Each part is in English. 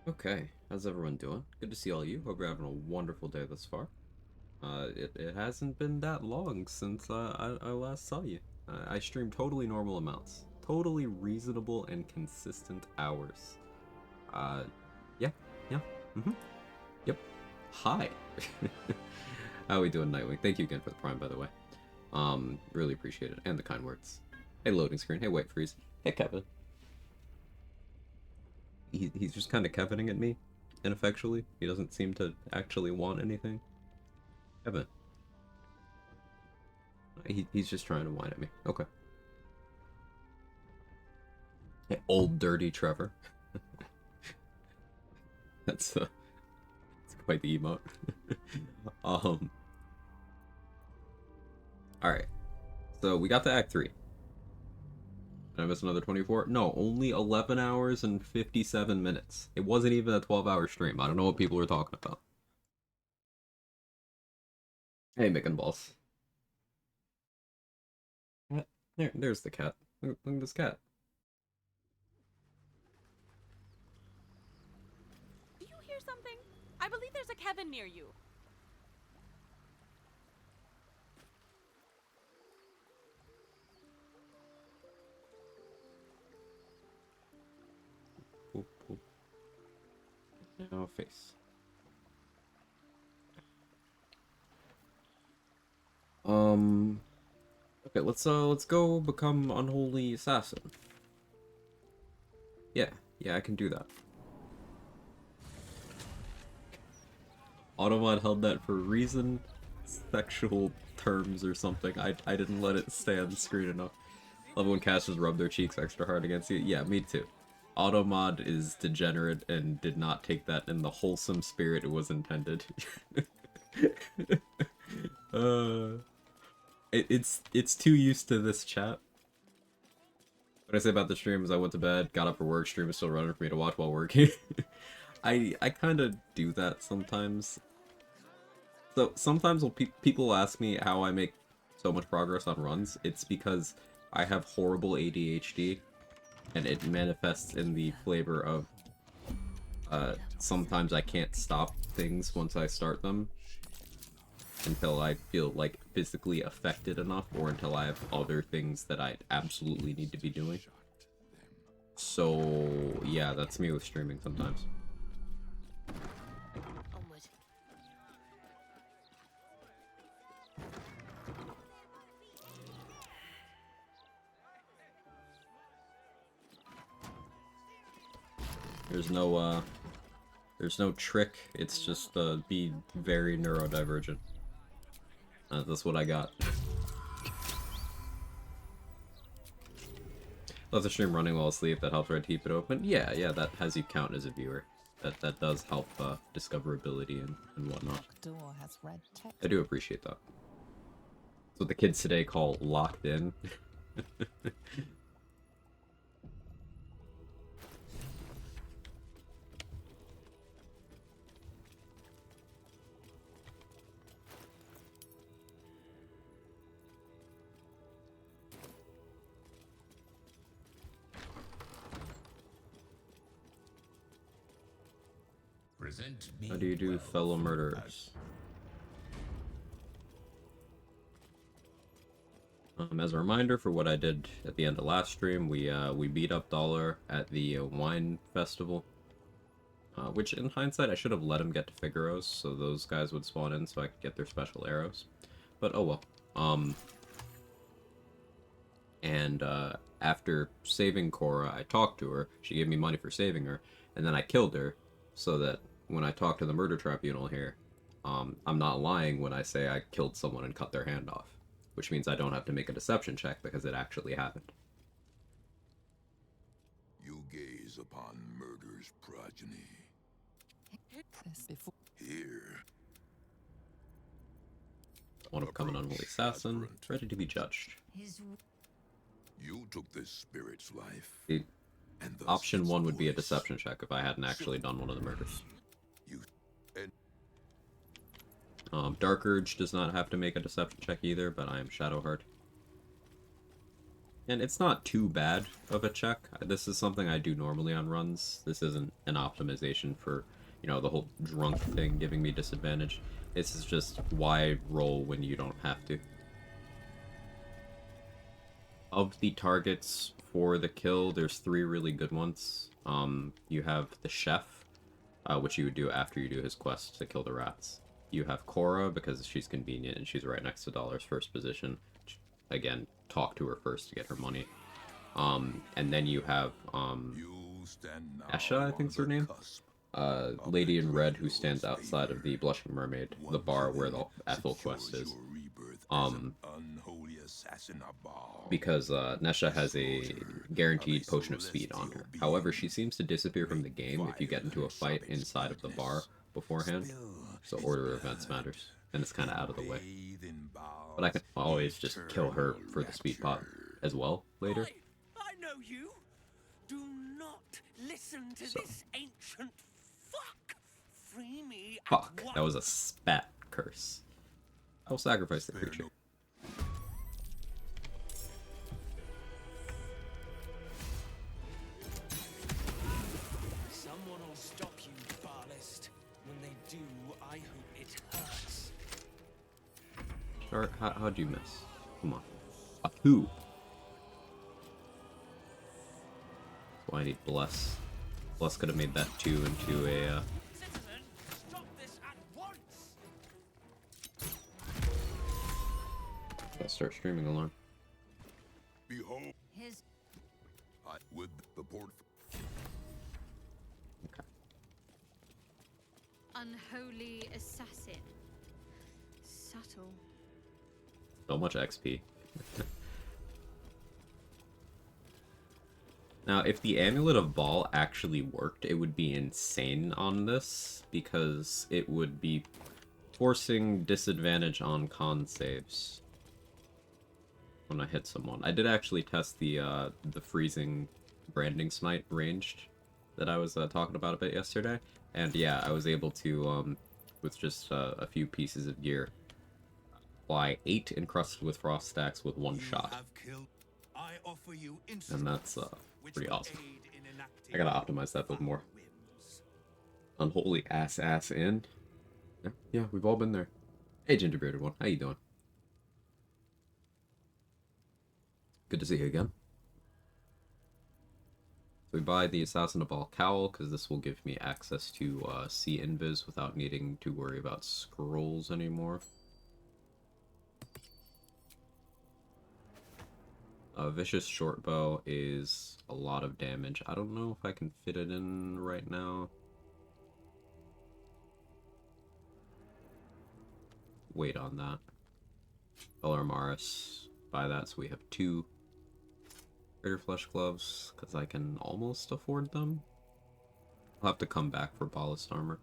Okay, how's everyone doing? Good to see all you. Hope you're having a wonderful day thus far. It hasn't been that long since I last saw you. I stream totally normal amounts, totally reasonable and consistent hours. Uh, yeah, yeah, yep. Hi. How we doing, Nightwing? Thank you again for the prime, by the way. Really appreciate it, and the kind words. Hey, loading screen. Hey, wait, freeze. Hey, Kevin. He's just kind of Kevining at me, ineffectually. He doesn't seem to actually want anything. Kevin. He's just trying to whine at me. Okay. Hey, old dirty Trevor. That's quite the emote. um. All right. So we got to Act 3. Did I miss another 24? No, only 11 hours and 57 minutes. It wasn't even a 12-hour stream. I don't know what people were talking about. Hey, Mick and Balls. There's the cat. Look at this cat. Do you hear something? I believe there's a Kevin near you. Poop, poop. Now face. Okay, let's go become unholy assassin. Yeah, I can do that. Automod held that for reason, sexual terms or something. I didn't let it stay on the screen enough. Love when casters rub their cheeks extra hard against you. Yeah, me too. Automod is degenerate and did not take that in the wholesome spirit it was intended. uh, it's too used to this chat. What I say about the stream is I went to bed, got up for work, stream is still running for me to watch while working. I kind of do that sometimes. So sometimes when people ask me how I make so much progress on runs, it's because I have horrible ADHD, and it manifests in the flavor of sometimes I can't stop things once I start them until I feel like physically affected enough, or until I have other things that I absolutely need to be doing. So yeah, that's me with streaming sometimes. There's no trick. It's just be very neurodivergent. That's what I got. Let the stream running while asleep. That helps Red keep it open. Yeah, that has you count as a viewer. That does help discoverability and whatnot. Door has red text. I do appreciate that. That's what the kids today call locked in. How do you do fellow murderers? As a reminder for what I did at the end of last stream, we beat up Dollar at the wine festival. Which, in hindsight, I should have let him get to Figaro's, so those guys would spawn in so I could get their special arrows. But oh well. And after saving Cora, I talked to her. She gave me money for saving her, and then I killed her, so that when I talk to the murder tribunal here, I'm not lying when I say I killed someone and cut their hand off, which means I don't have to make a deception check because it actually happened. You gaze upon murder's progeny. Here. One of become an unholy assassin, ready to be judged. You took this spirit's life. Option 1 would be a deception check if I hadn't actually done one of the murders. Dark Urge does not have to make a deception check either, but I am Shadowheart. And it's not too bad of a check. This is something I do normally on runs. This isn't an optimization for, you know, the whole drunk thing giving me disadvantage. This is just why roll when you don't have to. Of the targets for the kill, there's 3 really good ones. You have the chef, which you would do after you do his quest to kill the rats. You have Cora, because she's convenient and she's right next to Dollar's first position. Again, talk to her first to get her money. And then you have, Esha, I think's her name? Lady in red who stands outside of the Blushing Mermaid, the bar where the Ethel quest is. Because Nesha has a guaranteed potion of speed on her. However, she seems to disappear from the game if you get into a fight inside of the bar beforehand. So order of events matters, and it's kind of out of the way. But I can always just kill her for the speed pot as well later. I know you. Do not listen to this ancient fuck. Free me at Fuck, once. that was a spat curse. I'll sacrifice the creature. Someone will stop you, Barlist. When they do, I hope it hurts. Or how'd you miss? Come on. A 2. So I need Bless. Bless could have made that 2 into a, Citizen, stop this at once. Gotta start streaming alarm. Behold, His I with the port. Okay. unholy assassin. Subtle. So much XP. Now, if the Amulet of Ball actually worked, it would be insane on this, because it would be forcing disadvantage on con saves when I hit someone. I did actually test the freezing branding smite ranged that I was talking about a bit yesterday, and yeah, I was able to, with just a few pieces of gear, apply 8 encrusted with frost stacks with 1 shot. I offer you And that's pretty awesome. I gotta optimize that bit more. Unholy ass in. Yeah, we've all been there. Hey, Gingerbearded one, how you doing? Good to see you again. So we buy the Assassin of Ball Cowl, because this will give me access to see invis without needing to worry about scrolls anymore. Vicious Shortbow is a lot of damage. I don't know if I can fit it in right now. Wait on that. Elramaris, buy that so we have 2 Greater Flesh Gloves, because I can almost afford them. I'll have to come back for Ballast Armor.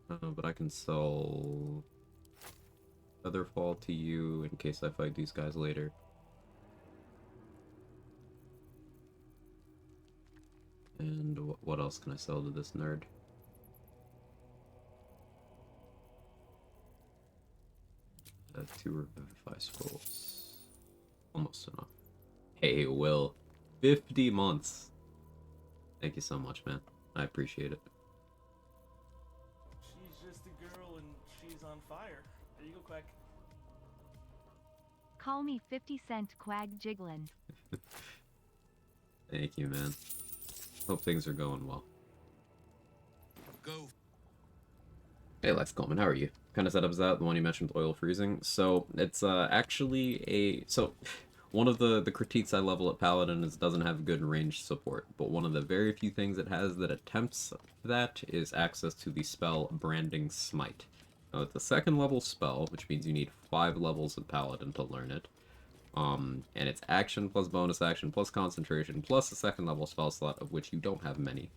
But I can sell Featherfall to you in case I fight these guys later. And what else can I sell to this nerd? 2 Revivify Scrolls. Almost enough. Hey, Will. 50 months. Thank you so much, man. I appreciate it. She's just a girl and she's on fire. There you go, Quag. Call me 50-cent Quag Jiggling. Thank you, man. Hope things are going well. Go. Hey, Lex Coleman, how are you? Kind of setup is that, the one you mentioned with oil freezing. So, it's actually a... So, one of the critiques I level at Paladin is it doesn't have good range support, but one of the very few things it has that attempts that is access to the spell Branding Smite. Now, it's a 2nd level spell, which means you need 5 levels of Paladin to learn it. And it's action plus bonus action plus concentration plus a 2nd level spell slot, of which you don't have many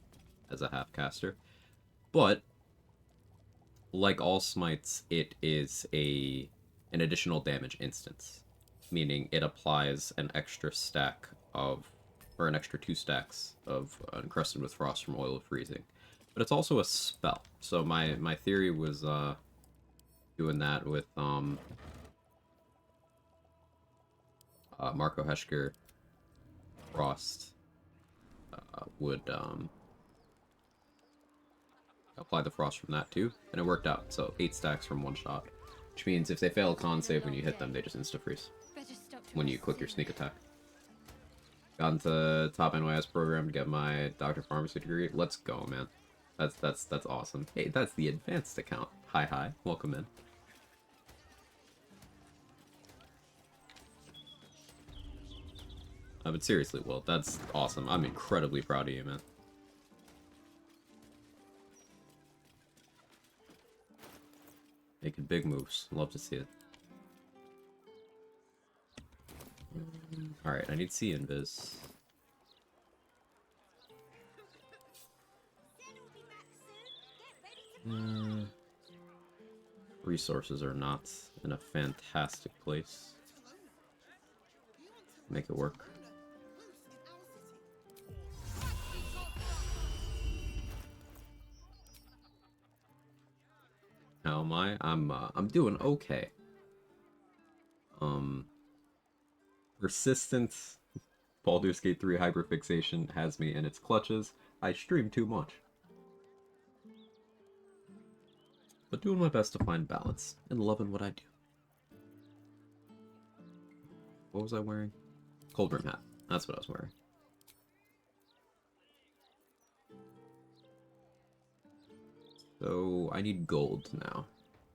as a half-caster. But, like all smites, it is an additional damage instance, meaning it applies an extra stack of, or an extra 2 stacks of Encrusted with Frost from Oil of Freezing. But it's also a spell, so my theory was doing that with Marco Heschker Frost would apply the frost from that too, and it worked out. So 8 stacks from 1 shot, which means if they fail a con save when you hit them, they just insta-freeze when you click your sneak attack. Got into top NYS program to get my Doctor Pharmacy degree. Let's go, man. That's awesome. Hey, that's the advanced account. Hi, welcome in. But seriously, Will, that's awesome. I'm incredibly proud of you, man. Making big moves. Love to see it. Alright, I need C invis. Resources are not in a fantastic place. Make it work. How am I? I'm doing okay. Persistent Baldur's Gate 3 hyperfixation has me in its clutches. I stream too much. But doing my best to find balance and loving what I do. What was I wearing? Cold brim hat. That's what I was wearing. So I need gold now.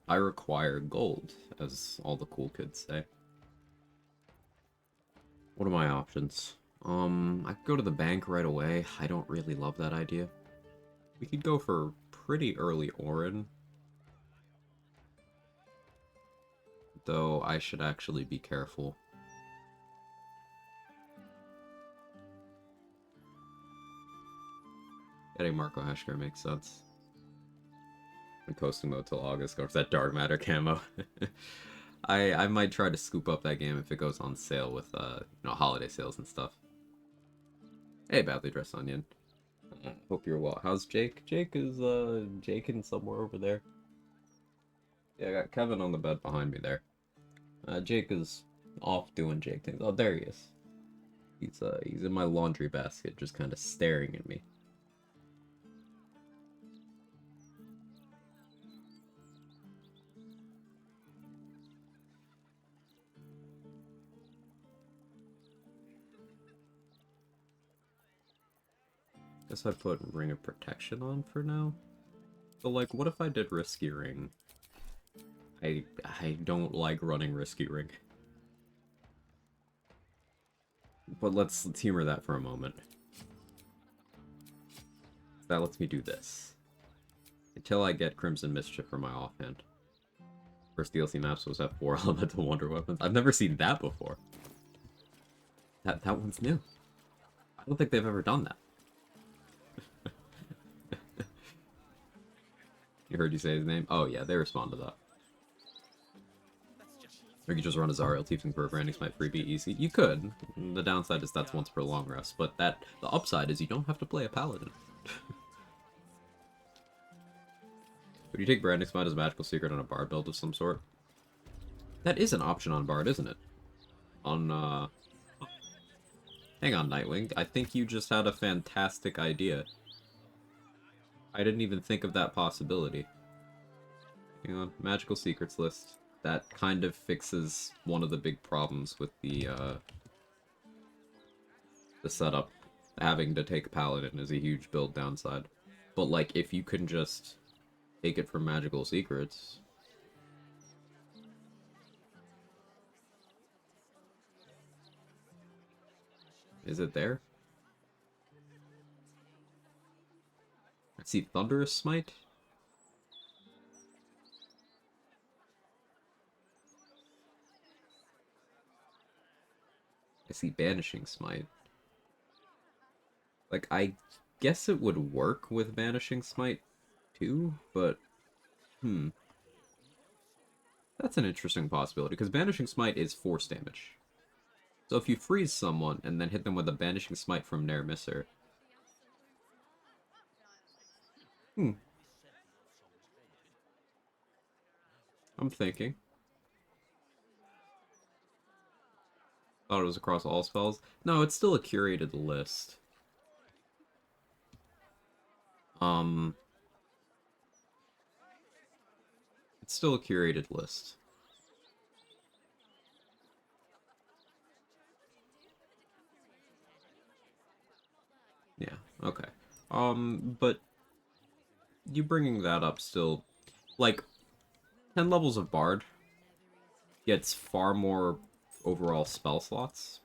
I require gold, as all the cool kids say. What are my options? I could go to the bank right away. I don't really love that idea. We could go for pretty early Orin. Though I should actually be careful. Getting Marco Heschker makes sense. I'm coasting mode till August. Go for that dark matter camo. I might try to scoop up that game if it goes on sale with holiday sales and stuff. Hey, badly dressed onion. Hope you're well. How's Jake? Jake is Jaking somewhere over there. Yeah, I got Kevin on the bed behind me there. Jake is off doing Jake things. Oh, there he is. He's in my laundry basket, just kind of staring at me. Guess I put Ring of Protection on for now. So, like, what if I did Risky Ring? I don't like running Risky Ring. But let's humor that for a moment. That lets me do this. Until I get Crimson Mischief for my offhand. First DLC maps was F4 Elemental Wonder Weapons. I've never seen that before. That one's new. I don't think they've ever done that. You heard you say his name? Oh yeah, they respond to that. Or you could just run a Zariel Tiefling for a Branding Smite freebie easy. You could. The downside is that's once per long rest, but the upside is you don't have to play a Paladin. Would you take Branding Smite as a magical secret on a Bard build of some sort? That is an option on Bard, isn't it? On, hang on, Nightwing. I think you just had a fantastic idea. I didn't even think of that possibility. Hang on, Magical Secrets list. That kind of fixes one of the big problems with the setup. Having to take a Paladin is a huge build downside. But, like, if you can just take it from Magical Secrets... Is it there? I see Thunderous Smite. I see Banishing Smite. Like, I guess it would work with Banishing Smite too, but... That's an interesting possibility, because Banishing Smite is force damage. So if you freeze someone and then hit them with a Banishing Smite from Nair Misser... I'm thinking. thought it was across all spells. No, it's still a curated list. It's still a curated list. Yeah, okay. But you bringing that up still, like, 10 levels of Bard gets far more overall spell slots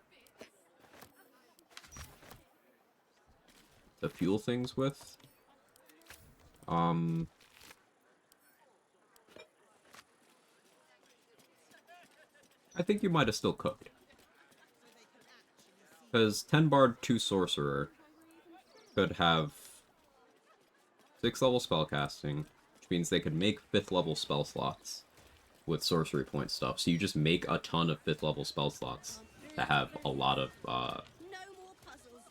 to fuel things with. I think you might have still cooked. Because 10 Bard, 2 Sorcerer could have 6 level spellcasting, which means they could make 5th level spell slots with sorcery point stuff. So you just make a ton of 5th level spell slots that have a lot of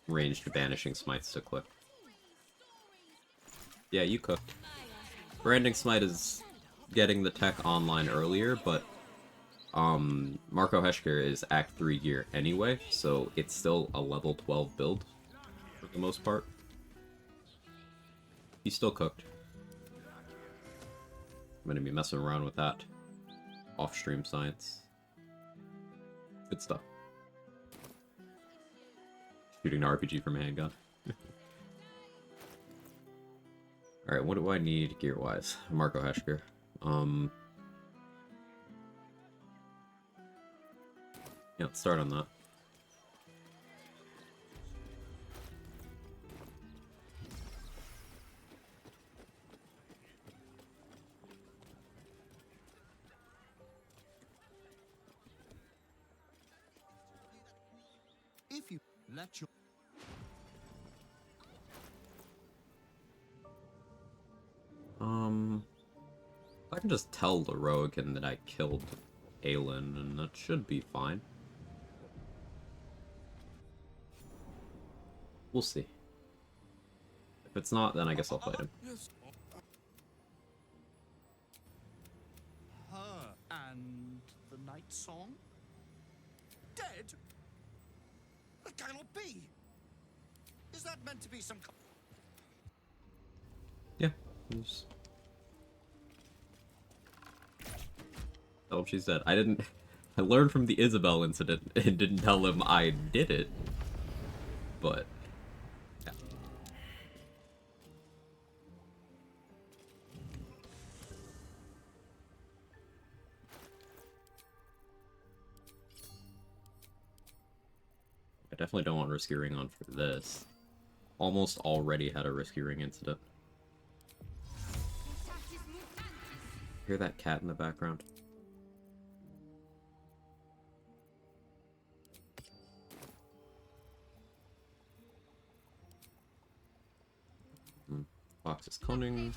ranged banishing smites to click. Yeah, you cooked. Branding Smite is getting the tech online earlier, but Marco Heschker is Act 3 gear anyway, so it's still a level 12 build for the most part. He's still cooked. I'm gonna be messing around with that. Off-stream science. Good stuff. Shooting an RPG from a handgun. Alright, what do I need gear-wise? Marco Heschker. Yeah, let's start on that. If you let your I can just tell the Rogan that I killed Aelin, and that should be fine. We'll see. If it's not, then I guess I'll fight him. her and the night song dead? That cannot be. Is that meant to be some? Yeah. Oh, she's dead. I didn't... I learned from the Isabel incident and didn't tell him I did it. But... yeah. I definitely don't want Risky Ring on for this. Almost already had a Risky Ring incident. Hear that cat in the background? Fox is cunning.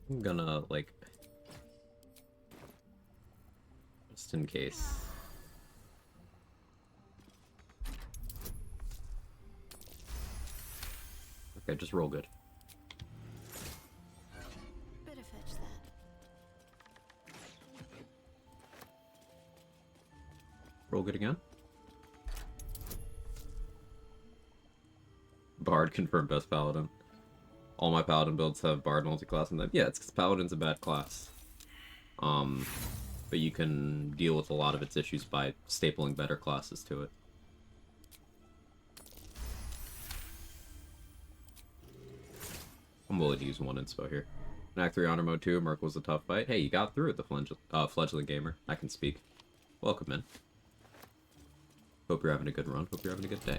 I'm gonna, like... just in case. Okay, just roll good. Better fetch that. Roll good again. Bard confirmed best paladin. All my paladin builds have Bard multi-class in them. Yeah, it's because paladin's a bad class. But you can deal with a lot of its issues by stapling better classes to it. I'm willing to use one inspo here. In Act 3 Honor Mode 2, Merc was a tough fight. Hey, you got through it, the fledgling gamer. I can speak. Welcome in. Hope you're having a good run. Hope you're having a good day.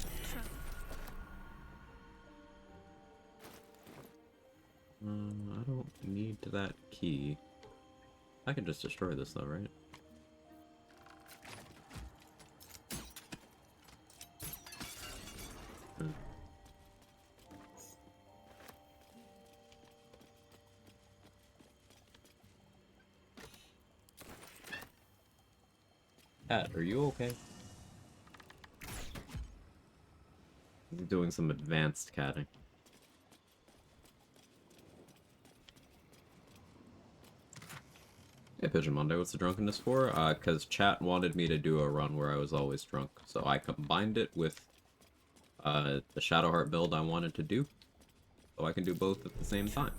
I don't need that key. I can just destroy this though, right? Cat, are you okay? He's doing some advanced catting. Hey, Pigeon Monday, what's the drunkenness for? Because chat wanted me to do a run where I was always drunk, so I combined it with the Shadowheart build I wanted to do, so I can do both at the same time.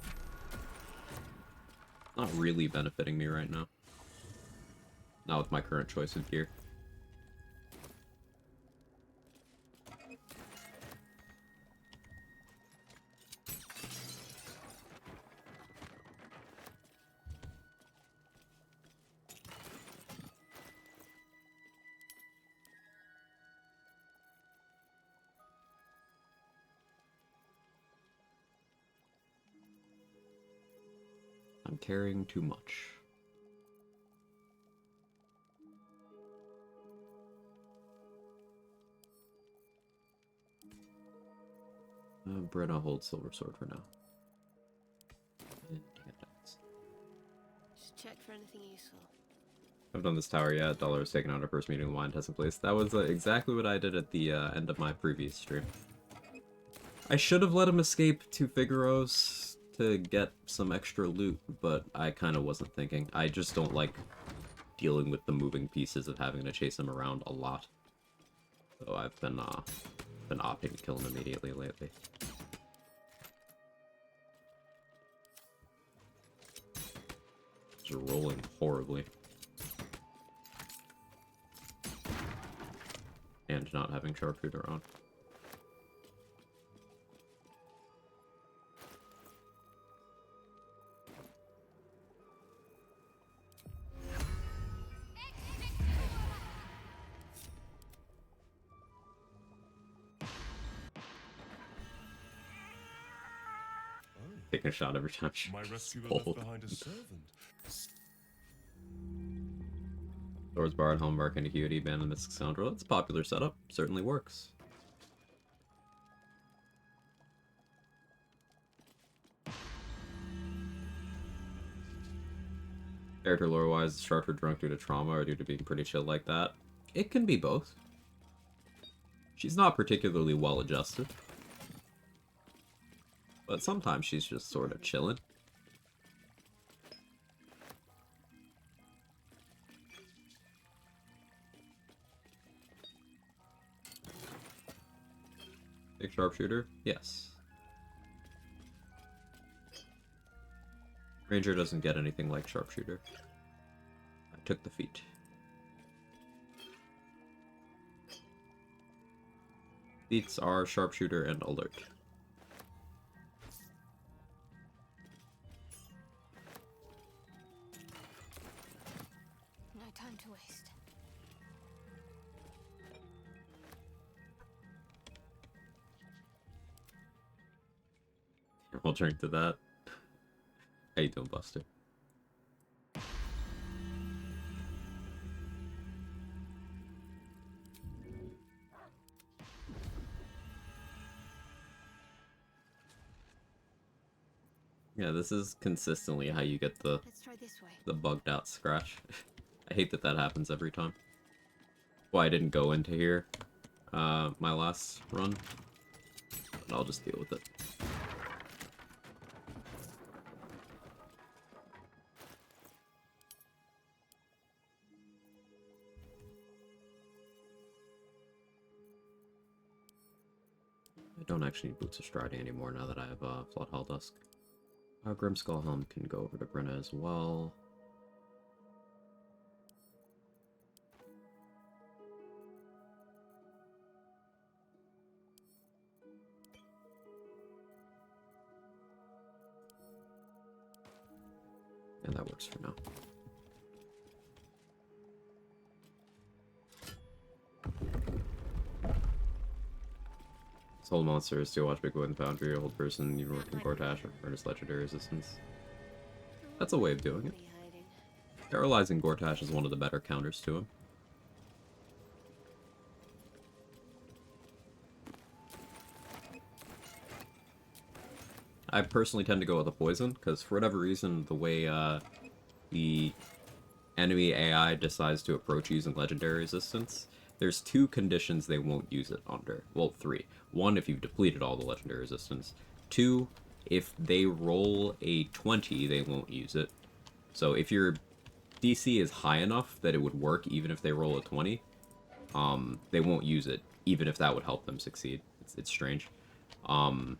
Not really benefiting me right now. Not with my current choice of gear. I'm carrying too much. Brenna holds silver sword for now. Just check for anything useful. I've done this tower yet. Dollar was taken out of first meeting. Wine testing place. That was exactly what I did at the end of my previous stream. I should have let him escape to Figaro's to get some extra loot, but I kind of wasn't thinking. I just don't like dealing with the moving pieces of having to chase him around a lot. So I've been opting to kill him immediately lately. Just rolling horribly. And not having Sharpshooter on. Taking a shot every time she My rescuer pulled. left behind a servant. Swords Bard, Homework, and Acuity, Band and Mystic Scoundrel. It's a popular setup. Certainly works. Character lore-wise, is Shartcher drunk due to trauma or due to being pretty chill like that? It can be both. She's not particularly well-adjusted. But sometimes she's just sort of chilling. Big Sharpshooter? Yes. Ranger doesn't get anything like Sharpshooter. I took the feat. Feats are Sharpshooter and Alert. No time to waste. We'll drink to that. How you doing, Buster? Yeah, this is consistently how you get the Let's try this way. bugged out scratch. I hate that that happens every time. Why I didn't go into here my last run. But I'll just deal with it. I don't actually need Boots of Striding anymore now that I have Flood Hall Dusk. Grimskull Helm can go over to Brenna as well. And that works for now. Hold monsters, steel watch, big wooden foundry, hold person, you work in Gortash, or furnace legendary resistance. That's a way of doing it. Paralyzing Gortash is one of the better counters to him. I personally tend to go with a poison, because for whatever reason, the way the enemy AI decides to approach using legendary resistance, there's two conditions they won't use it under. Well, three. One, if you've depleted all the legendary resistance. Two, if they roll a 20, they won't use it. So if you're DC is high enough that it would work even if they roll a 20, they won't use it, even if that would help them succeed. It's strange. And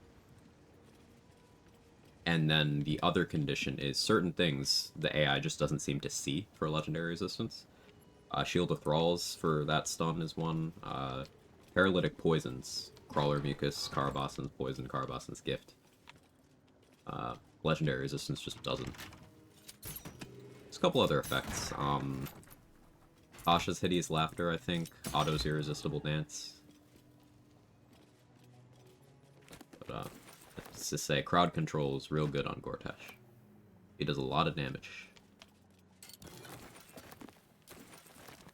then the other condition is certain things the AI just doesn't seem to see for legendary resistance. Shield of Thralls for that stun is one. Paralytic Poisons. Crawler Mucus, Carabasan's Poison, Carabasan's Gift. Legendary resistance just doesn't. There's a couple other effects. Tasha's Hideous Laughter, I think. Otto's Irresistible Dance. But, let's just say crowd control is real good on Gortash. He does a lot of damage.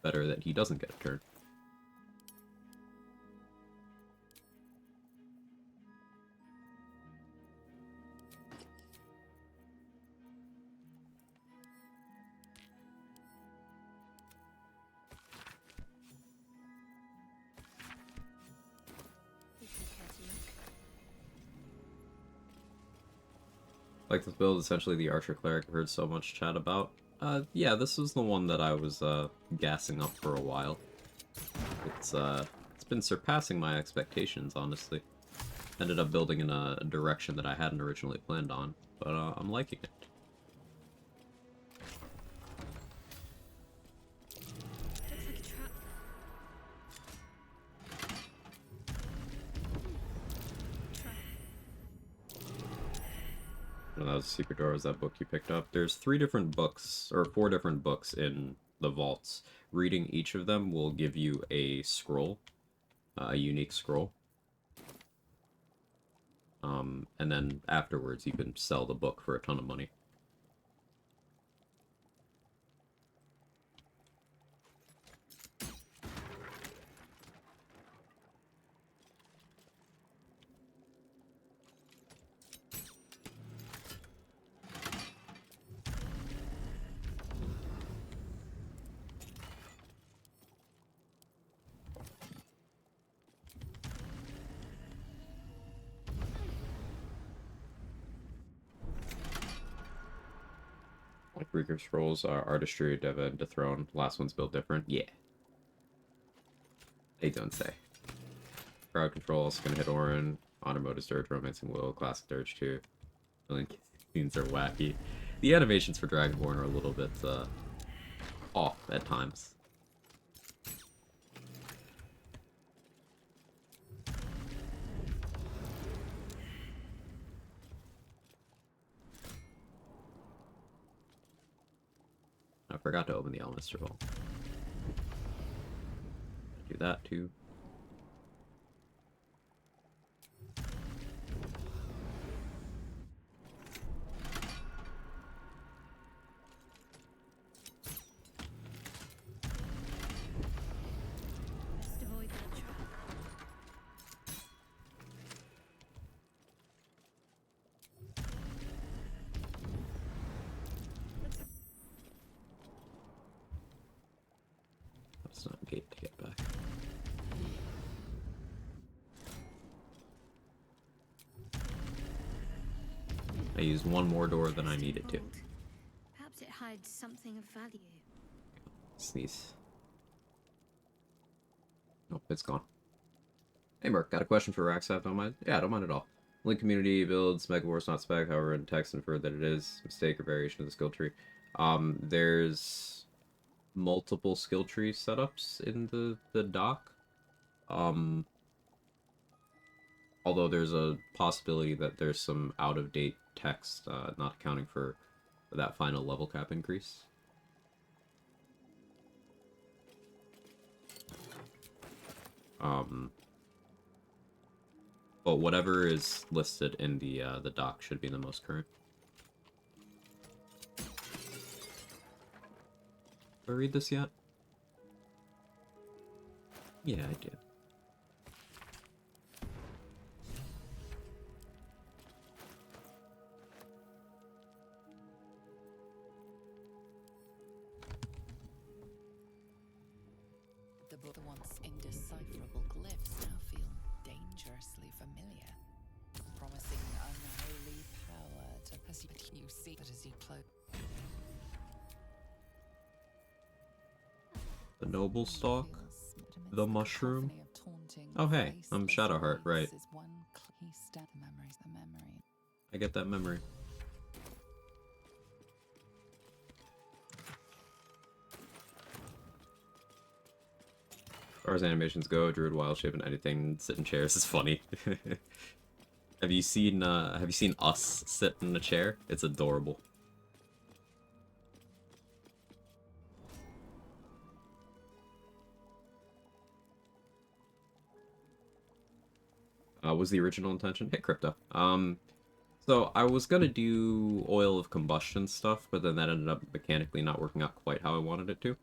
Better that he doesn't get a turn. You should care to look. Like this build, essentially the Archer Cleric I've heard so much chat about. Yeah, this was the one that I was gassing up for a while. It's been surpassing my expectations, honestly. Ended up building in a direction that I hadn't originally planned on, but I'm liking it. Looks like a trap. Trap. And that was Secret Door, was that book you picked up. There's 3 different books, or 4 different books in the vaults. Reading each of them will give you a scroll, a unique scroll. And then afterwards you can sell the book for a ton of money. Like Reaker Scrolls are Artistry, Deva, and Dethrone. Last one's built different. Yeah. They don't say. Crowd Control is gonna hit Orin. Honor Mode is Dirge, Romancing Will, Classic Dirge 2. Million scenes are wacky. The animations for Dragonborn are a little bit off at times. I forgot to open the Elminster Vault. Do that too. Best avoid that trap. That's not a gate to get back. I used one more door than I needed to. Bold. Perhaps it hides something of value. Sneeze. Nope, it's gone. Hey Mark, got a question for Raxav, don't mind? Yeah, don't mind at all. Link community builds Mega Wars not spec, however in text inferred that it is. Mistake or variation of the skill tree. There's multiple skill tree setups in the doc. Although there's a possibility that there's some out-of-date text, not accounting for that final level cap increase. But whatever is listed in the doc should be the most current. Did I read this yet? Yeah, I did. The once indecipherable glyphs now feel dangerously familiar, promising unholy power to as you see, but as you close. The noble stalk. The mushroom. Oh hey, I'm Shadowheart, right. I get that memory. As far as animations go, Druid wild shape and anything sit in chairs is funny. Have you seen us sit in a chair? It's adorable. Was the original intention? Hit crypto. So I was gonna do oil of combustion stuff, but then that ended up mechanically not working out quite how I wanted it to.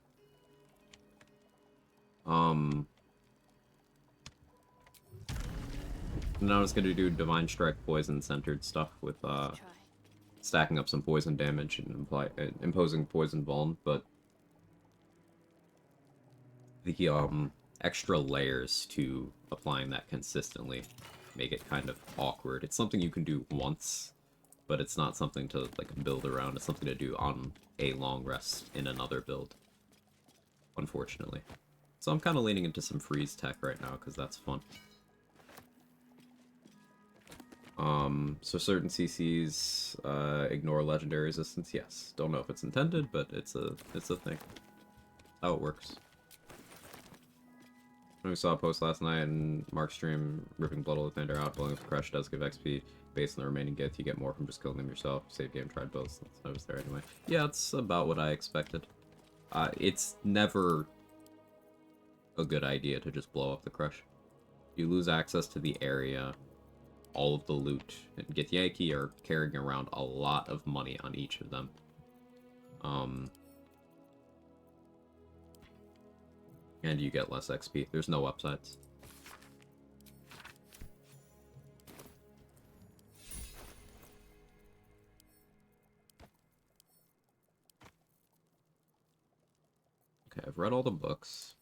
And then I was gonna do Divine Strike poison centered stuff with stacking up some poison damage and imposing poison vuln, but the extra layers to applying that consistently make it kind of awkward. It's something you can do once, but it's not something to like build around. It's something to do on a long rest in another build, unfortunately. So I'm kind of leaning into some freeze tech right now because that's fun. So certain CCs ignore legendary resistance. Yes, don't know if it's intended, but it's a thing. How it works. We saw a post last night in Mark's stream, ripping Blood of the Thunder out, blowing up the Crush does give XP based on the remaining gifts. You get more from just killing them yourself. Save game, tried builds. I was there anyway. Yeah, it's about what I expected. It's never a good idea to just blow up the Crush. You lose access to the area, all of the loot, and Get Yankee are carrying around a lot of money on each of them. And you get less XP. There's no upsides. Okay, I've read all the books.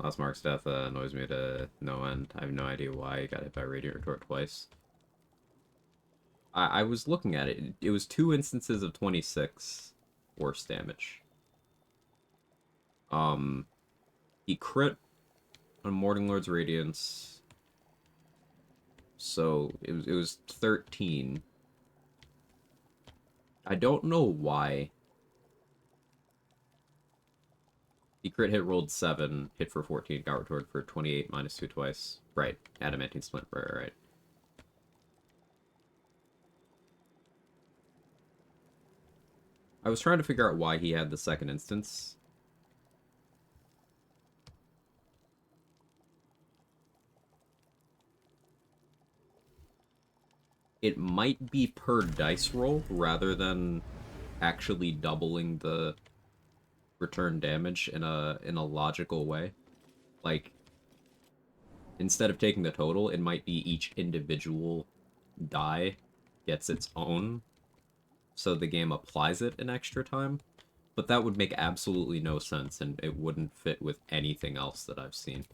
Last Mark's death annoys me to no end. I have no idea why he got hit by a Radiant Retort twice. I was looking at it. It was 2 instances of 26 worse damage. He crit on Morning Lord's Radiance. So it was 13. I don't know why. He crit hit rolled 7, hit for 14, got retorted for 28, -2 twice. Right, adamantine splint, right. I was trying to figure out why he had the second instance. It might be per dice roll rather than actually doubling the return damage in a logical way. Like, instead of taking the total, it might be each individual die gets its own, so the game applies it an extra time. But that would make absolutely no sense, and it wouldn't fit with anything else that I've seen.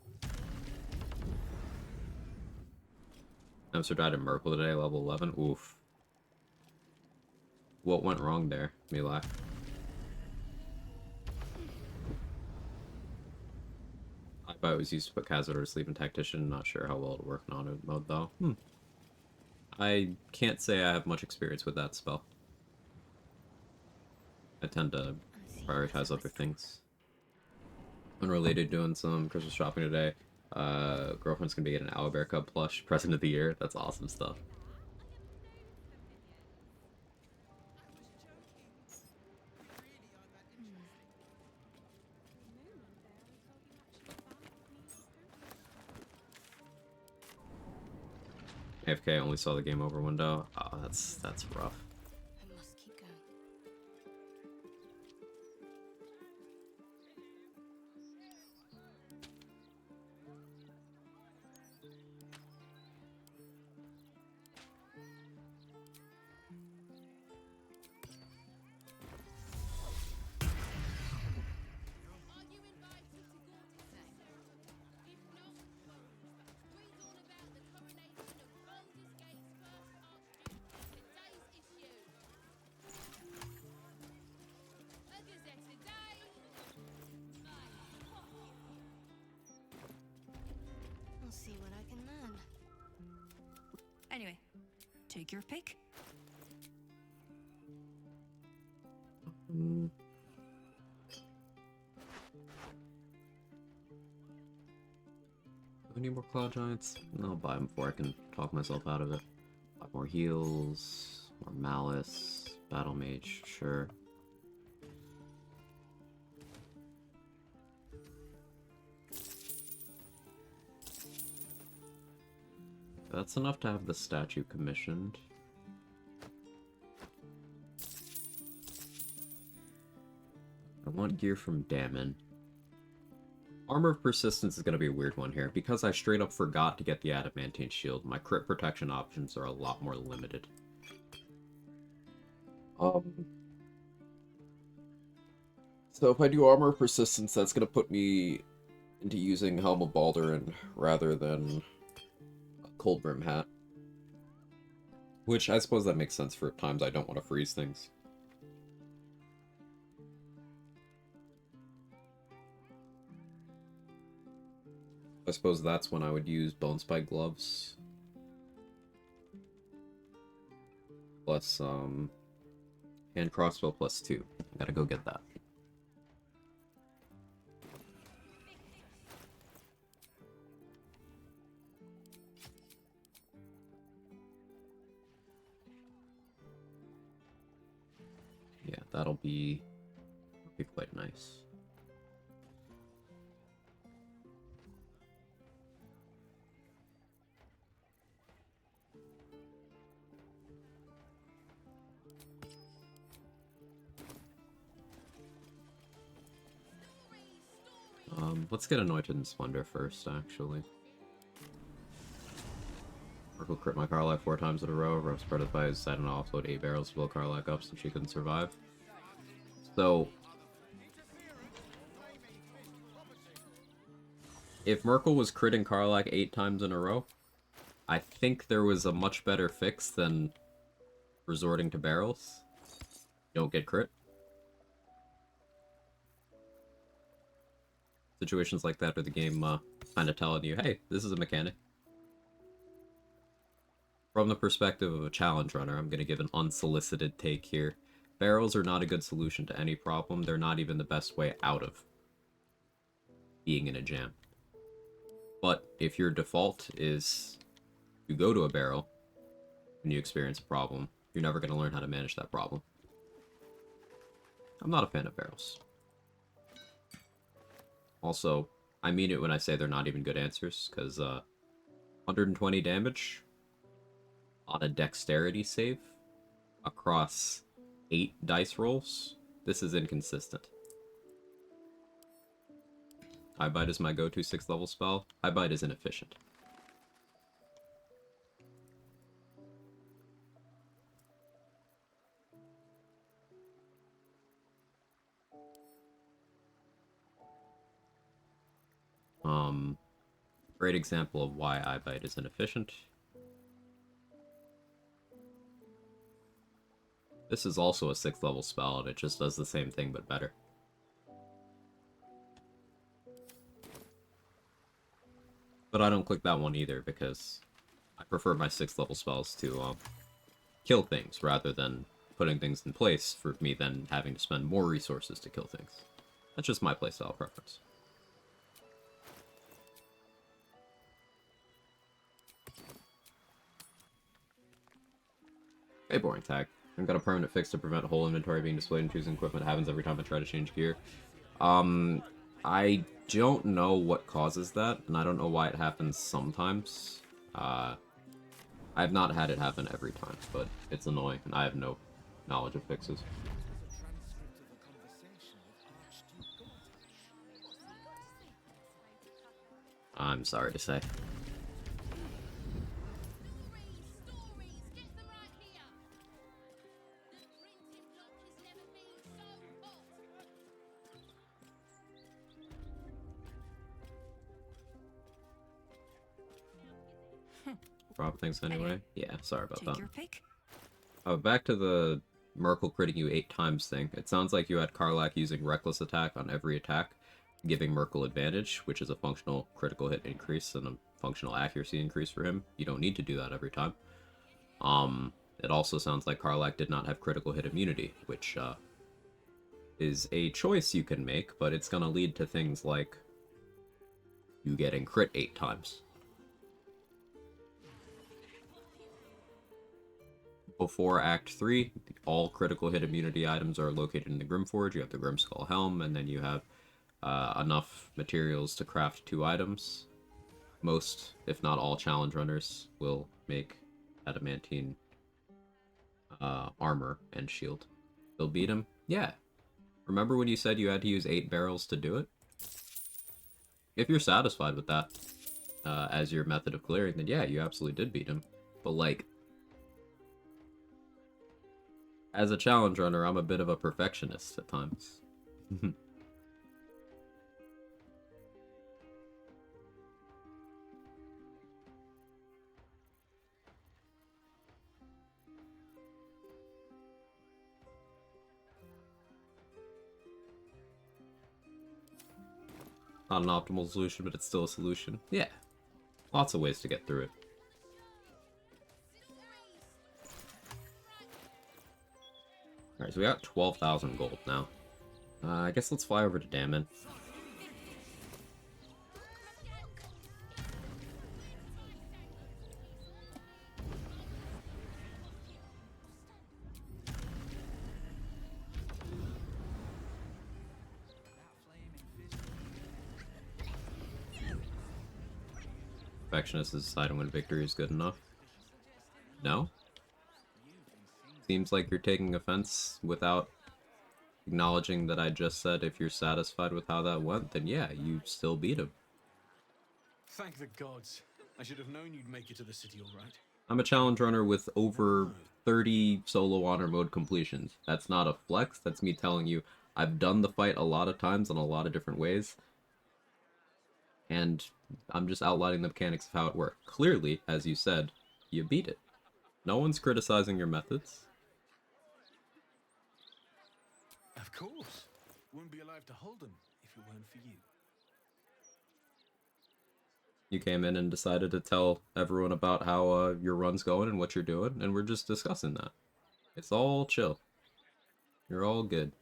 Hamster died in Merkle today, level 11. Oof. What went wrong there? Me laugh. I thought it was used to put Khazador to sleep in Tactician. Not sure how well it'll work in auto mode, though. I can't say I have much experience with that spell. I tend to prioritize other things. Unrelated, doing some Christmas shopping today. Girlfriend's gonna be getting an Owlbear Cub plush, present of the year. That's awesome stuff. AFK only saw the game over window. Oh, that's rough. I must keep going. Anyway, take your pick. I need more Cloud Giants? No, I'll buy them before I can talk myself out of it. Buy more heals, more Malice, Battle Mage, sure. That's enough to have the statue commissioned. I want gear from Damon. Armor of Persistence is going to be a weird one here. Because I straight up forgot to get the Adamantine Shield, my crit protection options are a lot more limited. So if I do Armor of Persistence, that's going to put me into using Helm of Baldurin rather than a Cold Brim Hat. Which I suppose that makes sense for times I don't want to freeze things. I suppose that's when I would use Bone Spike Gloves. Plus, hand crossbow plus 2. I gotta go get that. Yeah, that'll be quite nice. Let's get Anointed in Splendor first, actually. Merkel crit my Karlach 4 times in a row. Rough spread it by his side and offload 8 barrels to blow Karlach up so she couldn't survive. So, if Merkel was critting Karlach 8 times in a row, I think there was a much better fix than resorting to barrels. You don't get crit. Situations like that where the game kind of telling you, hey, this is a mechanic. From the perspective of a challenge runner, I'm going to give an unsolicited take here. Barrels are not a good solution to any problem. They're not even the best way out of being in a jam. But if your default is you go to a barrel when you experience a problem, you're never going to learn how to manage that problem. I'm not a fan of barrels. Also, I mean it when I say they're not even good answers, because 120 damage on a dexterity save across 8 dice rolls, this is inconsistent. High Bite is my go-to 6th level spell. High Bite is inefficient. Great example of why High Bite is inefficient. This is also a 6th level spell, and it just does the same thing but better. But I don't click that one either, because I prefer my 6th level spells to kill things, rather than putting things in place for me then having to spend more resources to kill things. That's just my playstyle preference. Hey, boring tag. I've got a permanent fix to prevent whole inventory being displayed and choosing equipment. It happens every time I try to change gear. I don't know what causes that, and I don't know why it happens sometimes. I've not had it happen every time, but it's annoying, and I have no knowledge of fixes. I'm sorry to say. Rob things anyway? Yeah, sorry about that. Take your pick. Back to the Merkel critting you 8 times thing. It sounds like you had Karlach using Reckless Attack on every attack, giving Merkel advantage, which is a functional critical hit increase and a functional accuracy increase for him. You don't need to do that every time. It also sounds like Karlach did not have critical hit immunity, which is a choice you can make, but it's gonna lead to things like you getting crit 8 times. Before Act 3, all critical hit immunity items are located in the Grimforge. You have the Grimskull Helm, and then you have enough materials to craft 2 items. Most, if not all, challenge runners will make adamantine armor and shield. They'll beat him? Yeah. Remember when you said you had to use 8 barrels to do it? If you're satisfied with that as your method of clearing, then yeah, you absolutely did beat him. But like, as a challenge runner, I'm a bit of a perfectionist at times. Not an optimal solution, but it's still a solution. Yeah. Lots of ways to get through it. Alright, so we got 12,000 gold now. I guess let's fly over to Damon. Perfectionist is deciding when victory is good enough. No? Seems like you're taking offense without acknowledging that I just said if you're satisfied with how that went, then yeah, you still beat him. Thank the gods. I should have known you'd make it to the city all right. I'm a challenge runner with over 30 solo honor mode completions. That's not a flex, that's me telling you I've done the fight a lot of times in a lot of different ways. And I'm just outlining the mechanics of how it worked. Clearly, as you said, you beat it. No one's criticizing your methods. Of course. Wouldn't be alive to hold them if it weren't for you. You came in and decided to tell everyone about how your run's going and what you're doing, and we're just discussing that. It's all chill. You're all good.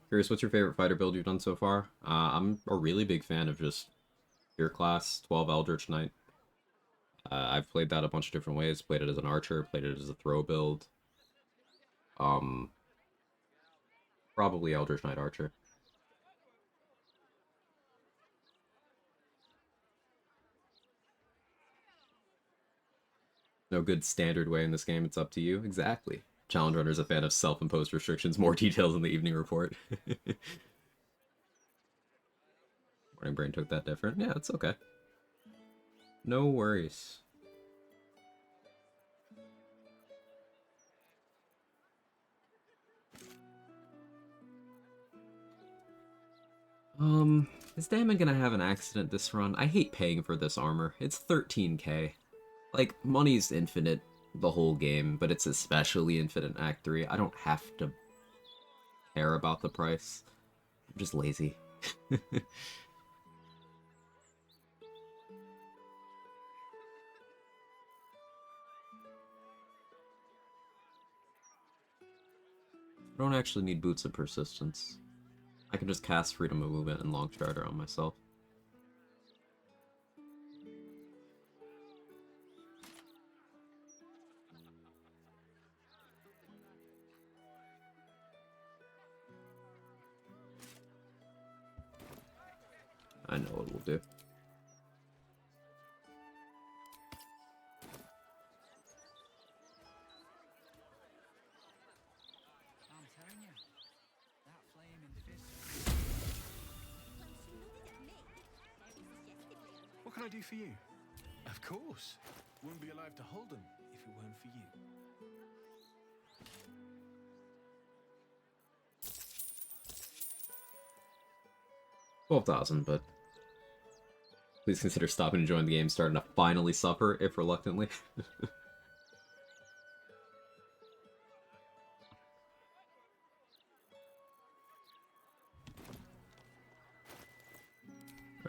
Curious, what's your favorite fighter build you've done so far? I'm a really big fan of just pure class 12 Eldritch Knight. I've played that a bunch of different ways. Played it as an archer, played it as a throw build. Probably Eldritch Knight Archer. No good standard way in this game, it's up to you. Exactly. Challenge Runner is a fan of self-imposed restrictions. More details in the evening report. Morning Brain took that different. Yeah, it's okay. No worries. Is Damon gonna have an accident this run? I hate paying for this armor. It's 13k. Like, money's infinite the whole game, but it's especially infinite in Act 3. I don't have to care about the price. I'm just lazy. I don't actually need Boots of Persistence. I can just cast Freedom of Movement and Long Strider on myself. I know what we'll do. What can I do for you? Of course. Wouldn't be alive to hold them if it weren't for you. 12,000, but please consider stopping and enjoying the game, starting to finally suffer, if reluctantly.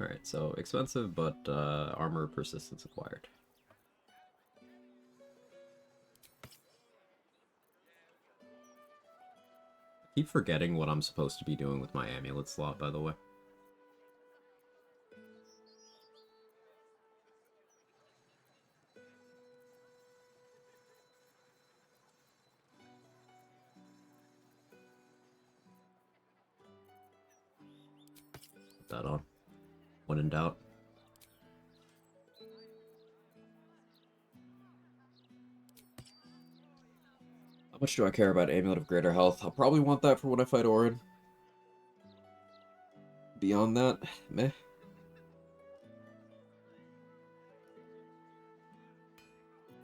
Alright, so expensive, but armor persistence acquired. I keep forgetting what I'm supposed to be doing with my amulet slot, by the way. Put that on. When in doubt. How much do I care about Amulet of Greater Health? I'll probably want that for when I fight Orin. Beyond that, meh.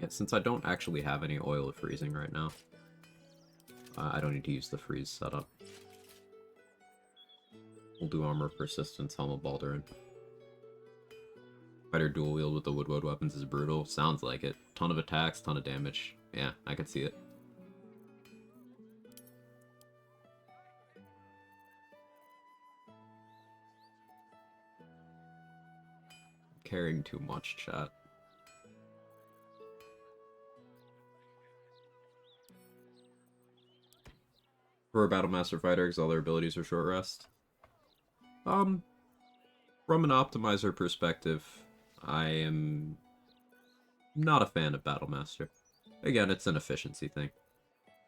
Yeah, since I don't actually have any Oil of Freezing right now, I don't need to use the freeze setup. We'll do Armor Persistence, Helm of Baldurin. Fighter dual wield with the Woodwode weapons is brutal. Sounds like it. Ton of attacks, ton of damage. Yeah, I can see it. Caring too much, chat. For a Battlemaster fighter, because all their abilities are short rest. From an optimizer perspective, I am not a fan of Battlemaster. Again, it's an efficiency thing.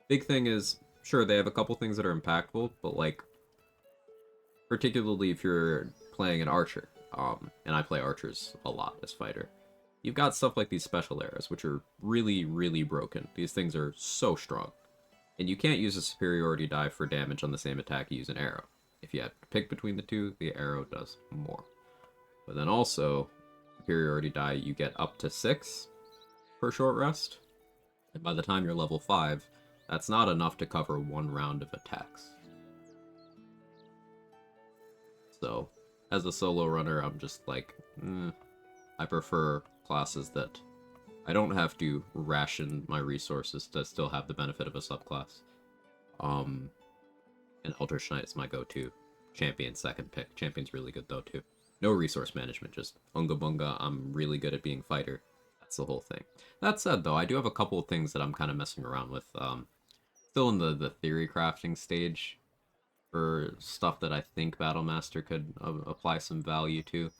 Big thing is, sure, they have a couple things that are impactful, but like, particularly if you're playing an archer, and I play archers a lot as fighter, you've got stuff like these special arrows, which are really, really broken. These things are so strong. And you can't use a superiority die for damage on the same attack you use an arrow. If you have to pick between the two, the arrow does more. But then also, superiority die, you get up to 6 per short rest. And by the time you're level 5, that's not enough to cover 1 round of attacks. So, as a solo runner, I'm just like, I prefer classes that I don't have to ration my resources to still have the benefit of a subclass. And Eldritch Knight is my go-to. Champion second pick. Champion's really good though too. No resource management, just unga bunga, I'm really good at being fighter. That's the whole thing. That said though, I do have a couple of things that I'm kind of messing around with. Still in the theory crafting stage for stuff that I think Battlemaster could apply some value to.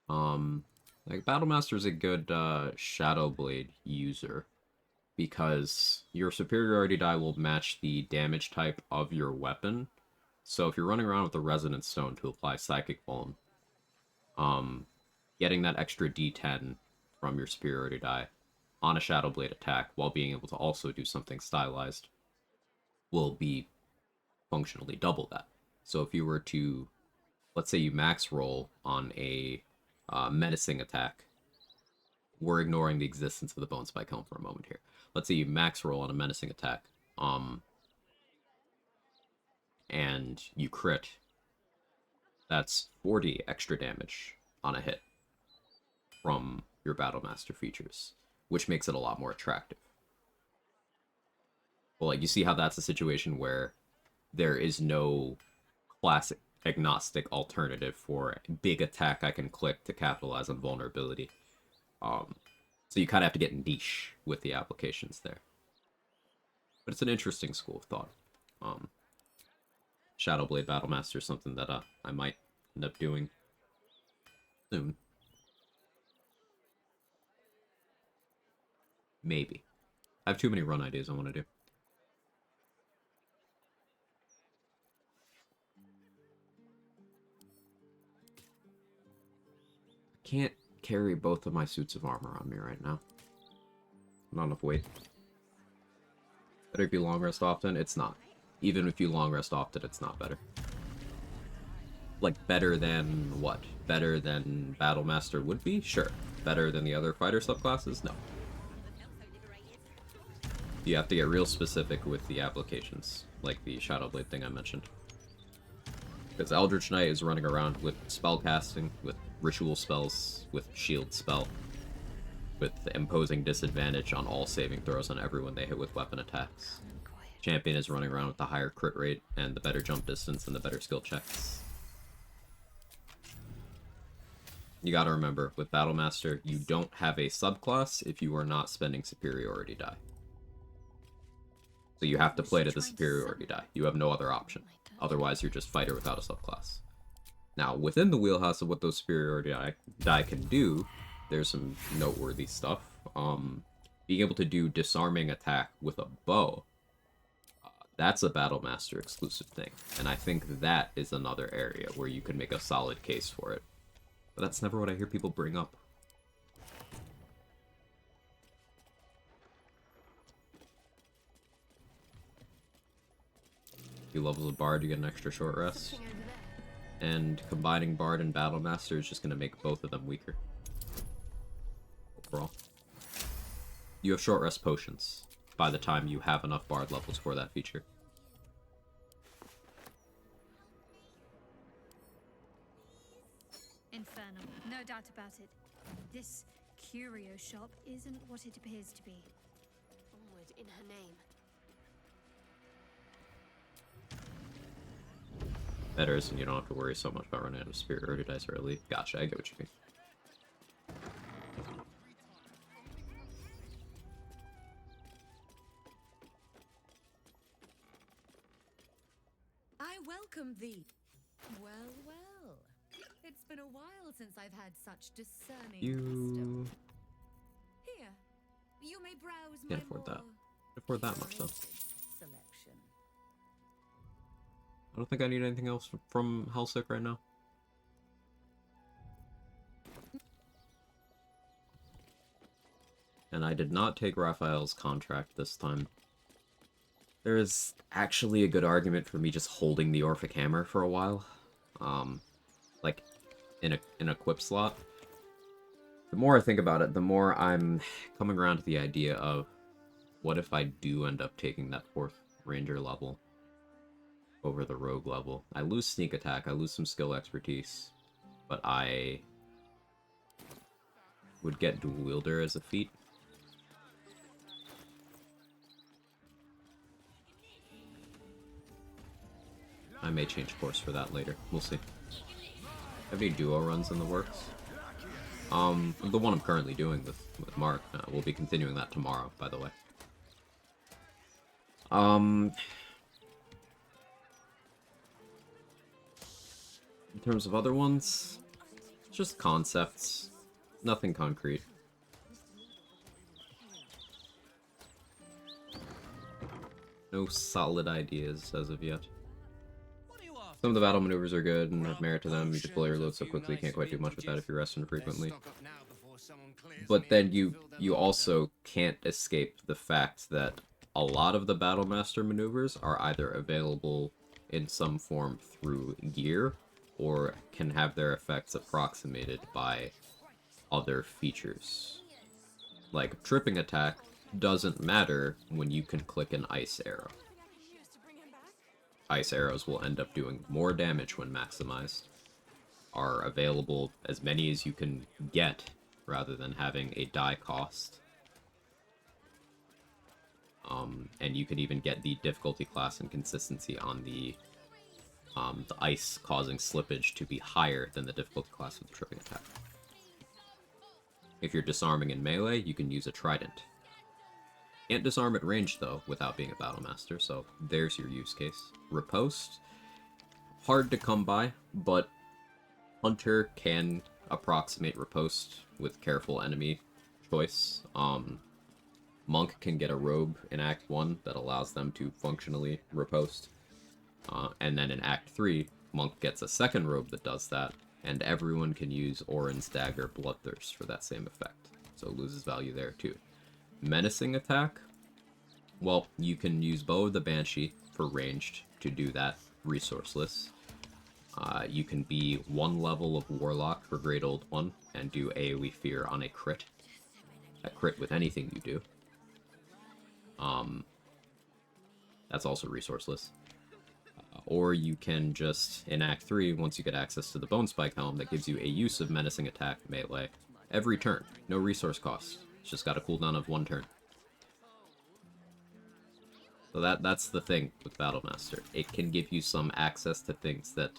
Like Battlemaster is a good Shadowblade user because your superiority die will match the damage type of your weapon. So if you're running around with a Resonance Stone to apply Psychic Vuln, getting that extra D10 from your superiority die on a Shadowblade attack while being able to also do something stylized will be functionally double that. So if you were to, let's say you max roll on a menacing attack, we're ignoring the existence of the Bone Spike Helm for a moment here. Let's say you max roll on a menacing attack, and you crit. That's 40 extra damage on a hit from your Battlemaster features, which makes it a lot more attractive. Well, like, you see how that's a situation where there is no classic agnostic alternative for big attack I can click to capitalize on vulnerability. So you kind of have to get niche with the applications there. But it's an interesting school of thought. Shadowblade Battlemaster is something that I might end up doing soon. Maybe. I have too many run ideas I want to do. Can't carry both of my suits of armor on me right now. Not enough weight. Better if you long rest often? It's not. Even if you long rest often, it's not better. Like, better than what? Better than Battlemaster would be? Sure. Better than the other fighter subclasses? No. You have to get real specific with the applications, like the Shadowblade thing I mentioned. Because Eldritch Knight is running around with spellcasting, with ritual spells, with shield spell, with imposing disadvantage on all saving throws on everyone they hit with weapon attacks. Champion is running around with the higher crit rate and the better jump distance and the better skill checks. you gotta remember, with Battlemaster, you don't have a subclass if you are not spending superiority die. So you have to play to the superiority die. You have no other option. Otherwise, you're just fighter without a subclass. Now, within the wheelhouse of what those superiority die can do, there's some noteworthy stuff. Being able to do disarming attack with a bow, that's a Battlemaster exclusive thing. And I think that is another area where you can make a solid case for it. But that's never what I hear people bring up. If you level a Bard, you get an extra short rest. And combining Bard and Battlemaster is just going to make both of them weaker. Overall. You have short rest potions by the time you have enough Bard levels for that feature. Infernal, no doubt about it. This curio shop isn't what it appears to be. Onward in her name. Better is, and you don't have to worry so much about running out of superiority dice early. Gotcha, I get what you mean. I welcome thee. Well, well. It's been a while since I've had such discerning custom. Here, you may browse Can't my afford that. more Can't afford that much though. curated selection. I don't think I need anything else from Hellsick right now. And I did not take Raphael's contract this time. There is actually a good argument for me just holding the Orphic Hammer for a while. Like, in an equip slot. The more I think about it, the more I'm coming around to the idea of, what if I do end up taking that 4th Ranger level over the Rogue level? I lose sneak attack, I lose some skill expertise, but I would get Dual Wielder as a feat. I may change course for that later. We'll see. Have any duo runs in the works? The one I'm currently doing with Mark. We'll be continuing that tomorrow, by the way. In terms of other ones, just concepts. Nothing concrete. No solid ideas as of yet. Some of the battle maneuvers are good and have merit to them. You deploy your load so quickly, you can't quite do much with that if you rest infrequently. But then you also can't escape the fact that a lot of the Battlemaster maneuvers are either available in some form through gear, or can have their effects approximated by other features. Like, tripping attack doesn't matter when you can click an ice arrow. Ice arrows will end up doing more damage when maximized, are available as many as you can get, rather than having a die cost. And you can even get the difficulty class and consistency on the ice causing slippage to be higher than the difficulty class with the tripping attack. If you're disarming in melee, you can use a trident. Can't disarm at range, though, without being a Battlemaster, so there's your use case. Riposte, hard to come by, but Hunter can approximate Riposte with careful enemy choice. Monk can get a robe in Act 1 that allows them to functionally riposte. And then in Act 3, Monk gets a second robe that does that, and everyone can use Orin's Dagger Bloodthirst for that same effect. So it loses value there too. Menacing attack, well, you can use Bow of the Banshee for ranged to do that resourceless. You can be 1 level of Warlock for Great Old One and do AoE Fear on a crit. A crit with anything you do. That's also resourceless. Or you can just, in Act 3, once you get access to the Bone Spike Helm, that gives you a use of Menacing Attack melee every turn. No resource cost. It's just got a cooldown of 1 turn. So that's the thing with Battlemaster. It can give you some access to things that,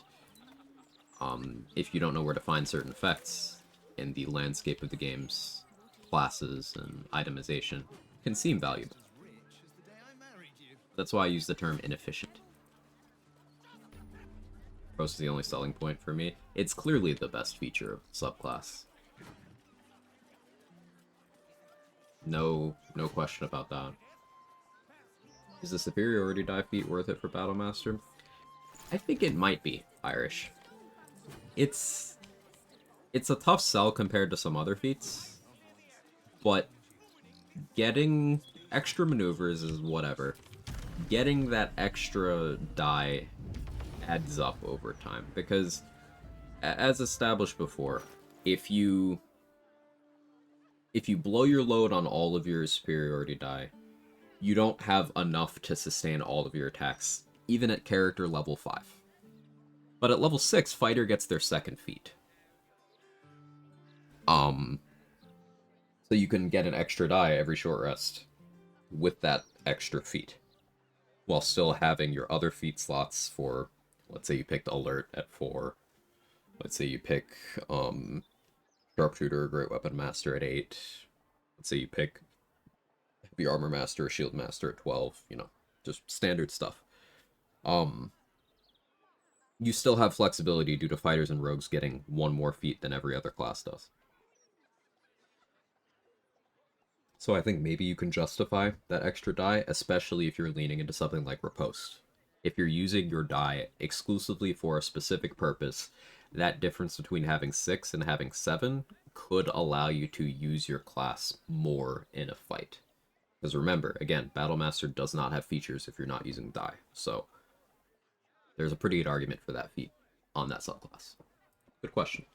if you don't know where to find certain effects, in the landscape of the game's classes and itemization can seem valuable. That's why I use the term inefficient. Gross is the only selling point for me. It's clearly the best feature of the subclass. No question about that. Is the superiority die feat worth it for Battlemaster? I think it might be, Irish. It's a tough sell compared to some other feats, but getting extra maneuvers is whatever. Getting that extra die adds up over time, because as established before, if you blow your load on all of your superiority die, you don't have enough to sustain all of your attacks, even at character level 5. But at level 6, fighter gets their second feat. So you can get an extra die every short rest with that extra feat, while still having your other feat slots for, let's say you picked Alert at 4, let's say you pick Sharpshooter or Great Weapon Master at 8, let's say you pick Heavy Armor Master or Shield Master at 12, you know, just standard stuff. You still have flexibility due to fighters and rogues getting one more feat than every other class does. So I think maybe you can justify that extra die, especially if you're leaning into something like Riposte. If you're using your die exclusively for a specific purpose, that difference between having 6 and having 7 could allow you to use your class more in a fight. Because remember, again, Battlemaster does not have features if you're not using die, so there's a pretty good argument for that feat on that subclass. Good question.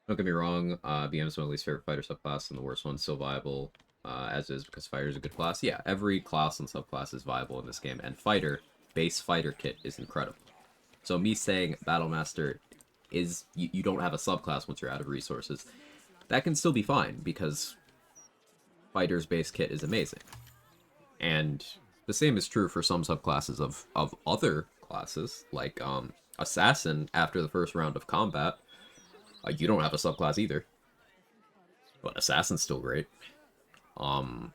Don't get me wrong, BM is my least favorite fighter subclass, and the worst one's still viable, as is because fighter is a good class. Yeah, every class and subclass is viable in this game, and fighter, base fighter kit is incredible. So me saying Battlemaster is, you don't have a subclass once you're out of resources, that can still be fine, because fighter's base kit is amazing. And the same is true for some subclasses of other classes, like Assassin after the first round of combat. You don't have a subclass either, but Assassin's still great. 4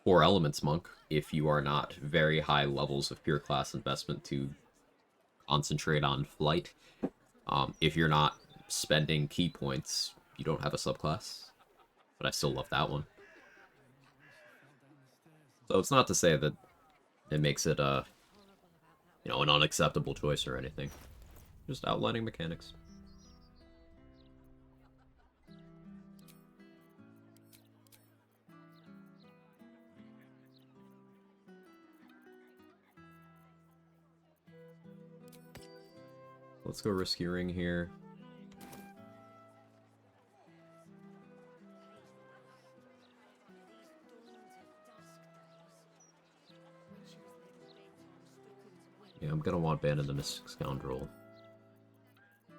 Elements Monk, if you are not very high levels of pure class investment to concentrate on flight. If you're not spending key points, you don't have a subclass, but I still love that one. So it's not to say that it makes it you know, an unacceptable choice or anything. Just outlining mechanics. Let's go risky ring here. Yeah, I'm gonna want Band of the Mystic Scoundrel.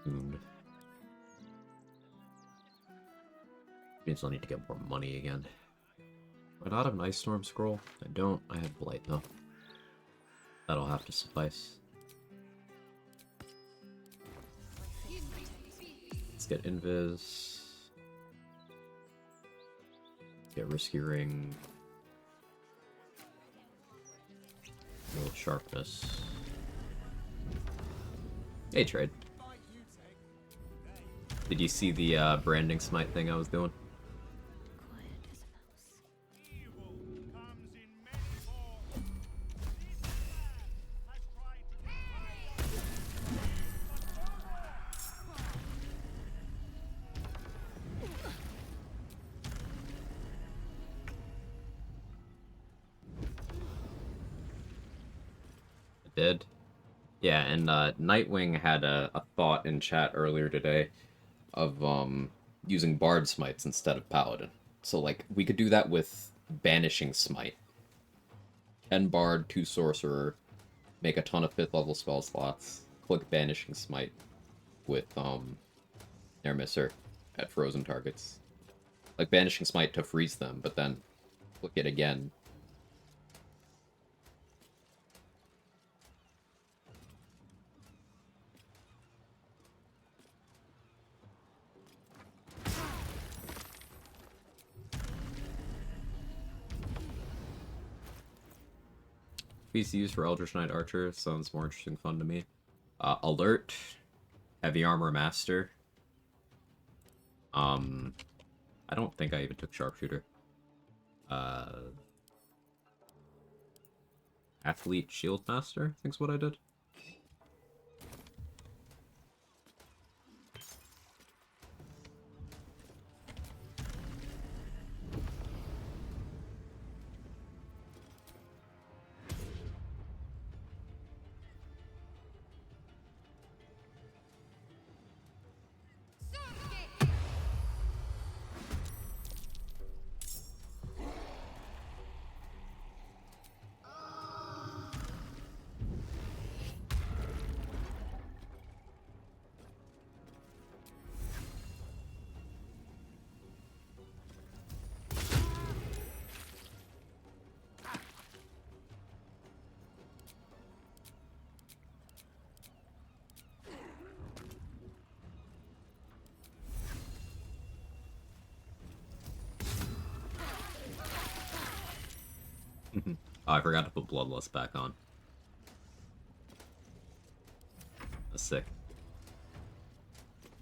Soon. Means I'll need to get more money again. Do I not have an Ice Storm scroll? I don't. I have Blight though. That'll have to suffice. Let's get Invis. Get Risky Ring. A little Sharpness. Hey, trade. Did you see the branding smite thing I was doing? Did. Yeah, and Nightwing had a thought in chat earlier today of using Bard Smites instead of Paladin. So, like, we could do that with Banishing Smite. 10 Bard, 2 Sorcerer, make a ton of 5th level spell slots, click Banishing Smite with Air Misser at frozen targets. Like, Banishing Smite to freeze them, but then click it again. VCUs for Eldritch Knight Archer sounds more interesting fun to me. Alert, Heavy Armor Master. I don't think I even took Sharpshooter. Athlete Shield Master, I think's what I did. Oh, I forgot to put Bloodlust back on. That's sick.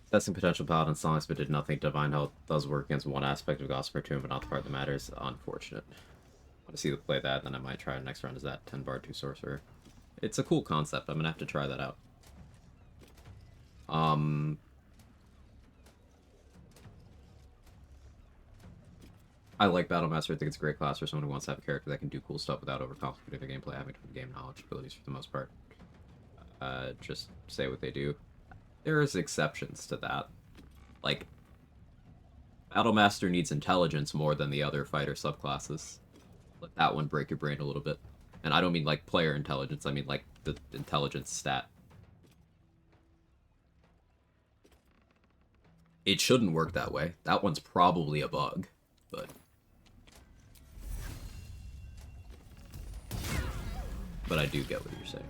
Testing potential paladin songs, but did nothing. Divine Health does work against one aspect of Gossamer Tomb, but not the part that matters. Unfortunate. I want to see the play that, then I might try it next round. Is that 10 Bard, 2 Sorcerer? It's a cool concept. I'm gonna have to try that out. I like Battlemaster. I think it's a great class for someone who wants to have a character that can do cool stuff without overcomplicating their gameplay, having game knowledge abilities for the most part. Just say what they do. There is exceptions to that. Like, Battlemaster needs intelligence more than the other fighter subclasses. Let that one break your brain a little bit. And I don't mean like player intelligence, I mean like the intelligence stat. It shouldn't work that way. That one's probably a bug, but I do get what you're saying.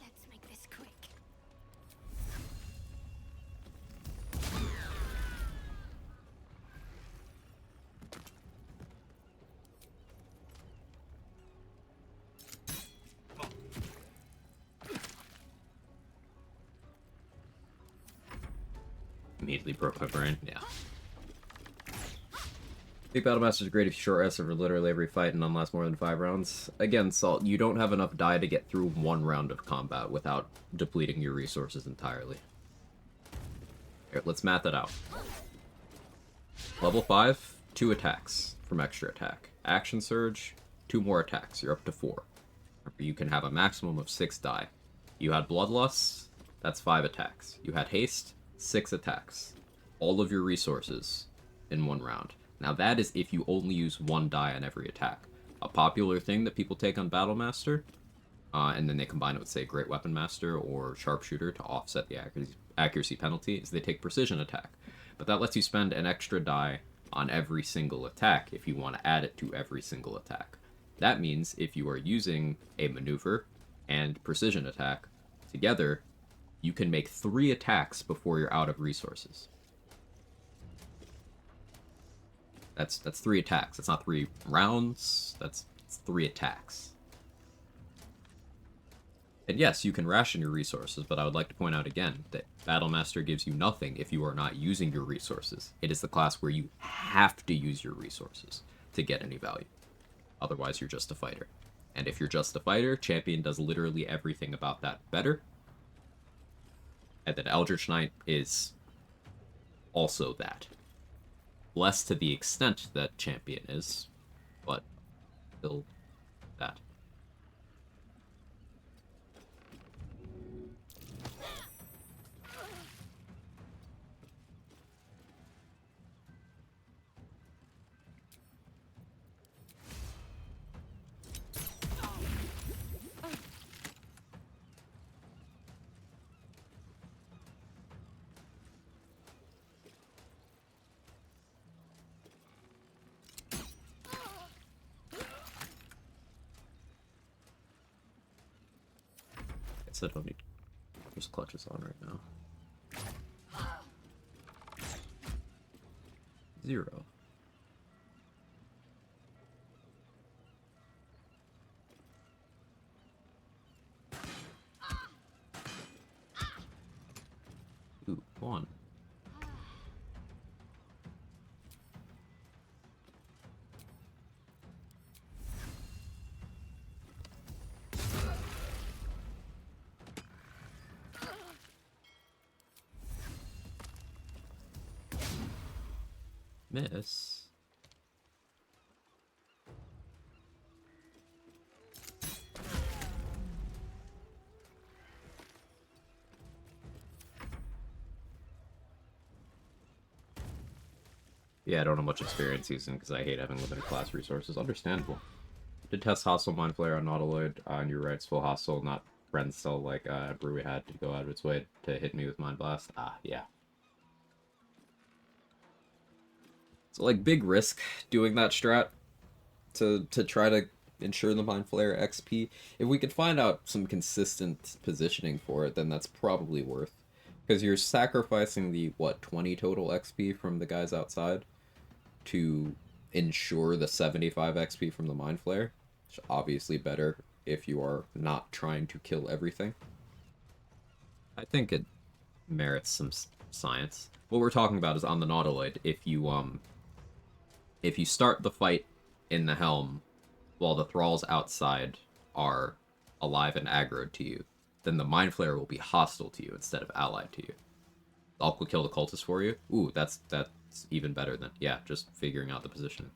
Let's make this quick. Immediately broke my brain. Yeah. I think Battlemaster is great if you short rest over literally every fight and none lasts more than 5 rounds. Again, Salt, you don't have enough die to get through 1 round of combat without depleting your resources entirely. Here, let's math it out. Level 5, 2 attacks from extra attack. Action Surge, 2 more attacks. You're up to 4. You can have a maximum of 6 die. You had Bloodlust, that's 5 attacks. You had Haste, 6 attacks. All of your resources in 1 round. Now that is if you only use 1 die on every attack. A popular thing that people take on Battlemaster, and then they combine it with, say, Great Weapon Master or Sharpshooter to offset the accuracy penalty, is they take Precision Attack. But that lets you spend an extra die on every single attack if you want to add it to every single attack. That means if you are using a Maneuver and Precision Attack together, you can make 3 attacks before you're out of resources. That's 3 attacks. That's not 3 rounds. That's 3 attacks. And yes, you can ration your resources, but I would like to point out again that Battlemaster gives you nothing if you are not using your resources. It is the class where you have to use your resources to get any value. Otherwise, you're just a fighter. And if you're just a fighter, Champion does literally everything about that better. And then Eldritch Knight is also that. Less to the extent that Champion is, but still that. Clutches. I don't need just clutches on right now. 0. Ooh, 1. Miss. Yeah, I don't have much experience using because I hate having limited class resources. Understandable. Did test hostile mind flare on Nautiloid on your rights, full hostile, not friend cell like Brewy had to go out of its way to hit me with Mind Blast. Ah, yeah. So like big risk doing that strat to try to ensure the Mind Flare XP. If we could find out some consistent positioning for it, then that's probably worth. Because you're sacrificing the, what, 20 total XP from the guys outside to ensure the 75 XP from the Mind Flare. Which is obviously better if you are not trying to kill everything. I think it merits some science. What we're talking about is on the Nautiloid. If you start the fight in the helm while the thralls outside are alive and aggroed to you, then the Mind Flayer will be hostile to you instead of allied to you. I'll kill the cultist for you. Ooh, that's even better than, yeah, just figuring out the position.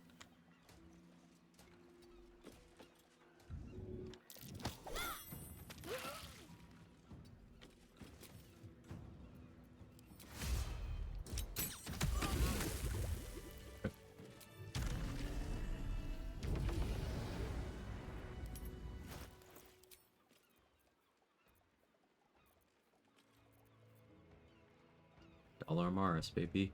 Dollar Maris, baby.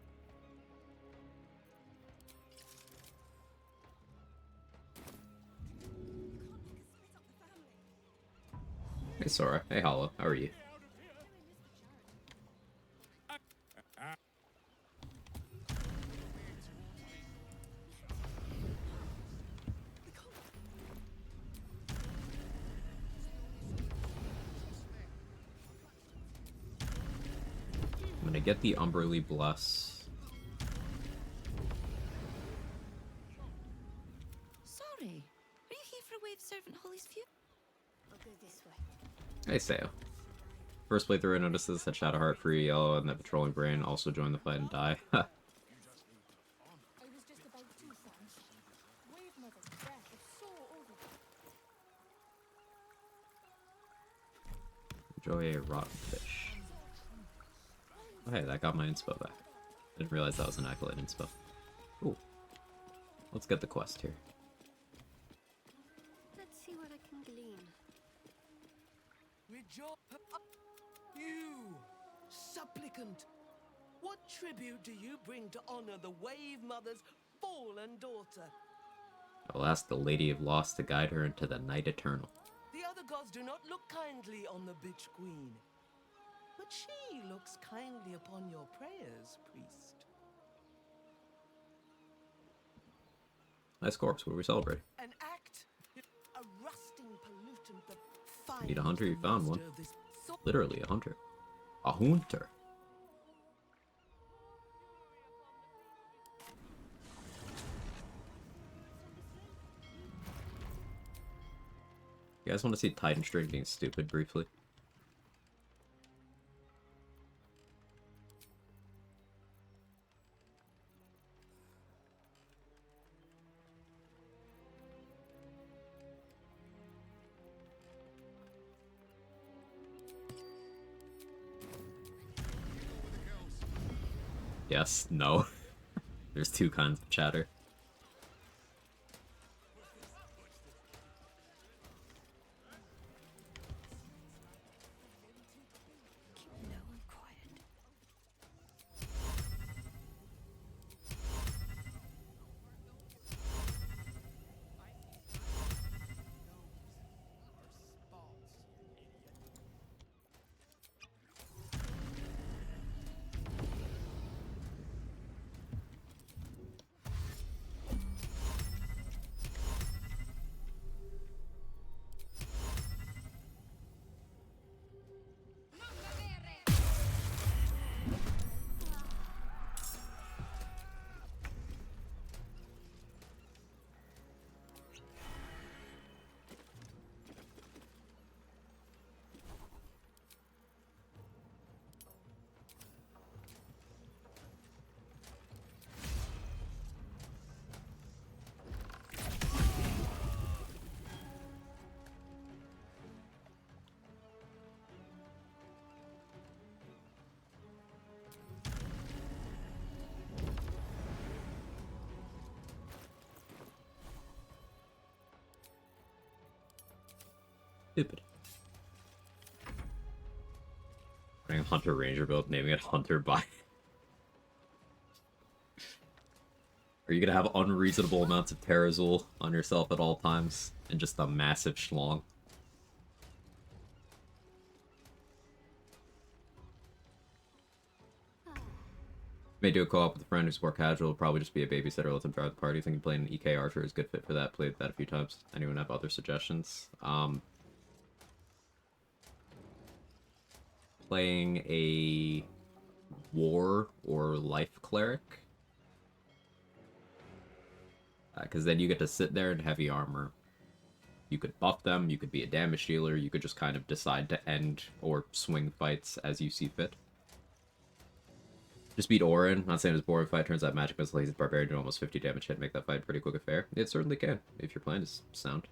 Hey Sora. Hey Hollow. How are you? I'm gonna get the Umberly Bless. Sorry, are you here for a wave servant Holly's view? I'll go this way. Hey Sayo. First playthrough I noticed this at Shadowheart, Free Yellow, and that Patrolling Brain also joined the fight and die. I was just about to, Sans. Wave Mother's breath is so over. Enjoy a rotten fish. Oh, hey, that got my inspo back. I didn't realize that was an accolade inspo. Cool. Let's get the quest here. Let's see what I can glean. You, supplicant, what tribute do you bring to honor the Wave Mother's fallen daughter? I'll ask the Lady of Lost to guide her into the night eternal. The other gods do not look kindly on the bitch queen, but she looks kindly upon your prayers, priest. Nice corpse, what are we celebrating? An act, a rusting pollutant that Need a hunter, you found one. master of this so- Literally a hunter. A hunter. You guys want to see Titan String being stupid briefly? Yes, no. There's two kinds of chatter. Keep low and quiet. Stupid. Running a Hunter Ranger build, naming it Hunter by. Are you gonna have unreasonable amounts of Terrazul on yourself at all times? And just a massive schlong? May do a co-op with a friend who's more casual, probably just be a babysitter, let them drive the party. Thinking playing an EK Archer is a good fit for that. Played that a few times. Anyone have other suggestions? Playing a War or Life Cleric. Because then you get to sit there in heavy armor. You could buff them, you could be a damage dealer, you could just kind of decide to end or swing fights as you see fit. Just beat Orin. Not saying it's a boring fight. Turns out Magic Missile Lazy Barbarian do almost 50 damage hit, make that fight pretty quick affair. It certainly can, if your plan is sound.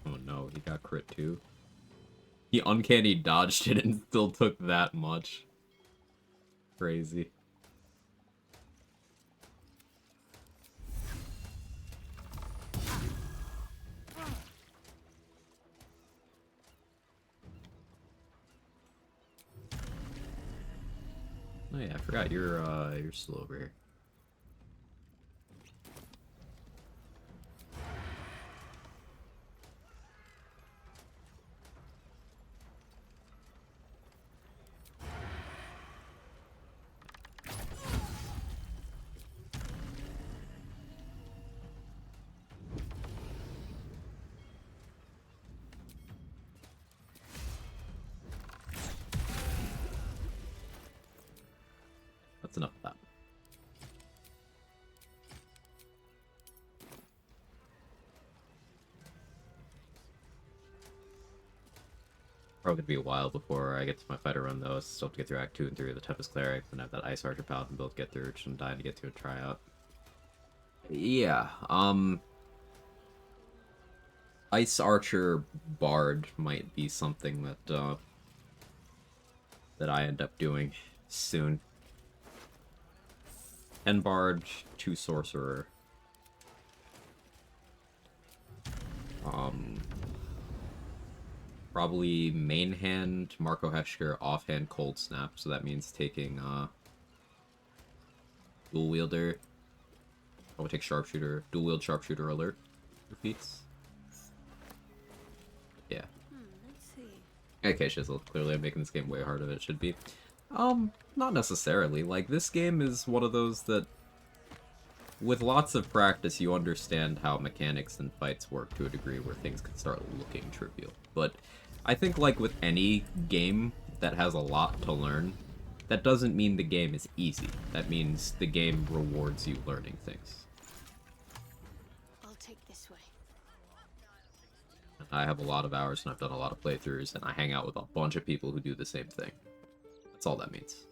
Oh no, he got crit too. He uncanny dodged it and still took that much. Crazy. Oh yeah, I forgot you're still over here. That's enough of that. Probably gonna be a while before I get to my fighter run though. I still have to get through Act 2 and 3 of the Tempest Cleric, then I have that Ice Archer Paladin build to get through, which I'm dying to get to and try out. Yeah, Ice Archer Bard might be something that that I end up doing soon. 10 Bard, 2 Sorcerer. Probably main hand Marco Heschker, offhand Cold Snap, so that means taking Dual Wielder. I would take Sharpshooter, Dual Wield Sharpshooter Alert repeats. Yeah. Let's see. Okay, Shizzle. Clearly I'm making this game way harder than it should be. Not necessarily. Like, this game is one of those that, with lots of practice, you understand how mechanics and fights work to a degree where things can start looking trivial. But I think, like with any game that has a lot to learn, that doesn't mean the game is easy. That means the game rewards you learning things. I'll take this way. I have a lot of hours and I've done a lot of playthroughs, and I hang out with a bunch of people who do the same thing. That's all that means.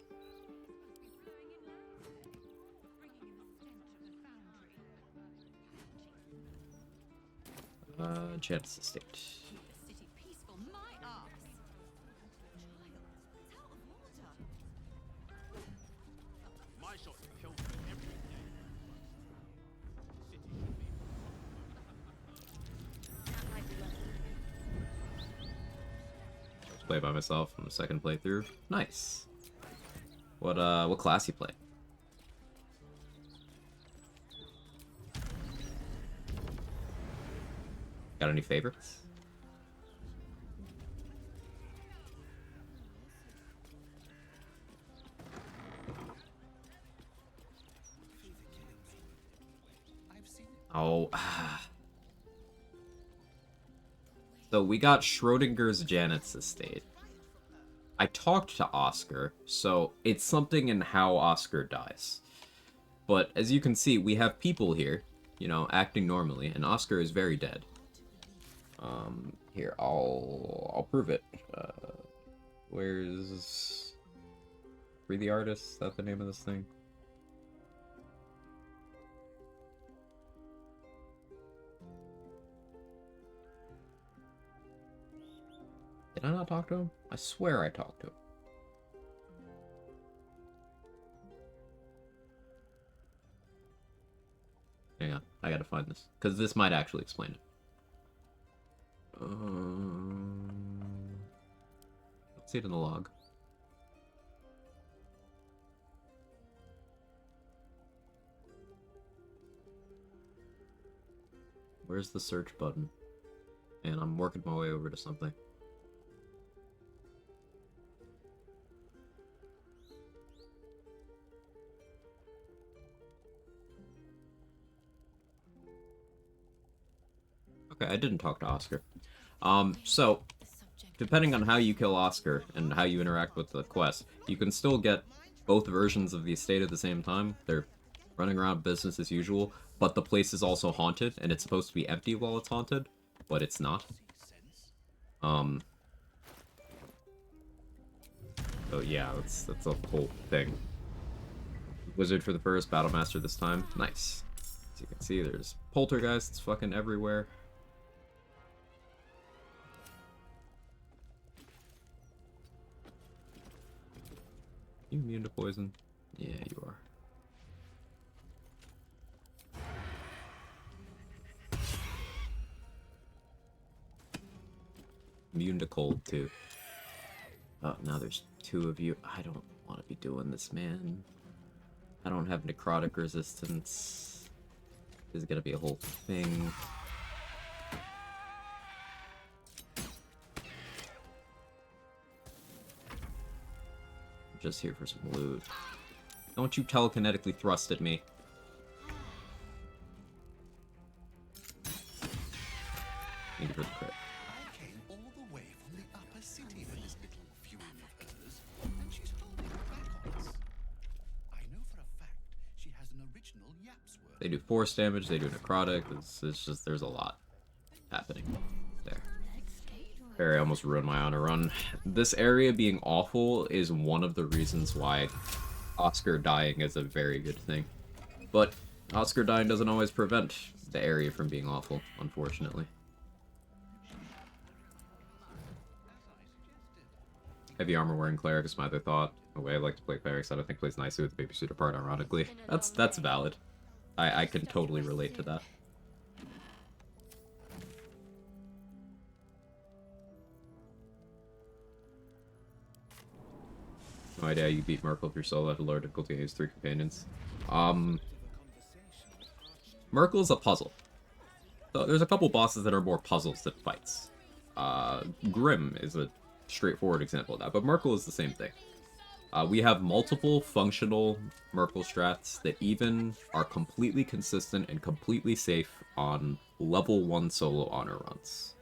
Chance Estate. City peaceful, my arse. Child, it's out of order. My shot kills me every day. City That might be lucky. Just play by myself on the second playthrough. Nice. What class you play? Got any favorites? Oh. So we got Schrodinger's Janet's estate. I talked to Oscar, so it's something in how Oscar dies. But as you can see, we have people here, you know, acting normally, and Oscar is very dead. Here, I'll prove it. Where's Free the Artist? Is that the name of this thing? Did I not talk to him? I swear I talked to him. Hang on, I gotta find this. Because this might actually explain it. Let's see it in the log. Where's the search button? And I'm working my way over to something. Okay, I didn't talk to Oscar. So, depending on how you kill Oscar and how you interact with the quest, you can still get both versions of the estate at the same time. They're running around business as usual, but the place is also haunted, and it's supposed to be empty while it's haunted, but it's not. So yeah, that's a whole thing. Wizard for the first, Battlemaster this time. Nice. As you can see, there's poltergeists fucking everywhere. You immune to poison? Yeah, you are. Immune to cold, too. Oh, now there's two of you. I don't want to be doing this, man. I don't have necrotic resistance. This is gonna be a whole thing. I'm just here for some loot. Don't you telekinetically thrust at me. Thank you for the crit. I came all the way from the upper city for this little fume of hers, and she's holding it back on us. I know for a fact she has an original Yap's word. They do force damage, they do necrotic. It's just, there's a lot happening there. Barry almost ruined my honor run. This area being awful is one of the reasons why Oscar dying is a very good thing. But Oscar dying doesn't always prevent the area from being awful, unfortunately. Heavy armor wearing cleric is my other thought. The way I like to play clerics that I think plays nicely with the babysitter part, ironically. That's valid. I can totally relate to that. No idea how you beat Merkel if you're solo at a lower difficulty and use 3 companions. Merkel's a puzzle. So there's a couple bosses that are more puzzles than fights. Grim is a straightforward example of that, but Merkel is the same thing. We have multiple functional Merkel strats that even are completely consistent and completely safe on level 1 solo honor runs.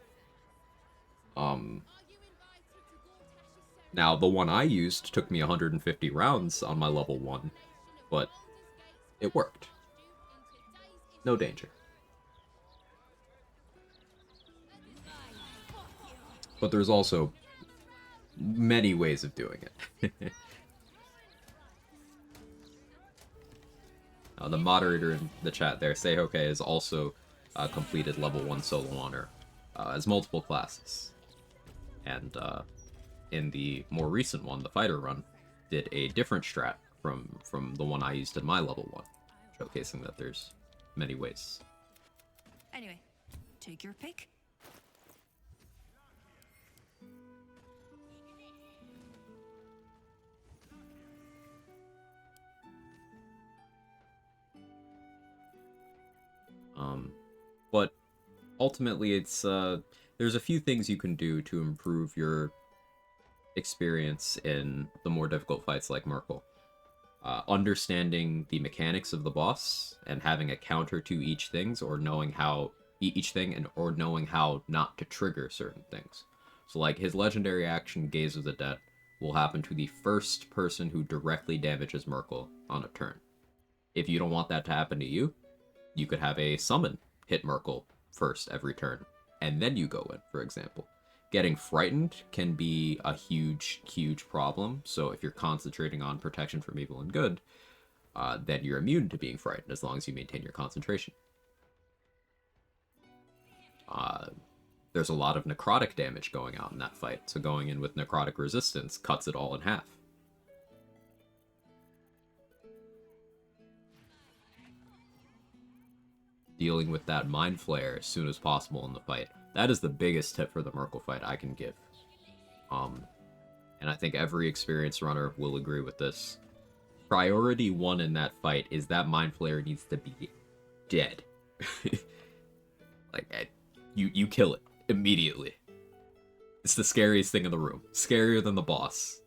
Now, the one I used took me 150 rounds on my level 1, but it worked. No danger. But there's also many ways of doing it. The moderator in the chat there, Seihoke, has also completed level 1 solo honor as multiple classes. And in the more recent one, the fighter run, did a different strat from the one I used in my level 1, showcasing that there's many ways. Anyway, take your pick. But ultimately, it's there's a few things you can do to improve your experience in the more difficult fights like Merkel. Understanding the mechanics of the boss and having a counter to each things, or knowing how each thing, and or knowing how not to trigger certain things. So like his legendary action, Gaze of the Dead, will happen to the first person who directly damages Merkel on a turn. If you don't want that to happen to you, you could have a summon hit Merkel first every turn, and then you go in, for example. Getting frightened can be a huge, huge problem, so if you're concentrating on protection from evil and good, then you're immune to being frightened as long as you maintain your concentration. there's a lot of necrotic damage going out in that fight, so going in with necrotic resistance cuts it all in half. Dealing with that Mind Flayer as soon as possible in the fight. That is the biggest tip for the Merkle fight I can give. And I think every experienced runner will agree with this. Priority 1 in that fight is that Mind Flayer needs to be dead. Like, you kill it immediately. It's the scariest thing in the room. Scarier than the boss.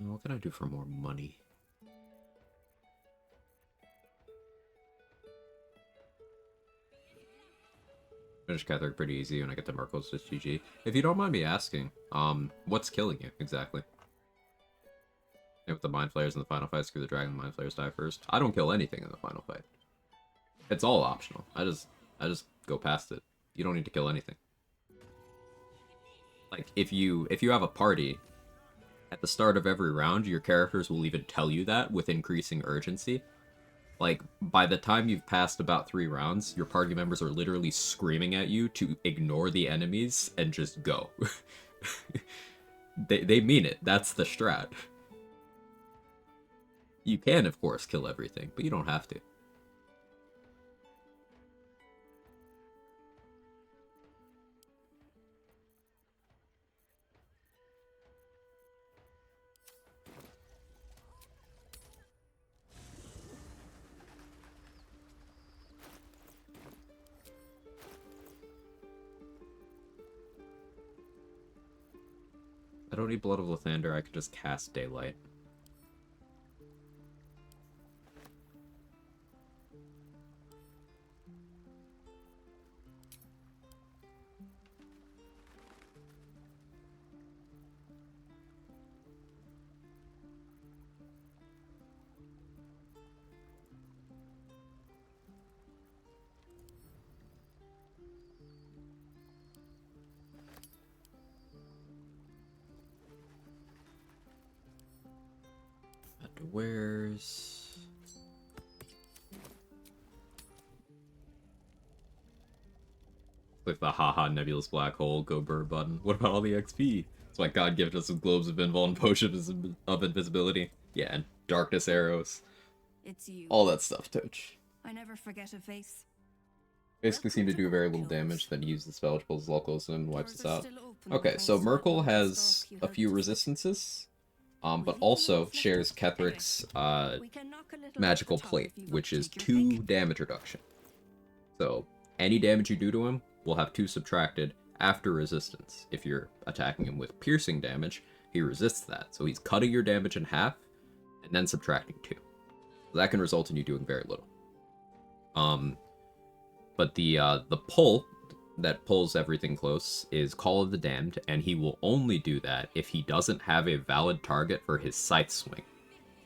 What can I do for more money? Finish Cleric pretty easy when I get to Merkle's just GG. If you don't mind me asking, what's killing you exactly? And with the Mind Flayers in the final fight, screw the dragon, the Mind Flayers die first. I don't kill anything in the final fight. It's all optional. I just go past it. You don't need to kill anything. Like if you have a party, at the start of every round, your characters will even tell you that with increasing urgency. Like, by the time you've passed about 3 rounds, your party members are literally screaming at you to ignore the enemies and just go. They mean it. That's the strat. You can, of course, kill everything, but you don't have to. I don't need Blood of Lathander, I could just cast Daylight. Where's... Click the haha nebulous black hole, go bird button. What about all the XP? That's why God gifted us with globes of invul and potions of invisibility. Yeah, and darkness arrows. It's you. All that stuff, Touch. I never forget a face. Basically seem to do very little damage, then use the spell which pulls all close and wipes us out. Okay, so Merkle has a few resistances. But also shares Kethric's magical plate, which is 2 damage reduction. So any damage you do to him will have 2 subtracted after resistance. If you're attacking him with piercing damage, he resists that. So he's cutting your damage in half and then subtracting 2. So that can result in you doing very little. But the pull that pulls everything close is Call of the Damned, and he will only do that if he doesn't have a valid target for his scythe swing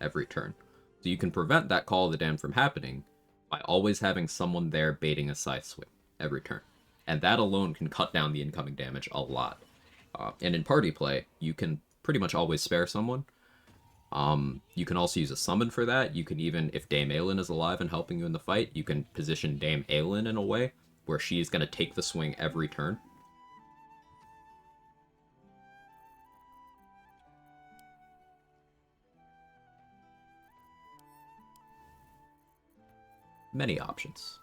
every turn. So you can prevent that Call of the Damned from happening by always having someone there baiting a scythe swing every turn. And that alone can cut down the incoming damage a lot. And in party play, you can pretty much always spare someone. You can also use a summon for that. You can even, if Dame Aelin is alive and helping you in the fight, you can position Dame Aelin in a way where she's going to take the swing every turn. Many options.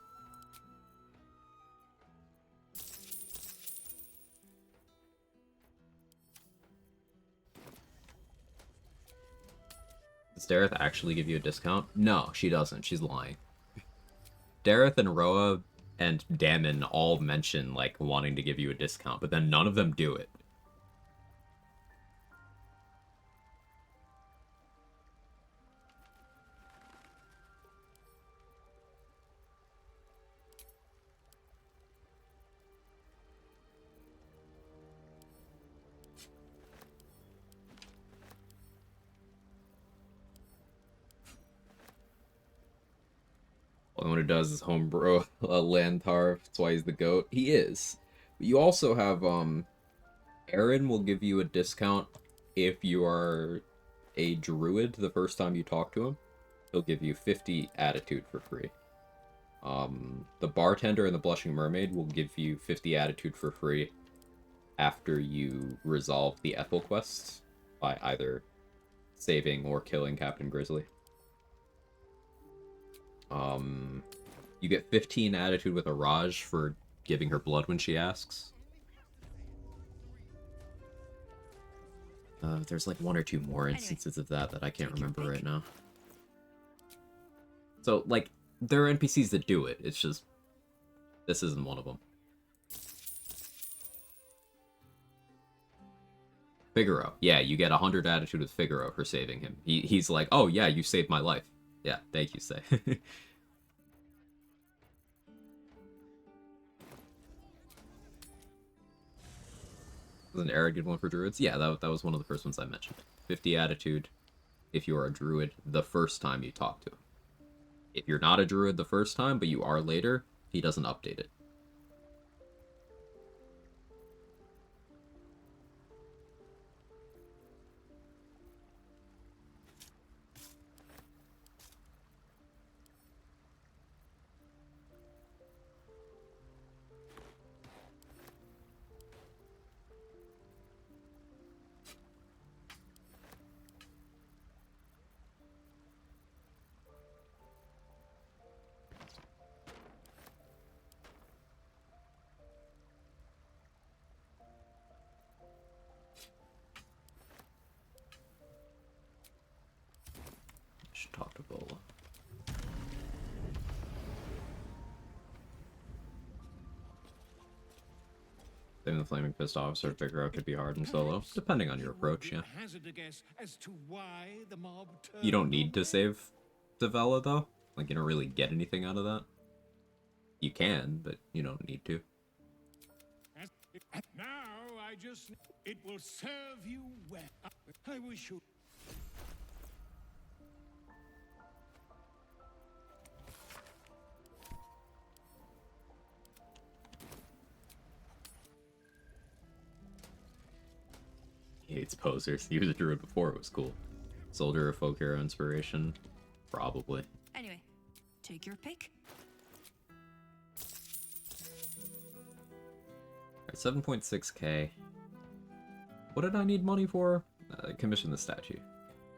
Does Dareth actually give you a discount? No, she doesn't. She's lying. Dareth and Roa and Damon all mention, like, wanting to give you a discount, but then none of them do it. Only one who does is homebrew a Lantar. That's why he's the GOAT. He is. But you also have, Aaron will give you a discount if you are a druid the first time you talk to him. He'll give you 50 attitude for free. The bartender and the Blushing Mermaid will give you 50 attitude for free after you resolve the Ethel quest by either saving or killing Captain Grizzly. You get 15 attitude with a Raj for giving her blood when she asks. There's like one or two more instances of that I can't remember right now. So, like, there are NPCs that do it. It's just, this isn't one of them. Figaro. Yeah, you get 100 attitude with Figaro for saving him. He's like, oh yeah, you saved my life. Yeah, thank you, Say. Was an arrogant one for druids? Yeah, that was one of the first ones I mentioned. 50 attitude if you are a druid the first time you talk to him. If you're not a druid the first time, but you are later, he doesn't update it. Should talk to Bola. Saving the Flaming Fist officer Figaro could be hard in solo, depending on your approach, yeah. You don't need to save Davella, though. Like, you don't really get anything out of that. You can, but you don't need to. Now I just... It will serve you well. I wish you... He hates posers. He was a druid before it was cool. Soldier or folk hero inspiration? Probably. Anyway, take your pick. Alright, 7.6k. What did I need money for? Commission the statue.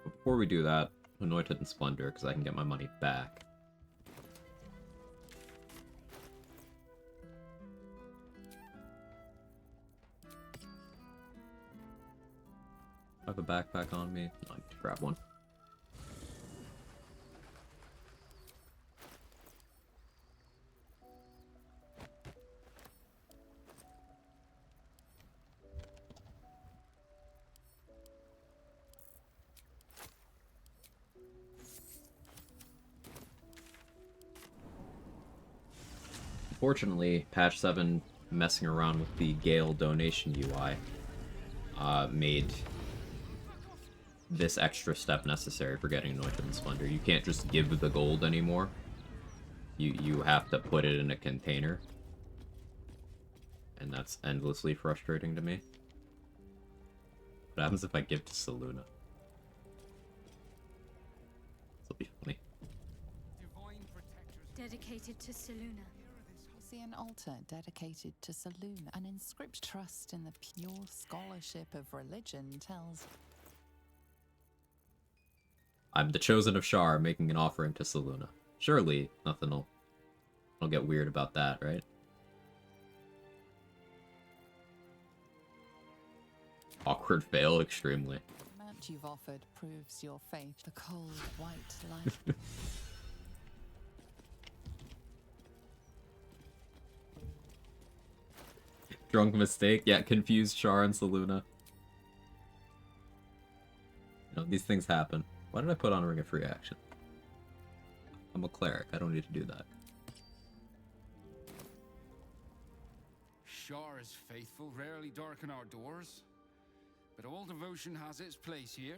But before we do that, Anointed and Splendor, because I can get my money back. I have a backpack on me. I need to grab one. Unfortunately, patch 7 messing around with the Gale donation UI made this extra step necessary for getting Anointed and Splendor. You can't just give the gold anymore. You have to put it in a container. And that's endlessly frustrating to me. What happens if I give to Saluna? This'll be funny. Dedicated to Saluna. See an altar dedicated to Saluna. An inscription trust in the pure scholarship of religion tells... I'm the chosen of Shar, making an offering to Saluna. Surely, nothing will get weird about that, right? Awkward fail, extremely. The amount you've offered proves your faith. The cold, white light. Drunk mistake. Yeah, confused Shar and Saluna. You know, these things happen. Why did I put on Ring of Free Action? I'm a cleric. I don't need to do that. Shar is faithful, rarely darken our doors. But all devotion has its place here.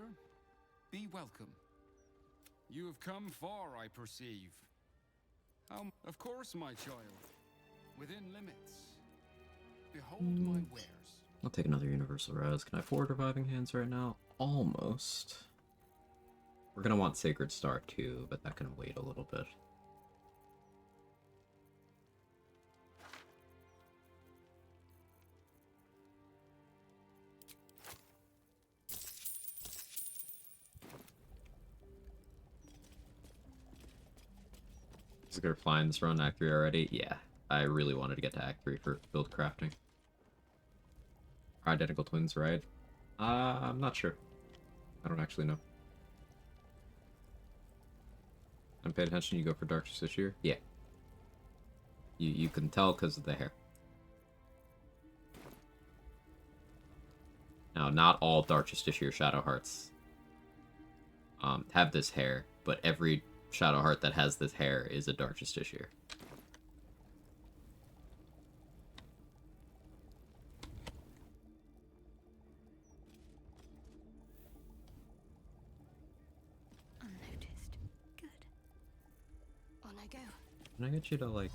Be welcome. You have come far, I perceive. Of course, my child. Within limits. Behold my wares. I'll take another universal res. Can I afford reviving hands right now? Almost. We're gonna want Sacred Star too, but that can wait a little bit. Is it gonna fly in this run Act 3 already? Yeah. I really wanted to get to Act 3 for build crafting. Are identical twins, right? I'm not sure. I don't actually know. And pay attention, you go for Dark Justiciar? Yeah. You can tell because of the hair. Now, not all Dark Justiciar Shadowhearts have this hair, but every Shadowheart that has this hair is a Dark Justiciar. Unnoticed. Good. On I go. Can I get you to, like...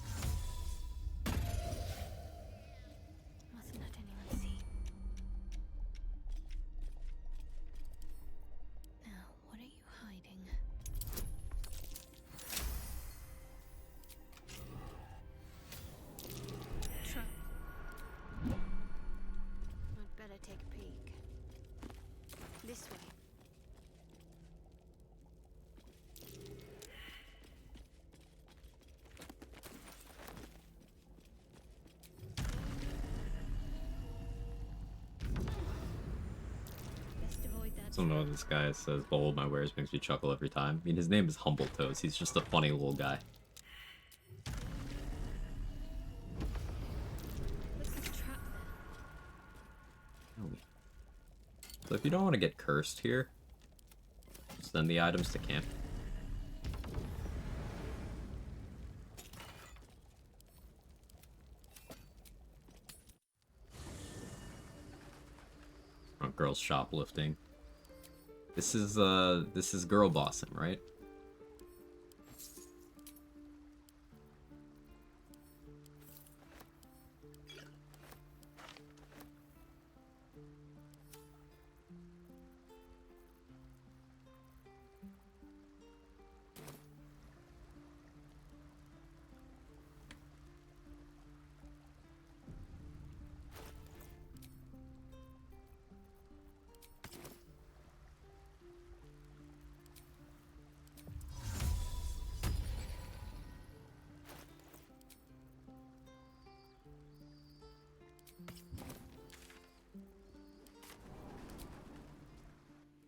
Mustn't let anyone see. Now, what are you hiding? Trap. I'd better take a peek. This way. Best avoid that. I don't know what this guy says, behold my wares makes me chuckle every time. I mean, his name is Humble Toes. He's just a funny little guy. Looks like a trap there. So if you don't want to get cursed here, send the items to camp. Oh, girls shoplifting. This is girl bossing, right?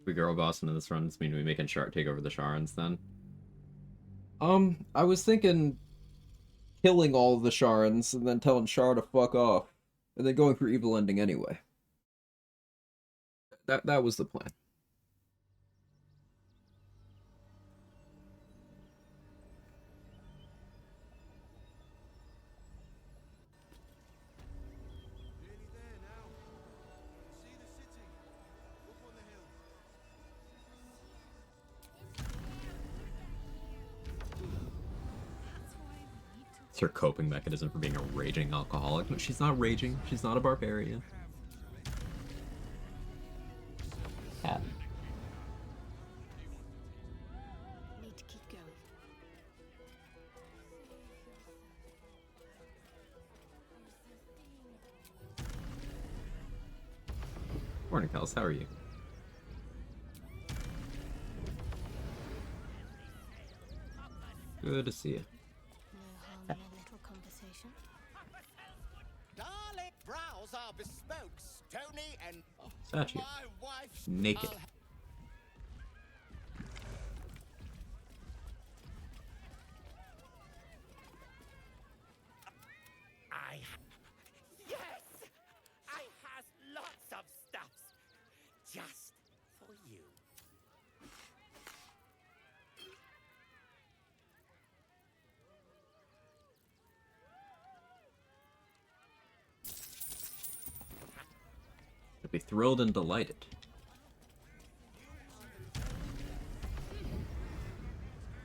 We girl bossing in this run. Does mean we making Shart take over the Sharons then? I was thinking killing all of the Sharons and then telling Shar to fuck off, and then going for evil ending anyway. That was the plan. It's her coping mechanism for being a raging alcoholic. No, she's not raging. She's not a barbarian. Cat. Need to keep going. Morning, Kels. How are you? Good to see you. No harm in a little conversation. Dalek brows are bespoke, stony and Statue. my wife's Naked. Yes, I has lots of stuffs just for you. I'd be thrilled and delighted.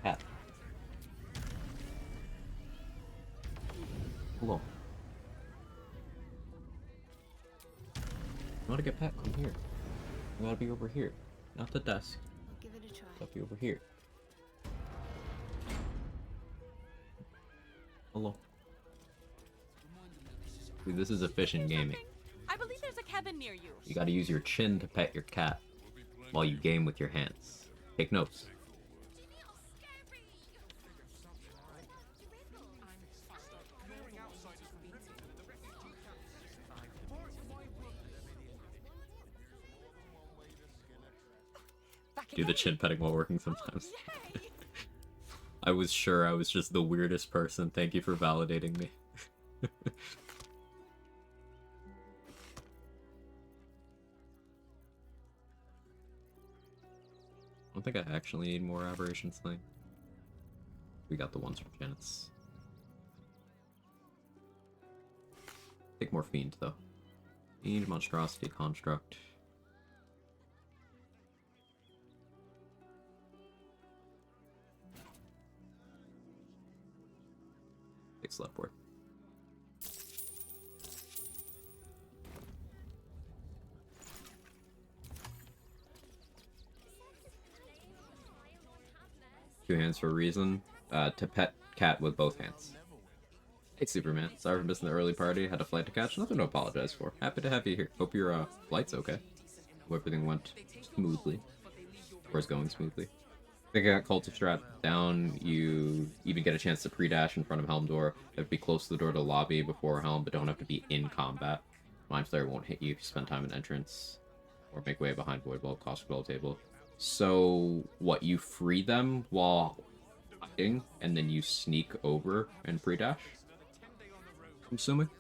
Cat. Hello. You want to get pet? Come here. You gotta be over here. Not the desk. I'll give it a try. Gotta be over here. Hello. See, this is efficient gaming. I believe there's a cabin near you. You gotta use your chin to pet your cat while you game with your hands. Take notes. Do the chin petting while working sometimes. I was sure I was just the weirdest person. Thank you for validating me. I don't think I actually need more aberration sling. We got the ones from Janet's. Take more fiend though. Fiend, monstrosity, construct. Takes left board. Two hands for a reason. To pet cat with both hands. Hey Superman, sorry for missing the early party. Had a flight to catch. Nothing to apologize for. Happy to have you here. Hope your flight's okay. Hope everything went smoothly. Or is going smoothly. I think I got cultist strat down. You even get a chance to pre-dash in front of Helm door. You have to be close to the door to the lobby before Helm, but don't have to be in combat. Mind Flayer won't hit you if you spend time in entrance. Or make way behind Void Ball, cost control table. So, what, you free them while hiding, and then you sneak over and pre-dash? I'm assuming.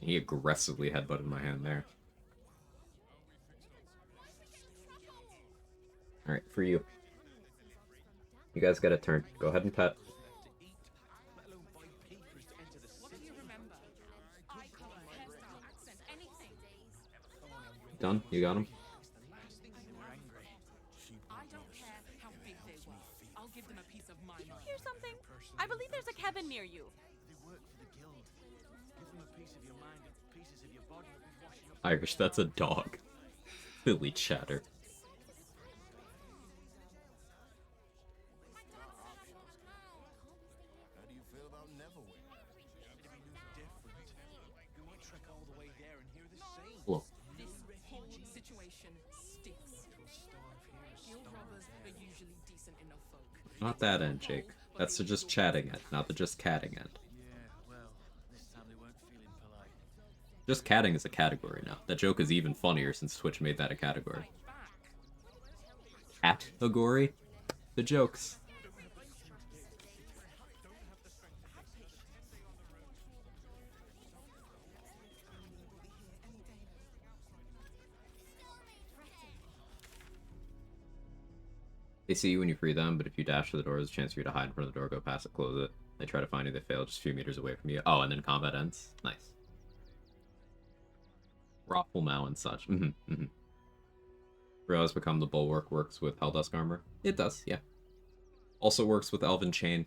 He aggressively headbutted my hand there. Alright, for you. You guys get a turn. Go ahead and pet. Done? You got him? I don't care how big they were. I'll give them a piece of my mind. Did you hear something? I believe there's a cabin near you. They work for the guild. Give them a piece of your mind and pieces of your body will be washing up. Irish, that's a dog. Silly chatter. How do you feel about Neverwhere? It'd be no different. We might trek all the way there and hear the same. Hello. This whole situation stinks. Guild robbers are usually decent enough folk. Not that end, Jake. That's the just chatting end, not the just catting end. Yeah, well, this time they weren't feeling polite. Just catting is a category now. That joke is even funnier since Twitch made that a category. Category? The jokes. They see you when you free them, but if you dash to the door, there's a chance for you to hide in front of the door, go past it, close it. They try to find you, they fail just a few meters away from you. Oh, and then combat ends. Nice. Raffle Mao and such. Bro has become the bulwark, works with Helldusk armor. It does, yeah. Also works with Elven Chain.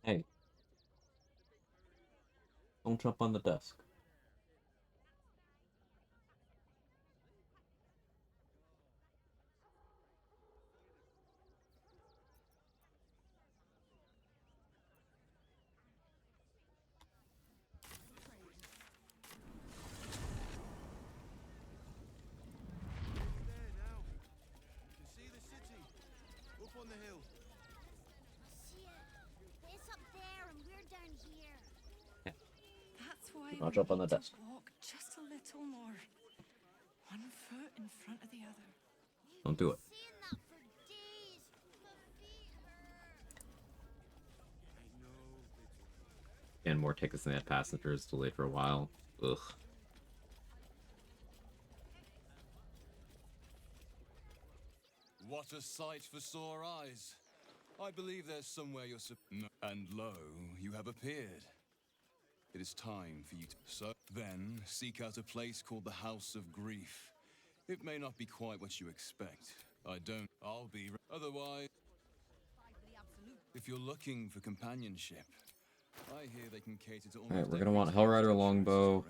Hey. Don't jump on the desk. I'll jump on the desk. Walk just a little more. One foot in front of the other. Don't do it. And more tickets than they had passengers, delayed for a while. Ugh. What a sight for sore eyes. I believe there's somewhere you're and lo, you have appeared. It is time for you to... So then, seek out a place called the House of Grief. It may not be quite what you expect. I'll be... Otherwise... If you're looking for companionship, I hear they can cater to almost... Alright, we're gonna want Hellrider Longbow,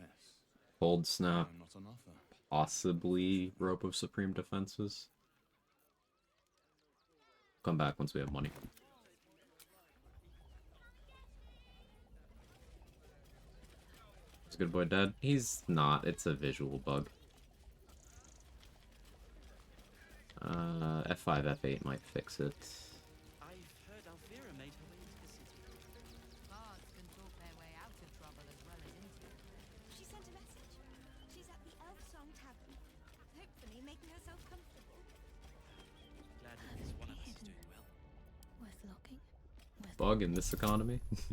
Cold Snap, not on offer. possibly Rope of Supreme Defenses. Come back once we have money. Is Good Boy dead? He's not. It's a visual bug. F5, F8 might fix it. I've heard Alvira made her way into the city. Bards can talk their way out of trouble as well as into it. She sent a message. She's at the Elf Song Tavern, hopefully making herself comfortable. Glad at least one of us is doing well. Worth looking. Bug in this economy? Let's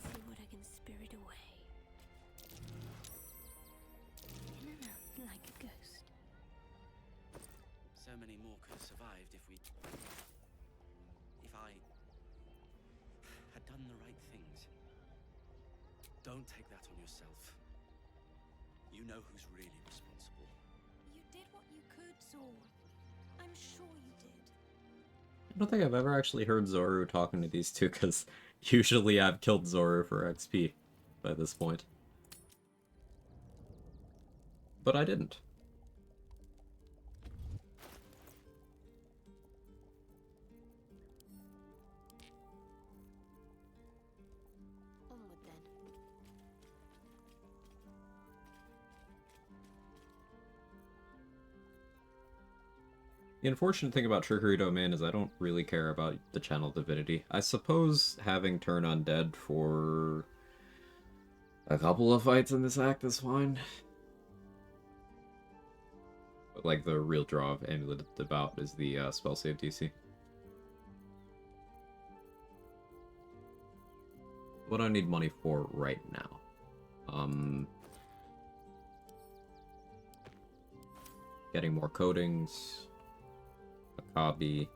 see what I can spirit away. In and out like a ghost. So many more could have survived if I had done the right things. Don't take that on yourself. You know who's really responsible. You did what you could, Zor. I'm sure you did. I don't think I've ever actually heard Zoru talking to these two, because usually I've killed Zoru for XP by this point. But I didn't. Onward then. The unfortunate thing about Trickery Domain is I don't really care about the channel divinity. I suppose having Turn Undead for a couple of fights in this act is fine. But like the real draw of Amulet of Devout is the spell save DC. What do I need money for right now? Getting more coatings. Akabi.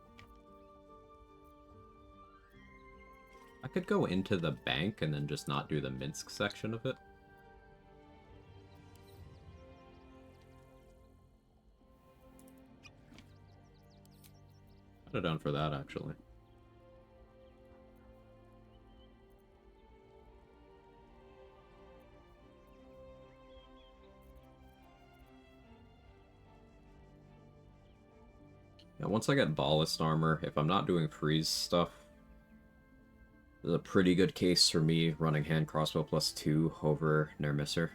I could go into the bank and then just not do the Minsk section of it. I'd have done for that, actually. Yeah, once I get ballast armor, if I'm not doing freeze stuff, there's a pretty good case for me running hand crossbow +2 over Nermisser.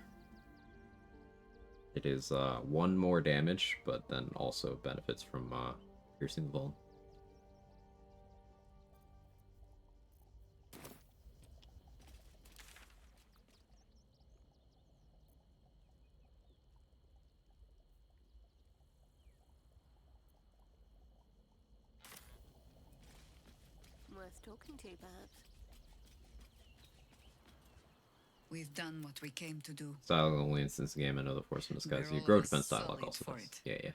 It is 1 more damage, but then also benefits from piercing the bone. Worth talking to, perhaps. We've done what we came to do. Style only instance game, I know the Force in Disguise. We're You grow all defense dialogue solid also for does. it. Yeah, yeah.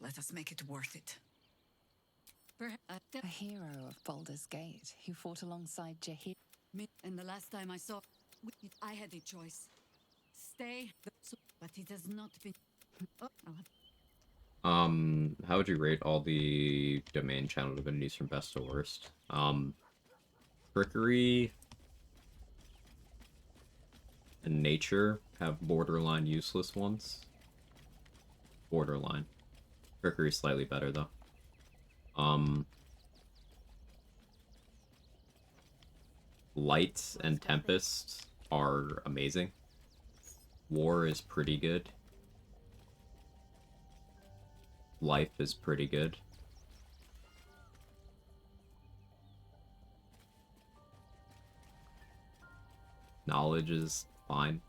Let us make it worth it. A hero of Baldur's Gate who fought alongside Jahir. And the last time I saw, I had a choice. Stay, but it has not been. How would you rate all the domain channel divinities from best to worst? Trickery and Nature have borderline useless ones. Borderline. Trickery is slightly better, though. Light and Tempest are amazing. War is pretty good. Life is pretty good. Knowledge is fine.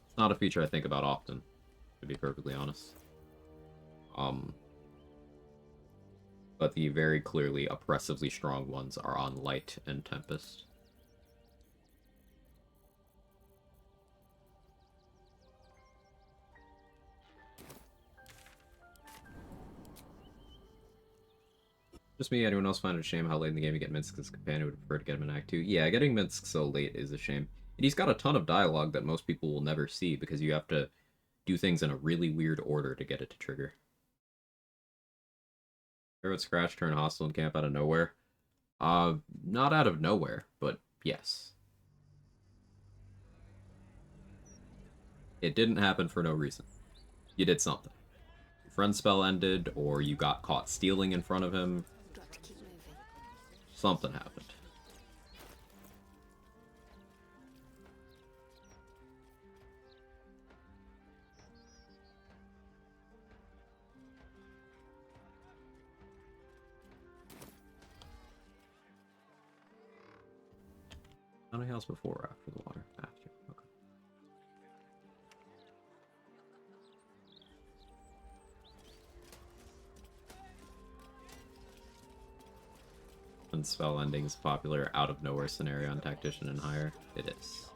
It's not a feature I think about often, to be perfectly honest. But the very clearly oppressively strong ones are on Light and Tempest. Just me, anyone else find it a shame how late in the game you get Minsk's companion would prefer to get him in Act 2? Yeah, getting Minsk so late is a shame. And he's got a ton of dialogue that most people will never see because you have to do things in a really weird order to get it to trigger. Favorite Scratch turn hostile and camp out of nowhere? Not out of nowhere, but yes. It didn't happen for no reason. You did something. Your friend's spell ended, or you got caught stealing in front of him. Something happened. Tiny house before or after the water? After. Okay. When spell ending is popular out of nowhere scenario on Tactician and higher, it is.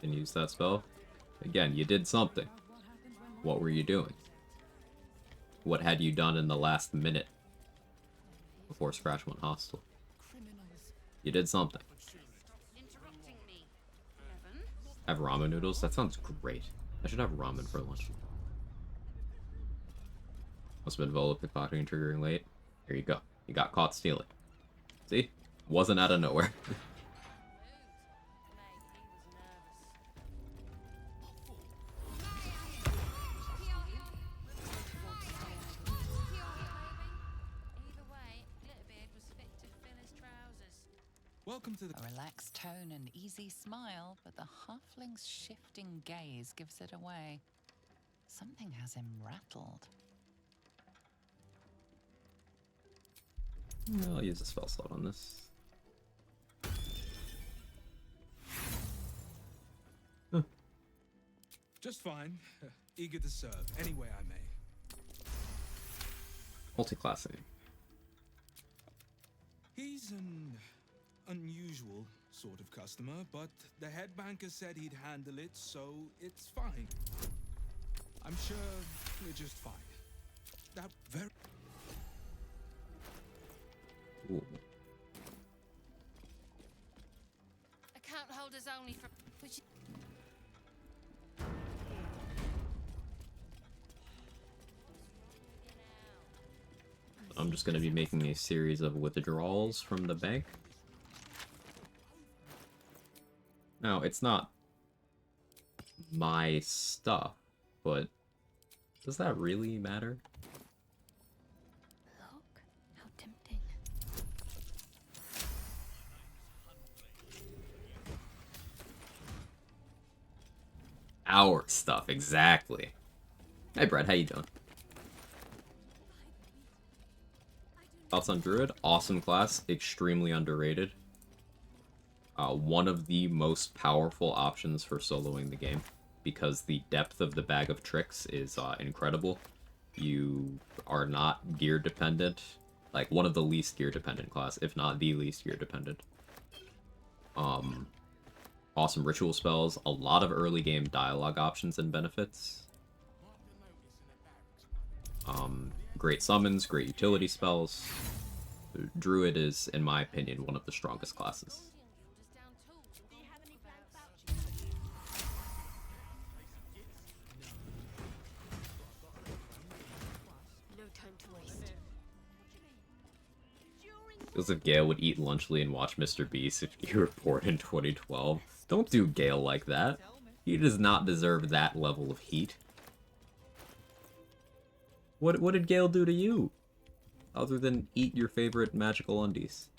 Can use that spell. Again, you did something. What were you doing? What had you done in the last minute before Scratch went hostile? You did something. Have ramen noodles? That sounds great. I should have ramen for lunch. Must have been Volo pickpocketing and triggering late. Here you go. You got caught stealing. See? Wasn't out of nowhere. Welcome to the... A relaxed tone and easy smile, but the halfling's shifting gaze gives it away. Something has him rattled. I'll use a spell slot on this. Huh. Just fine. Eager to serve any way I may. Multi-classing. He's an unusual sort of customer, but the head banker said he'd handle it, so it's fine. I'm sure we're just fine. That very... Ooh. Account holders only for which. I'm just going to be making a series of withdrawals from the bank. Now, it's not my stuff, but does that really matter? Look, how tempting. Our stuff, exactly. Hey, Brett, how you doing? Thoughts on Druid? Awesome class, extremely underrated. One of the most powerful options for soloing the game, because the depth of the bag of tricks is incredible. You are not gear dependent, like one of the least gear dependent class, if not the least gear dependent. Awesome ritual spells, a lot of early game dialogue options and benefits. Great summons, great utility spells. Druid is, in my opinion, one of the strongest classes. Feels if Gale would eat Lunchly and watch Mr. Beast if he were born in 2012. Don't do Gale like that. He does not deserve that level of heat. What did Gale do to you? Other than eat your favorite magical undies.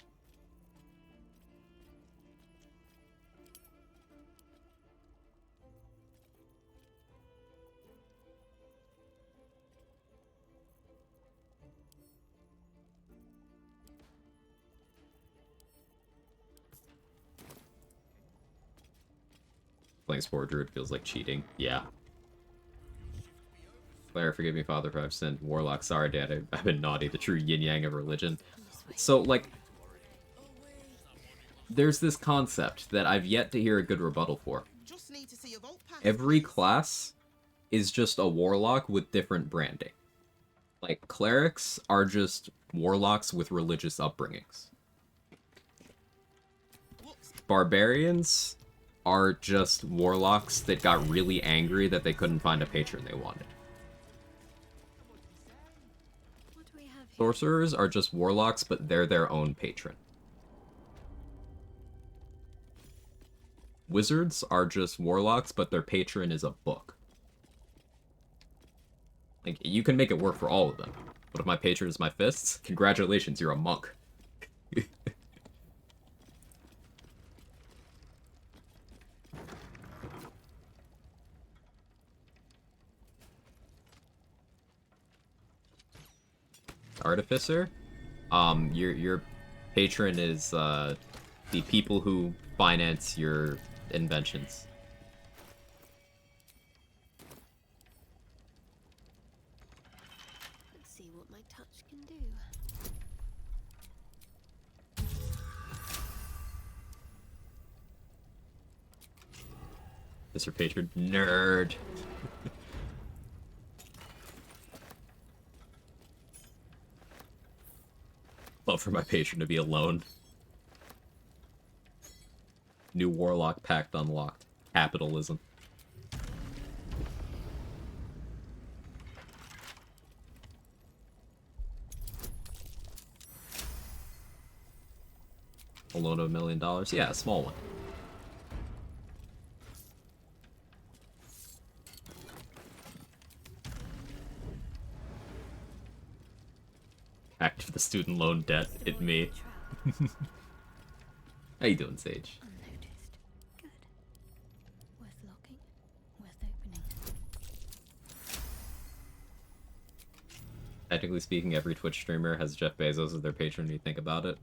Playing Spore Druid feels like cheating. Yeah. Claire, forgive me, Father, if I've sinned. Warlock, sorry, Dad, I've been naughty. The true yin-yang of religion. So, like, there's this concept that I've yet to hear a good rebuttal for. Every class is just a warlock with different branding. Like, clerics are just warlocks with religious upbringings. Barbarians are just warlocks that got really angry that they couldn't find a patron they wanted. Sorcerers are just warlocks, but they're their own patron. Wizards are just warlocks, but their patron is a book. Like, you can make it work for all of them. But if my patron is my fists, congratulations, you're a monk. Artificer? Your patron is, the people who finance your inventions. Let's see what my touch can do. Is her patron? Nerd. Love for my patron to be alone. New Warlock Pact unlocked. Capitalism. A loan of $1 million? Yeah, a small one. Act for the student loan debt. It me. How you doing, Sage? Unnoticed. Good. Worth locking. Worth opening. Technically speaking, every Twitch streamer has Jeff Bezos as their patron when you think about it.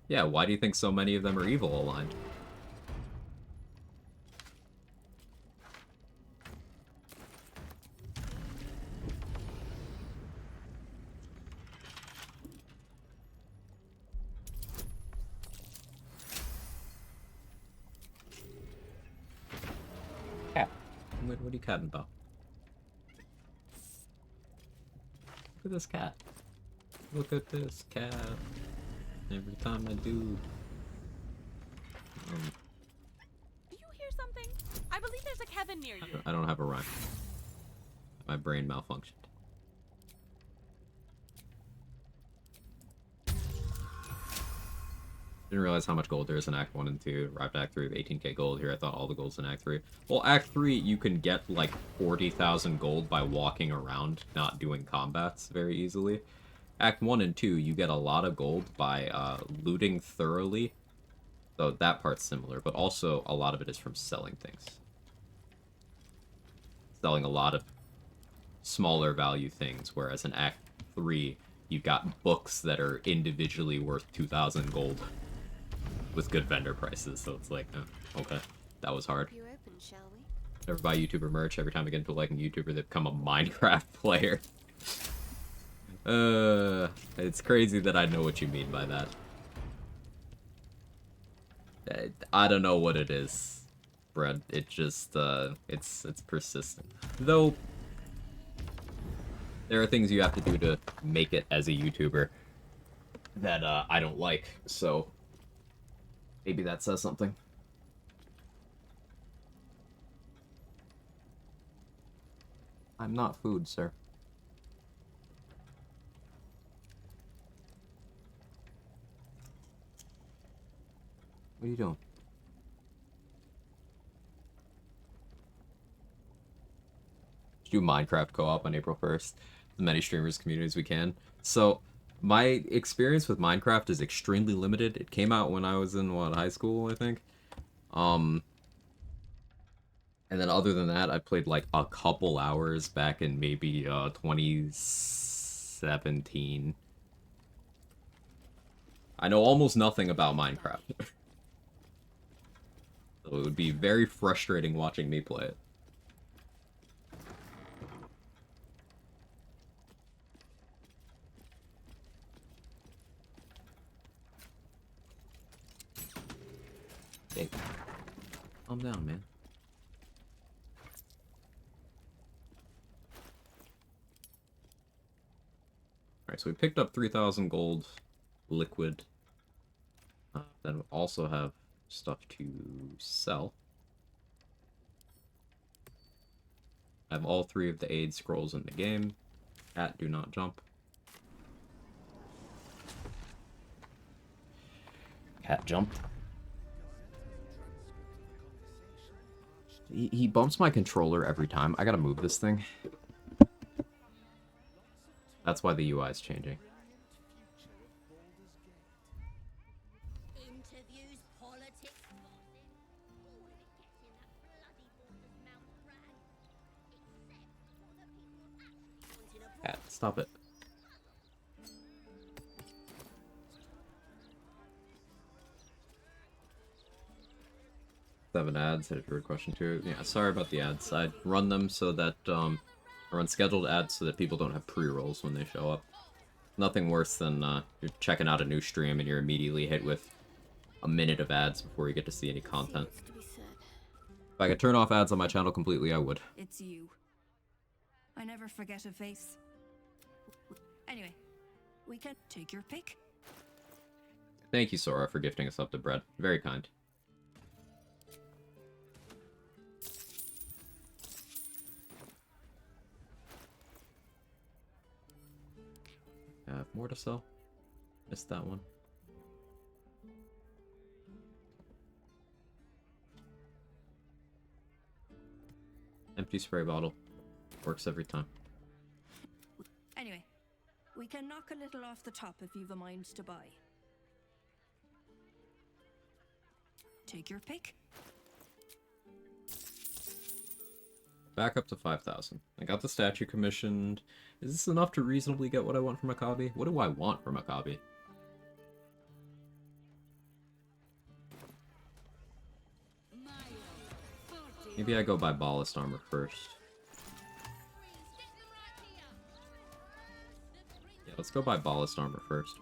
Yeah, why do you think so many of them are evil aligned? Cat. What are you catting about? Look at this cat. Look at this cat. Every time I do. Do you hear something? I believe there's a Kevin near you. I don't have a rhyme. My brain malfunctioned. Didn't realize how much gold there is in Act 1 and 2. Arrived at Act 3 with 18k gold. Here I thought all the gold's in Act 3. Well, Act 3, you can get like 40,000 gold by walking around, not doing combats very easily. Act 1 and 2, you get a lot of gold by looting thoroughly. So that part's similar, but also a lot of it is from selling things. Selling a lot of smaller value things, whereas in Act 3, you've got books that are individually worth 2,000 gold with good vendor prices, so it's like, okay, that was hard. You open, shall we? Never buy YouTuber merch. Every time I get into liking YouTuber, they become a Minecraft player. It's crazy that I know what you mean by that. I don't know what it is, Brad. It just, it's persistent. Though, there are things you have to do to make it as a YouTuber that, I don't like, so maybe that says something. I'm not food, sir. What are you doing? Do Minecraft co-op on April 1st. As many streamers community as we can. So, my experience with Minecraft is extremely limited. It came out when I was in, what, high school, I think? And then other than that, I played like a couple hours back in maybe 2017. I know almost nothing about Minecraft. So it would be very frustrating watching me play it. Hey, calm down, man. Alright, so we picked up 3,000 gold liquid. Then we also have stuff to sell. I have all 3 of the aid scrolls in the game. Cat, do not jump. Cat jumped. He bumps my controller every time. I gotta move this thing. That's why the UI is changing. Interviews, politics, gossip. All of it gets in that bloody Borders mouth rag. Except for the people actually wanting a Cat, stop it. Seven ads, hit your question too. Yeah, sorry about the ads. I run them so that, I run scheduled ads so that people don't have pre-rolls when they show up. Nothing worse than, you're checking out a new stream and you're immediately hit with a minute of ads before you get to see any content. If I could turn off ads on my channel completely, I would. It's you. I never forget a face. Anyway, we can take your pick. Thank you, Sora, for gifting us up to bread. Very kind. I have more to sell. Missed that one. Empty spray bottle. Works every time. Anyway, we can knock a little off the top if you've a mind to buy. Take your pick. Back up to 5,000. I got the statue commissioned. Is this enough to reasonably get what I want from a copy? What do I want from a copy? Maybe I go buy ballast armor first. Yeah, let's go buy ballast armor first.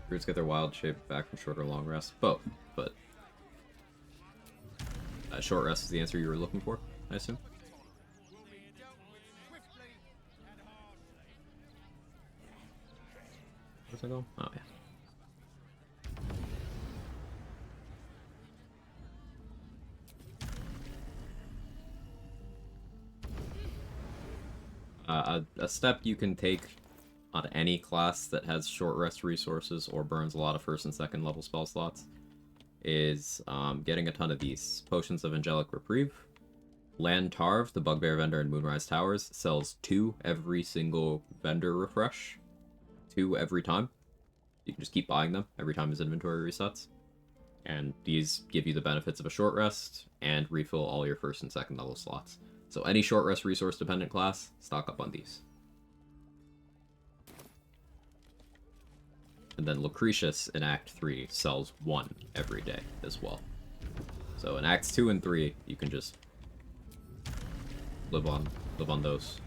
Brutes get their wild shape back from short or long rest. Both, but short rest is the answer you were looking for, I assume. Where's I go? Oh, yeah. A step you can take on any class that has short rest resources or burns a lot of first and second level spell slots is getting a ton of these. Potions of Angelic Reprieve. Land Tarv, the Bugbear vendor in Moonrise Towers, sells 2 every single vendor refresh. 2 every time. You can just keep buying them every time his inventory resets. And these give you the benefits of a short rest and refill all your first and second level slots. So any short rest resource dependent class, stock up on these. And then Lucretius in Act 3 sells 1 every day as well. So in Acts 2 and 3, you can just live on those.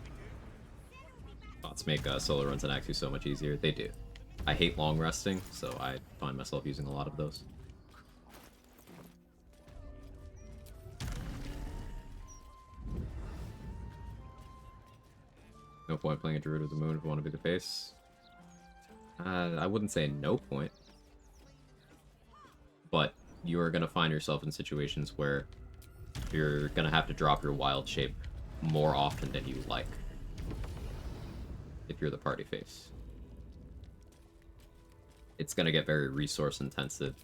Bots make solo runs in Act 2 so much easier. They do. I hate long resting, so I find myself using a lot of those. No point playing a Druid of the Moon if you want to be the face. I wouldn't say no point. But you're going to find yourself in situations where you're going to have to drop your wild shape more often than you like. If you're the party face. It's going to get very resource intensive.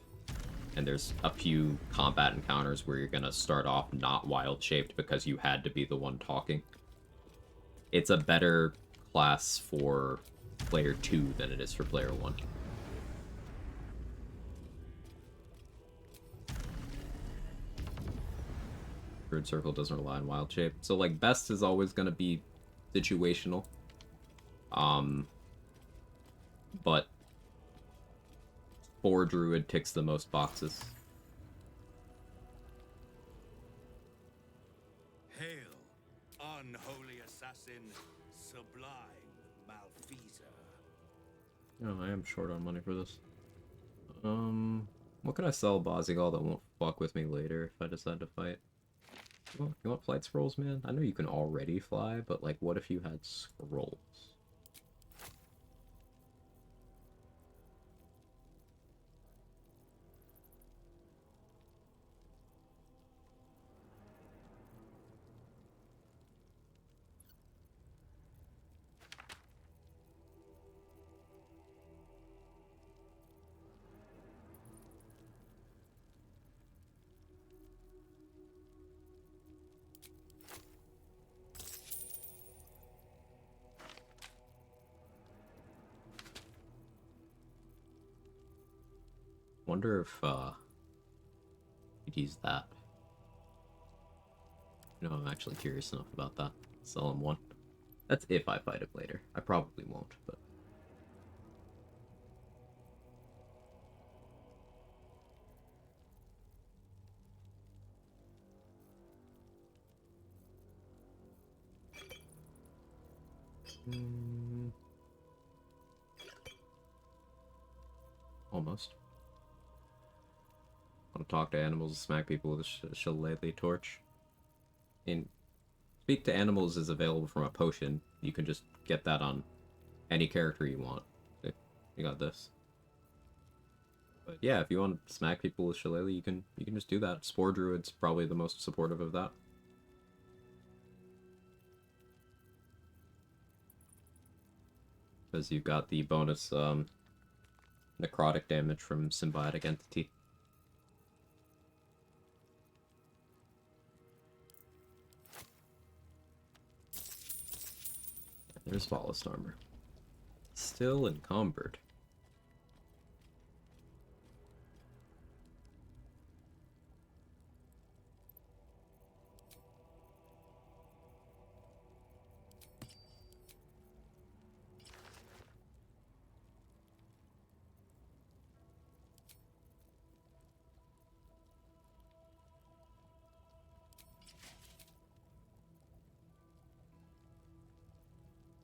And there's a few combat encounters where you're going to start off not wild shaped because you had to be the one talking. It's a better class for player 2 than it is for player 1. Third circle doesn't rely on wild shape. So like best is always going to be situational. But 4 druid ticks the most boxes. Hail, unholy assassin, sublime malfeasor. Oh, I am short on money for this. What can I sell Bozzygal that won't fuck with me later if I decide to fight? You want flight scrolls, man? I know you can already fly, but like, what if you had scrolls? Wonder if you'd use that. You know, I'm actually curious enough about that. Sell him one. That's if I fight him later. I probably won't, but... Almost. Want to talk to animals, smack people with a shillelagh torch. And speak to animals is available from a potion. You can just get that on any character you want. Okay, you got this. But yeah, if you want to smack people with shillelagh, you can just do that. Spore Druid's probably the most supportive of that. Because you've got the bonus necrotic damage from symbiotic entity. There's Volist armor. Still encumbered.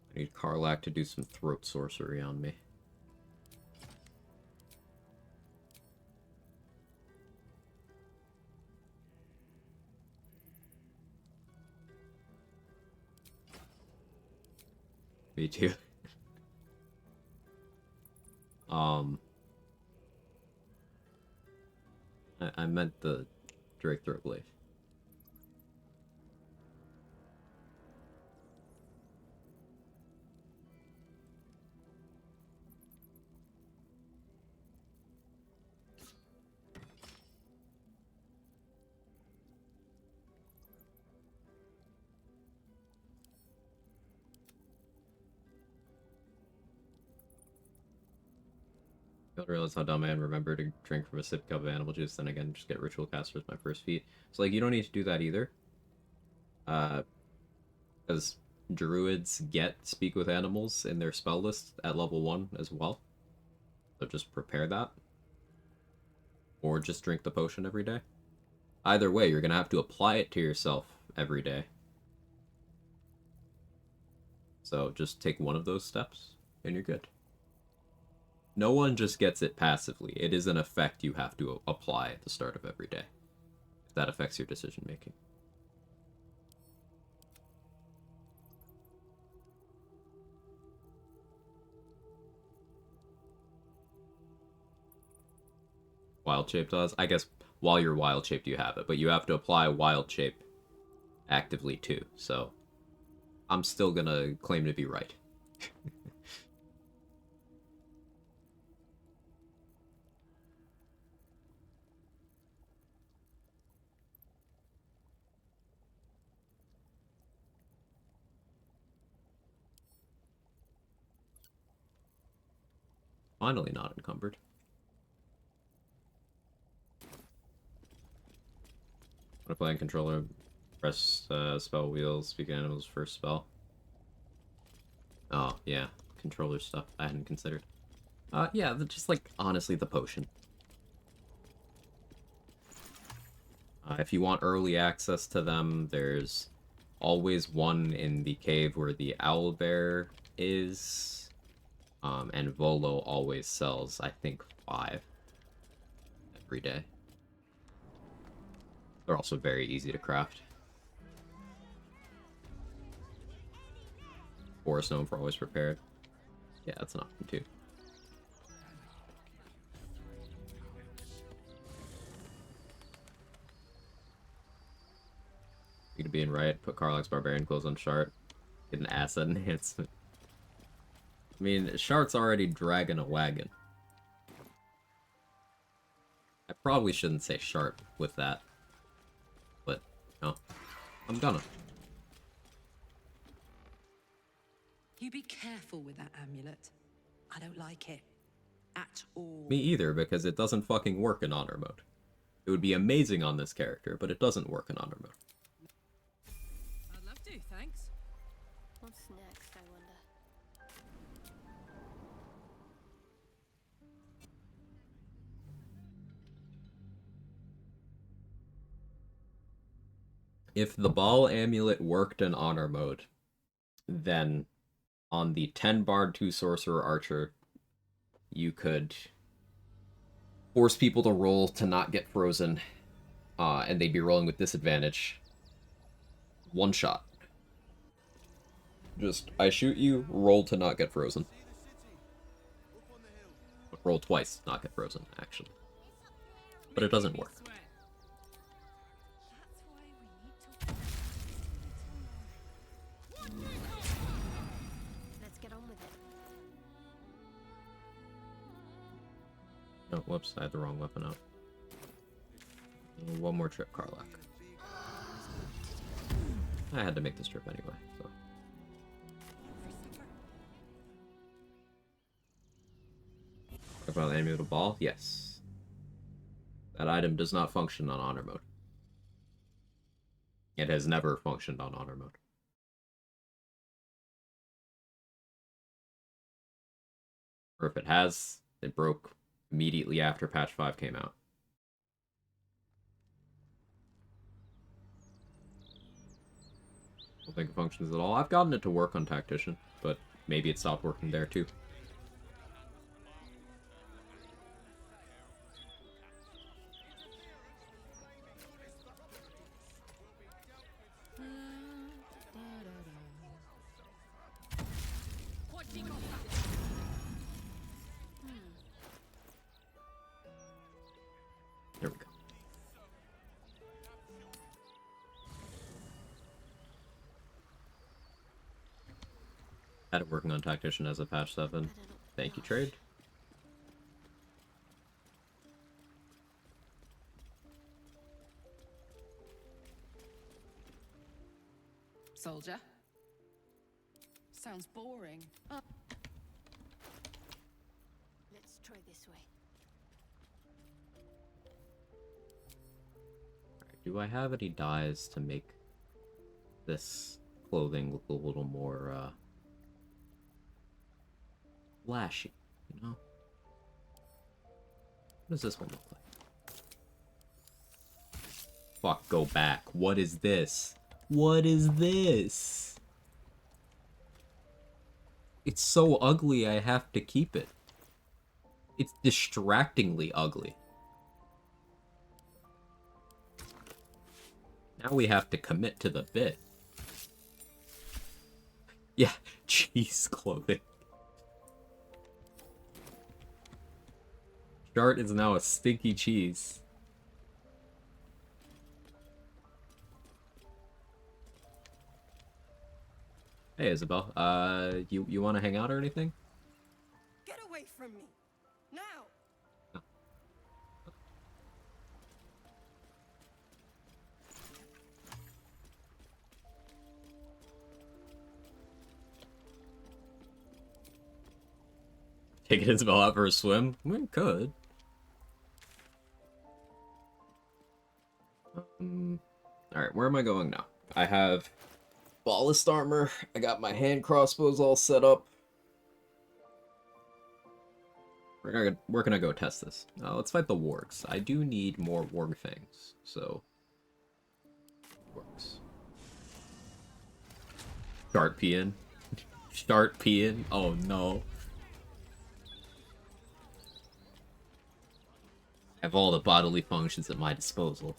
I need Karlak to do some throat sorcery on me. Me too. I meant the Drake Throat Glaive. I don't realize how dumb I am. Remember to drink from a sip cup of animal juice, then again, just get Ritual Caster as my first feat. So, like, you don't need to do that either. Because druids get Speak with Animals in their spell list at level 1 as well. So just prepare that. Or just drink the potion every day. Either way, you're going to have to apply it to yourself every day. So just take one of those steps, and you're good. No one just gets it passively. It is an effect you have to apply at the start of every day. If that affects your decision making. Wild Shape does? I guess while you're Wild Shaped you have it, but you have to apply Wild Shape actively too, so I'm still gonna claim to be right. Finally not encumbered. When I play on controller, press spell wheel, speak animals first spell. Oh, yeah. Controller stuff I hadn't considered. Yeah, just like, honestly, the potion. If you want early access to them, there's always one in the cave where the owlbear is. And Volo always sells, I think, 5. every day. They're also very easy to craft. Forest Gnome for always prepared. Yeah, that's an option too. You could be in right, put Karlach's Barbarian clothes on Shart, get an asset enhancement. I mean, Shart's already dragging a wagon. I probably shouldn't say Shart with that. But, no. I'm gonna. You be careful with that amulet. I don't like it. At all. Me either, because it doesn't fucking work in honor mode. It would be amazing on this character, but it doesn't work in honor mode. I'd love to, thanks. What's next, I wonder? If the ball amulet worked in honor mode, then on the 10 bard 2 sorcerer archer, you could force people to roll to not get frozen, and they'd be rolling with disadvantage. One shot. Just, I shoot you, roll to not get frozen. Roll twice, not get frozen, actually. But it doesn't work. Let's get on with it. Oh, whoops, I had the wrong weapon out. One more trip, Karlach. I had to make this trip anyway, so. About the amulet of ball? Yes. That item does not function on honor mode. It has never functioned on honor mode. Or if it has, it broke immediately after patch 5 came out. I don't think it functions at all. I've gotten it to work on Tactician, but maybe it stopped working there too. There we go. Had it working on Tactician as a patch 7. Thank you, trade. Soldier? Sounds boring. Oh. Let's try this way. Do I have any dyes to make this clothing look a little more, flashy, you know? What does this one look like? Fuck, go back. What is this? What is this? It's so ugly I have to keep it. It's distractingly ugly. Now we have to commit to the bit. Yeah, cheese clothing. Shart is now a stinky cheese. Hey, Isabel. You want to hang out or anything? Get away from me! Now! Taking Isabel out for a swim? We could. Alright, where am I going now? I have ballist armor. I got my hand crossbows all set up. We're gonna go test this. Let's fight the wargs. I do need more warg fangs, so... Wargs. Start peeing. Start peeing. Oh no. I have all the bodily functions at my disposal.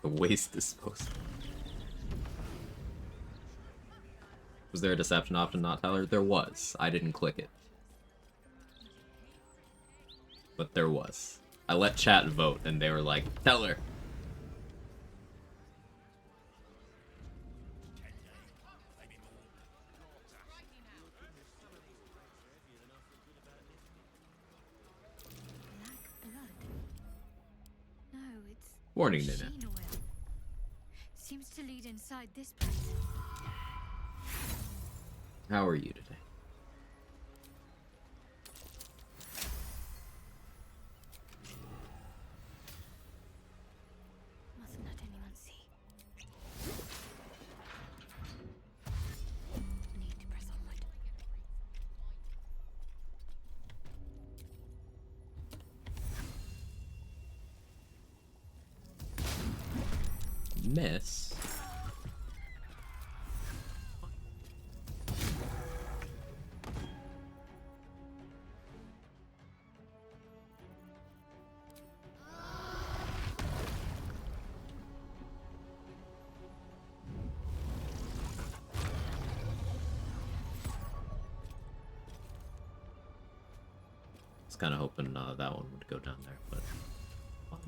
The waste disposal. Was there a deception option not tell her? There was. I didn't click it. But there was. I let chat vote, and they were like, tell her. No, it's Warning, Nina. machine oil. Seems to lead inside this place. How are you today? Mustn't let anyone see. Need to press onward. Miss. I was kind of hoping that one would go down there, but fine.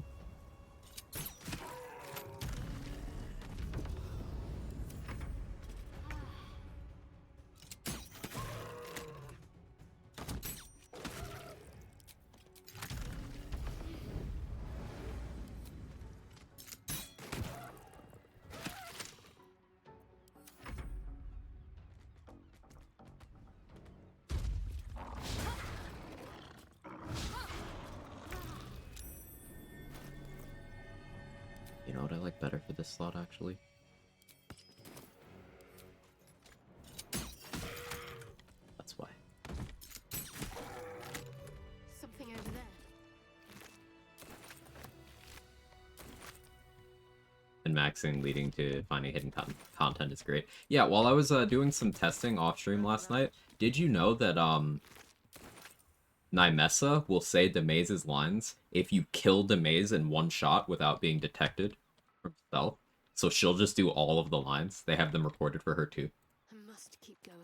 You know what I like better for this slot, actually? That's why. Something over there. And maxing leading to finding hidden content is great. Yeah, while I was doing some testing off stream last night, did you know that Nymessa will say Demaze's lines if you kill Demaze in one shot without being detected from stealth? So she'll just do all of the lines. They have them recorded for her too. I must keep going.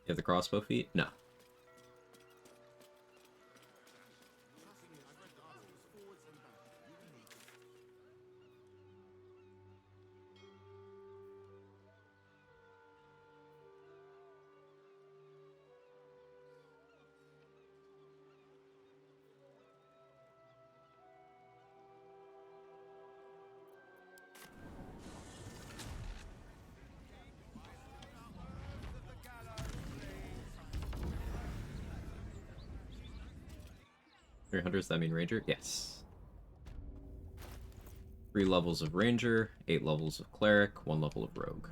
You have the crossbow feat? No. Does that mean Ranger? Yes. 3 levels of Ranger, 8 levels of Cleric, 1 level of Rogue.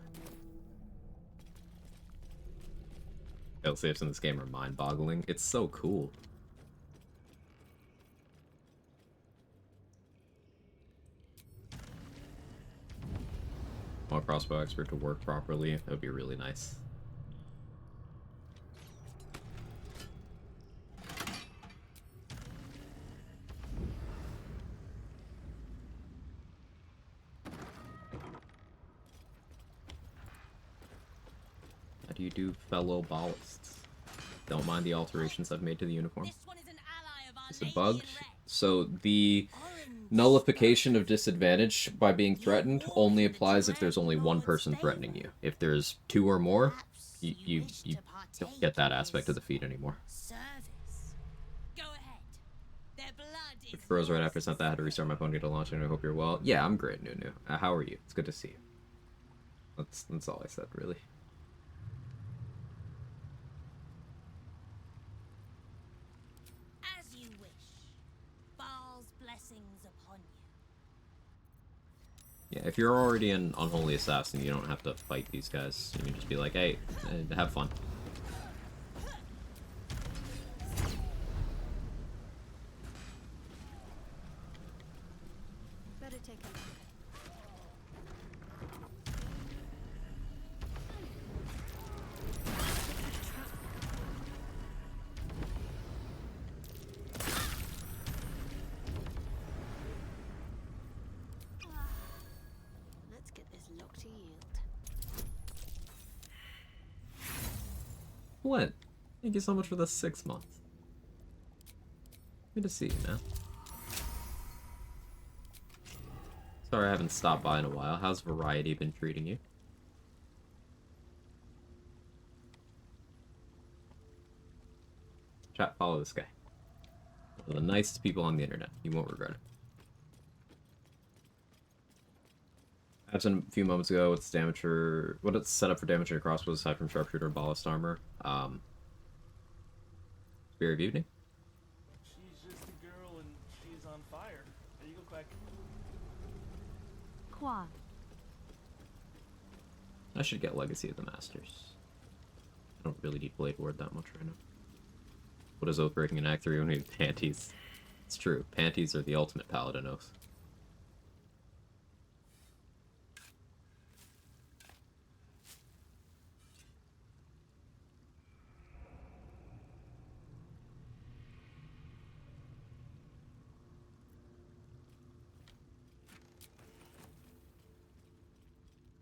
Fail safes in this game are mind-boggling. It's so cool. Want a crossbow expert to work properly? That would be really nice. How do you do, fellow ballists? Don't mind the alterations I've made to the uniform. Is it bugged? So the nullification of disadvantage by being threatened only applies if there's only one person threatening you. If there's 2 or more, you don't get that aspect of the feat anymore. Which froze right after I sent that. I had to restart my phone to launch, and I hope you're well. Yeah, I'm great, Nunu. How are you? It's good to see you. That's all I said, really. As you wish. Baal's blessings upon you. Yeah, if you're already an unholy assassin, you don't have to fight these guys. You can just be like, hey, have fun. Better take a look. Flint, thank you so much for the 6 month. Good to see you, man. Sorry I haven't stopped by in a while. How's Variety been treating you? Chat, follow this guy. One of the nicest people on the internet. You won't regret it. Absent a few moments ago, what's damage for... What it's set up for damage and crossbows aside from sharpshooter and ballast armor? Spirit of Evening? She's just a girl and she's on fire. There you go, Quag. Quag. I should get Legacy of the Masters. I don't really need Blade Ward that much right now. What is oath breaking in Act 3 when we have panties? It's true. Panties are the ultimate paladin oath.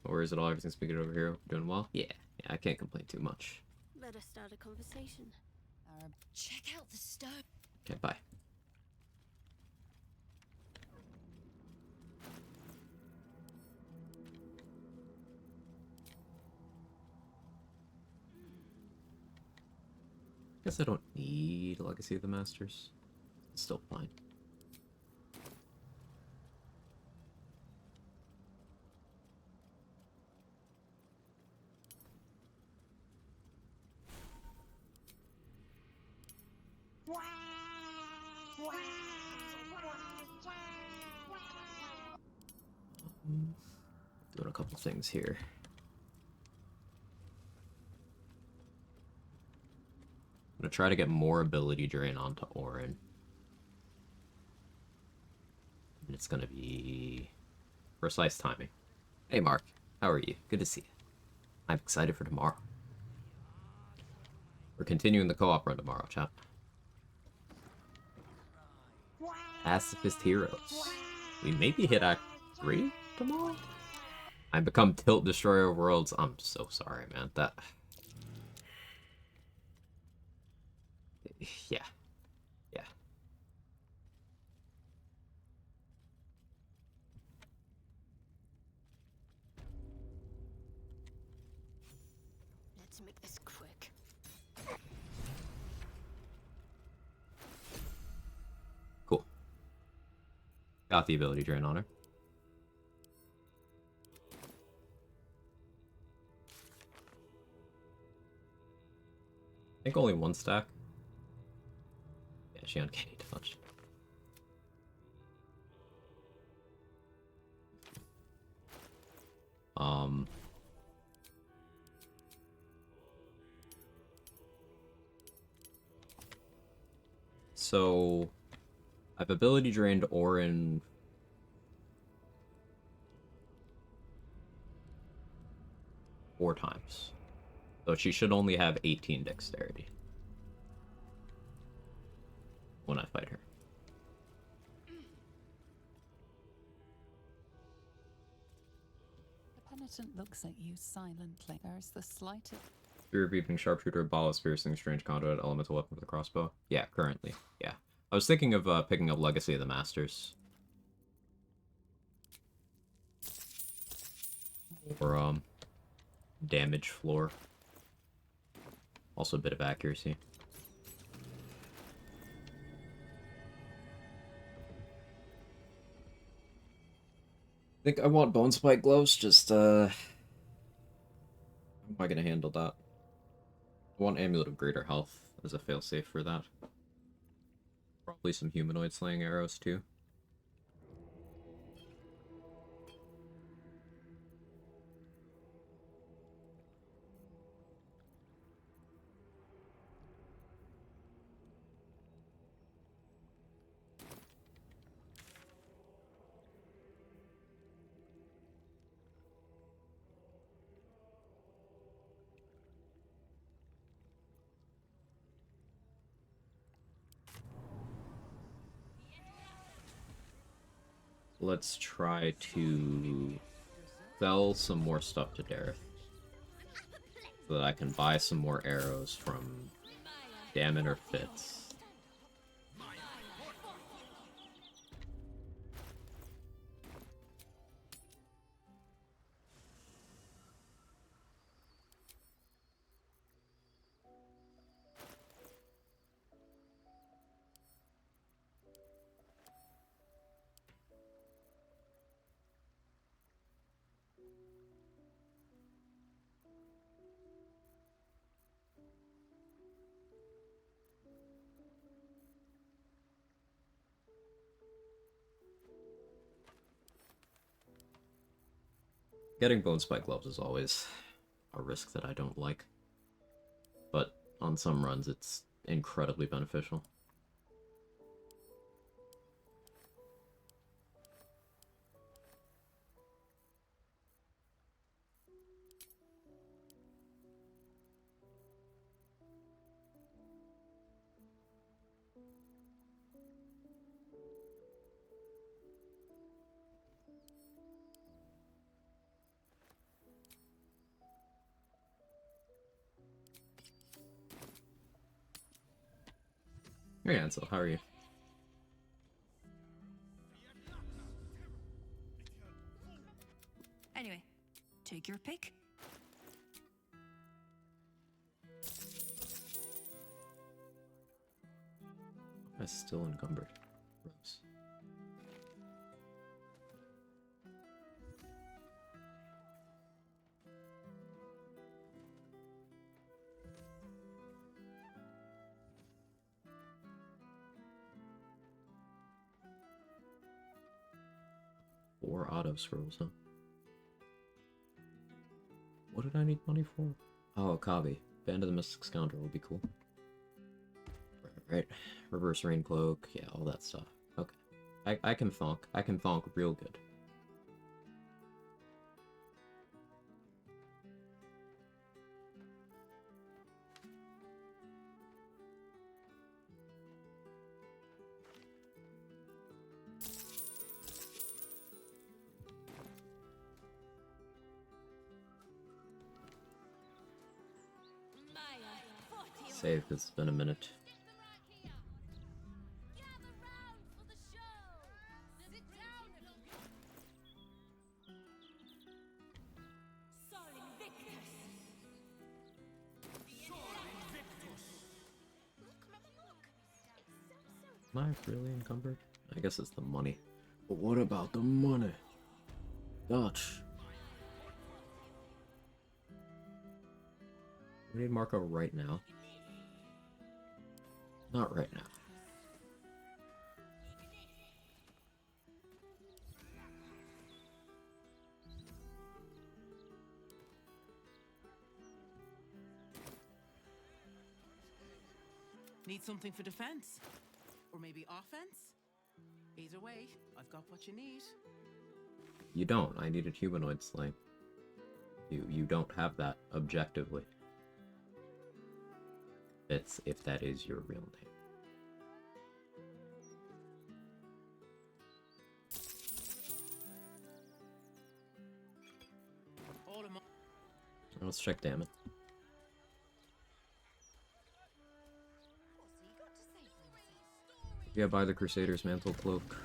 No worries at all. Everything's speaking over here. Doing well? Yeah, I can't complain too much. Let us start a conversation. Check out the stone. Okay, bye. Guess I don't need Legacy of the Masters. It's still fine. Doing a couple things here. I'm gonna try to get more ability drain onto Orin. And it's gonna be precise timing. Hey Mark, how are you? Good to see you. I'm excited for tomorrow. We're continuing the co-op run tomorrow, chat. Pacifist Heroes. We maybe hit Act 3 tomorrow? I become Tilt Destroyer of Worlds. I'm so sorry, man. That... Yeah. Yeah. Let's make this quick. Cool. Got the ability drain on her. I think only one stack. Yeah, she uncanny dodge. So I've ability drained Orin 4 times. So she should only have 18 dexterity when I fight her. The penitent looks at you silently. There is the slightest... Spear of Evening, Sharpshooter, Ballast, Piercing, Strange Conduit, Elemental Weapon for the crossbow. Yeah, currently. Yeah. I was thinking of picking up Legacy of the Masters. Or, damage floor. Also a bit of accuracy. I think I want Bone Spike Gloves, just, how am I gonna handle that? I want Amulet of Greater Health as a failsafe for that. Probably some Humanoid Slaying Arrows, too. Let's try to sell some more stuff to Dareth. so that I can buy some more arrows from Damn or Fitz. Getting bone spike gloves is always a risk that I don't like, but on some runs it's incredibly beneficial. Hey Ansel, how are you? Anyway, take your pick. I'm still encumbered. Gross. Four auto scrolls, huh? What did I need money for? Oh, Kabi. Band of the Mystic Scoundrel would be cool. Right. Reverse Rain Cloak. Yeah, all that stuff. Okay. I can thonk. I can thonk real good. Save, 'cause it's been a minute. Am I really encumbered? I guess it's the money. But what about the money? Dutch. We need Marco right now. Not right now. Need something for defense? Or maybe offense? Either way, I've got what you need. You don't. I needed humanoid slaying. You don't have that objectively. It's if that is your real name. Let's check damage. Yeah, buy the Crusader's Mantle Cloak.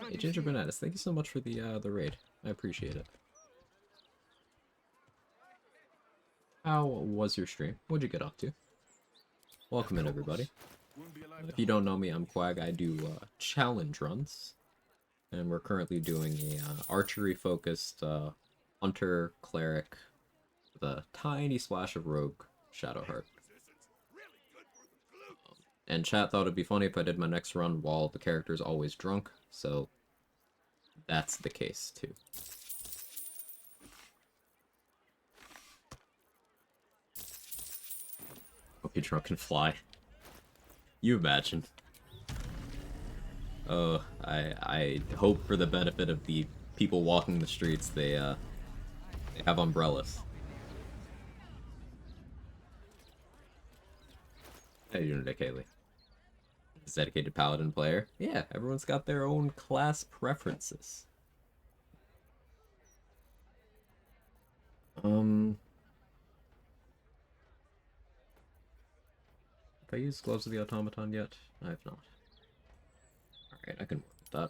Hey, Ginger Bananas, thank you so much for the raid. I appreciate it. How was your stream? What'd you get up to? Welcome in, everybody. If you don't know me, I'm Quag. I do challenge runs, and we're currently doing a archery-focused hunter cleric with a tiny splash of rogue Shadowheart. And chat thought it'd be funny if I did my next run while the character's always drunk, so that's the case too. Hope you're drunk and fly. You imagine. I hope for the benefit of the people walking the streets, they have umbrellas. How you doing today, Kaylee? Dedicated paladin player. Yeah, everyone's got their own class preferences. Have I used Gloves of the Automaton yet? I have not. Alright, I can work with that.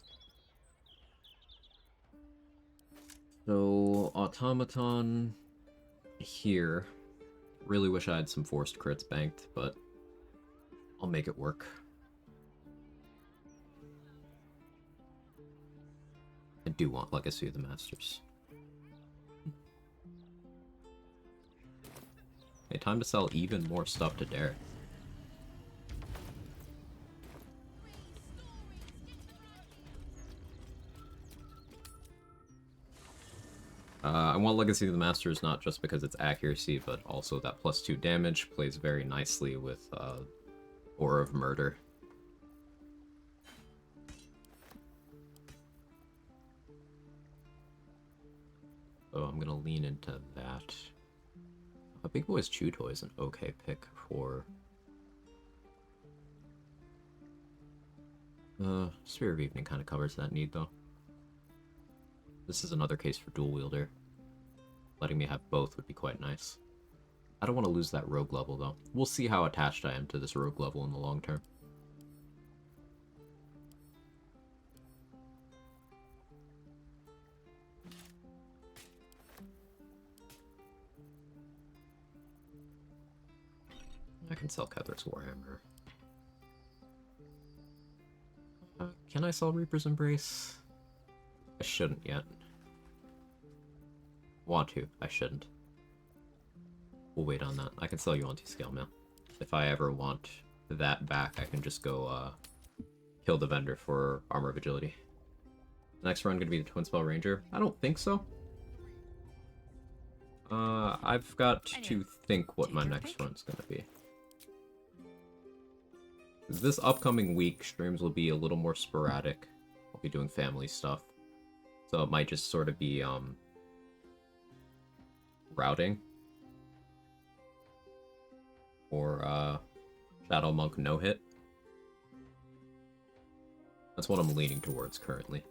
So, Automaton here. Really wish I had some forced crits banked, but I'll make it work. I do want Legacy of the Masters. Okay, time to sell even more stuff to Derek. I want Legacy of the Masters not just because it's accuracy, but also that +2 damage plays very nicely with Aura of Murder. So I'm gonna lean into that. Big Boy's Chew Toy is an okay pick for... Sphere of Evening kind of covers that need, though. This is another case for dual wielder. Letting me have both would be quite nice. I don't want to lose that rogue level, though. We'll see how attached I am to this rogue level in the long term. I can sell Kether's Warhammer. Can I sell Reaper's Embrace? I shouldn't yet. Want to, I shouldn't. We'll wait on that. I can sell you anti-scale mail. If I ever want that back, I can just go kill the vendor for Armor of Agility. Next run gonna be the Twin Spell Ranger? I don't think so. I've got to think what my next run's gonna be. This upcoming week, streams will be a little more sporadic. I'll be doing family stuff. So it might just sort of be, routing. Or, Shadow Monk no-hit. That's what I'm leaning towards currently.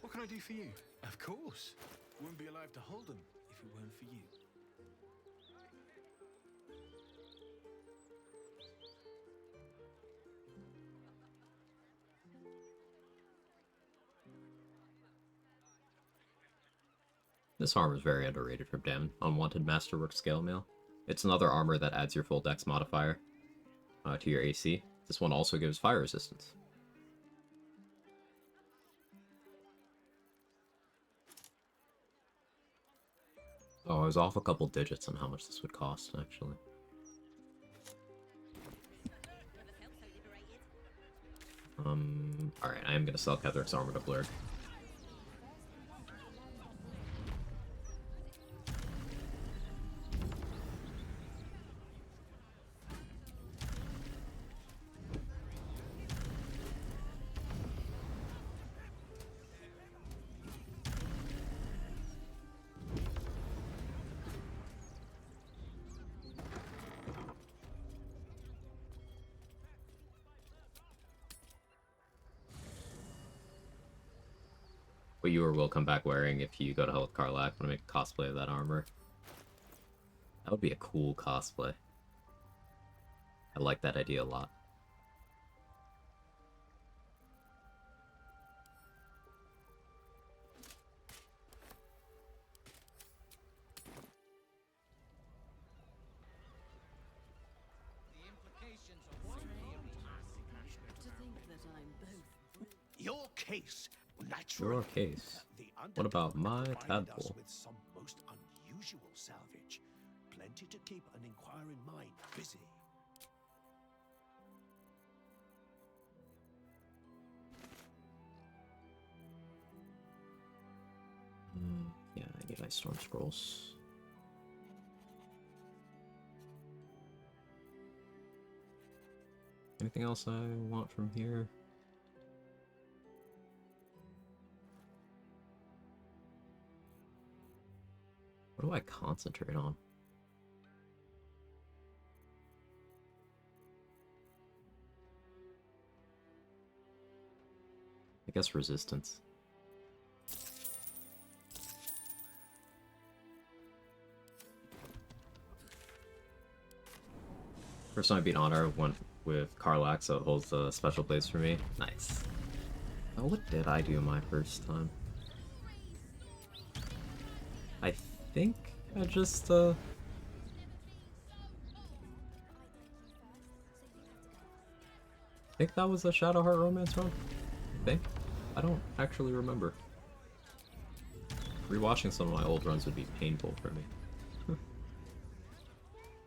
What can I do for you? Of course. Wouldn't be alive to hold them if it weren't for you. This armor is very underrated from Damon. Unwanted Masterwork Scale Mail. It's another armor that adds your full dex modifier to your AC. This one also gives fire resistance. Oh, I was off a couple digits on how much this would cost, actually. Alright, I am gonna sell Ketheric's Armor to Blurg. What you or will come back wearing if you go to hell with Karlach. I'm gonna make a cosplay of that armor. That would be a cool cosplay. I like that idea a lot. Your case, naturally. Your case. The What about my Underdark provided us tadpole? with some most unusual salvage. Plenty to keep an inquiring mind busy. Yeah, I need Ice Storm Scrolls. Anything else I want from here? What do I concentrate on? I guess resistance. First time I beat Honor went with Karlach, so it holds a special place for me. Nice. Oh, what did I do my first time? I think I just, I think that was a Shadowheart romance run. I think. I don't actually remember. Rewatching some of my old runs would be painful for me.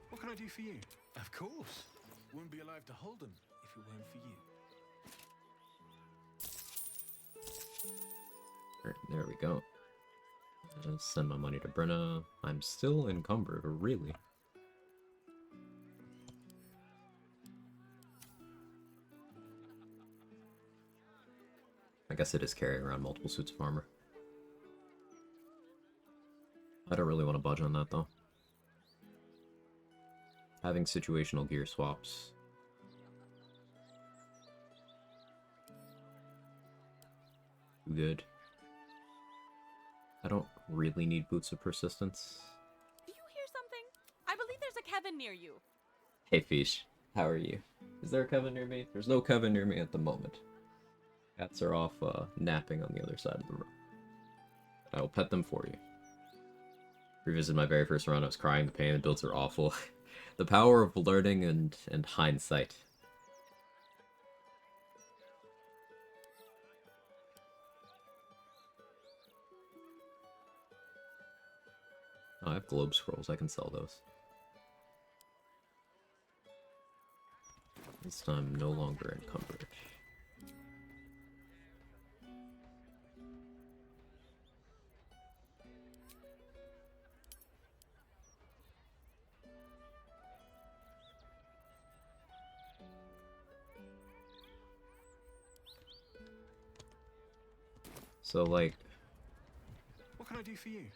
What can I do for you? Of course. Wouldn't be alive to hold them if it weren't for you. Alright, there we go. Send my money to Brenna. I'm still encumbered, really. I guess it is carrying around multiple suits of armor. I don't really want to budge on that, though. Having situational gear swaps. Good. I don't really need Boots of Persistence. Do you hear something? I believe there's a Kevin near you. Hey Fish, how are you? Is there a Kevin near me? There's no Kevin near me at the moment. Cats are off napping on the other side of the room. I will pet them for you. Revisited my very first run, I was crying, the pain, the builds are awful. The power of learning and hindsight. Oh, I have globe scrolls, I can sell those. At least I'm no longer encumbered. So, like... What can I do for you?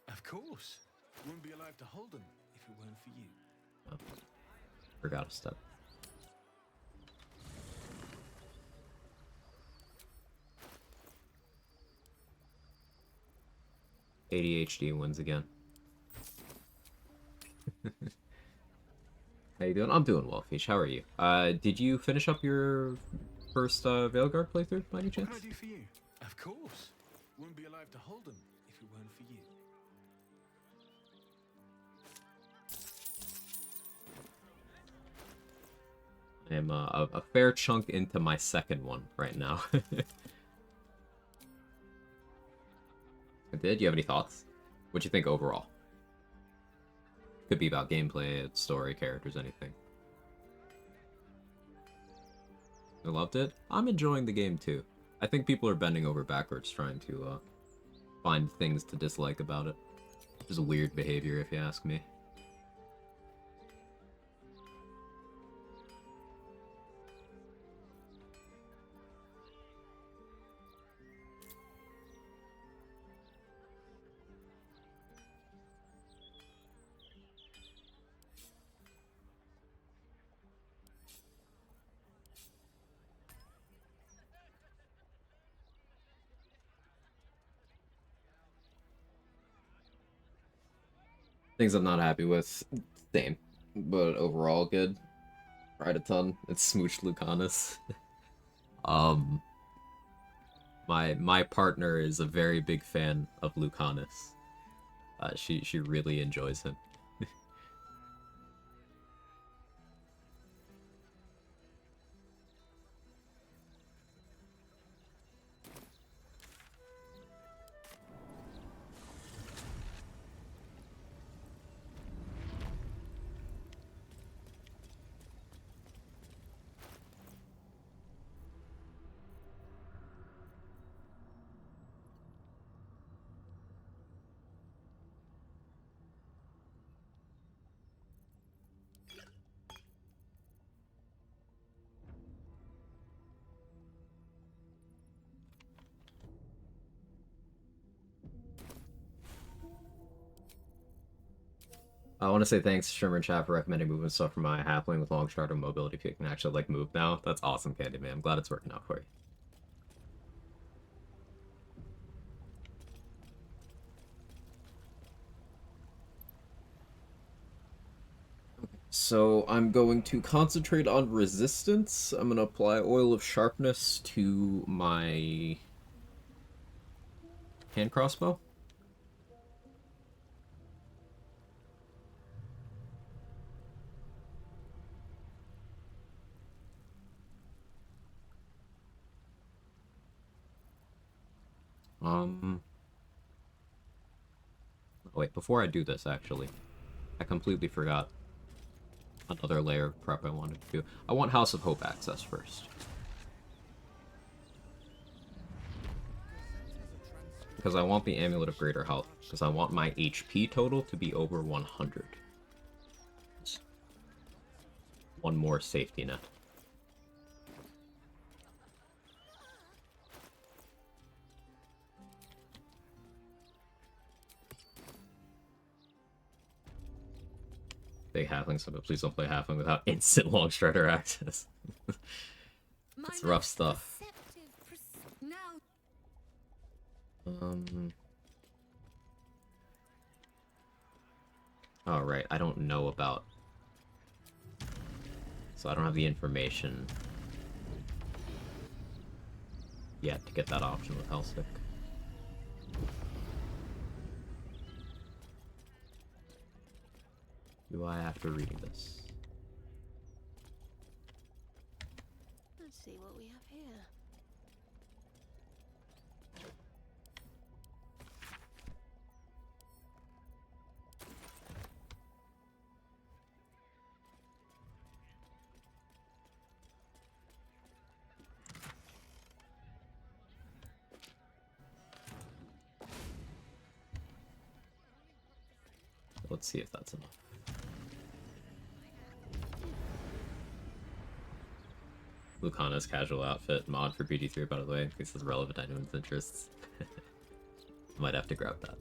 Of course. Wouldn't be alive to hold them if it weren't for you. Oh, forgot a step. ADHD wins again. How you doing? I'm doing well, Fish. How are you? Did you finish up your first Veilguard playthrough by any chance? What can I do for you? Of course. Wouldn't be alive to hold them if it weren't for you. I am a fair chunk into my second one right now. Do you have any thoughts? What'd you think overall? Could be about gameplay, story, characters, anything. I loved it. I'm enjoying the game too. I think people are bending over backwards trying to find things to dislike about it. Which is a weird behavior if you ask me. Things I'm not happy with, same. But overall good. Tried a ton. It's smooched Lucanus. My partner is a very big fan of Lucanus. She really enjoys him. I want to say thanks to Shimmer and Chat for recommending movement stuff for my halfling with long starter mobility if you can actually like move now. That's awesome, Candy Man. I'm glad it's working out for you. So I'm going to concentrate on resistance. I'm going to apply Oil of Sharpness to my hand crossbow. Wait, before I do this, actually, I completely forgot another layer of prep I wanted to do. I want House of Hope access first. Because I want the Amulet of Greater Health. Because I want my HP total to be over 100. One more safety net. Big halfling, so please don't play halfling without instant long strider access. It's rough stuff. Oh, right, I don't know about... So I don't have the information yet to get that option with Hellstick. Do I after reading this? Let's see what we have here. Let's see if that's enough. Lucana's casual outfit mod for BD3, by the way, in case it's relevant to anyone's interests. Might have to grab that.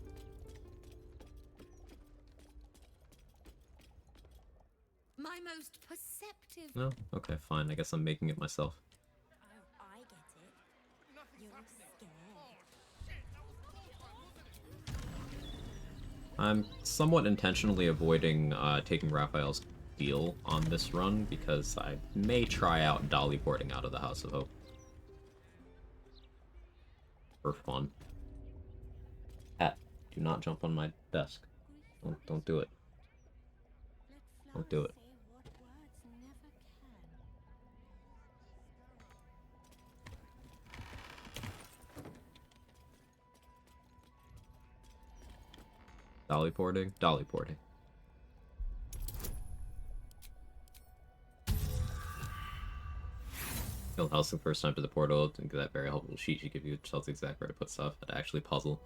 My most perceptive. No? Okay, fine. I guess I'm making it myself. Oh, I get it. You're scared. I'm somewhat intentionally avoiding taking Raphael's deal on this run because I may try out dolly porting out of the House of Hope. For fun. Pat, do not jump on my desk. Don't do it. Don't do it. Dolly porting? Dolly porting. Kill House the first time to the portal and get that very helpful sheet she give you, which tells you exactly where to put stuff, but actually puzzle.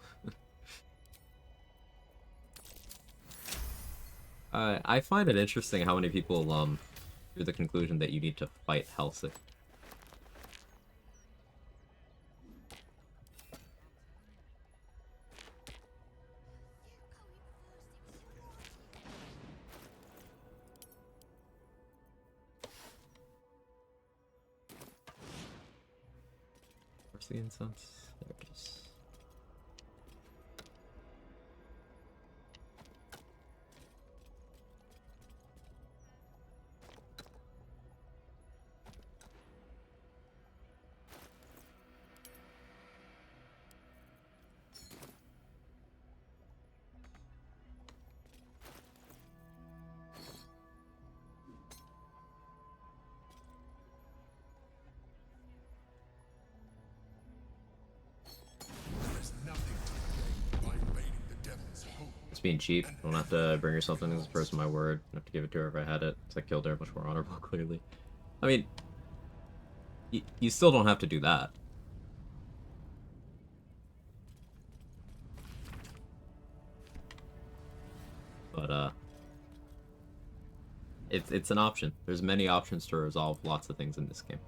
I find it interesting how many people drew the conclusion that you need to fight Helsik. Where's the incense? There it is. Being cheap. Don't have to bring her something as a person my word. I have to give it to her if I had it. Because I killed her much more honorable, clearly. I mean, you still don't have to do that. But, it's an option. There's many options to resolve lots of things in this game.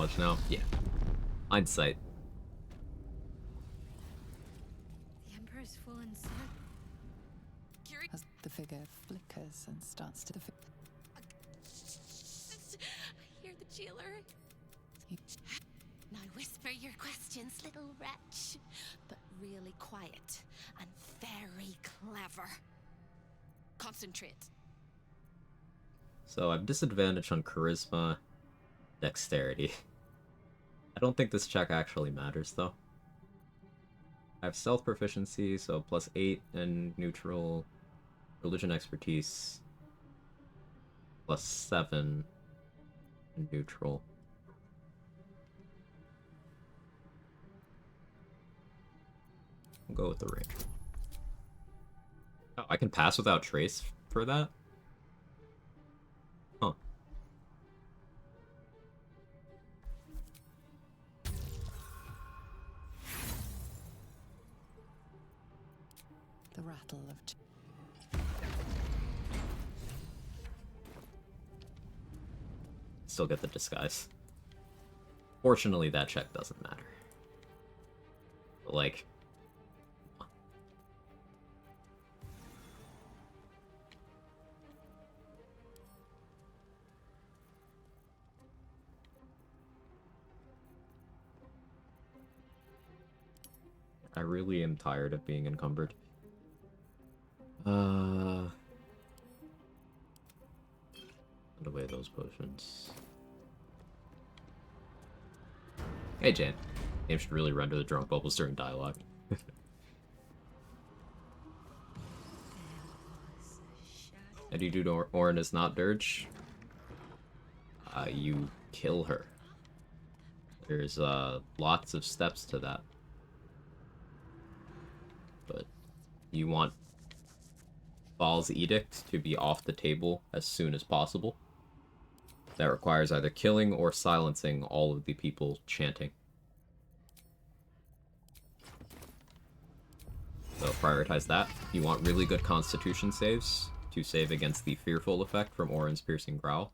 knowledge now. Yeah. Hindsight. The Emperor's fallen so. As the figure flickers and starts to. I hear the jailer. Now whisper your questions, little wretch. But really quiet and very clever. Concentrate. So I've disadvantage on charisma, dexterity. I don't think this check actually matters though. I have stealth proficiency, so +8 and neutral, religion expertise, +7 and neutral. I'll go with the range. Oh, I can pass without trace for that? Huh. The rattle of. Still get the disguise. Fortunately, that check doesn't matter. But, like... I really am tired of being encumbered. Put away those potions. Hey, Jan. Game should really render the drunk bubbles during dialogue. How do you do to Orin is not dirge? You kill her. There's lots of steps to that. But you want Baal's edict to be off the table as soon as possible. That requires either killing or silencing all of the people chanting. So prioritize that. You want really good constitution saves to save against the fearful effect from Orin's piercing growl.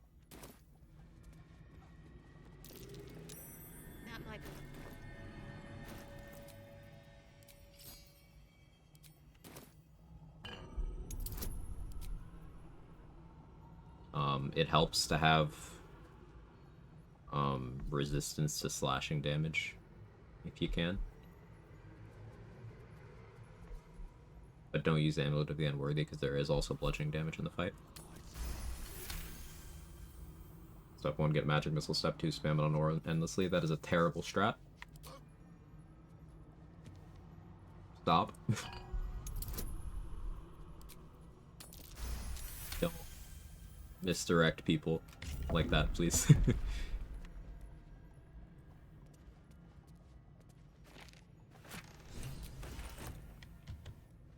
That might be. It helps to have resistance to slashing damage, if you can. But don't use the Amulet of the Unworthy, because there is also bludgeoning damage in the fight. Step 1, get Magic Missile. Step 2, spam it on Aura endlessly. That is a terrible strat. Stop. Don't misdirect people like that, please.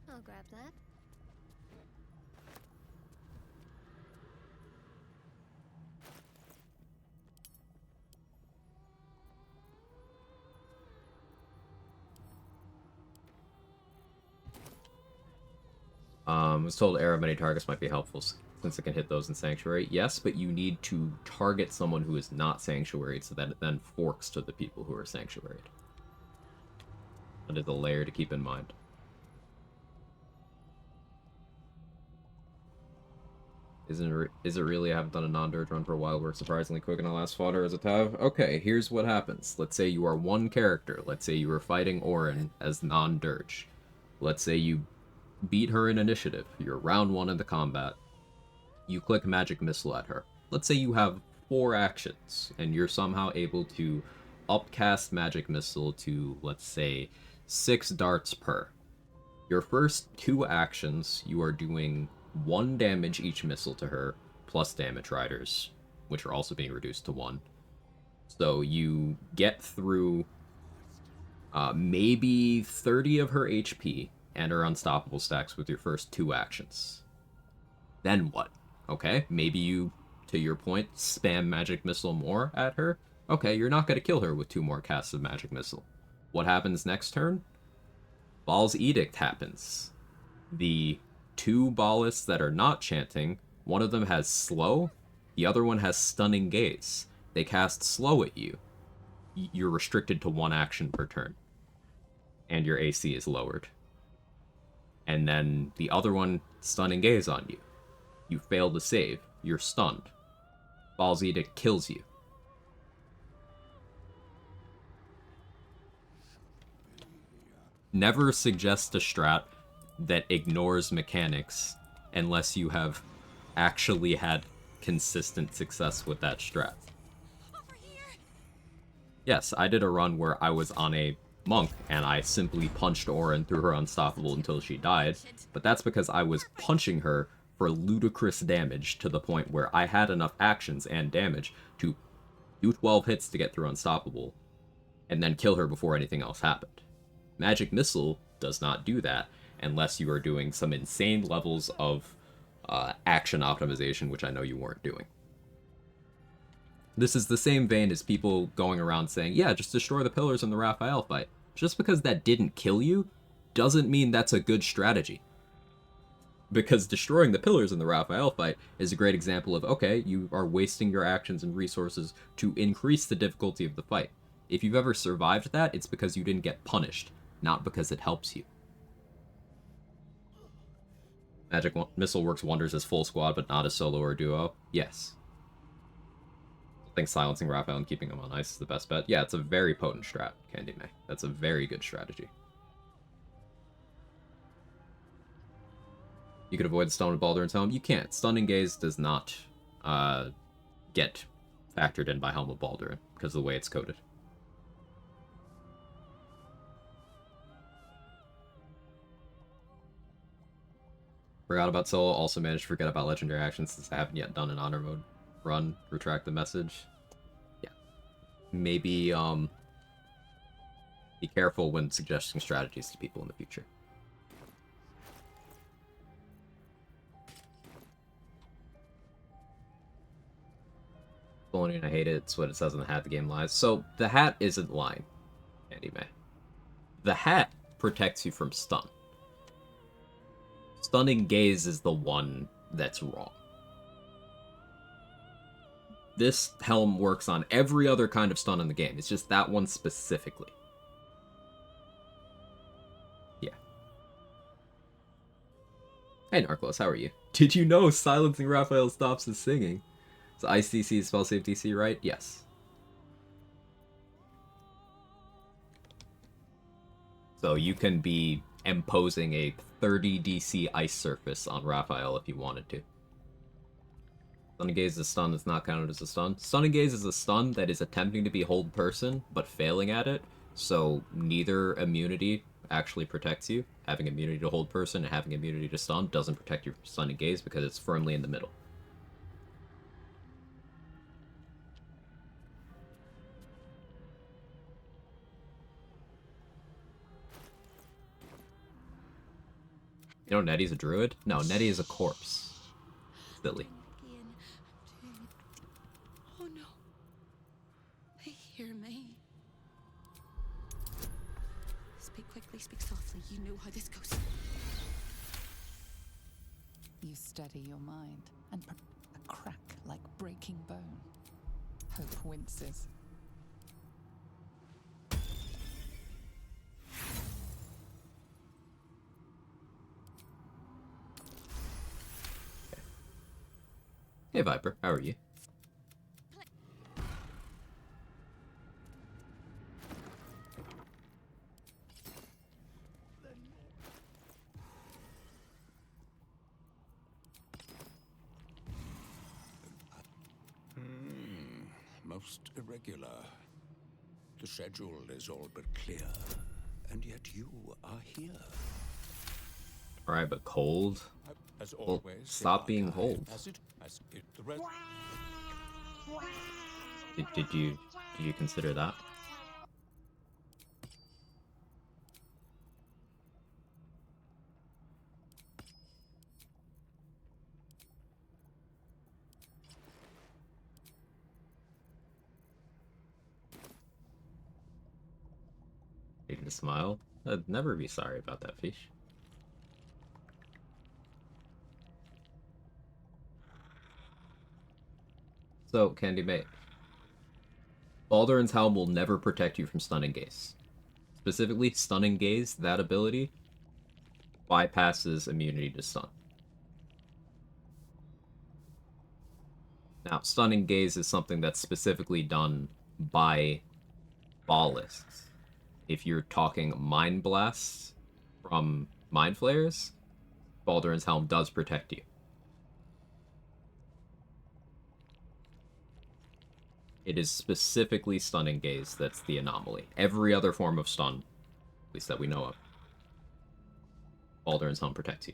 I'll grab that. I was told arrow many targets might be helpful since it can hit those in Sanctuary. Yes, but you need to target someone who is not Sanctuaried so that it then forks to the people who are Sanctuaried. That is a layer to keep in mind. Is it really? I haven't done a non-dirge run for a while. Worked surprisingly quick in the last fodder as a Tav. Okay, here's what happens. Let's say you are one character. Let's say you are fighting Orin as non-dirge. Let's say you beat her in initiative. You're round 1 in the combat. You click Magic Missile at her. Let's say you have 4 actions, and you're somehow able to upcast Magic Missile to, let's say, 6 darts per. Your first 2 actions, you are doing 1 damage each missile to her, plus damage riders, which are also being reduced to 1. So you get through maybe 30 of her HP and her unstoppable stacks with your first 2 actions. Then what? Okay, maybe you, to your point, spam Magic Missile more at her. Okay, you're not going to kill her with 2 more casts of Magic Missile. What happens next turn? Baal's Edict happens. The 2 Baalists that are not chanting, one of them has Slow, the other one has Stunning Gaze. They cast Slow at you. you're restricted to 1 action per turn. And your AC is lowered. And then the other one, Stunning Gaze on you. You fail to save. You're stunned. Ball's Edict kills you. Never suggest a strat that ignores mechanics unless you have actually had consistent success with that strat. Yes, I did a run where I was on a monk and I simply punched Aura and threw her unstoppable until she died, but that's because I was punching her for ludicrous damage to the point where I had enough actions and damage to do 12 hits to get through unstoppable and then kill her before anything else happened. Magic Missile does not do that unless you are doing some insane levels of action optimization, which I know you weren't doing. This is the same vein as people going around saying, yeah, just destroy the pillars in the Raphael fight. Just because that didn't kill you doesn't mean that's a good strategy. Because destroying the pillars in the Raphael fight is a great example of, okay, you are wasting your actions and resources to increase the difficulty of the fight. If you've ever survived that, it's because you didn't get punished, not because it helps you. Magic Missile works wonders as full squad, but not as solo or duo. Yes. I think silencing Raphael and keeping him on ice is the best bet. Yeah, it's a very potent strat, Candy May. That's a very good strategy. You could avoid the stun with Baldur's Helm. You can't. Stunning Gaze does not get factored in by Helm of Baldur because of the way it's coded. Forgot about solo, also managed to forget about legendary actions since I haven't yet done an honor mode run. Retract the message. Yeah. Maybe, be careful when suggesting strategies to people in the future. And I hate it. It's what it says on the hat. The game lies. So the hat isn't lying, Andy May. The hat protects you from stun. Stunning Gaze is the one that's wrong. This helm works on every other kind of stun in the game. It's just that one specifically. Yeah. Hey Narclos, how are you? Did you know silencing Raphael stops his singing? So Ice DC is spell save DC, right? Yes. So you can be imposing a 30 DC ice surface on Raphael if you wanted to. Stunning Gaze is a stun that's not counted as a stun. Stunning Gaze is a stun that is attempting to be hold person, but failing at it, so neither immunity actually protects you. Having immunity to hold person and having immunity to stun doesn't protect you from Stunning Gaze because it's firmly in the middle. You know Nettie's a druid? No, Nettie is a corpse. Silly. Oh no. They hear me. Speak quickly, speak softly. You know how this goes. You steady your mind, and a crack like breaking bone. Hope winces. Hey Viper, how are you? Most irregular. The schedule is all but clear, and yet you are here. Alright, but cold? As Well, always, stop being cold. Did you consider that? Taking a smile? I'd never be sorry about that, fish. So, Candy Mate. Balduran's Helm will never protect you from Stunning Gaze. Specifically, Stunning Gaze, that ability, bypasses immunity to stun. Now, Stunning Gaze is something that's specifically done by ballists. If you're talking Mind Blasts from Mind Flayers, Balduran's Helm does protect you. It is specifically Stunning Gaze that's the anomaly. Every other form of stun, at least that we know of, Balduran's Helm protects you.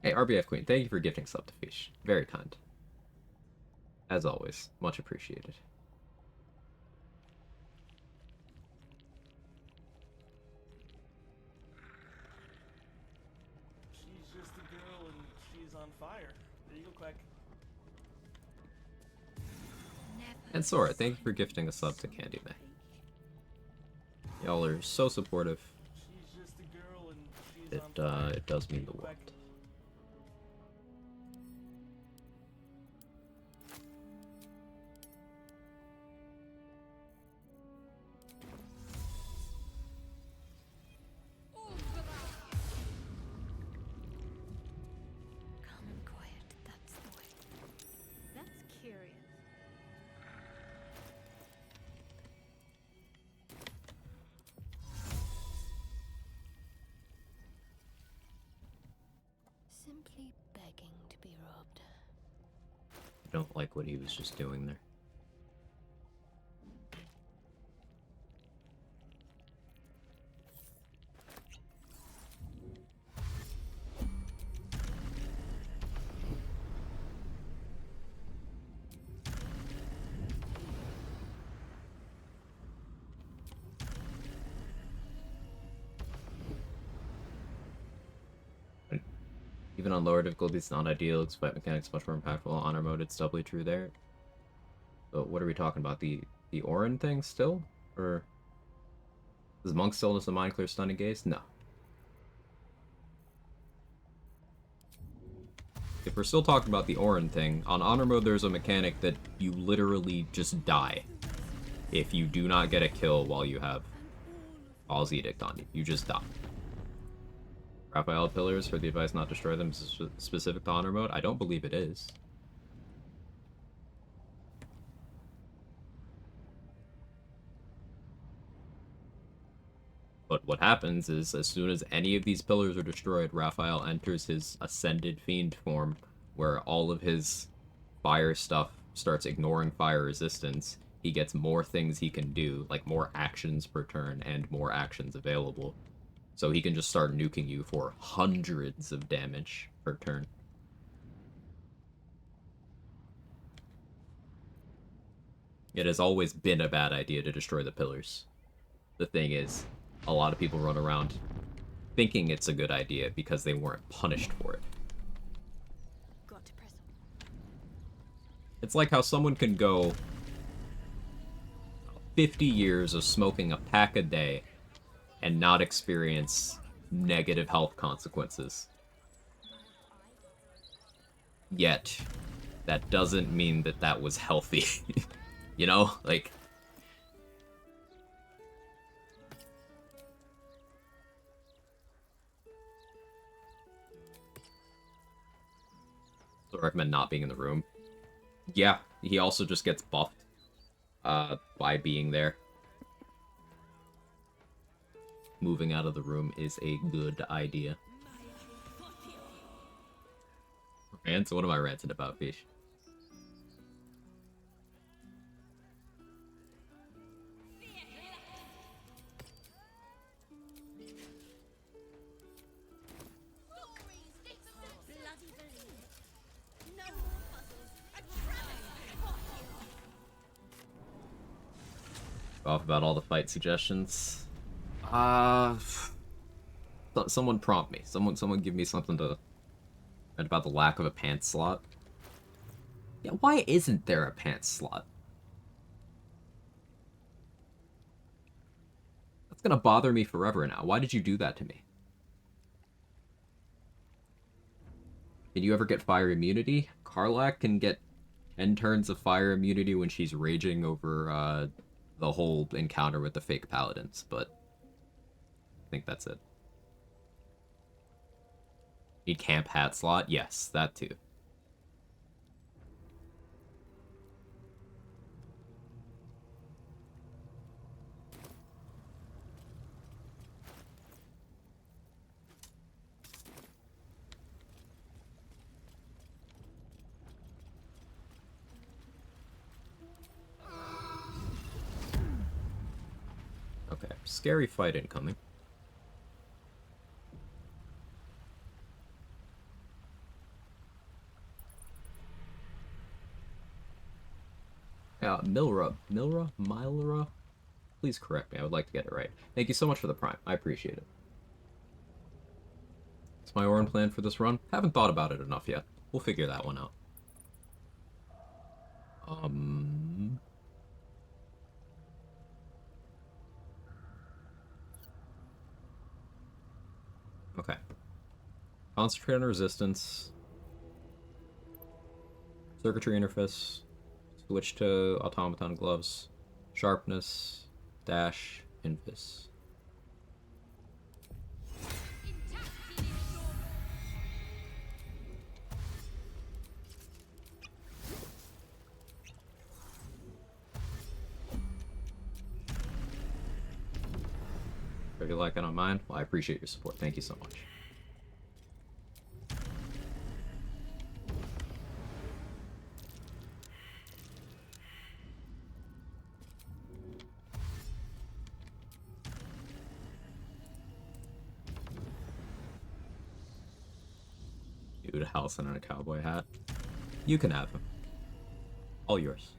Hey, RBF Queen, thank you for gifting sub to Fish. Very kind. As always, much appreciated. She's just a girl and she's on fire. There you go, Quag. And Sora, thank you for gifting a sub to Candy May. Y'all are so supportive. She's just a girl and she's on fire. It does mean the world. Calm and quiet, that's the way. That's curious. Simply begging to be robbed. I don't like what he was just doing there. Even on lower difficulty, it's not ideal. It's fight mechanics much more impactful. On honor mode, it's doubly true there. But what are we talking about? The Orin thing still? Or does Monk stillness of mind clear Stunning Gaze? No. If we're still talking about the Orin thing, on honor mode there's a mechanic that you literally just die if you do not get a kill while you have All's Edict on you. You just die. Raphael pillars for the advice not destroy them is specific to honor mode? I don't believe it is. But what happens is, as soon as any of these pillars are destroyed, Raphael enters his Ascended Fiend form, where all of his fire stuff starts ignoring fire resistance. He gets more things he can do, like more actions per turn and more actions available. So he can just start nuking you for hundreds of damage per turn. It has always been a bad idea to destroy the pillars. The thing is, a lot of people run around thinking it's a good idea because they weren't punished for it. Got to press on. It's like how someone can go 50 years of smoking a pack a day and not experience negative health consequences. Yet, that doesn't mean that that was healthy. You know? Like... So I recommend not being in the room. Yeah, he also just gets buffed by being there. Moving out of the room is a good idea. And so what am I ranting about, Fish? Off about all the fight suggestions. Someone prompt me. Someone give me something to read about the lack of a pants slot. Yeah, why isn't there a pants slot? That's gonna bother me forever now. Why did you do that to me? Did you ever get fire immunity? Karlak can get 10 turns of fire immunity when she's raging over the whole encounter with the fake paladins, but I think that's it. Need camp hat slot? Yes, that too. Okay, scary fight incoming. Milra? Please correct me, I would like to get it right. Thank you so much for the prime, I appreciate it. What's my Orin plan for this run? Haven't thought about it enough yet. We'll figure that one out. Okay. Concentrate on resistance. Circuitry interface. Switch to automaton gloves. Sharpness. Dash. Invis. If you like, I don't mind. Well, I appreciate your support. Thank you so much. Dude, Halcyon and a cowboy hat. You can have him. All yours.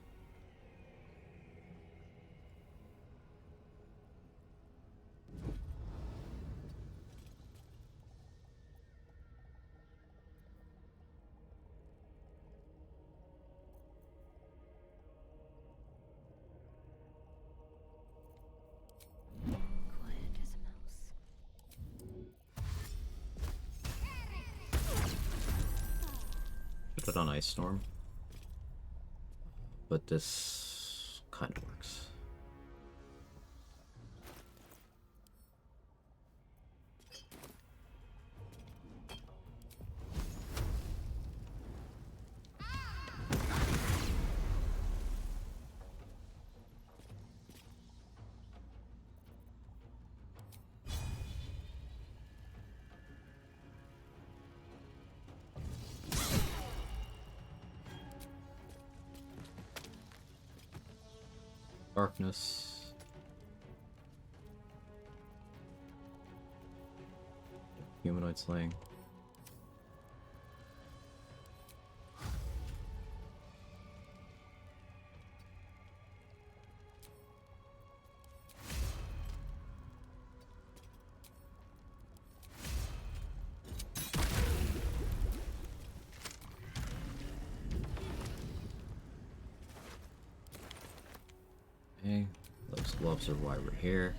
Put it on Ice Storm. But this kind of works. Darkness. Humanoid slaying. Okay, those gloves are why we're here.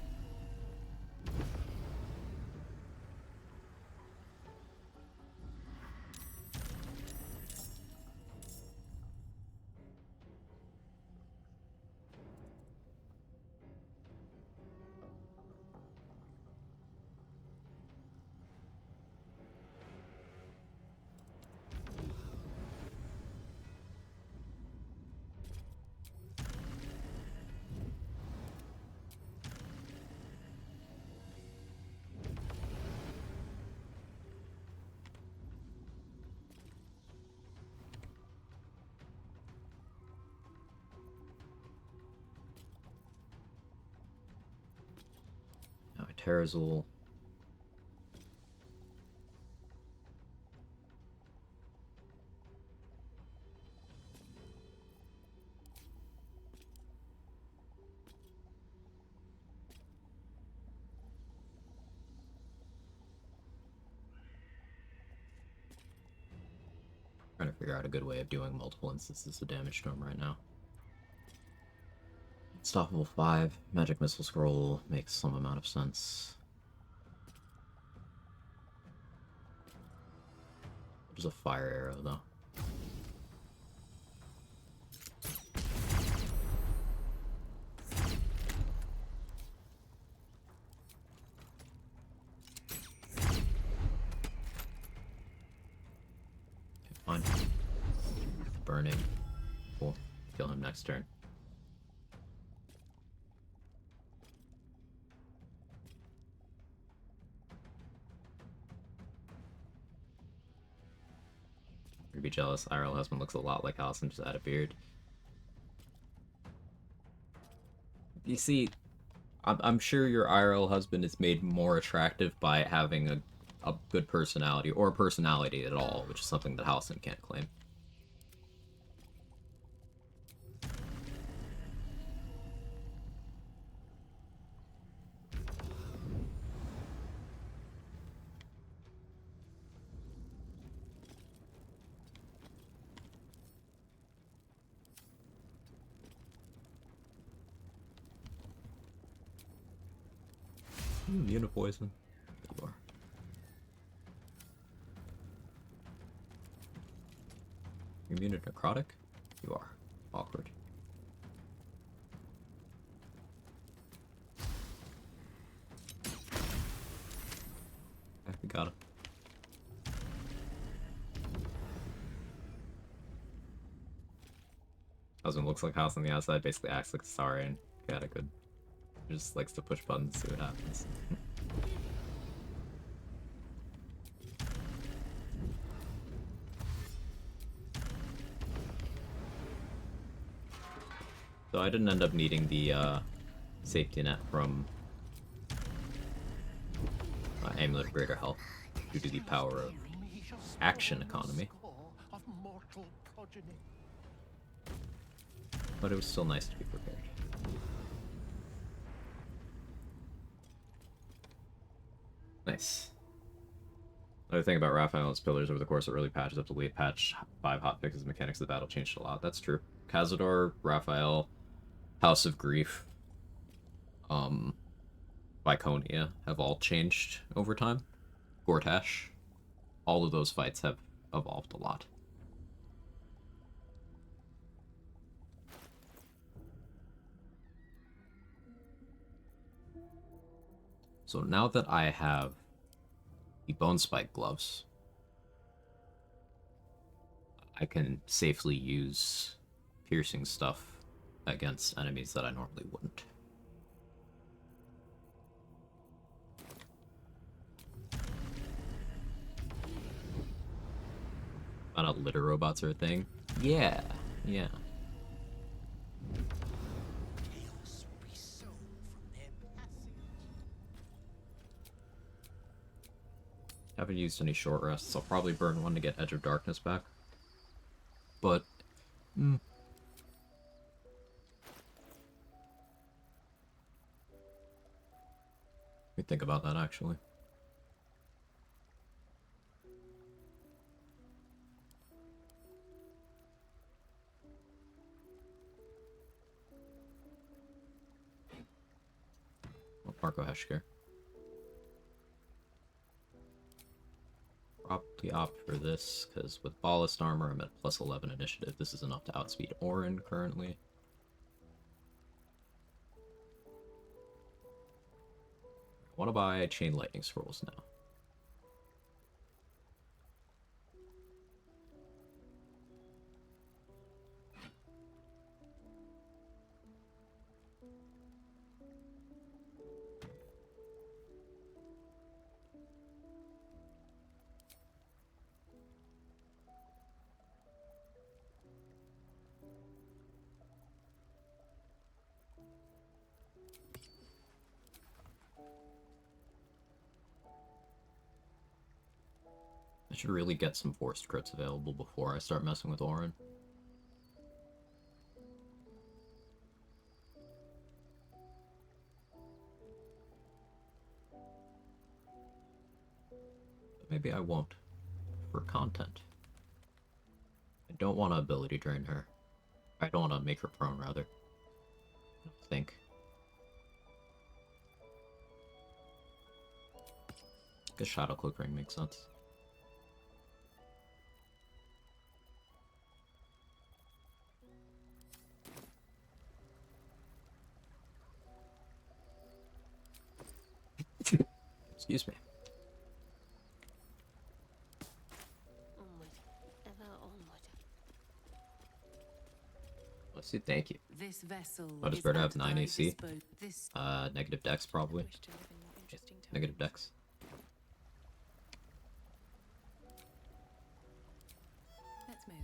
Now Terrazul. Trying to figure out a good way of doing multiple instances of damage to him right now. Unstoppable 5, Magic Missile Scroll makes some amount of sense. There's a fire arrow, though. Fine. Burning. Cool. Kill him next turn. You'd be jealous. IRL husband looks a lot like Allison, just add a beard. You see, I'm sure your IRL husband is made more attractive by having a good personality, or a personality at all, which is something that Allison can't claim. Immune to poison. You are. You're immune to necrotic? You are. Awkward. Okay, we got him. Husband looks like house on the outside, basically acts like sorry and got a good. Just likes to push buttons, see what happens. So I didn't end up needing the safety net from Amulet of Greater Health due to the power of action economy. But it was still nice to be prepared. Nice. Another thing about Raphael's pillars over the course of early patches up to late patch 5 hotfixes, mechanics of the battle changed a lot. That's true. Cazador, Raphael, House of Grief, Viconia have all changed over time. Gortash, all of those fights have evolved a lot. So now that I have the Bone Spike gloves, I can safely use piercing stuff against enemies that I normally wouldn't. Found out litter robots are a thing? Yeah, yeah. Haven't used any short rests. I'll probably burn one to get Edge of Darkness back. But, Let me think about that, actually. Marco Heshker. Probably opt for this, because with Ballast Armor, I'm at plus 11 initiative. This is enough to outspeed Orin currently. I want to buy Chain Lightning Scrolls now. I should really get some forced crits available before I start messing with Orin. But maybe I won't. For content. I don't want to ability drain her. I don't want to make her prone, rather. I don't think. I guess Shadow Cloak Ring makes sense. Excuse me. Onward, ever onward. Let's see, thank you. This vessel I'll just is better at have 9 thy AC. This Negative dex probably. Negative dex. Let's move.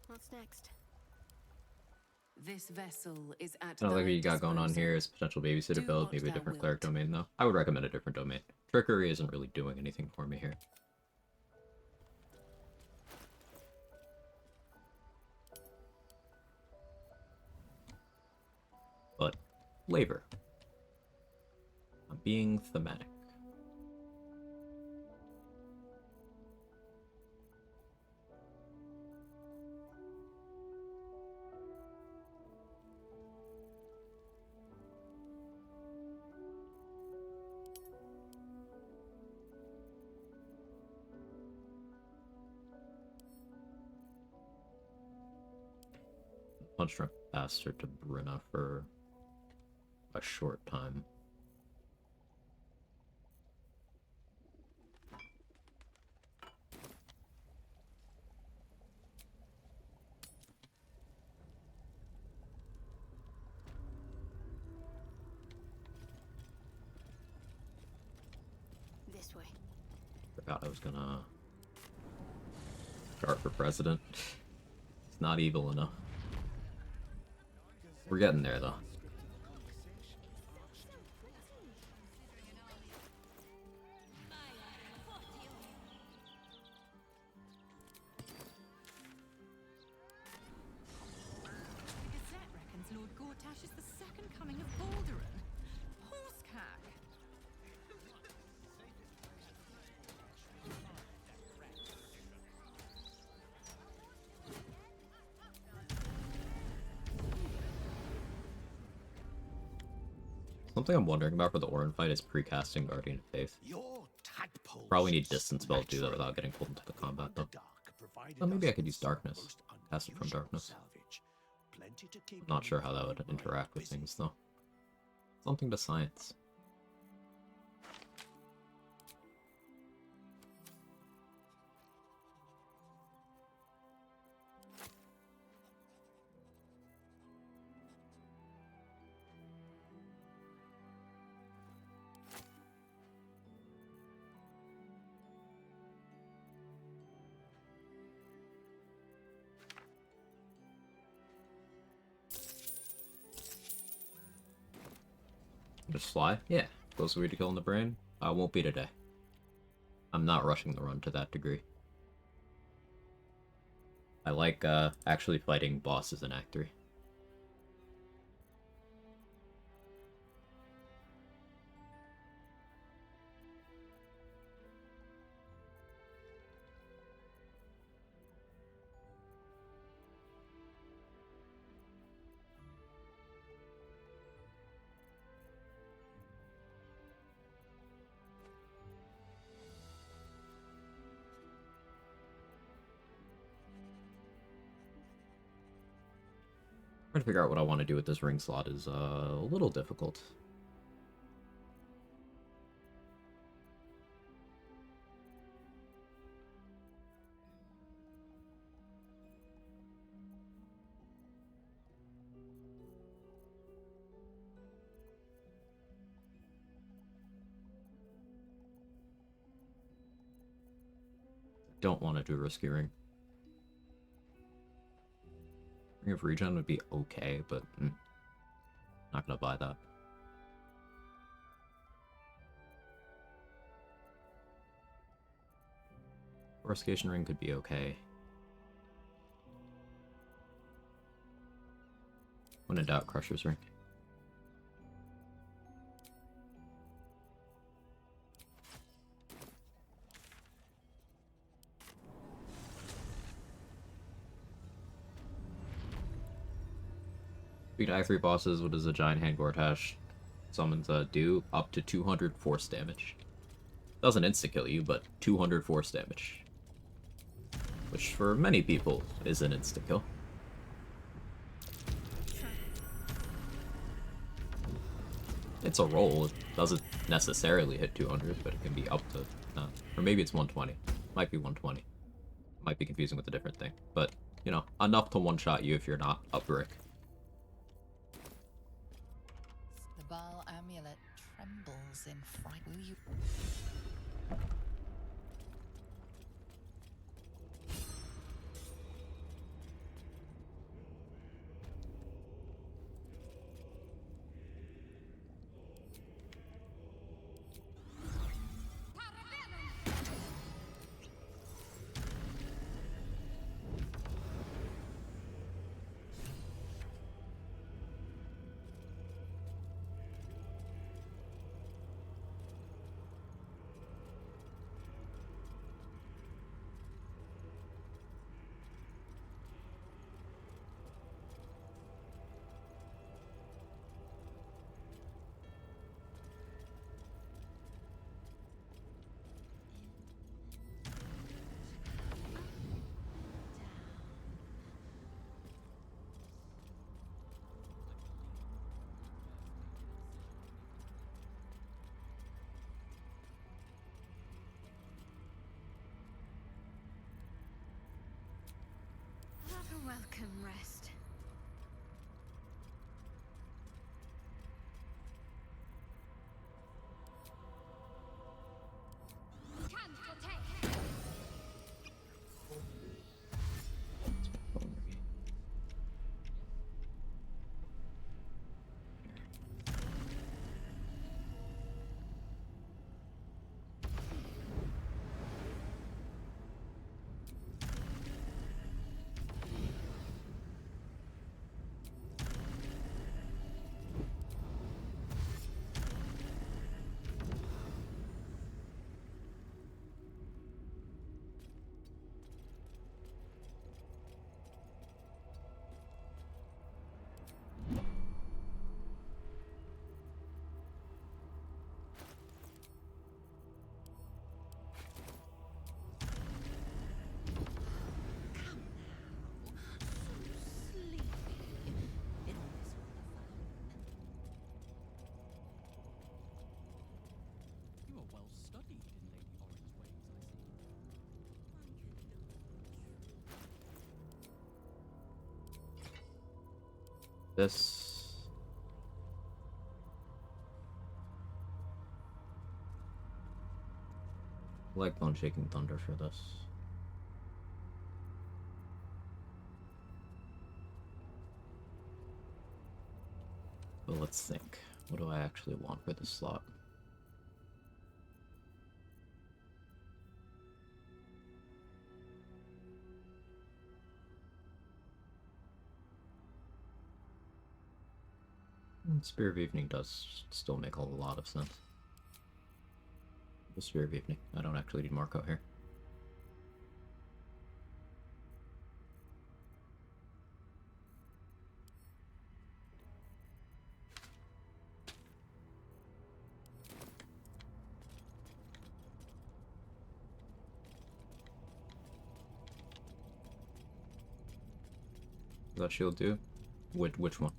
What's next? This vessel is at I don't like thy what you got going on disposal. here is potential babysitter Do build, what maybe a thou different wilt. cleric domain though. I would recommend a different domain. Trickery isn't really doing anything for me here. But labor. I'm being thematic. Punch drunk bastard to Bruna for a short time. This way. Forgot I was gonna start for president. It's not evil enough. We're getting there though. The Gazette reckons Lord Gortash is the second coming of Balduran. Horsecack. Something I'm wondering about for the Orin fight is pre-casting Guardian of Faith. Probably need distance spell to do that without getting pulled into the combat though. Well, maybe I could use Darkness. Cast it from Darkness. Not sure how that would interact with things though. Something to science. Just fly? Yeah. Close way to killing the brain? Won't be today. I'm not rushing the run to that degree. I like, actually fighting bosses in Act 3. Trying to figure out what I want to do with this ring slot is a little difficult. don't want to do risky ring. Ring of Regen would be okay, but not gonna buy that. Fortification ring could be okay. When in doubt, Crusher's ring. Beat I3 bosses, what does a giant hand Gortash summons do? Up to 200 force damage. Doesn't insta-kill you, but 200 force damage. Which for many people is an insta-kill. It's a roll, it doesn't necessarily hit 200, but it can be up to, or maybe it's 120. Might be 120. Might be confusing with a different thing. But, you know, enough to one-shot you if you're not up brick. The Baal amulet trembles in fright. Will you... Have a welcome rest. You are well studied in Lady Oran's ways, I see. This... I like Bone Shaking Thunder for this. But let's think. What do I actually want for this slot? Spear of Evening does still make a lot of sense. The Spear of Evening. I don't actually need Marco here. Does that shield do? Which one?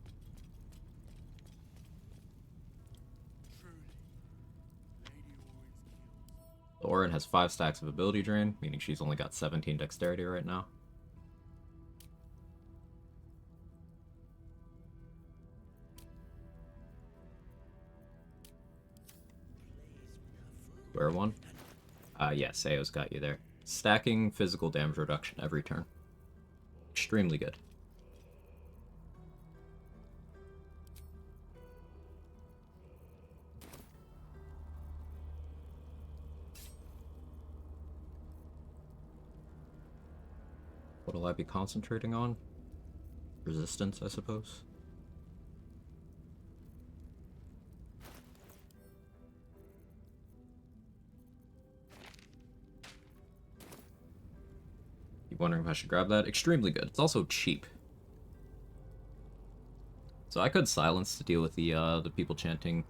Orin has 5 stacks of ability drain, meaning she's only got 17 dexterity right now. Square one? Yeah, Seo's got you there. Stacking physical damage reduction every turn. Extremely good. What'll I be concentrating on? Resistance, I suppose. Keep wondering if I should grab that. Extremely good. It's also cheap. So I could silence to deal with the people chanting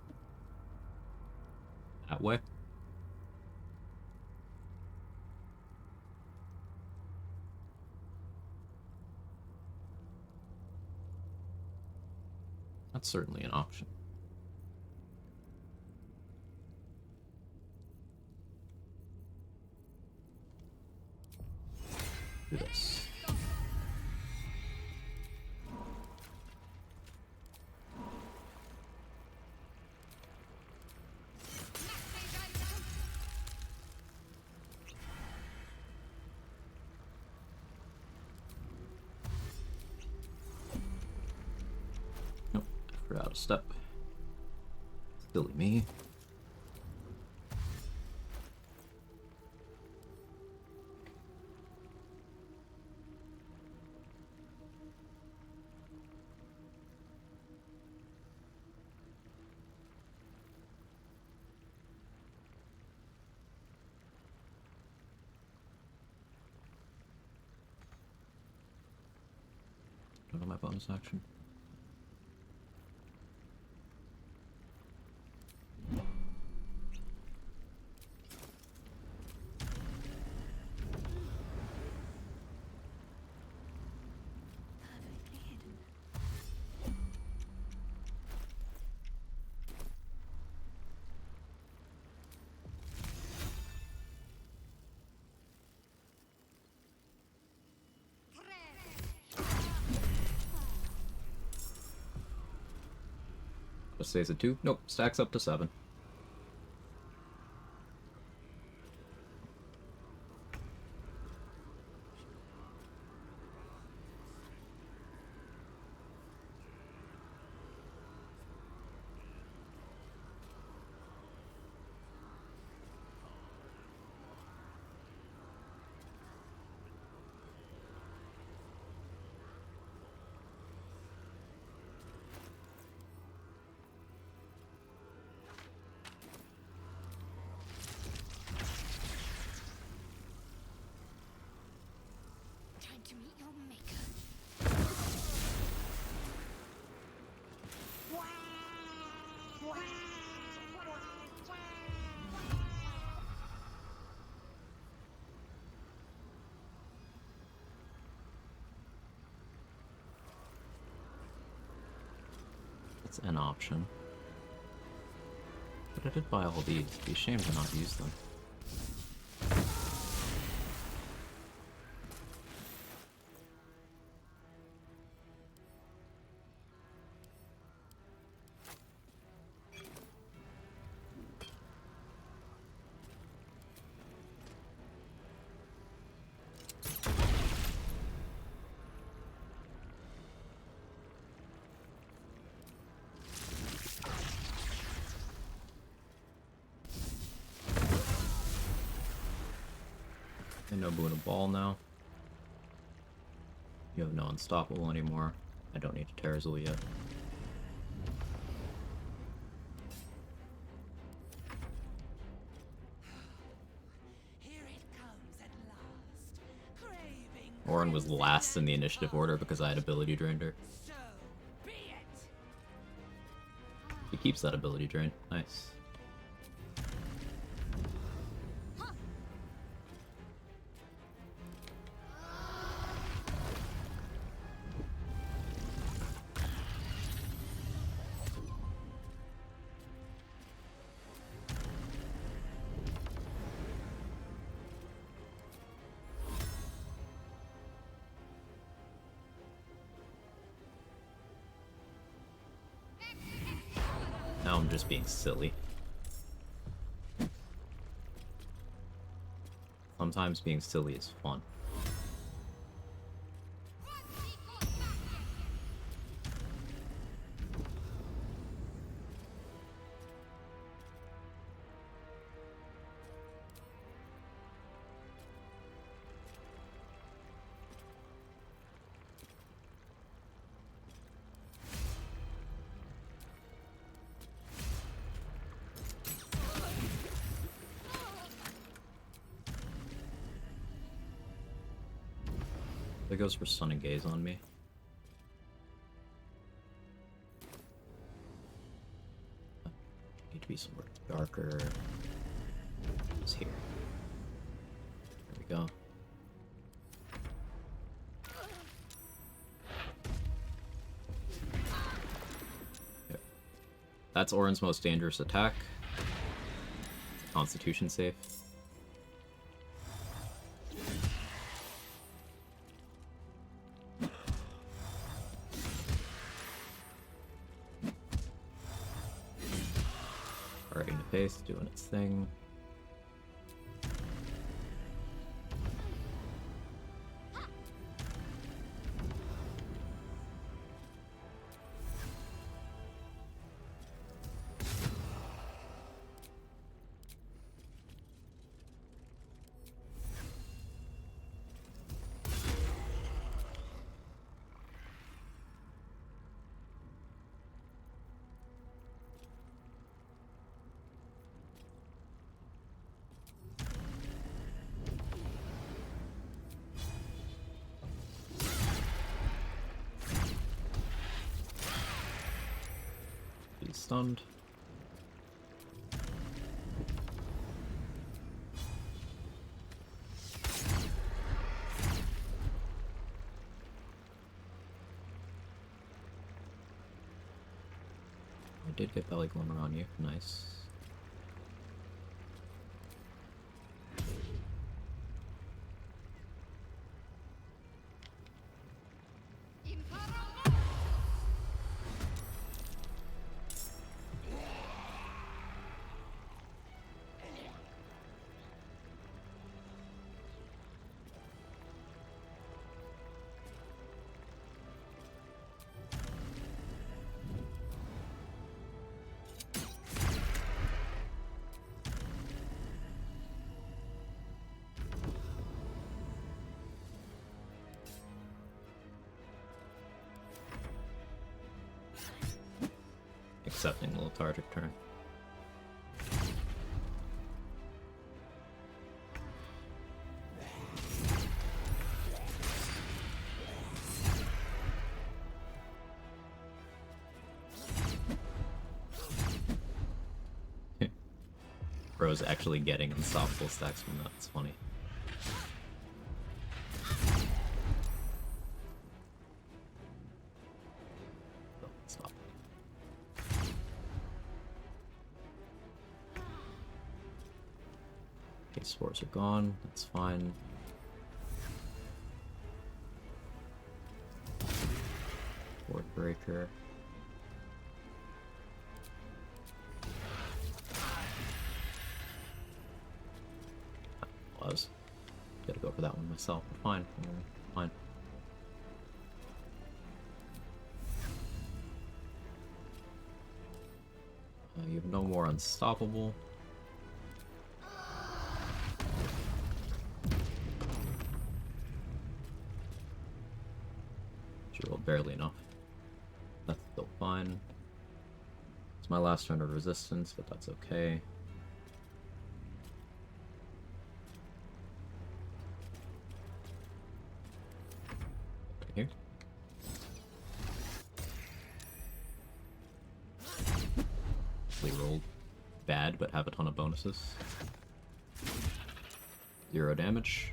that way. That's certainly an option. Do this. Nope, I forgot a step. Silly me. Don't know my bonus action. Just stays at 2. Nope, stacks up to 7. Time to meet your maker. It's an option. But I did buy all these. It'd be a shame to not use them. And no Boon a Ball now. You have no Unstoppable anymore. I don't need to Terrazul yet. Orin was last in the initiative order because I had ability drained her. He keeps that ability drain. Nice. Now I'm just being silly. Sometimes being silly is fun. That goes for Sun and Gaze on me. Need to be somewhere darker. It's here. There we go. There. That's Orin's most dangerous attack. Constitution save. Pace, doing its thing. Stunned. I did get belly glimmer on you. Nice. Accepting the lethargic turn. Bro's actually getting unstoppable stacks from that. It's funny. Stop. Okay, spores are gone. That's fine. Ward breaker. I was gonna go for that one myself, but fine. Fine. You have no more unstoppable. She rolled barely enough. That's still fine. It's my last turn of resistance, but that's okay. Here. They rolled bad, but have a ton of bonuses. 0 damage.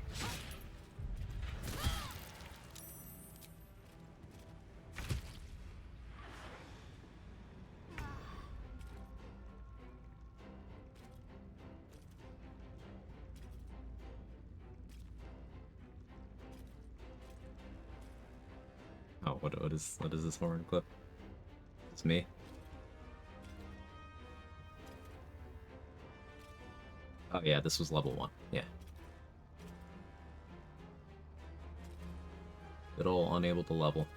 Oh, what is this horn clip? It's me. Oh yeah, this was level 1. Yeah. Fiddle unable to level.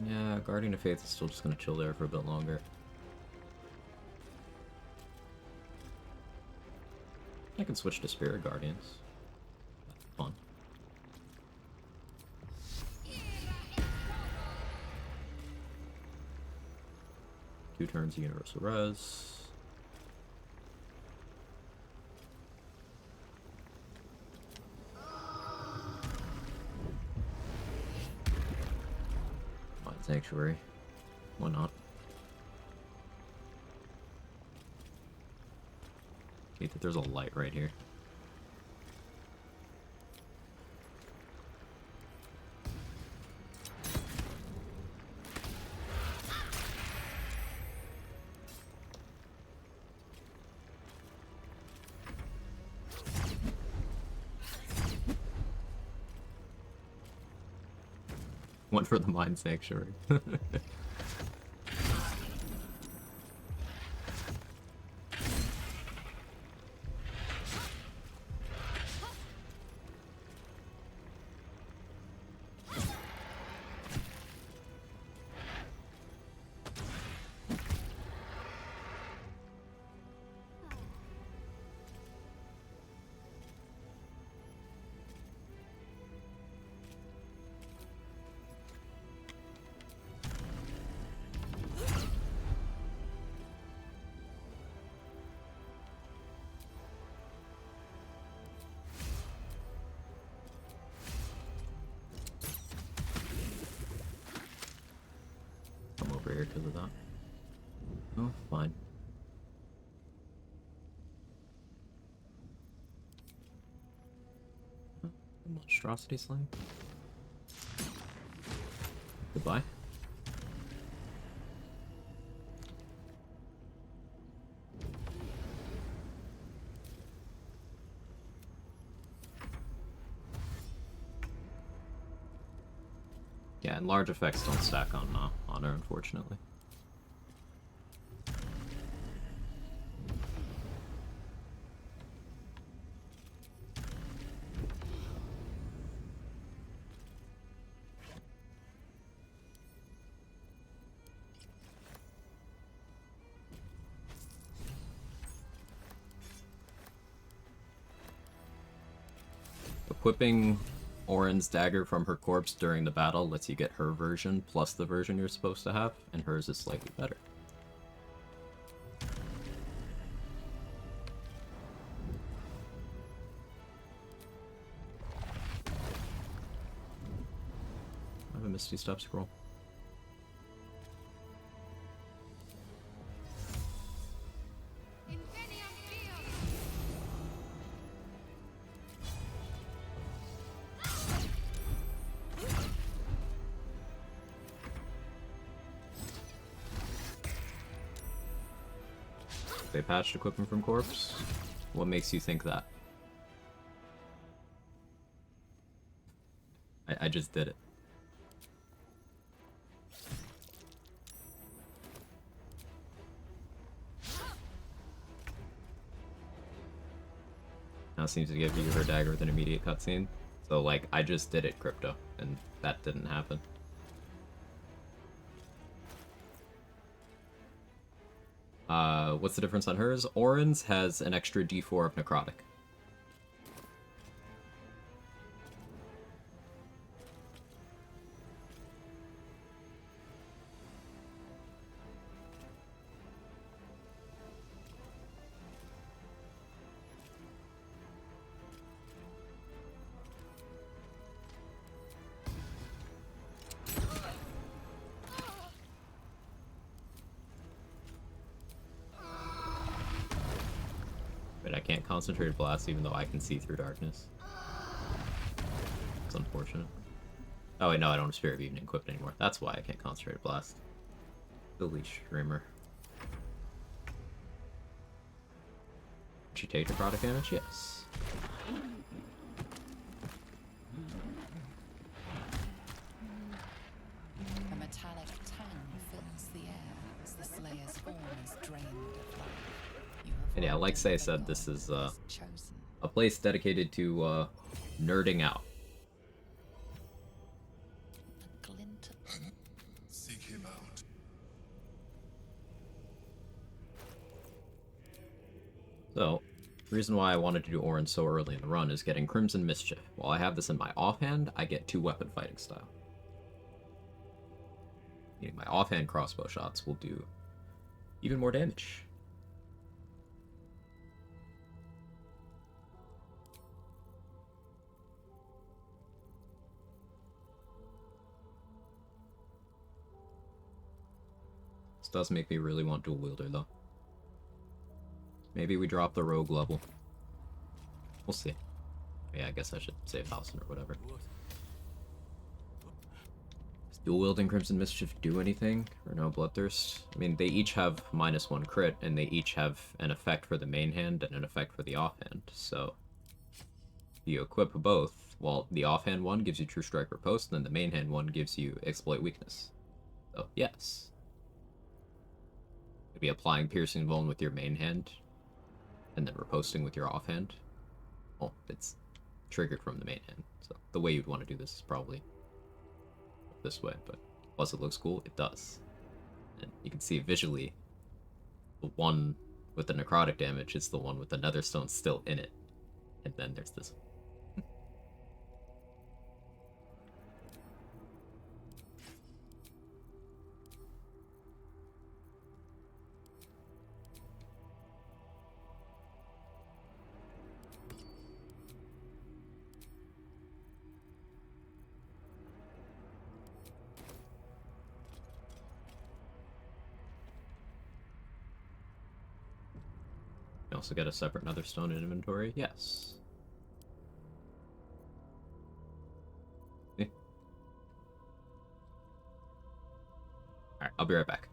Yeah, Guardian of Faith is still just gonna chill there for a bit longer. I can switch to Spirit Guardians. That's fun. 2 turns of Universal Res. Sanctuary. Why not? Hate that there's a light right here. One for the Mind Sanctuary. Here because of that. Oh, fine. Monstrosity Sling. Goodbye. Yeah, and large effects don't stack on honor, unfortunately. Equipping Orin's dagger from her corpse during the battle lets you get her version plus the version you're supposed to have, and hers is slightly better. I have a Misty Step scroll. They patched equipment from corpse? What makes you think that? I just did it. Now seems to give you her dagger with an immediate cutscene. So like, I just did it, Crypto, and that didn't happen. What's the difference on hers? Orin's has an extra D4 of necrotic. I can't concentrate blast even though I can see through darkness. It's unfortunate. Oh wait, no, I don't have Spirit of Evening equipped anymore. That's why I can't concentrate blast. Silly streamer. Did she take necrotic damage? Yes. A metallic tang And yeah, like Say said, this is a place dedicated to nerding out. Seek him out. So, the reason why I wanted to do Orange so early in the run is getting Crimson Mischief. While I have this in my offhand, I get 2 weapon fighting style. Meaning my offhand crossbow shots will do even more damage. This does make me really want dual wielder though. Maybe we drop the rogue level. We'll see. Yeah, I guess I should save 1000 or whatever. Does dual wielding Crimson Mischief do anything? Or no Bloodthirst? I mean, they each have -1 crit, and they each have an effect for the main hand and an effect for the offhand. So, you equip both. Well, the offhand one gives you True Strike Riposte, and then the main hand one gives you Exploit Weakness. So, yes. Maybe applying Piercing Vuln with your main hand, and then riposting with your offhand. Well, it's triggered from the main hand, so the way you'd want to do this is probably this way, but plus it looks cool, it does. And you can see visually, the one with the necrotic damage is the one with the netherstone still in it. And then there's this. You also get a separate netherstone in inventory. Yes. See? Alright, I'll be right back.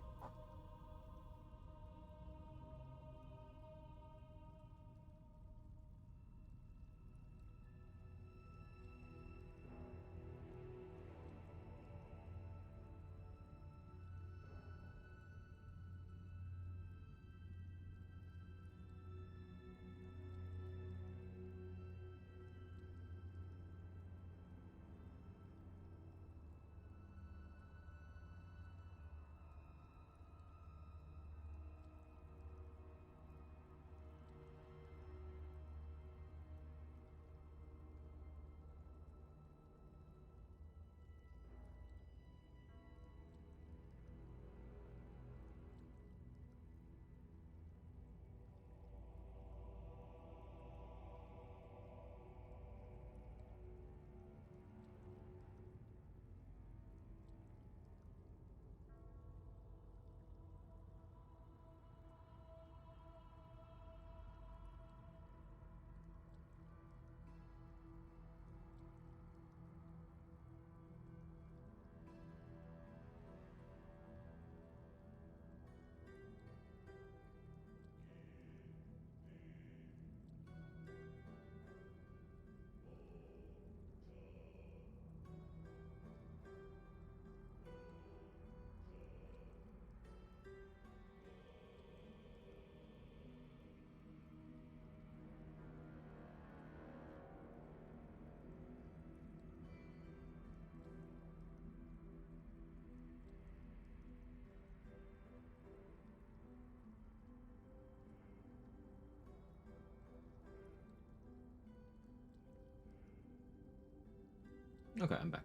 Okay, I'm back.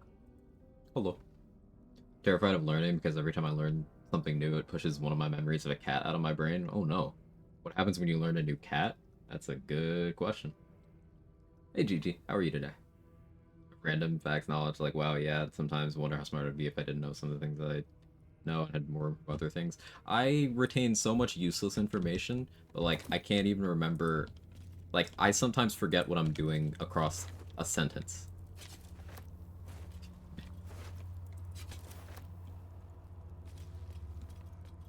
Hello. Terrified of learning because every time I learn something new, it pushes one of my memories of a cat out of my brain. Oh no. What happens when you learn a new cat? That's a good question. Hey Gigi, how are you today? Random facts knowledge, like wow, yeah, sometimes wonder how smart I'd be if I didn't know some of the things that I know and had more other things. I retain so much useless information, but like I can't even remember, like I sometimes forget what I'm doing across a sentence.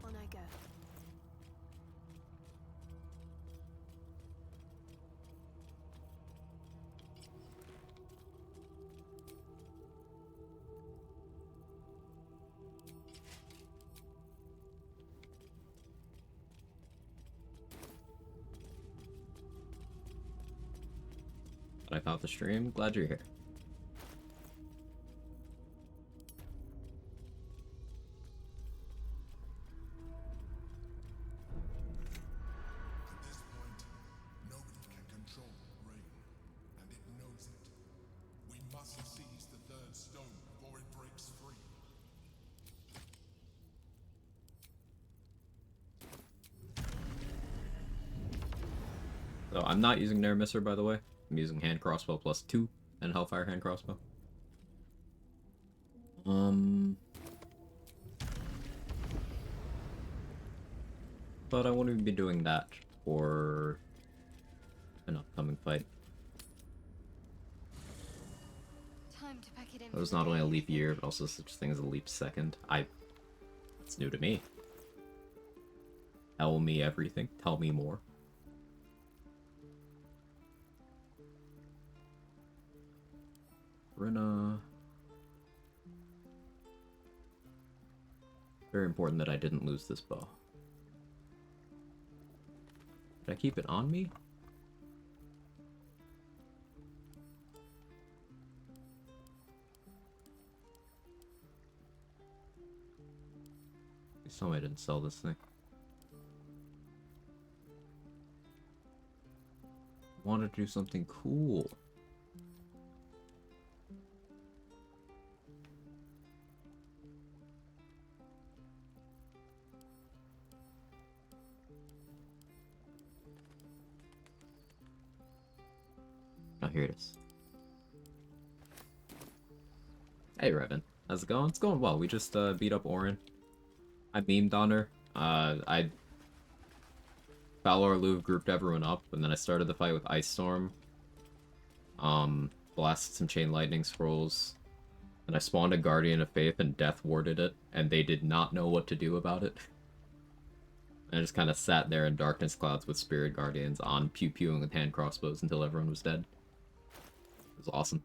On I go. wipe out the stream. Glad you're here. So I'm not using Nair Misser, by the way. I'm using hand crossbow plus 2 and Hellfire hand crossbow. But I won't even be doing that for an upcoming fight. Time to pack it in. It was not only a leap year, but also such thing as a leap second. It's new to me. Tell me everything. Tell me more. Rena. Very important that I didn't lose this bow. Did I keep it on me? Please tell me I didn't sell this thing. I wanted to do something cool. Oh, here it is. Hey, Revan. How's it going? It's going well. We just beat up Orin. I memed on her. Valor Louvre grouped everyone up, and then I started the fight with Ice Storm. Blasted some Chain Lightning Scrolls. And I spawned a Guardian of Faith and Death warded it, and they did not know what to do about it. And I just kind of sat there in Darkness Clouds with Spirit Guardians on pew-pewing with hand crossbows until everyone was dead. It was awesome.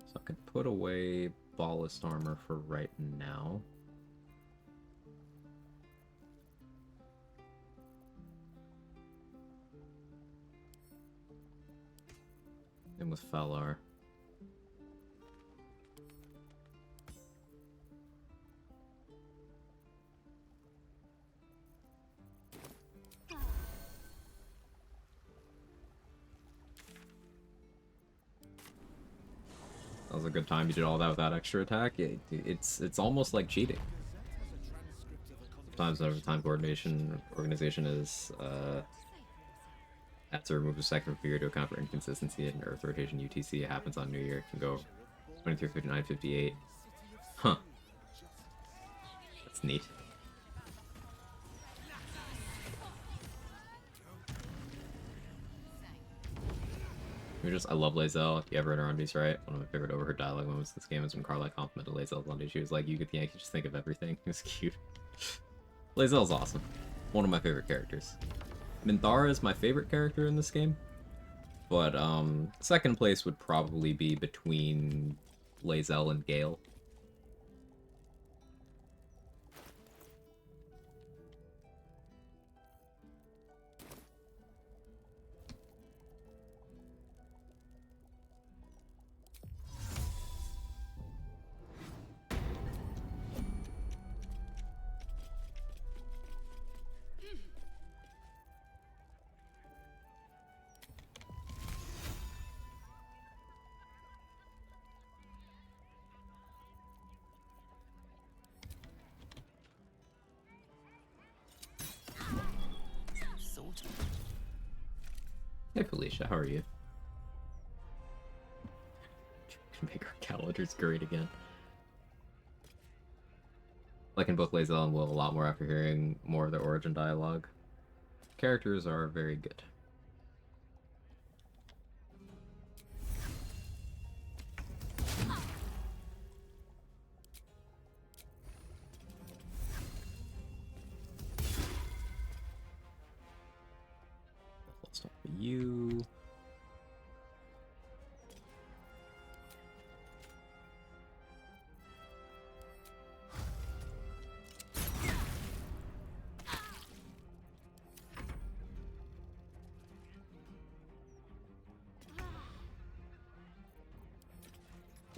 So I could put away Ballast Armor for right now. And with Fellar. That was a good time. You did all that without extra attack. It's almost like cheating. Sometimes whenever time coordination organization is had to remove a second figure to account for inconsistency in Earth rotation UTC. It happens on New Year. It can go 23, 59, 58. Huh. That's neat. I love Lae'zel. If you ever read her Undy's right, one of my favorite overheard dialogue moments in this game is when Carla complimented Lae'zel's Undy. She was like, "You get the Yankee, just think of everything." It was cute. Lae'zel's awesome. One of my favorite characters. Minthara is my favorite character in this game, but second place would probably be between Lae'zel and Gale. Hey Felicia, how are you? Make our calendars great again. Liking both Lae'zel and Will a lot more after hearing more of their origin dialogue. Characters are very good. Let's start with you.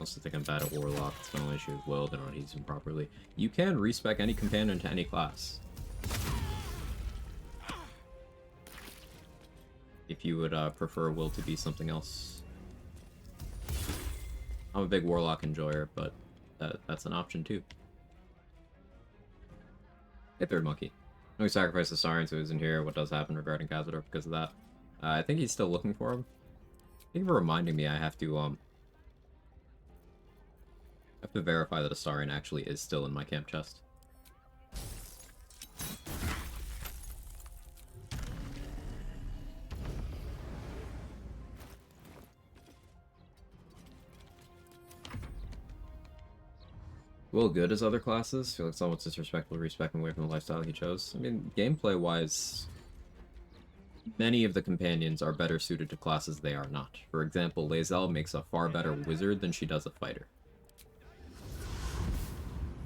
Also think I'm bad at Warlock. It's my only issue as well. They don't use him properly. You can respec any companion to any class. If you would prefer Will to be something else. I'm a big Warlock enjoyer, but that's an option too. Hey, Third Monkey. No, we sacrificed the Siren, so he isn't here. What does happen regarding Cazador because of that? I think he's still looking for him. Thank you for reminding me I have to verify that a Siren actually is still in my camp chest. Will good as other classes? Feel like somewhat disrespectful respecting away from the lifestyle he chose. I mean, gameplay-wise, many of the companions are better suited to classes they are not. For example, Lae'zel makes a far better wizard than she does a fighter.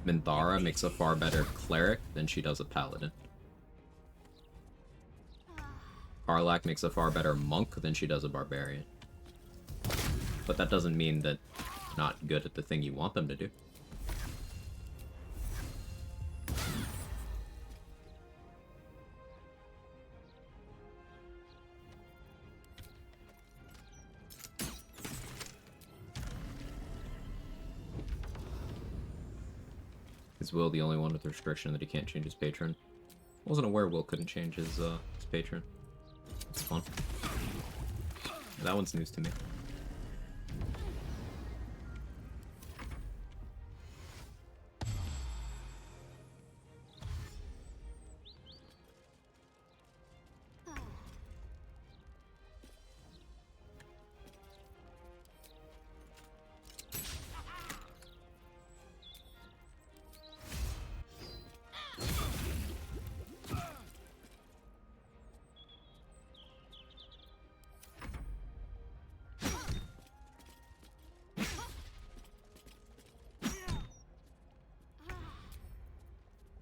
Minthara makes a far better cleric than she does a paladin. Karlach makes a far better monk than she does a barbarian. But that doesn't mean that they're not good at the thing you want them to do. Is Will the only one with the restriction that he can't change his patron? I wasn't aware Will couldn't change his patron. That's fun. That one's news to me.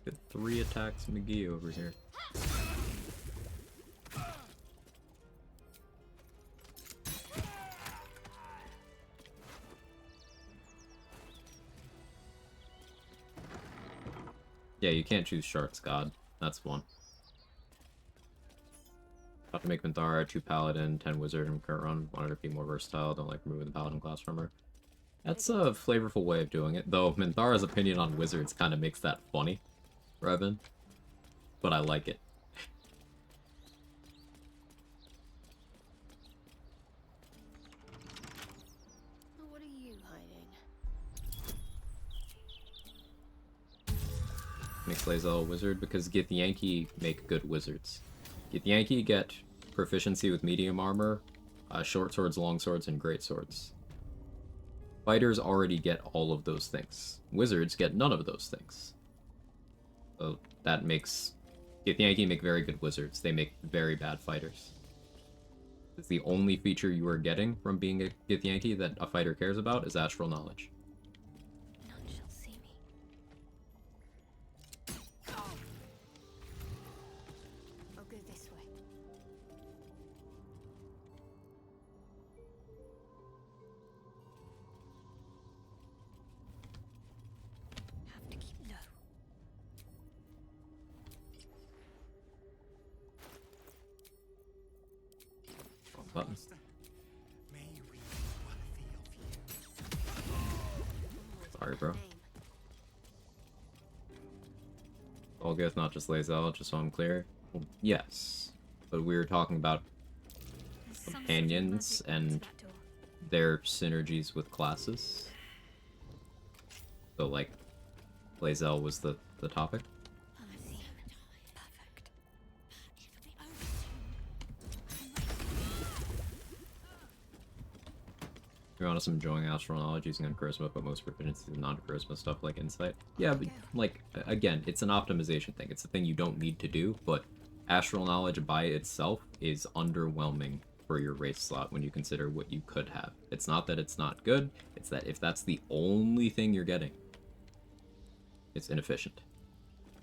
Good 3 attacks McGee over here. Yeah, you can't choose Shart's God. That's one. Have to make Minthara 2 Paladin, 10 Wizard in current run. Wanted to be more versatile, don't like removing the Paladin class from her. That's a flavorful way of doing it, though Minthara's opinion on Wizards kind of makes that funny, Revan. But I like it. What are you hiding? Makes Lae'zel a wizard because Githyanki make good wizards. Githyanki get proficiency with medium armor, short swords, long swords, and great swords. Fighters already get all of those things. Wizards get none of those things. So that makes Githyanki make very good wizards. They make very bad fighters. It's the only feature you are getting from being a Githyanki that a fighter cares about is astral knowledge. None shall see me. I'll go this way. Have to keep low. Button. Sorry, bro. All good, not just Lae'zel, just so I'm clear. Well, yes, but we were talking about companions and their synergies with classes. So, like, Lae'zel was the topic. To be honest, I'm enjoying astral knowledge using on charisma, but most proficiency is non-charisma stuff like insight. Yeah, but like again, it's an optimization thing. It's a thing you don't need to do, but astral knowledge by itself is underwhelming for your race slot when you consider what you could have. It's not that it's not good, it's that if that's the only thing you're getting, it's inefficient.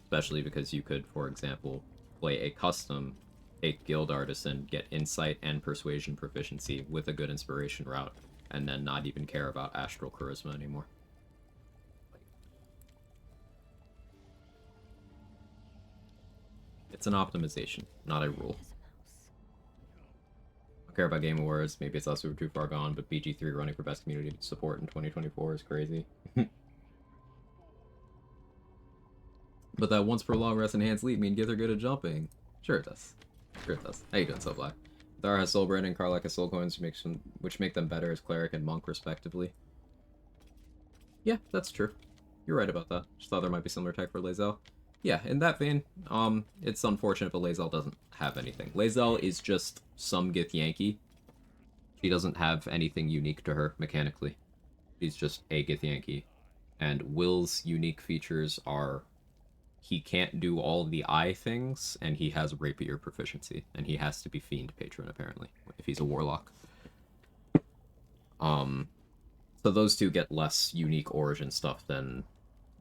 Especially because you could, for example, play a custom, take Guild Artisan, get insight and persuasion proficiency with a good inspiration route, and then not even care about astral charisma anymore. It's an optimization, not a rule. Don't care about Game Awards, maybe it's also too far gone, but BG3 running for best community support in 2024 is crazy. But that once per long rest enhanced leap mean get her good at jumping. Sure it does. Sure it does. How you doing, So Black? Thar has soul brand and Karlak has soul coins, which make them better as cleric and monk respectively. Yeah, that's true. You're right about that. Just thought there might be similar tech for Lae'zel. Yeah, in that vein, it's unfortunate, but Lae'zel doesn't have anything. Lae'zel is just some Githyanki. She doesn't have anything unique to her mechanically. She's just a Githyanki. And Will's unique features are he can't do all the eye things, and he has rapier proficiency, and he has to be fiend patron apparently if he's a warlock. So those two get less unique origin stuff than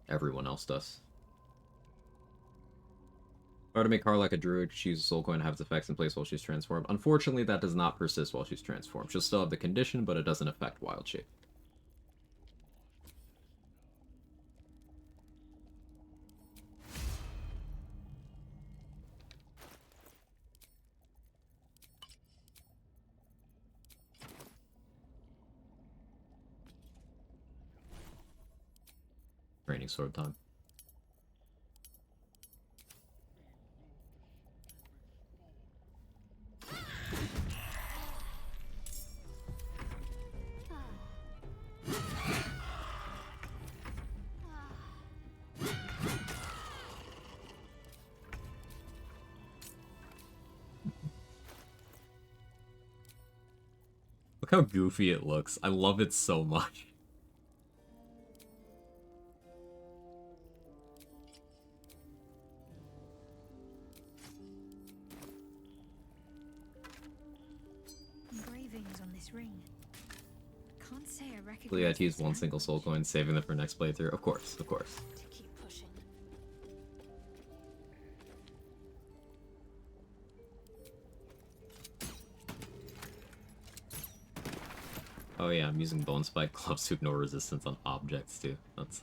everyone else does. Or to make Karlak a druid, she's a soul coin to have its effects in place while she's transformed. Unfortunately, that does not persist while she's transformed. She'll still have the condition, but it doesn't affect wild shape. Raining sword time. Look how goofy it looks. I love it so much. Engravings on this ring. Can't say I recognize. So you had to use one single soul coin, saving them for next playthrough. Of course, of course. To keep pushing. Oh yeah, I'm using bone spike gloves to ignore resistance on objects too. That's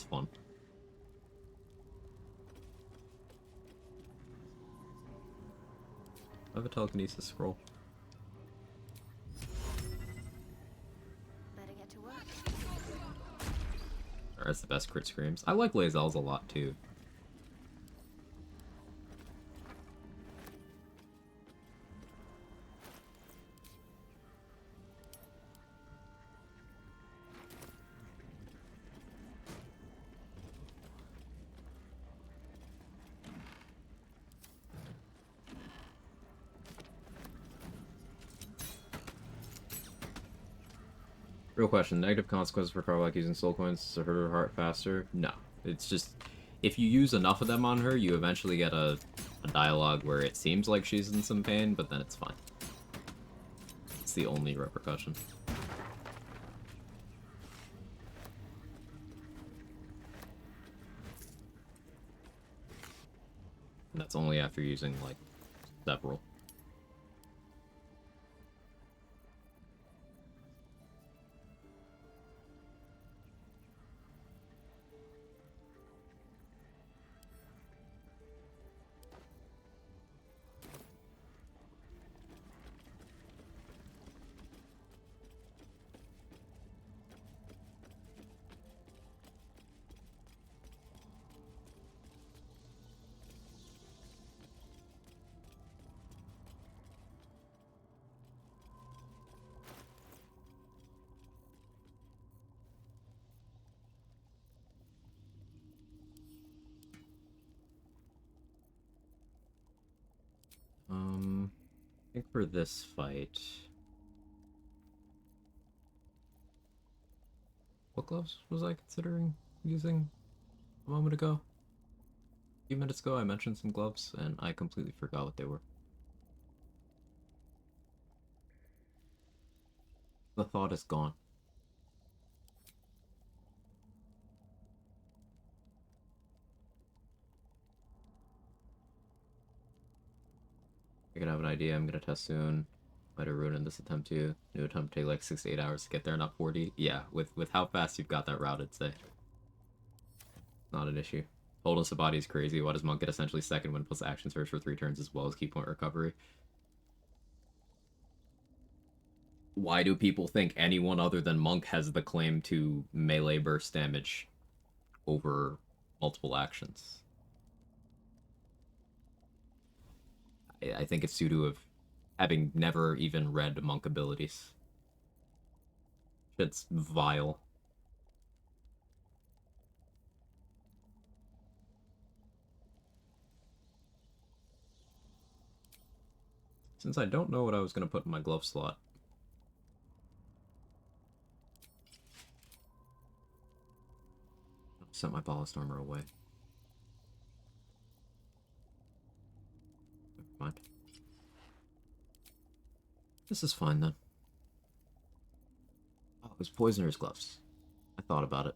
fun. I have a telekinesis scroll. Better get to work. Or that's the best crit screams. I like Lae'zel's a lot too. Real question, negative consequences for Karlak using soul coins to hurt her heart faster? No. It's just, if you use enough of them on her, you eventually get a dialogue where it seems like she's in some pain, but then it's fine. It's the only repercussion. And that's only after using, like, several. I think for this fight... What gloves was I considering using a moment ago? A few minutes ago I mentioned some gloves, and I completely forgot what they were. The thought is gone. I can have an idea I'm gonna test soon. Might have ruined this attempt too. New attempt take like 6 to 8 hours to get there, not 40. Yeah, with how fast you've got that route, I'd say. Not an issue. Holding Sabati is crazy. Why does Monk get essentially second win plus action surge for 3 turns as well as key point recovery? Why do people think anyone other than Monk has the claim to melee burst damage over multiple actions? I think it's due to having never even read Monk abilities. Shit's vile. Since I don't know what I was going to put in my glove slot. I'll set my ballast armor away. Never mind. This is fine then. Oh, it was Poisoner's Gloves. I thought about it.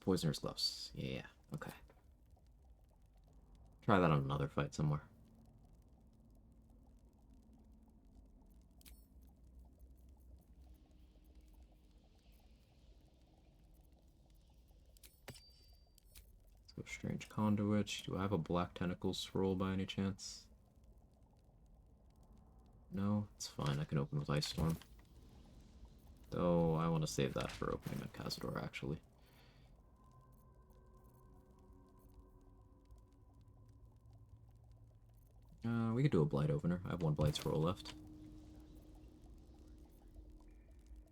Poisoner's Gloves. Yeah, okay. Try that on another fight somewhere. Let's go Strange Conduit. Do I have a Black Tentacle scroll by any chance? No, it's fine. I can open with Ice Storm. Though I want to save that for opening on Cazador, actually. We could do a Blight Opener. I have 1 Blight scroll left.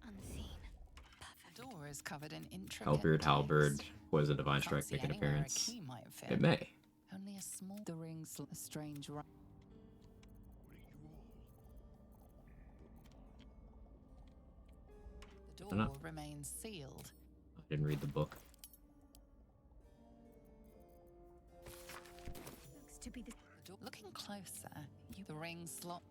Unseen. The door is covered in intricate Halberd, text. Halberd, Poison Divine Can't Strike see make an anywhere a appearance. key might fit. It may. Only a small the rings a strange The door remains sealed. I didn't read the book. Looks to be the Looking closer, the ring slot.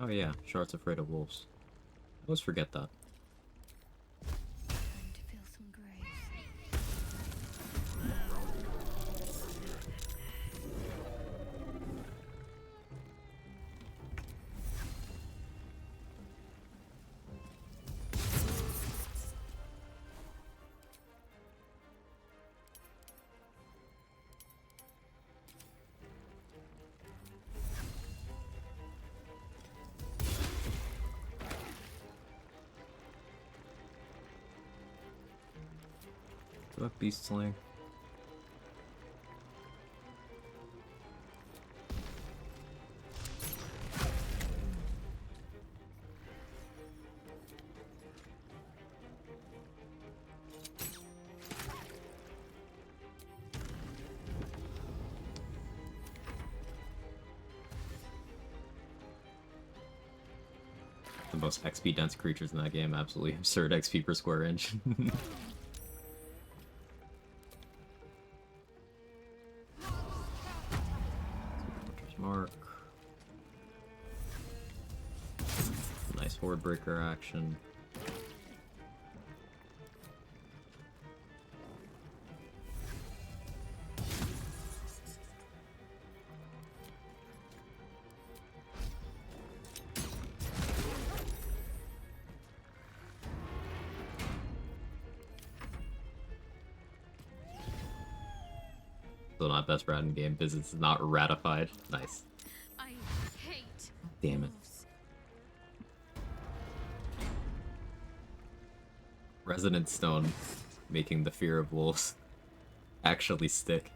Oh yeah, Shart's afraid of wolves. I always forget that. time to fill some graves. Do I have Beast Slaying? The most XP dense creatures in that game, absolutely absurd XP per square inch. Mark. Nice Horde Breaker action. Still not best rat in game because it's not ratified. Nice. I hate. Damn it. Resonant Stone making the fear of wolves actually stick.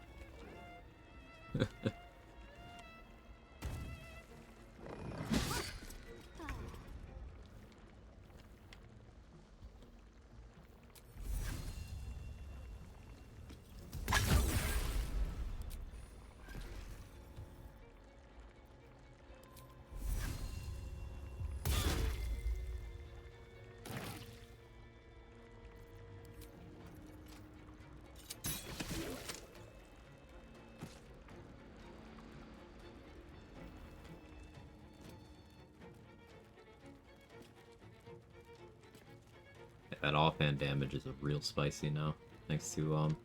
that offhand damage is a real spicy now, thanks to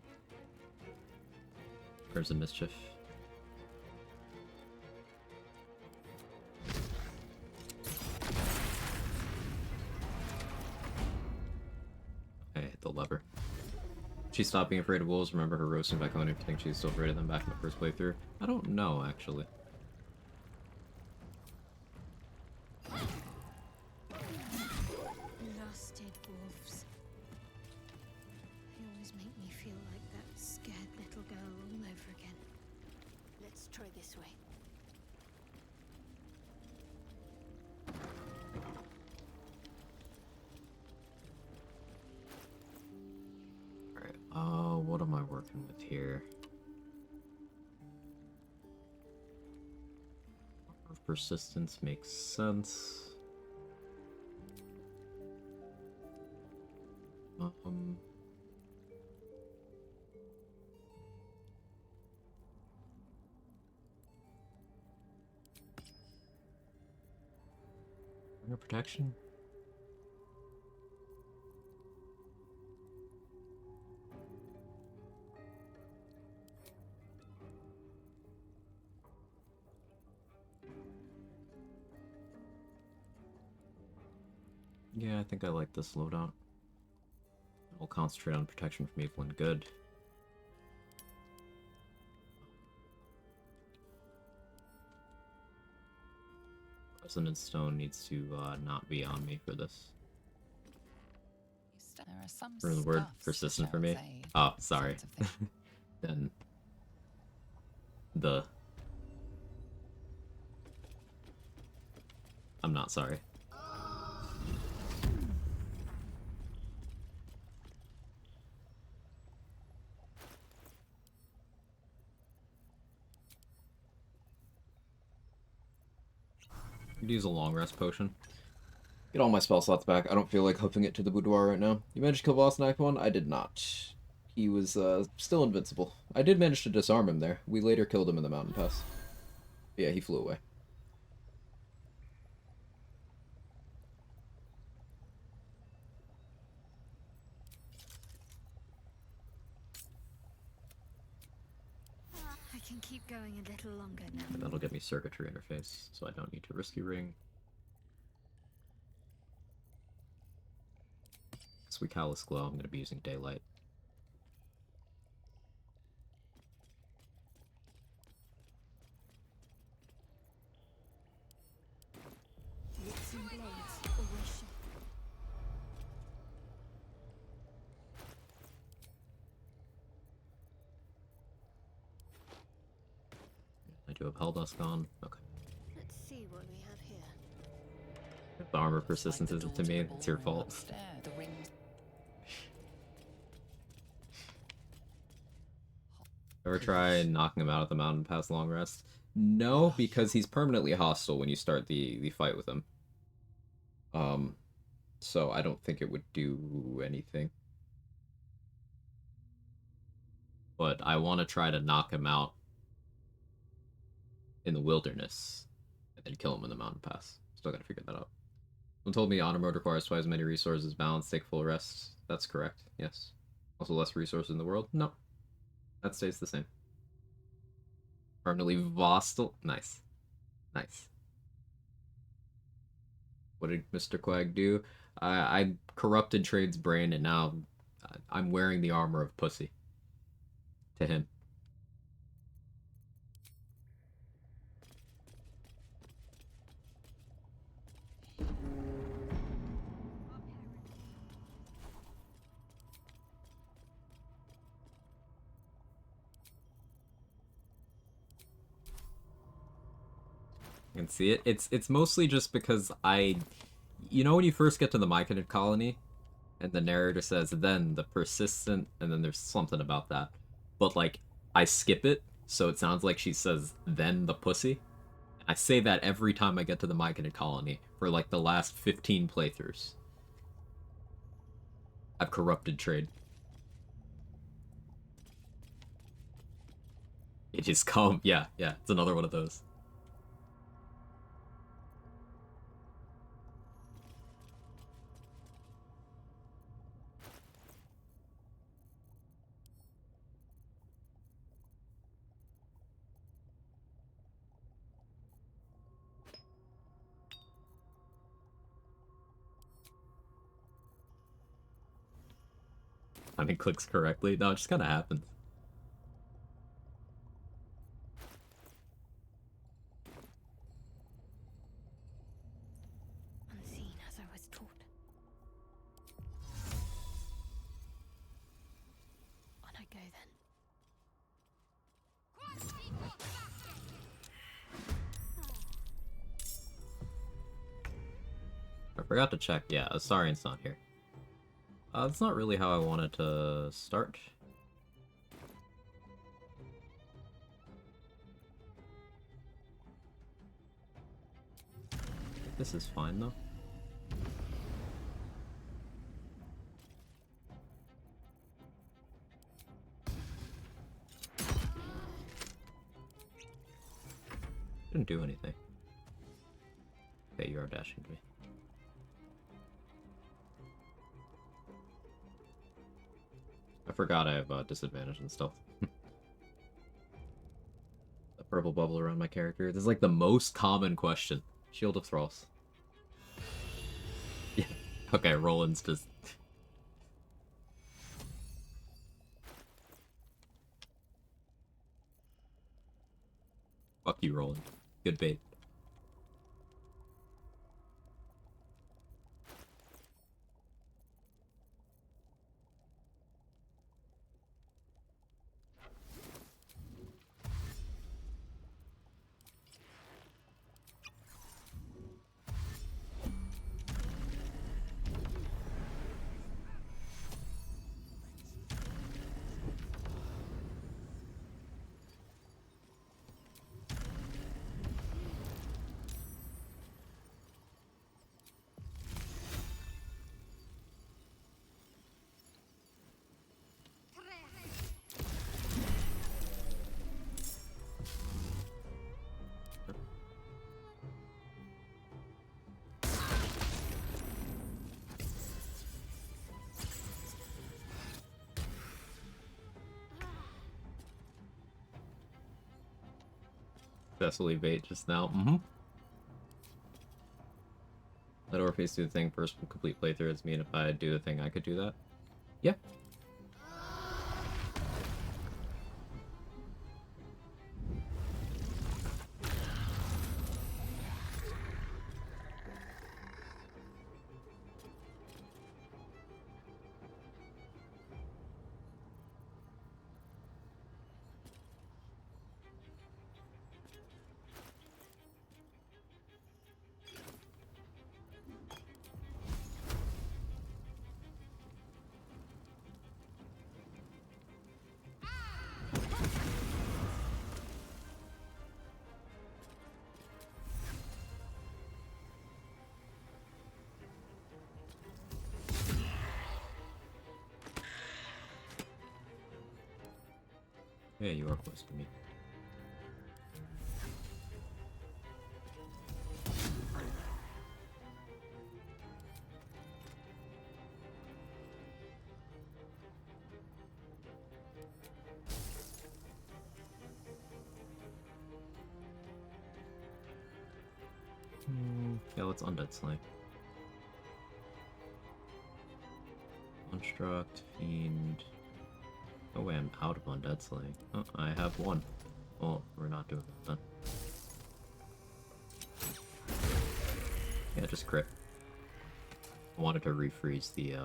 Curse of Mischief. I hit the lever. She stopped being afraid of wolves. Remember her roasting back home if you think she's still afraid of them back in the first playthrough? I don't know, actually. Lusted wolves. They always make me feel like that scared little girl all over again. Let's try this way. Alright, what am I working with here? Persistence makes sense. Ring of protection? Yeah, I think I like this loadout. I'll concentrate on protection from evil and good. Resonance Stone needs to not be on me for this. There are some Or the word stuffs, persistent shall for we me. say, Oh, sorry. sort of thing. Then the I'm not sorry. Could use a long rest potion. Get all my spell slots back. I don't feel like hoofing it to the boudoir right now. You managed to kill boss in Act 1? I did not. He was still invincible. I did manage to disarm him there. We later killed him in the mountain pass. Yeah, he flew away. I can keep going a little longer now. And that'll get me circuitry interface, so I don't need to risky ring. Sweet Callous Glow, I'm going to be using daylight. Lips and blades, always sharp. I do have Helldusk on. Okay. Let's see what we have here. If the armor persistence isn't to me, it's your fault. Ever try knocking him out at the mountain pass long rest? No, because he's permanently hostile when you start the fight with him. So I don't think it would do anything. But I want to try to knock him out in the wilderness and then kill him in the mountain pass. Still gotta figure that out. Someone told me honor mode requires twice as many resources, balance, take full rest. That's correct, yes. Also less resources in the world? No. That stays the same. Permanently Vostal. Nice. Nice. What did Mr. Quag do? I corrupted Trade's brain and now I'm wearing the armor of pussy. To him. You can see it. It's mostly just because you know when you first get to the Myconid colony, and the narrator says, then the persistent, and then there's something about that. But, like, I skip it, so it sounds like she says, then the pussy. I say that every time I get to the Myconid colony, for, like, the last 15 playthroughs. I've corrupted Trade. It is calm. Yeah, it's another one of those. timing clicks correctly. No, it just kind of happens. Unseen as I was taught. On I go then. I forgot to check. Yeah, Asarian's not here. That's not really how I wanted to start. This is fine, though. Didn't do anything. Okay, you are dashing to me. I forgot I have disadvantage and stuff. The purple bubble around my character. This is like the most common question. Shield of Thralls. Yeah. Okay, Roland's just... Fuck you, Roland. Good bait. Successfully bait just now. Let Orpheus do the thing first, complete playthrough. It's me, and if I do the thing, I could do that. Yeah. Yeah, you are close to me. Yeah, let's Undead Slaying. Construct, Fiend... Oh wait, I'm out of Undead Slaying. Oh, I have one. Well, we're not doing that then. Yeah, just crit. I wanted to refreeze the,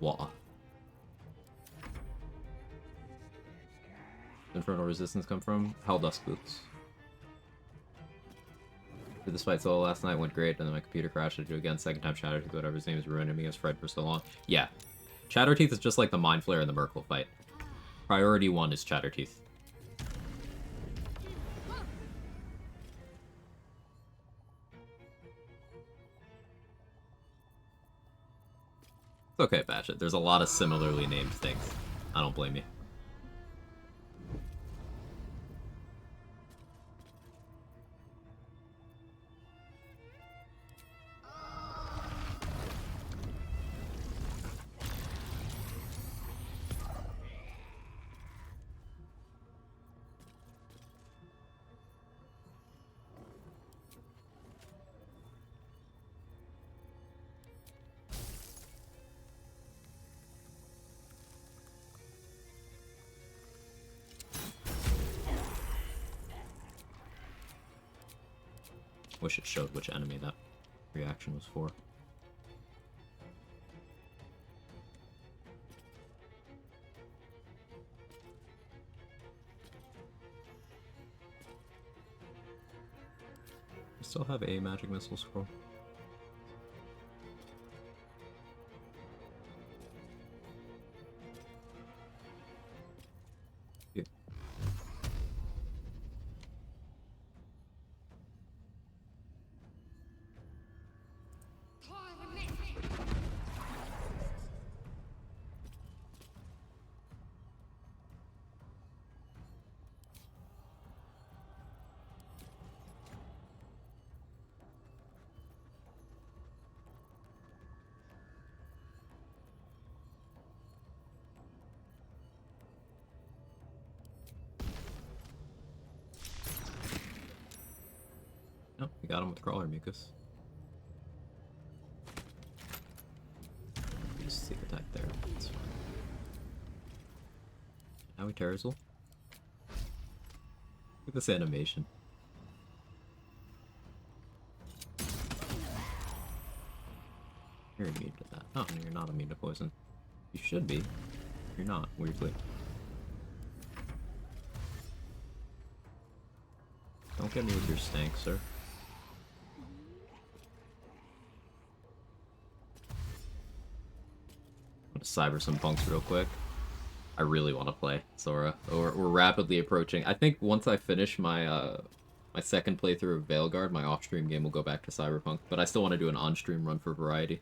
wall. Infernal Resistance come from? Helldusk Boots. Did this fight solo last night, went great, and then my computer crashed to do it again. Second time Shatterteeth, whatever his name is, ruining me against Fred for so long. Yeah. Shatterteeth is just like the Mind Flayer in the Merkle fight. Priority 1 is Shatterteeth. It's okay, Batchet. There's a lot of similarly named things. I don't blame you. Wish it showed which enemy that reaction was for. I still have a magic missile scroll. Yeah. No, we got him with Crawler Mucus. Just sneak attack there. That's fine. Now we Terrazzle. Look at this animation. You're immune to that. Oh, no, you're not immune to poison. You should be. You're not, weirdly. Don't get me with your stank, sir. I'm gonna cyber some punks real quick. I really want to play Sora. We're rapidly approaching. I think once I finish my my second playthrough of Veilguard, my off-stream game will go back to Cyberpunk. But I still want to do an on-stream run for variety.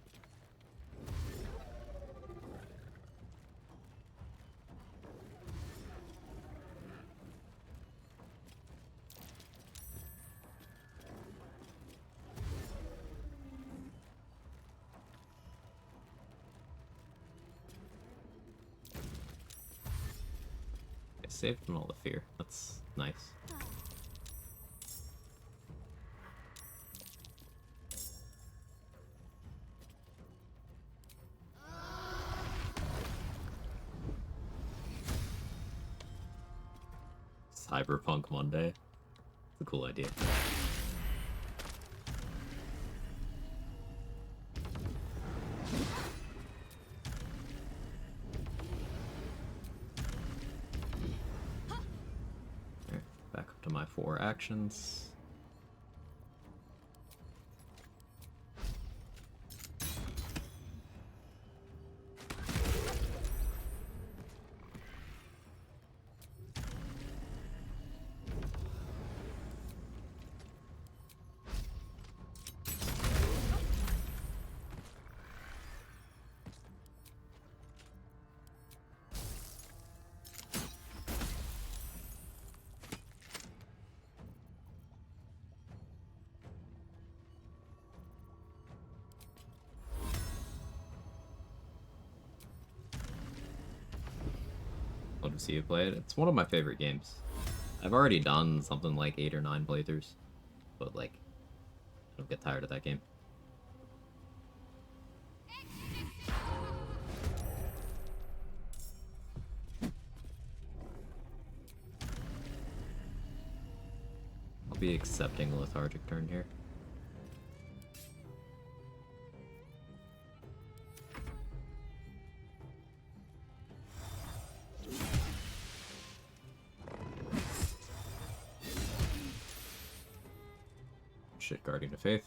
Saved from all the fear. That's nice. Cyberpunk Monday. It's a cool idea. To my 4 actions. Love to see you play it. It's one of my favorite games. I've already done something like 8 or 9 playthroughs, but like, I don't get tired of that game. I'll be accepting a lethargic turn here. Shit, Guardian of Faith.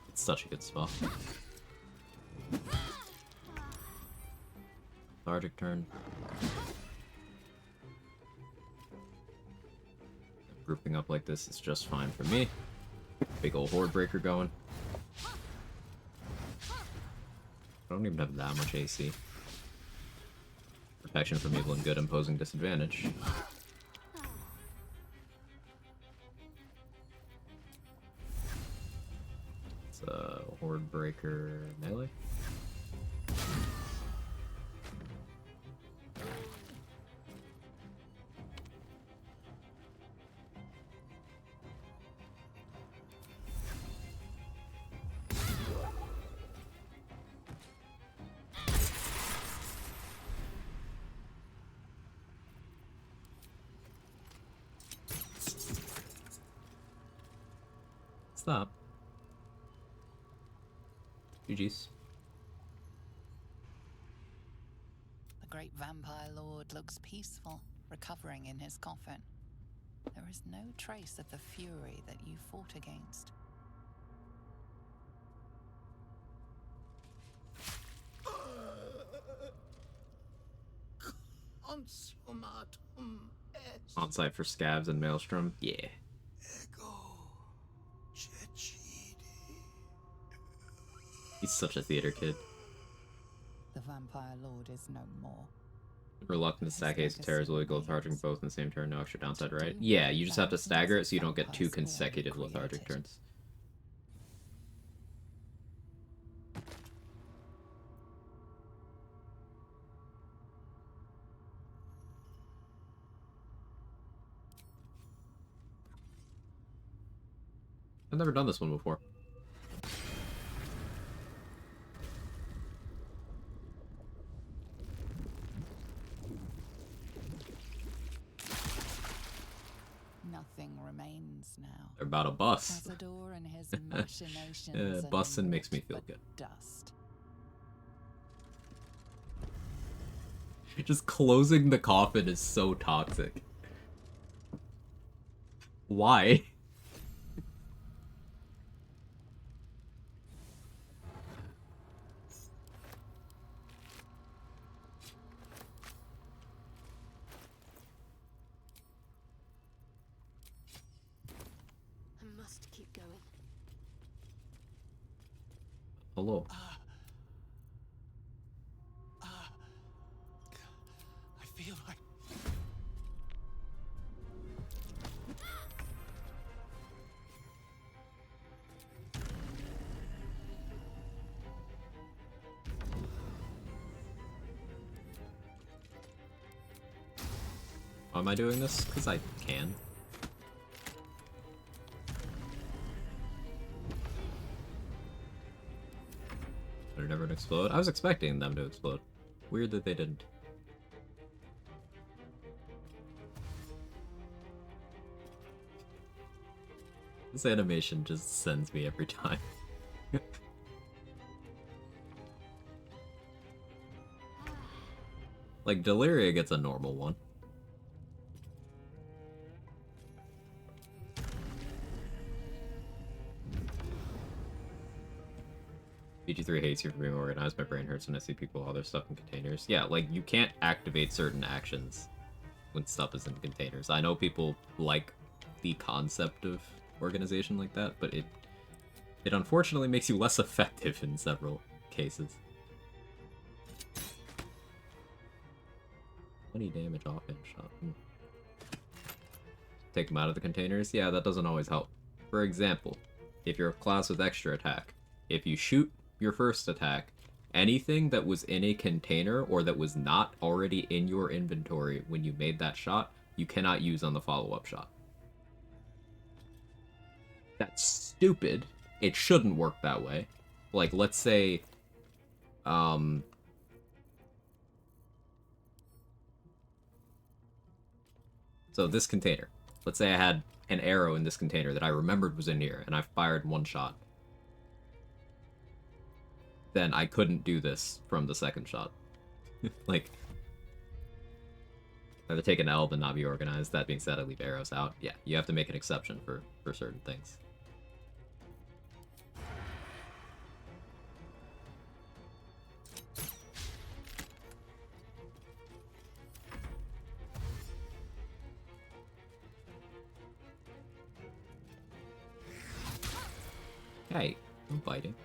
It's such a good spell. Lethargic turn. Grouping up like this is just fine for me. Big ol' Horde Breaker going. I don't even have that much AC. Protection from evil and good, imposing disadvantage. It's a Horde Breaker melee. that. GG's. The great vampire lord looks peaceful, recovering in his coffin. There is no trace of the fury that you fought against. Consumatum est. On site for scabs and maelstrom. Yeah. He's such a theater kid. The vampire lord is no more. Reluctant to stack Ace of Terrors will go lethargic both in the same turn, no extra downside, right? Yeah, you just have to stagger it so you don't get 2 consecutive lethargic turns. I've never done this one before. Nothing remains now. They're about to bust. Cazador and his machinations are Busting makes me naught feel but dust. good. Just closing the coffin is so toxic. Why? I must keep going. Hello. I feel like... Why am I doing this? Because I can. They're never gonna explode. I was expecting them to explode. Weird that they didn't. This animation just sends me every time. Like, Deliria gets a normal one. BG3 hates you for being organized. My brain hurts when I see people with all their stuff in containers. Yeah, like, you can't activate certain actions when stuff is in containers. I know people like the concept of organization like that, but it unfortunately makes you less effective in several cases. 20 damage offhand shot. Take them out of the containers? Yeah, that doesn't always help. For example, if you're a class with extra attack, if you shoot your first attack, anything that was in a container or that was not already in your inventory when you made that shot, you cannot use on the follow-up shot. That's stupid. It shouldn't work that way. Like, let's say, so this container. Let's say I had an arrow in this container that I remembered was in here, and I fired one shot. Then I couldn't do this from the second shot. Like, either take an L than not be organized. That being said, I leave arrows out. Yeah, you have to make an exception for certain things. Hey, I'm biting.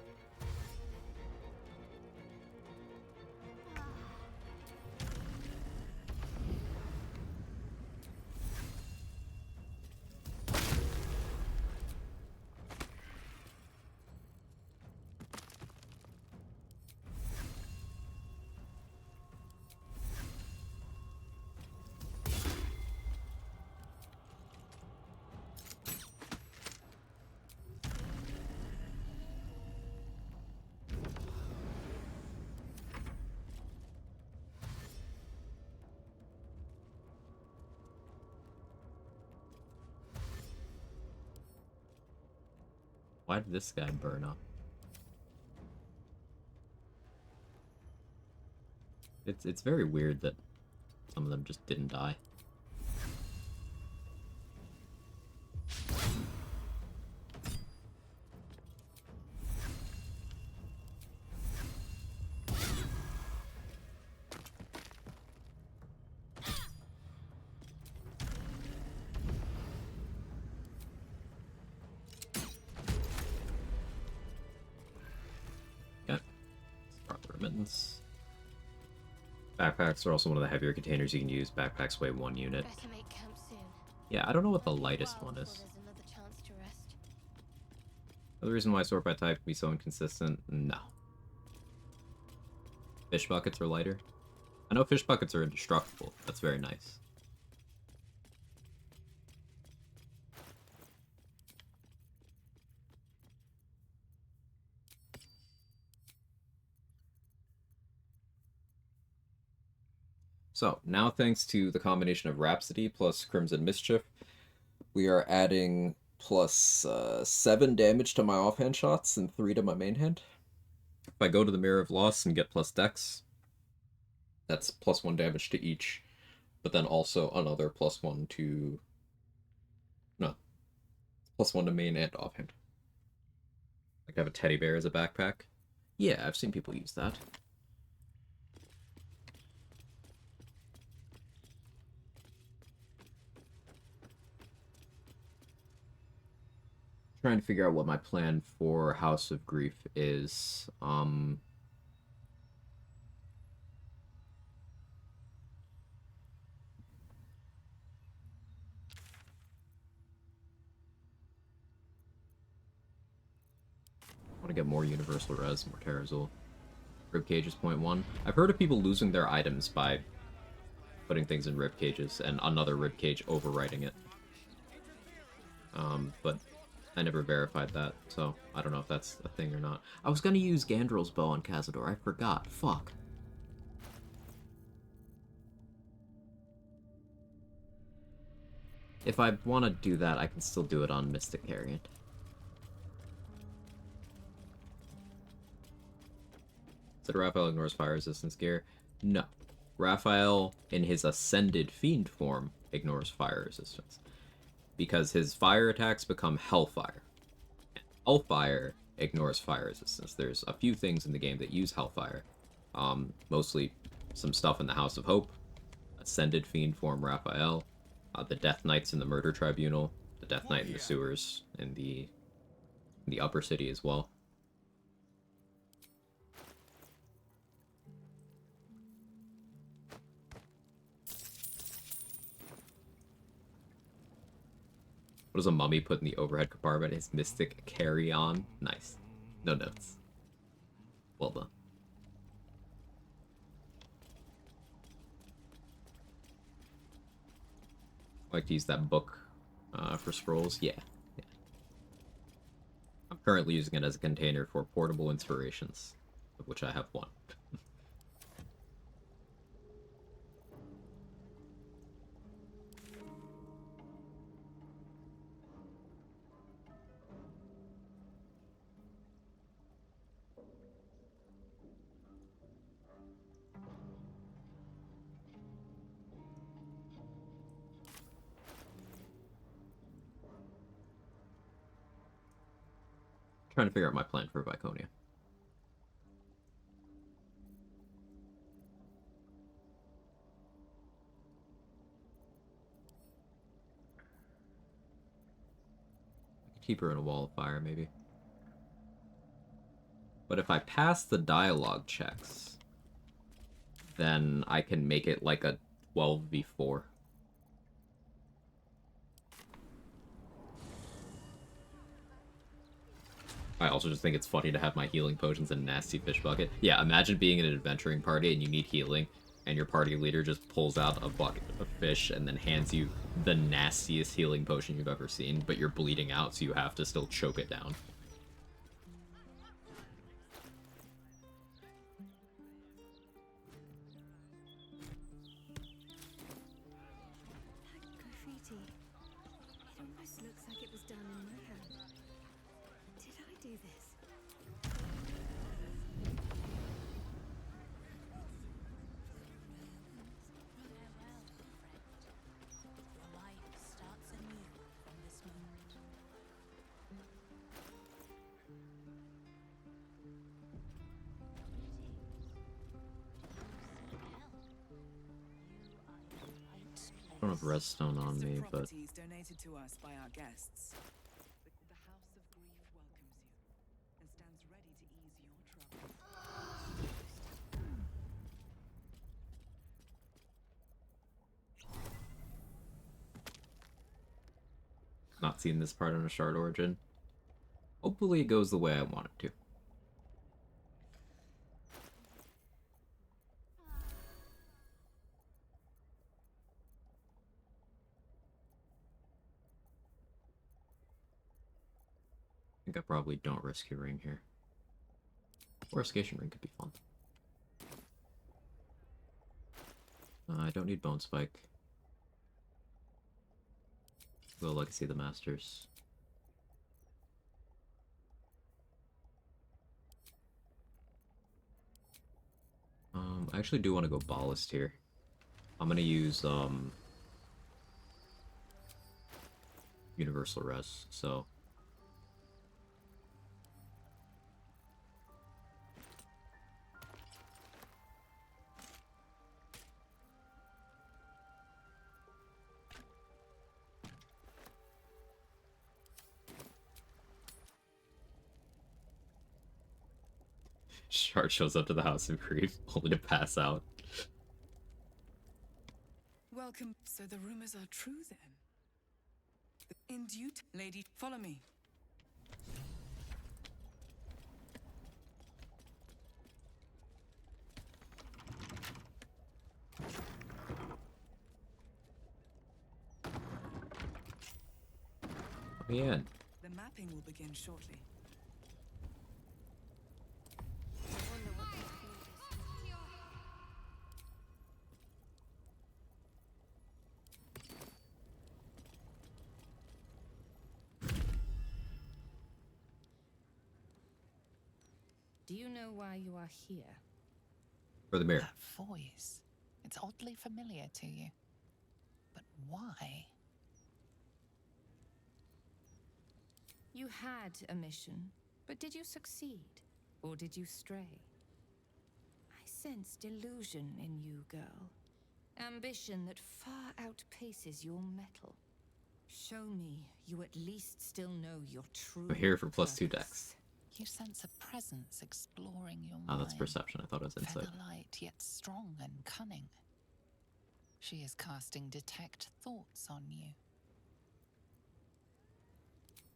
Why did this guy burn up? It's very weird that some of them just didn't die. Okay. Start the remittance. Backpacks are also one of the heavier containers you can use. Backpacks weigh 1 unit. Better make camp soon. Yeah, I don't know what the lightest one is. There's another chance to rest. The reason why sort by type can be so inconsistent? No. Fish buckets are lighter. I know fish buckets are indestructible. That's very nice. So, now thanks to the combination of Rhapsody plus Crimson Mischief, we are adding plus 7 damage to my offhand shots and 3 to my main hand. If I go to the Mirror of Loss and get plus Dex, that's plus 1 damage to each, but then also another plus 1 to... No. Plus 1 to main and offhand. Like I have a teddy bear as a backpack. Yeah, I've seen people use that. Trying to figure out what my plan for House of Grief is. I want to get more Universal Res, more Terrazul. Ribcage is 0.1. I've heard of people losing their items by putting things in rib cages and another ribcage overwriting it. But I never verified that, so I don't know if that's a thing or not. I was gonna use Gandrel's bow on Cazador. I forgot. Fuck. If I want to do that, I can still do it on Mystic Variant. Did Raphael ignores fire resistance gear? No. Raphael, in his Ascended Fiend form, ignores fire resistance. Because his fire attacks become Hellfire. And Hellfire ignores fire resistance. There's a few things in the game that use Hellfire. Mostly some stuff in the House of Hope. Ascended Fiend form Raphael. The Death Knights in the Murder Tribunal. The Death Knight in the sewers. In the Upper City as well. What does a mummy put in the overhead compartment? His mystic carry-on. Nice. No notes. Well done. I like to use that book for scrolls. Yeah. I'm currently using it as a container for portable inspirations, of which I have one. Trying to figure out my plan for Viconia. I could keep her in a wall of fire, maybe. But if I pass the dialogue checks, then I can make it like a 12v4. I also just think it's funny to have my healing potions in a nasty fish bucket. Yeah, imagine being in an adventuring party and you need healing, and your party leader just pulls out a bucket of fish and then hands you the nastiest healing potion you've ever seen, but you're bleeding out, so you have to still choke it down. Graffiti. It almost looks like it was done in my hand. Did I do this. Farewell, dear friend. Your life starts anew from this moment. I don't have redstone on me, but Properties donated to us by our guests. The House of Grief welcomes you and stands ready to ease your troubles. not seen this part on a Shard Origin. Hopefully it goes the way I want it to. I think I probably don't risk a ring here. Or a Scation ring could be fun. I don't need Bone Spike. Will Legacy of the Masters. I actually do want to go Ballast here. I'm gonna use Universal Res, so Shard shows up to the House of Grief, only to pass out. Welcome. So the rumors are true then. In due lady, follow me. Let me in. The mapping will begin shortly. Do you know why you are here? For the mirror. That voice. It's oddly familiar to you. But why? You had a mission, but did you succeed? Or did you stray? I sense delusion in you, girl. Ambition that far outpaces your mettle. Show me you at least still know your true We're here for +2 purpose. decks. You sense a presence exploring your Oh, mind. that's perception. I thought it was insight. Feather light, yet strong and cunning. She is casting detect thoughts on you.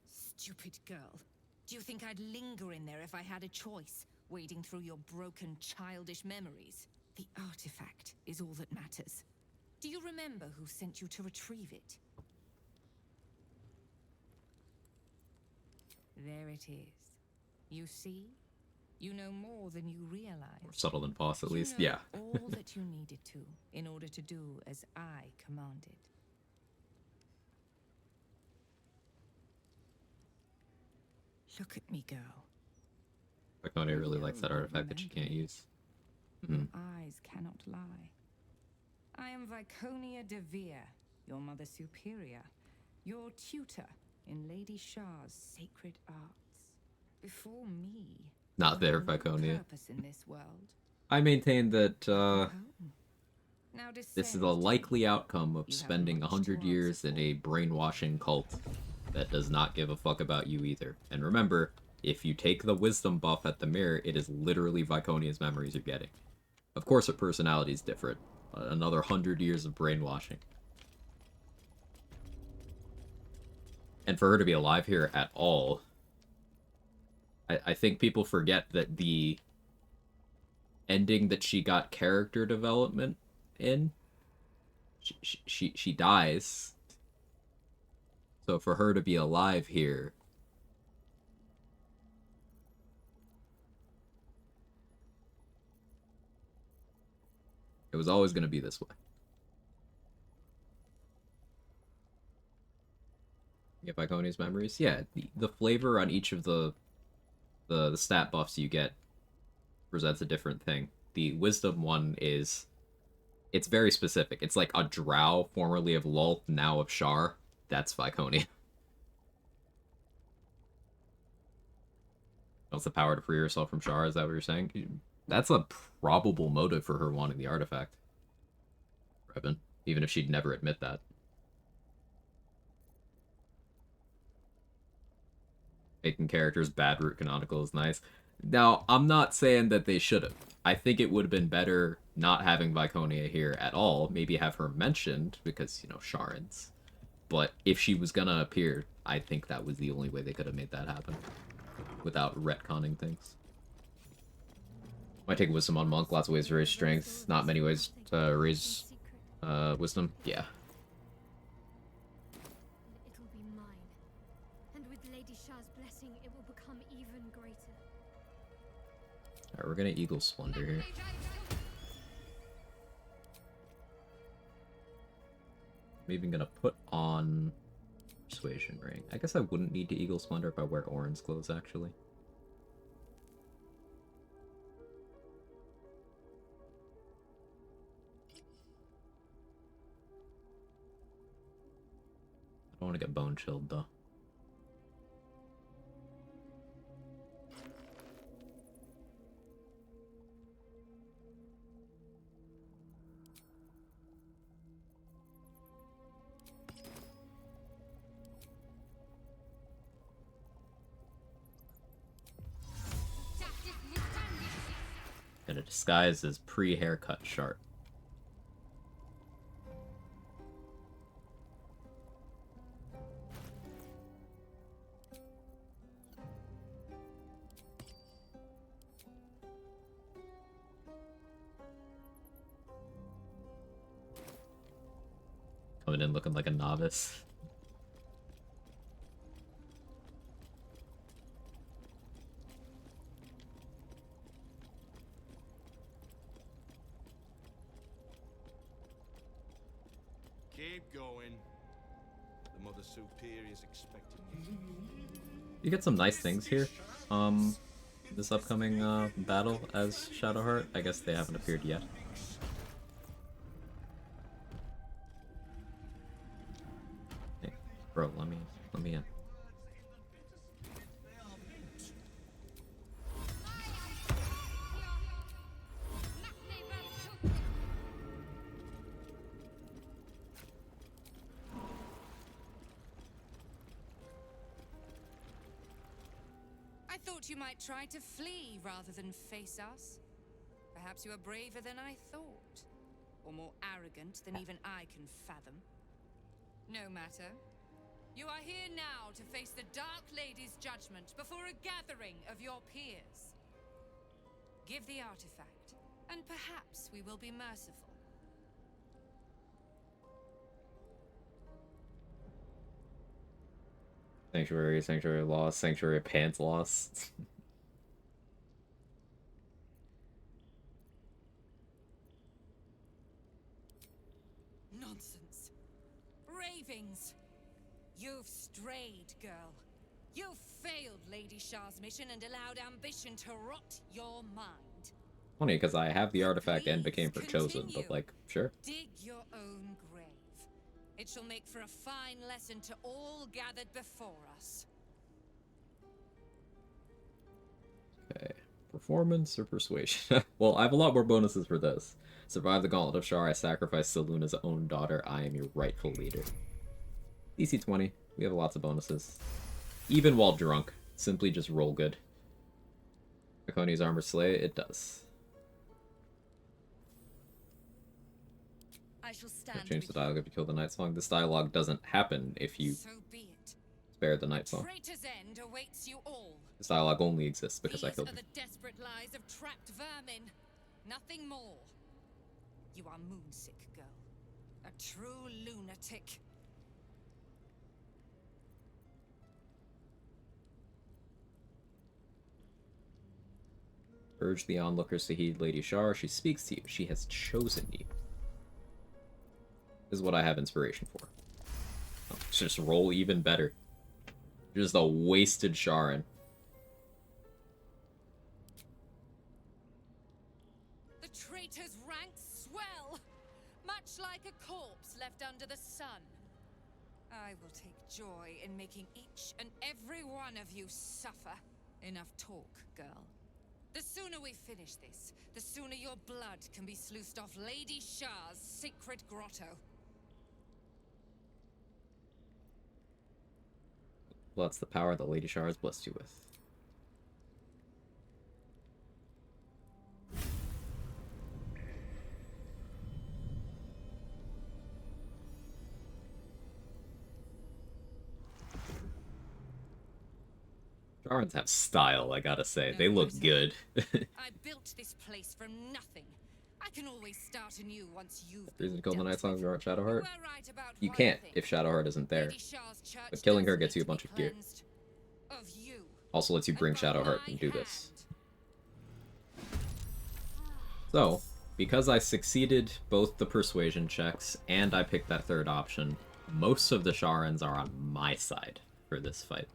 Stupid girl. Do you think I'd linger in there if I had a choice, wading through your broken, childish memories? The artifact is all that matters. Do you remember who sent you to retrieve it? There it is. You see? You know more than you realize. More subtle than Boss, at least. You know Yeah. all that you needed to in order to do as I commanded. Look at me, girl. Laconia really likes that artifact that she can't use. Your eyes cannot lie. I am Viconia de Vere, your mother superior, your tutor in Lady Shah's sacred arts. Before me, Not you there, had no Viconia. purpose in this world. I maintain that Now this is a likely outcome of spending 100 years in a brainwashing cult that does not give a fuck about you either. And remember, if you take the wisdom buff at the mirror, it is literally Viconia's memories you're getting. Of course her personality is different. Another 100 years of brainwashing. And for her to be alive here at all, I think people forget that the ending that she got character development in, she dies. So for her to be alive here, it was always going to be this way. Get Viconia's memories? Yeah, the flavor on each of the the stat buffs you get presents a different thing. The wisdom one is, it's very specific. It's like a drow, formerly of Lulth, now of Shar. That's Viconia. That's the power to free herself from Shar, is that what you're saying? That's a probable motive for her wanting the artifact. Revan, even if she'd never admit that. Making characters bad root canonical is nice. Now, I'm not saying that they should have. I think it would have been better not having Viconia here at all. Maybe have her mentioned, because, you know, Sharans. But if she was gonna appear, I think that was the only way they could have made that happen. Without retconning things. Might take wisdom on monk, lots of ways to raise strength, not many ways to raise wisdom. Yeah. It'll be mine. And with Lady Shah's blessing, it will become even greater. Alright, we're gonna Eagle Splendor here. I'm even gonna put on Persuasion Ring. I guess I wouldn't need to Eagle Splendor if I wear Orin's clothes, actually. I don't want to get bone chilled, though. Gonna disguise as pre-haircut Shart. Coming in looking like a novice. Keep going. The Mother Superior's expecting you. You get some nice things here. This upcoming battle as Shadowheart. I guess they haven't appeared yet. Hey, bro, let me in. I thought you might try to flee rather than face us. Perhaps you are braver than I thought, or more arrogant than even I can fathom. No matter. You are here now to face the Dark Lady's judgment before a gathering of your peers. Give the artifact, and perhaps we will be merciful. Sanctuary, Sanctuary lost, Sanctuary pants lost. Nonsense. Ravings. You've strayed, girl. You've failed Lady Shah's mission and allowed ambition to rot your mind. Funny, because I have the artifact and became her chosen, but like, sure. Dig your own grave. It shall make for a fine lesson to all gathered before us. Okay. Performance or persuasion? Well, I have a lot more bonuses for this. Survive the Gauntlet of Shar, I sacrifice Seluna's own daughter, I am your rightful leader. DC 20, we have lots of bonuses. Even while drunk, simply just roll good. Draconia's Armor Slay, it does. I shall stand Change the dialogue if you kill the Night Song. This dialogue doesn't happen if you spare the Night Song. Traitor's end awaits you all. This dialogue only exists because I killed These him. are the desperate lies of trapped vermin. Nothing more. You are moonsick, girl. A true lunatic. Urge the onlookers to heed Lady Shar. She speaks to you. She has chosen you. This is what I have inspiration for. Oh, just roll even better. You're just a wasted Sharan. Much like a corpse left under the sun. I will take joy in making each and every one of you suffer. Enough talk, girl. The sooner we finish this, the sooner your blood can be sluiced off Lady Shah's sacred grotto. Well, that's the power that Lady Shar has blessed you with. Sharans have style, I gotta say. They look good. I built this place from nothing. I can always start anew once you've Reason to kill the Night Song of Shadowheart? You were right about You one can't thing. if Shadowheart isn't there. Lady Shah's church But killing does her gets need you a to bunch be of gear. cleansed of you. Also lets you bring Shadowheart and do this. So, because I succeeded both the persuasion checks and I picked that third option, most of the Sharans are on my side for this fight.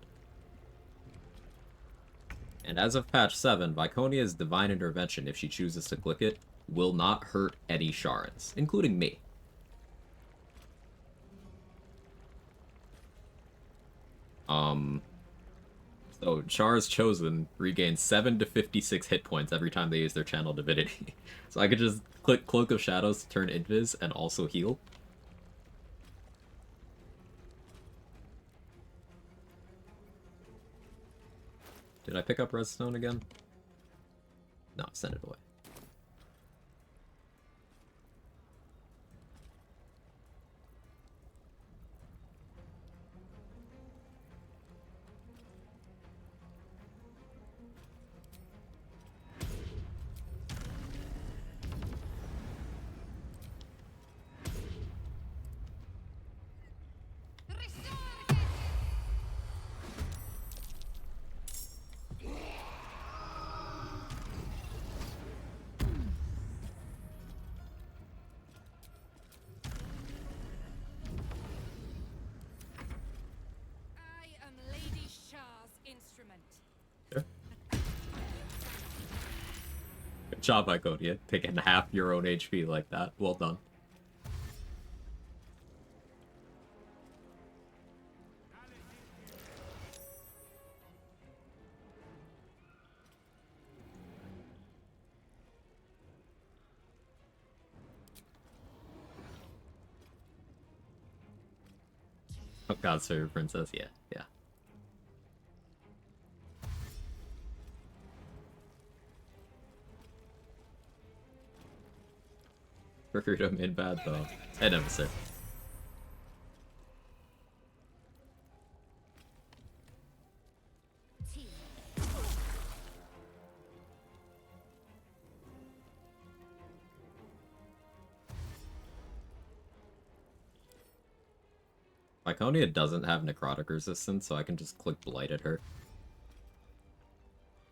And as of patch 7, Viconia's Divine Intervention, if she chooses to click it, will not hurt any Sharans, including me. So Char's Chosen regains 7 to 56 hit points every time they use their Channel Divinity. So I could just click Cloak of Shadows to turn Invis and also heal. Did I pick up Redstone again? No, send it away. I am Lady Shah's instrument. Good job, Iconia, taking half your own HP like that. Well done. Oh, God's favorite princess, yeah, yeah. For freedom in bad though. And emissary. Iconia doesn't have necrotic resistance, so I can just click Blight at her.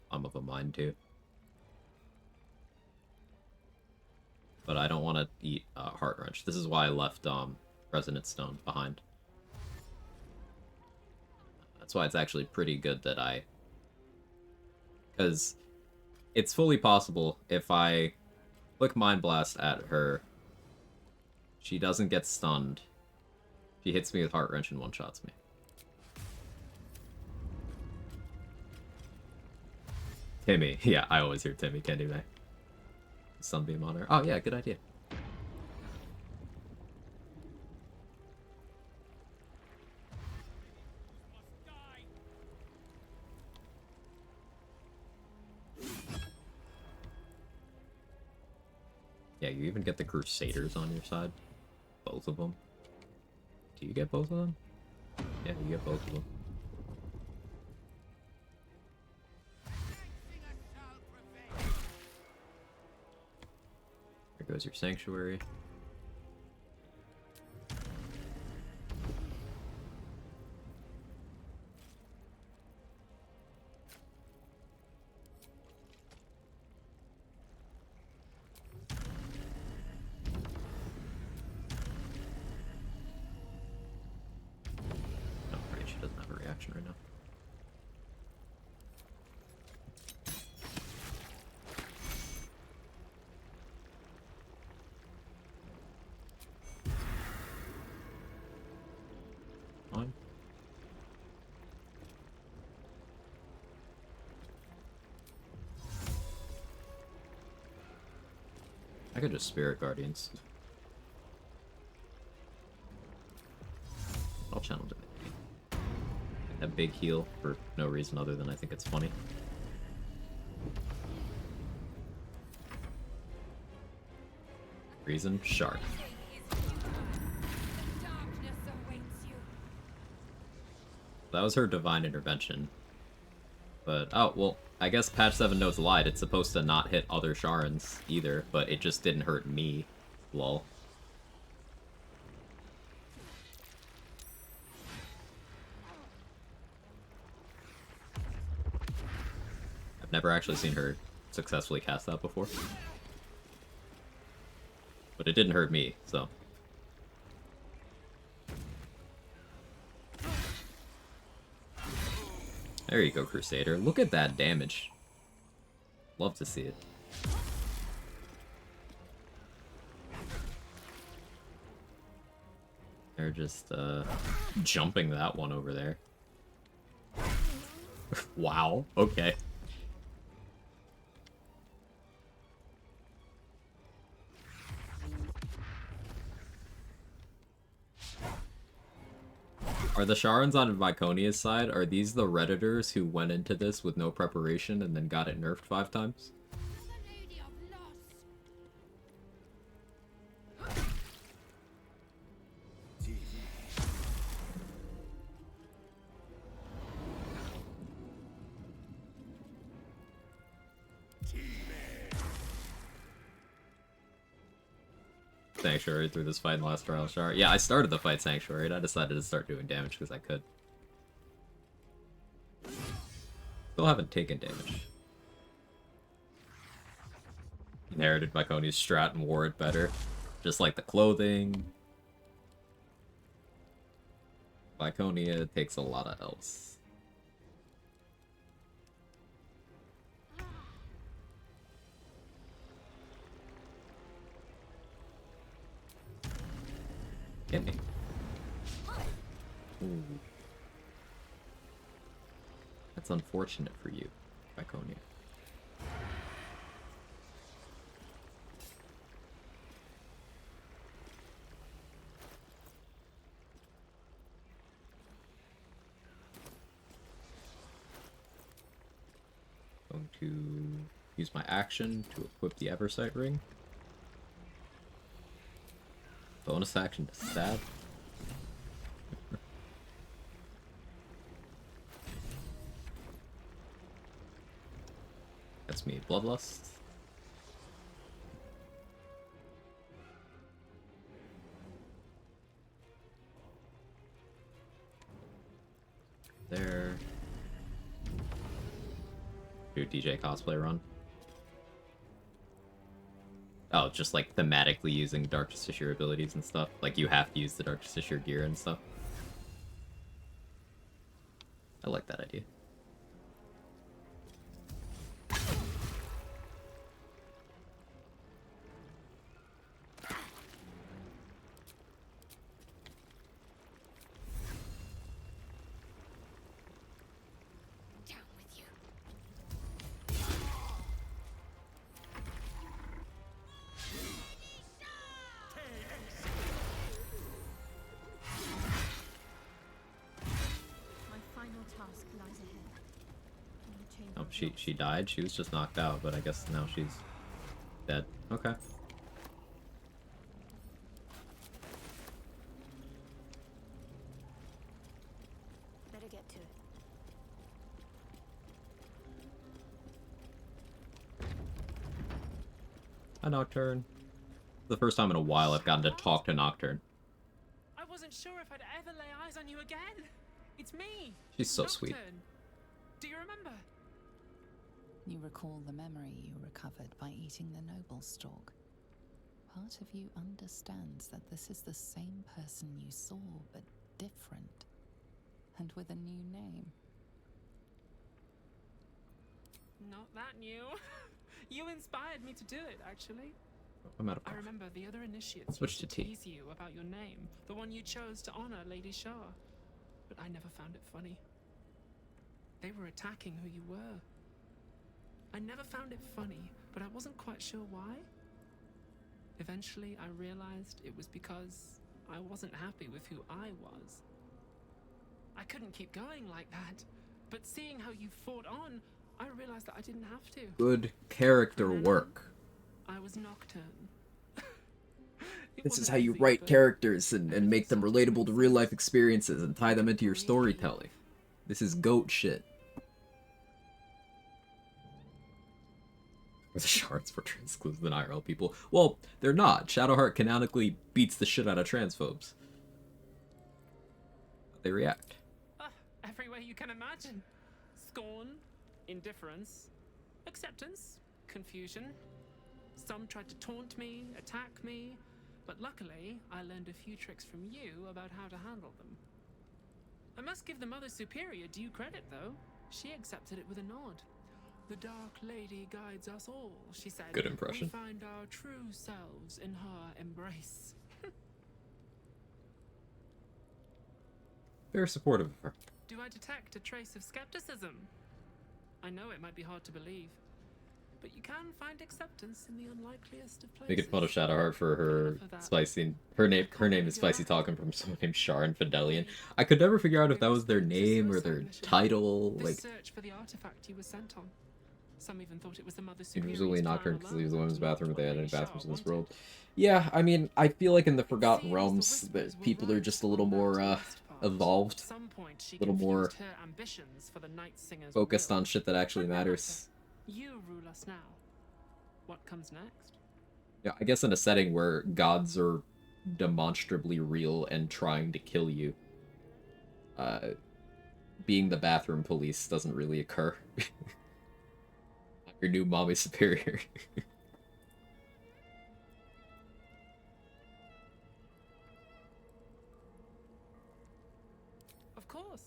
I'm of a mind too. But I don't want to eat Heart Wrench. This is why I left Resonant Stone behind. That's why it's actually pretty good that I... Because it's fully possible if I click Mind Blast at her, she doesn't get stunned. She hits me with Heart Wrench and one-shots me. Timmy. Yeah, I always hear Timmy. Candy May. Sunbeam on her. Oh yeah, good idea. Yeah, you even get the Crusaders on your side. Both of them. Do you get both of them? Yeah, you get both of them. There goes your Sanctuary. Oh, right, she doesn't have a reaction right now. I could just Spirit Guardians. I'll channel Divinity. A big heal for no reason other than I think it's funny. Reason? Shard. That was her Divine Intervention. But, oh, well, I guess patch 7 notes lied. It's supposed to not hit other Sharans either, but it just didn't hurt me. Lol. I've never actually seen her successfully cast that before. But it didn't hurt me, so. There you go, Crusader. Look at that damage. Love to see it. They're just, jumping that one over there. Wow, okay. Are the Sharans on Viconia's side, are these the Redditors who went into this with no preparation and then got it nerfed 5 times? Sanctuary through this fight in the last trial Shard. Yeah, I started the fight Sanctuary and I decided to start doing damage because I could. Still haven't taken damage. Inherited Viconia's strat and wore it better. Just like the clothing. Viconia takes a lot of L's. Get me. Ooh. That's unfortunate for you, Viconia. Going to use my action to equip the Eversight Ring. Bonus action to stab. That's me, Bloodlust. There. Do a DJ cosplay run. Oh, just like thematically using Dark Justiciar abilities and stuff. Like you have to use the Dark Justiciar gear and stuff. I like that idea. Oh, she died? She was just knocked out, but I guess now she's dead. Okay. Better get to it. A Nocturne. The first time in a while I've gotten to talk to Nocturne. I wasn't sure if I'd ever lay eyes on you again. It's me. She's so sweet. Nocturne. Do you remember? You recall the memory you recovered by eating the noble stalk. Part of you understands that this is the same person you saw, but different. And with a new name. Not that new. You inspired me to do it, actually. I'm out of I breath. remember the other initiates Switch used to tea. tease you about your name, the one you chose to honor Lady Shar. But I never found it funny. They were attacking who you were. I never found it funny, but I wasn't quite sure why. Eventually, I realized it was because I wasn't happy with who I was. I couldn't keep going like that, but seeing how you fought on, I realized that I didn't have to. Good character work. I was Nocturne. This is how you write characters and make them relatable to real life experiences and tie them into your storytelling. This is GOAT shit. The shards for transclusive than IRL people. Well, they're not. Shadowheart canonically beats the shit out of transphobes. They react. Every way you can imagine. Scorn, indifference, acceptance, confusion. Some tried to taunt me, attack me, but luckily I learned a few tricks from you about how to handle them. I must give the Mother Superior due credit, though. She accepted it with a nod. The Dark Lady guides us all, she said. Good impression. We find our true selves in her embrace. Very supportive of her. Do I detect a trace of skepticism? I know it might be hard to believe, but you can find acceptance in the unlikeliest of places. Making fun of Shadowheart for her spicy. Her name is Spicy Talking from someone named Shar and Fidelian. I could never figure out if that was their name or their title. Like, search for the artifact you were sent on. Some even thought it was the Mother Superior's usually plan Nocturne because alone he was the women's bathroom, but they had any Shah bathrooms in this wanted. world. Yeah, I mean, I feel like in the Forgotten Realms, that people are just a little more evolved, a little more Her ambitions for the Night Singer's focused will. on shit that actually matters. You rule us now. What comes next? Yeah, I guess in a setting where gods are demonstrably real and trying to kill you, being the bathroom police doesn't really occur. Your new mommy superior. Of course.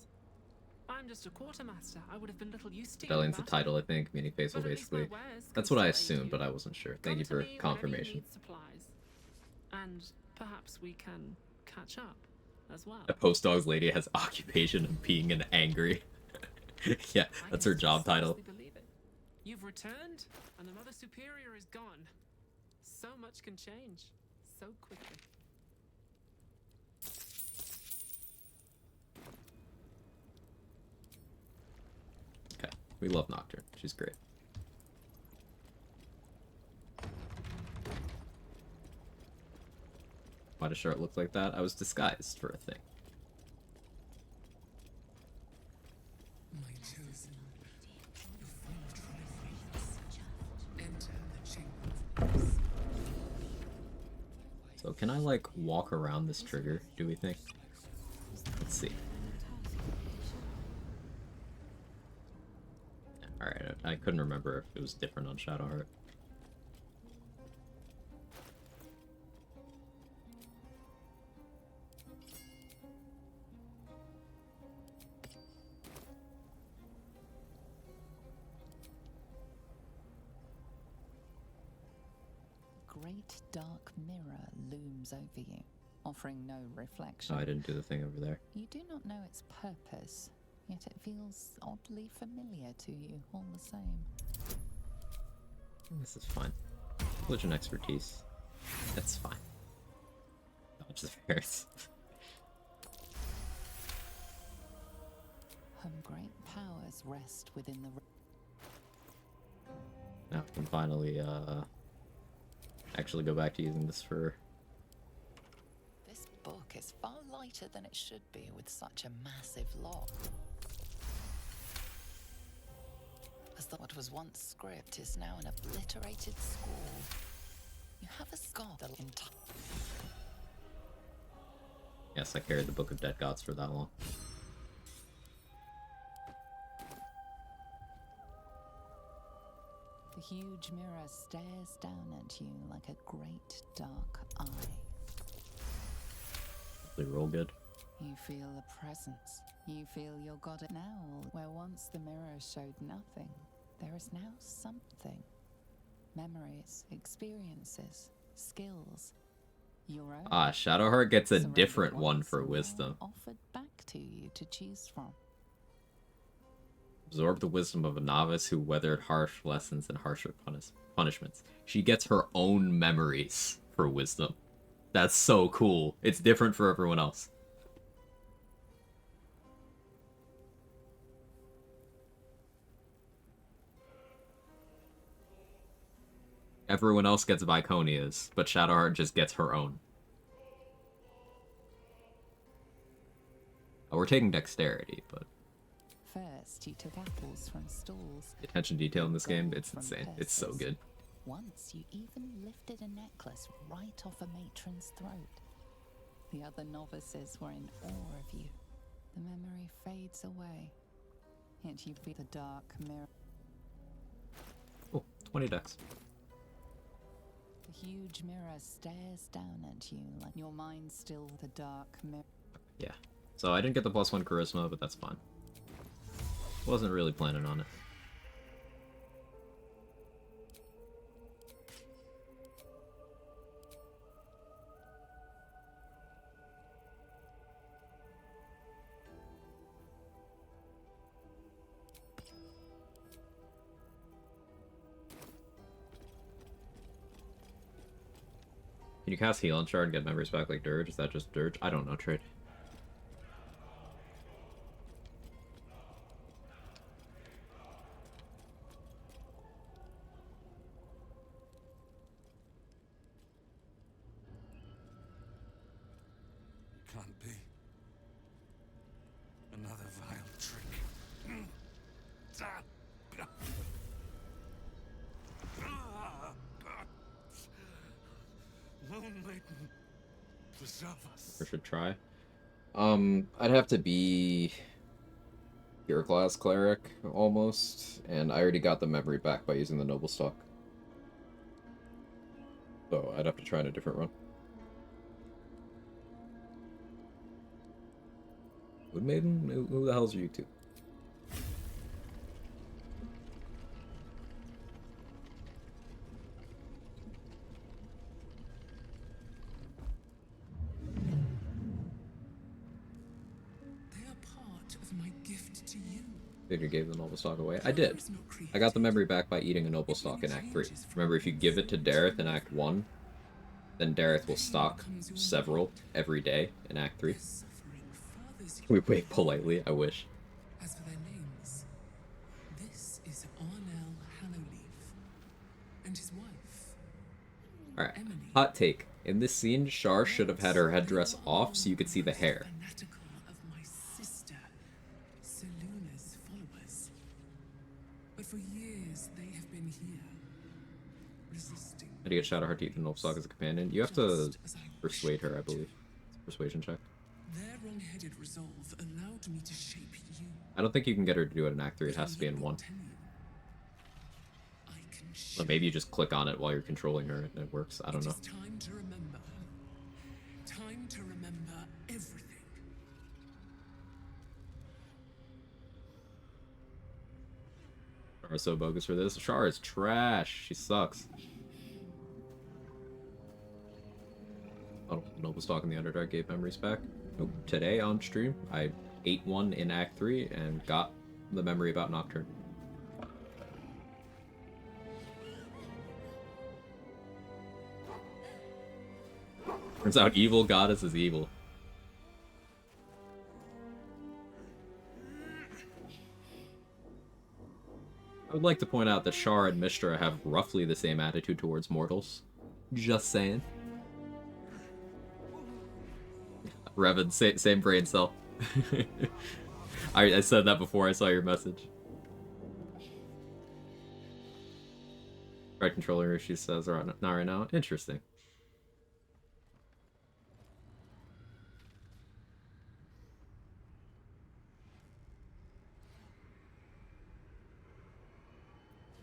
I'm just a quartermaster. I would have been little used to you. Fidelian's the title, I think, meaning faithful, basically. That's what I assumed, but I wasn't sure. Thank you for confirmation. Supplies. And perhaps we can catch up as well. The post dog's lady has occupation of being an angry. Yeah, that's her job title. Believe it. You've returned, and the Mother Superior is gone. So much can change so quickly. Okay, we love Nocturne. She's great. Why does Shart look like that? I was disguised for a thing. My chosen, the full trials. Enter the chamber of peace. So can I, like, walk around this trigger, do we think? Let's see. Alright, I couldn't remember if it was different on Shadowheart. Great dark mirror looms over you, offering no reflection. Oh, I didn't do the thing over there. You do not know its purpose, yet it feels oddly familiar to you all the same. This is fine. Religion expertise. That's fine. Dodge the Ferris. Great powers rest within the... Now we can finally, actually go back to using this for... This book is far lighter than it should be with such a massive log. As though what was once script is now an obliterated scrawl. You have a scar that Yes, I carried the Book of Dead Gods for that long. The huge mirror stares down at you like a great dark eye. They roll good. You feel a presence. You feel your god now, where once the mirror showed nothing, there is now something. Memories, experiences, skills. Your own. Ah, Shadowheart gets a different one for wisdom. Offered back to you to choose from. Absorb the wisdom of a novice who weathered harsh lessons and harsher punishments. She gets her own memories her wisdom. That's so cool. It's different for everyone else. Everyone else gets Viconia's, but Shadowheart just gets her own. Oh, we're taking dexterity, but First, you took apples from stalls. the attention to detail in this game, it's insane. It's so good. Once you even lifted a necklace right off a matron's throat. The other novices were in awe of you. The memory fades away. Yet you be the dark mirror. Oh, 20 dex. The huge mirror stares down at you like your mind still the dark mirror. Yeah. So I didn't get the +1 charisma, but that's fine. Wasn't really planning on it. Can you cast Heal on Shard and get memories back like Dirge? Is that just Dirge? I don't know, Trade. Can't be. Another vile trick. Lone Maiden, preserve us. I should try. I'd have to be Pure Class Cleric, almost, and I already got the memory back by using the Noble Stock. So I'd have to try in a different run. Wood Maiden? Who the hell's are you two? They are part of my gift to you. Think you gave the Noble Stock away? I did. I got the memory back by eating a Noble Stock in Act 3. Remember, if you give it to Dareth in Act 1, then Dareth will stock several every day in Act 3. We wait politely, I wish. As for their names, this is Arnell Hallowleaf and his wife. Alright, hot take. In this scene, Shar should have had her headdress off so you could see the hair. Fanatical of my sister, Seluna's followers. But for years they have been here, resisting. How do you get Shadowheart to eat the Noble Stock as a companion? You have to persuade her, I believe. It's a persuasion check. Their wrong-headed resolve allowed me to shape you. I don't think you can get her to do it in Act 3. It has to be in 1. But maybe you just click on it while you're controlling her and it works. I don't know. It is time to remember. Time to remember everything. Shar is so bogus for this. Shar is trash. She sucks. Oh, Noble Stock in the Underdark gave memories back. Nope. Today on stream, I ate one in Act 3 and got the memory about Nocturne. Turns out evil goddess is evil. I would like to point out that Shar and Mystra have roughly the same attitude towards mortals. Just saying. Revan, same brain cell. I said that before I saw your message. Right controller, she says, not right now. Interesting.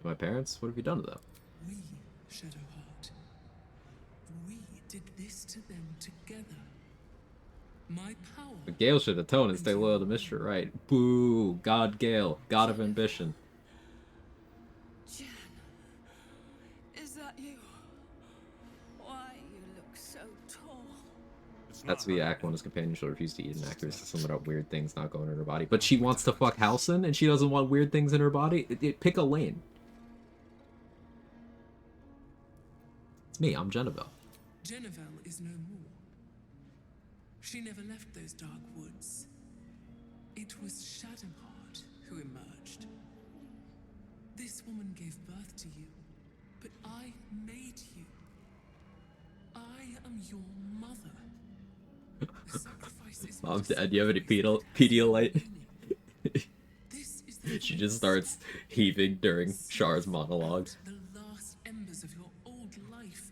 My parents? What have you done to them? We, Shadowheart, we did this to them together. My power. But Gale should atone and stay loyal to Mystra, right? Boo! God Gale, god of ambition. Jen, is that you? Why you look so tall? That's the Act 1's companion. She'll refuse to eat an actor. Something about weird things not going in her body. But she wants to fuck Halson, and she doesn't want weird things in her body? Pick a lane. It's me, I'm Jennifer. Jennifer is no more. She never left those dark woods. It was Shadowheart who emerged. This woman gave birth to you, but I made you. I am your mother. The sacrifice is Mom, Dad, do you have any Pedialyte? She just starts heaving during Char's monologue. the last embers of your old life,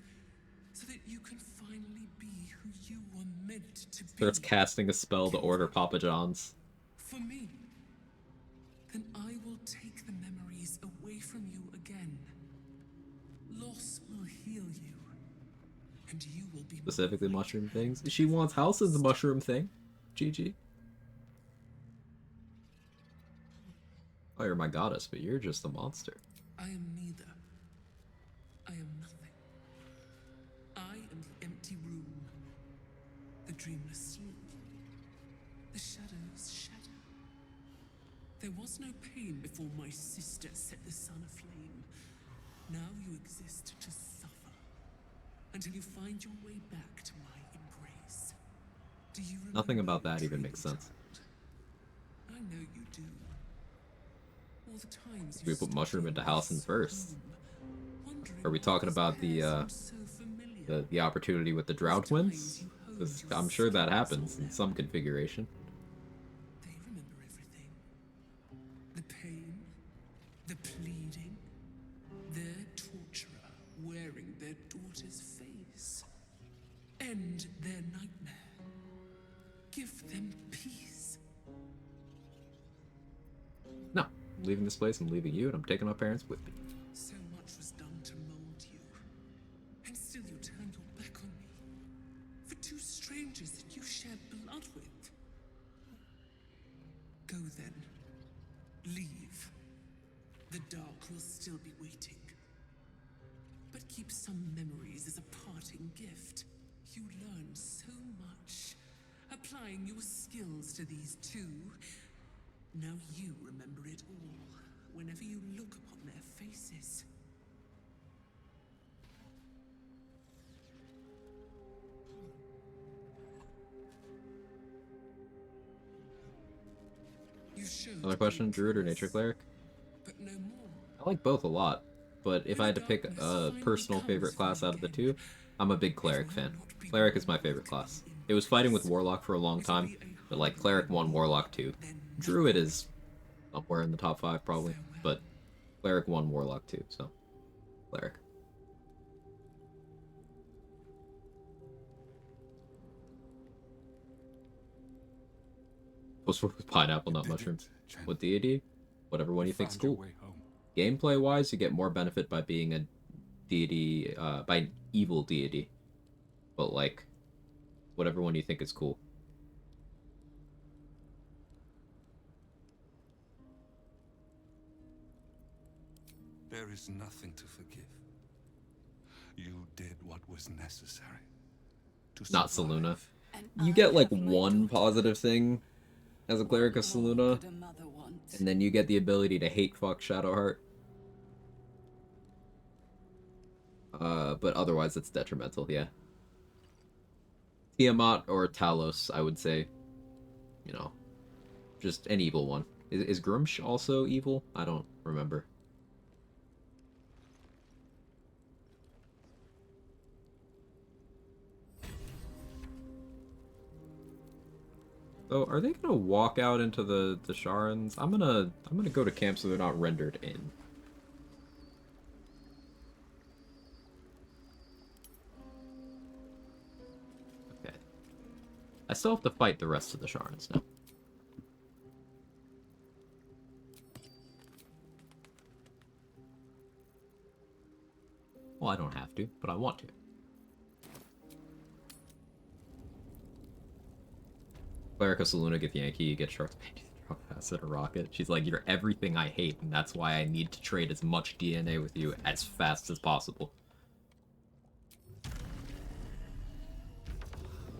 so that you can finally be who you were meant to be. Starts casting a spell to order Papa John's. For me, then I will take the memories away from you again. Loss will heal you, and you will be Specifically mushroom things. She wants House as the mushroom thing. GG. Oh, you're my goddess, but you're just a monster. I am neither. I am nothing. I am the empty room, the dreamless sleep, the shadow's shadow. There was no pain before my sister set the sun aflame. Now you exist to suffer until you find your way back to my embrace. Do you remember? Nothing about that even makes sense. I know you do. All the times We put mushroom into Halcyon first. Are we talking about the opportunity with the Drow twins? 'Cause I'm sure that happens in some configuration. They remember everything. The pain, the pleading, their torturer wearing their daughter's face. End their nightmare. Give them peace. No, I'm leaving this place, I'm leaving you, and I'm taking my parents with me. So much was done to mold you, and still you turned your back on me. For two strangers that you shared blood with. Go then. Leave. The dark will still be waiting. But keep some memories as a parting gift. You learned so much, applying your skills to these two. Now you remember it all, whenever you look upon their faces. You showed Another question, Druid or Nature Cleric? but no more. I like both a lot, but if I had to pick a personal favorite class out of the two, I'm a big Cleric fan. Cleric is my favorite class. It was fighting with Warlock for a long time, but like Cleric 1, Warlock 2. Druid is somewhere in the top 5 probably, but Cleric 1, Warlock 2, so Cleric. What's with pineapple, not mushrooms? What deity? Whatever one you think's cool. Gameplay wise, you get more benefit by being a deity, by an evil deity. But like, whatever one you think is cool. There is nothing to forgive. You did what was necessary. Not Selûne. You get like one positive thing as a Cleric of Selûne, and then you get the ability to hate fuck Shadowheart. But otherwise it's detrimental, yeah. Tiamat or Talos, I would say. You know, just an evil one. Is Grumsh also evil? I don't remember. So, are they gonna walk out into the Sharans? I'm gonna go to camp so they're not rendered in. Okay. I still have to fight the rest of the Sharans now. Well, I don't have to, but I want to. Cleric of Selûne, get Yankee, you get Shark's Drop Acid or Rocket. She's like, you're everything I hate, and that's why I need to trade as much DNA with you as fast as possible.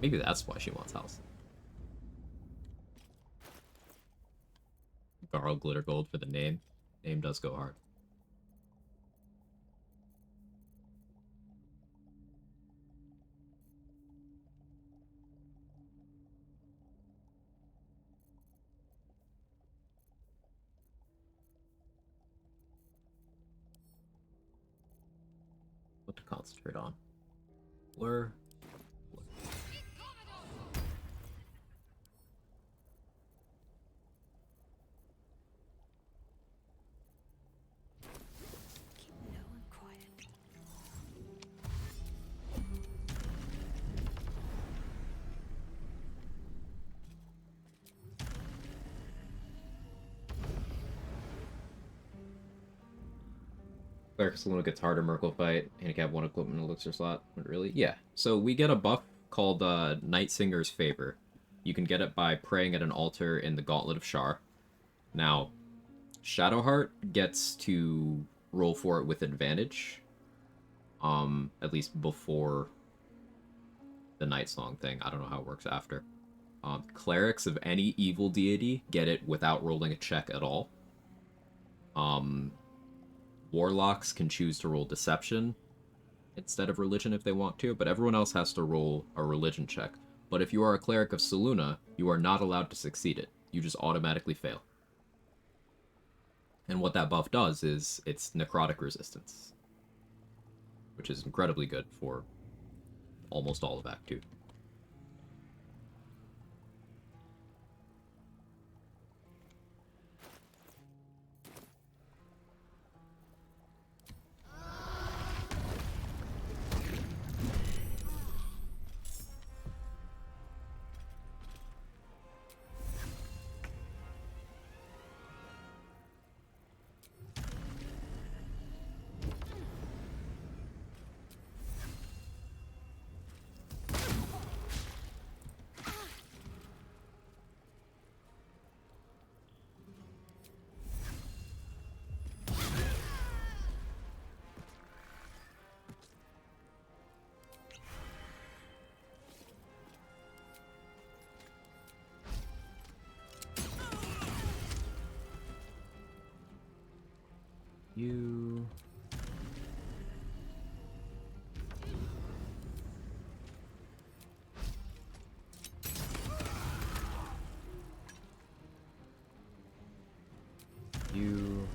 Maybe that's why she wants House. Garl Glitter Gold for the name. Name does go hard. what to concentrate on. Blur. Cleric Saluna gets harder Merkle fight. Handicap 1 equipment elixir slot. Really? Yeah. So we get a buff called Night Singer's Favor. You can get it by praying at an altar in the Gauntlet of Shar. Now, Shadowheart gets to roll for it with advantage. At least before the Night Song thing. I don't know how it works after. Clerics of any evil deity get it without rolling a check at all. Warlocks can choose to roll Deception instead of Religion if they want to, but everyone else has to roll a Religion check. But if you are a Cleric of Saluna, you are not allowed to succeed it. You just automatically fail. And what that buff does is it's necrotic resistance, which is incredibly good for almost all of Act 2. You... You...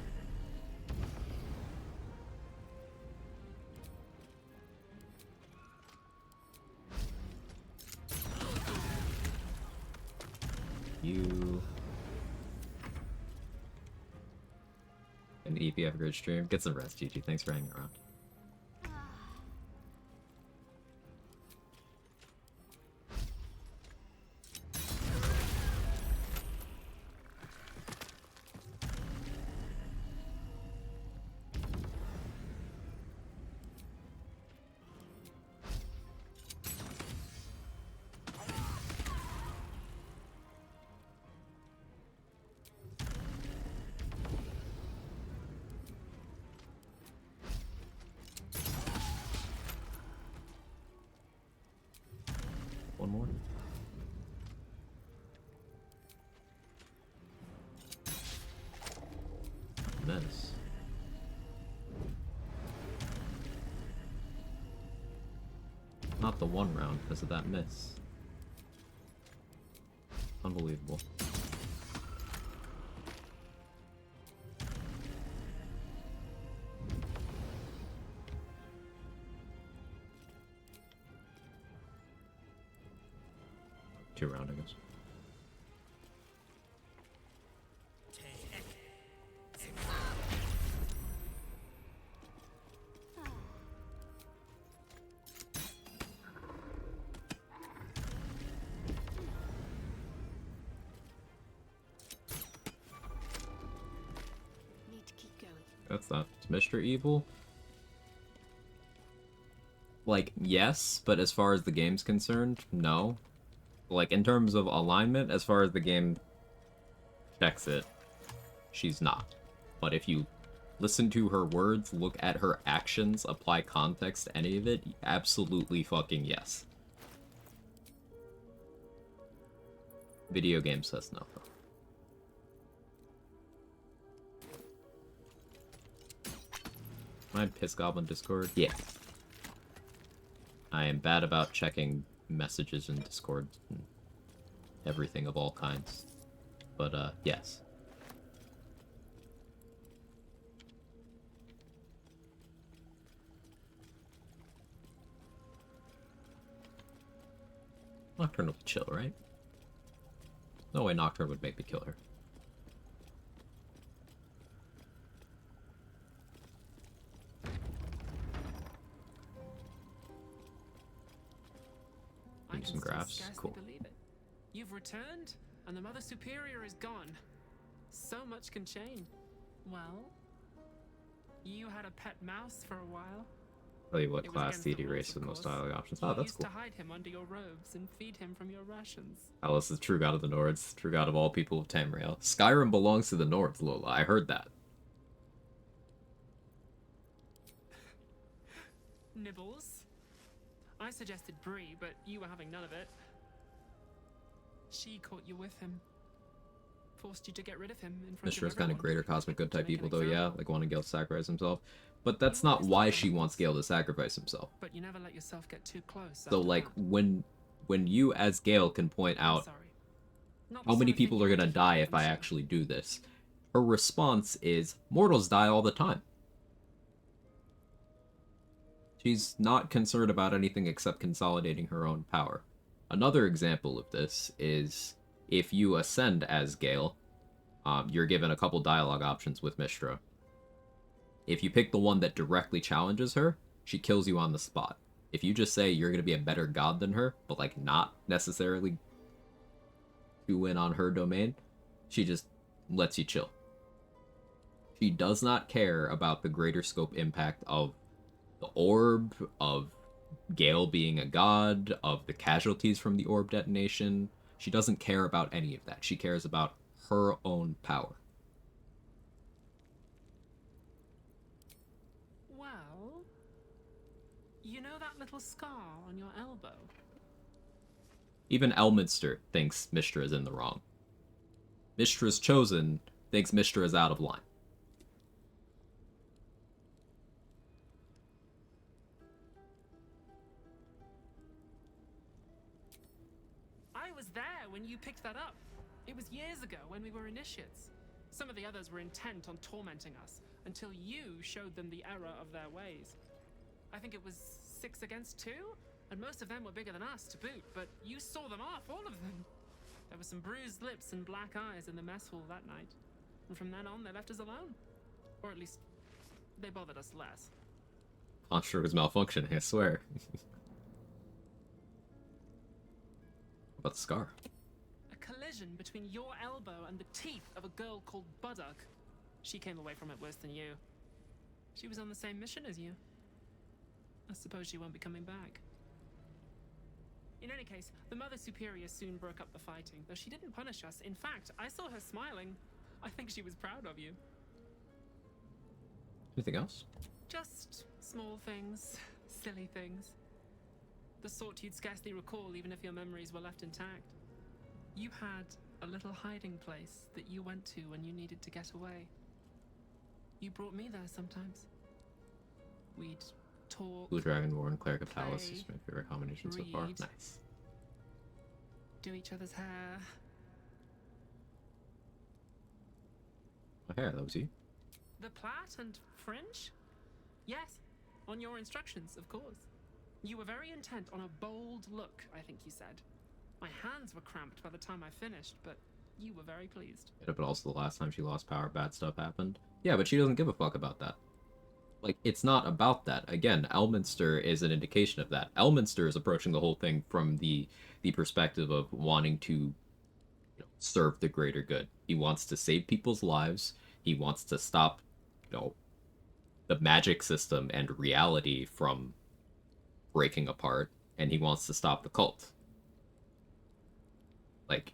You... An EP, have a great stream. Get some rest, GG. Thanks for hanging around. One more. Menace. Not the one round because of that miss. Unbelievable. Two round, I guess. Need to keep going. That's that. Mr. Evil? Like, yes, but as far as the game's concerned, no. Like, in terms of alignment, as far as the game checks it, she's not. But if you listen to her words, look at her actions, apply context to any of it, absolutely fucking yes. Video game says no, though. Am I in Piss Goblin Discord? Yeah. I am bad about checking messages in Discord and everything of all kinds. But, yes. Nocturne will be chill, right? No way Nocturne would make me kill her. Give me some graphs. Cool. Believe it. You've returned, and the Mother Superior is gone. So much can change. Well, you had a pet mouse for a while. Tell you what class DD race with the most dialogue options. Oh, that's cool. You used to hide him under your robes and feed him from your rations. Alice is true god of the Nords, true god of all people of Tamriel. Skyrim belongs to the North, Lola. I heard that. Nibbles. I suggested Bree, but you were having none of it. She caught you with him. Forced you to get rid of him in front Mishra's of kind of everyone. greater cosmic good type people, though, yeah, like wanting Gale to sacrifice himself. But that's not why she wants Gale to sacrifice himself. But you never let yourself get too close. So, like, when you as Gale can point out how many people are gonna die if I actually do this, her response is, mortals die all the time. She's not concerned about anything except consolidating her own power. Another example of this is if you ascend as Gale, you're given a couple dialogue options with Mishra. If you pick the one that directly challenges her, she kills you on the spot. If you just say you're going to be a better god than her, but like not necessarily do in on her domain, she just lets you chill. She does not care about the greater scope impact of the orb, of Gale being a god, of the casualties from the orb detonation. She doesn't care about any of that. She cares about her own power. Well, you know that little scar on your elbow? Even Elminster thinks Mishra is in the wrong. Mistra's Chosen thinks Mishra is out of line. I was there when you picked that up. It was years ago when we were initiates. Some of the others were intent on tormenting us until you showed them the error of their ways. I think it was 6 against 2, and most of them were bigger than us to boot, but you saw them off, all of them. There were some bruised lips and black eyes in the mess hall that night, and from then on they left us alone. Or at least, they bothered us less. Construct was malfunctioning, I swear. About the scar? A collision between your elbow and the teeth of a girl called Buddock. She came away from it worse than you. She was on the same mission as you. I suppose she won't be coming back. In any case, the Mother Superior soon broke up the fighting, though she didn't punish us. In fact, I saw her smiling. I think she was proud of you. Anything else? Just small things, silly things. The sort you'd scarcely recall even if your memories were left intact. You had a little hiding place that you went to when you needed to get away. You brought me there sometimes. We'd talk. Blue Dragonborn, Cleric of play, Talus is my favorite combination so far. read, Nice. do each other's hair. My hair, that was you? The plait and fringe? Yes, on your instructions, of course. You were very intent on a bold look, I think you said. My hands were cramped by the time I finished, but you were very pleased. Yeah, but also the last time she lost power, bad stuff happened. Yeah, but she doesn't give a fuck about that. Like, it's not about that. Again, Elminster is an indication of that. Elminster is approaching the whole thing from the perspective of wanting to serve the greater good. He wants to save people's lives. He wants to stop, the magic system and reality from breaking apart, and he wants to stop the cult. Like,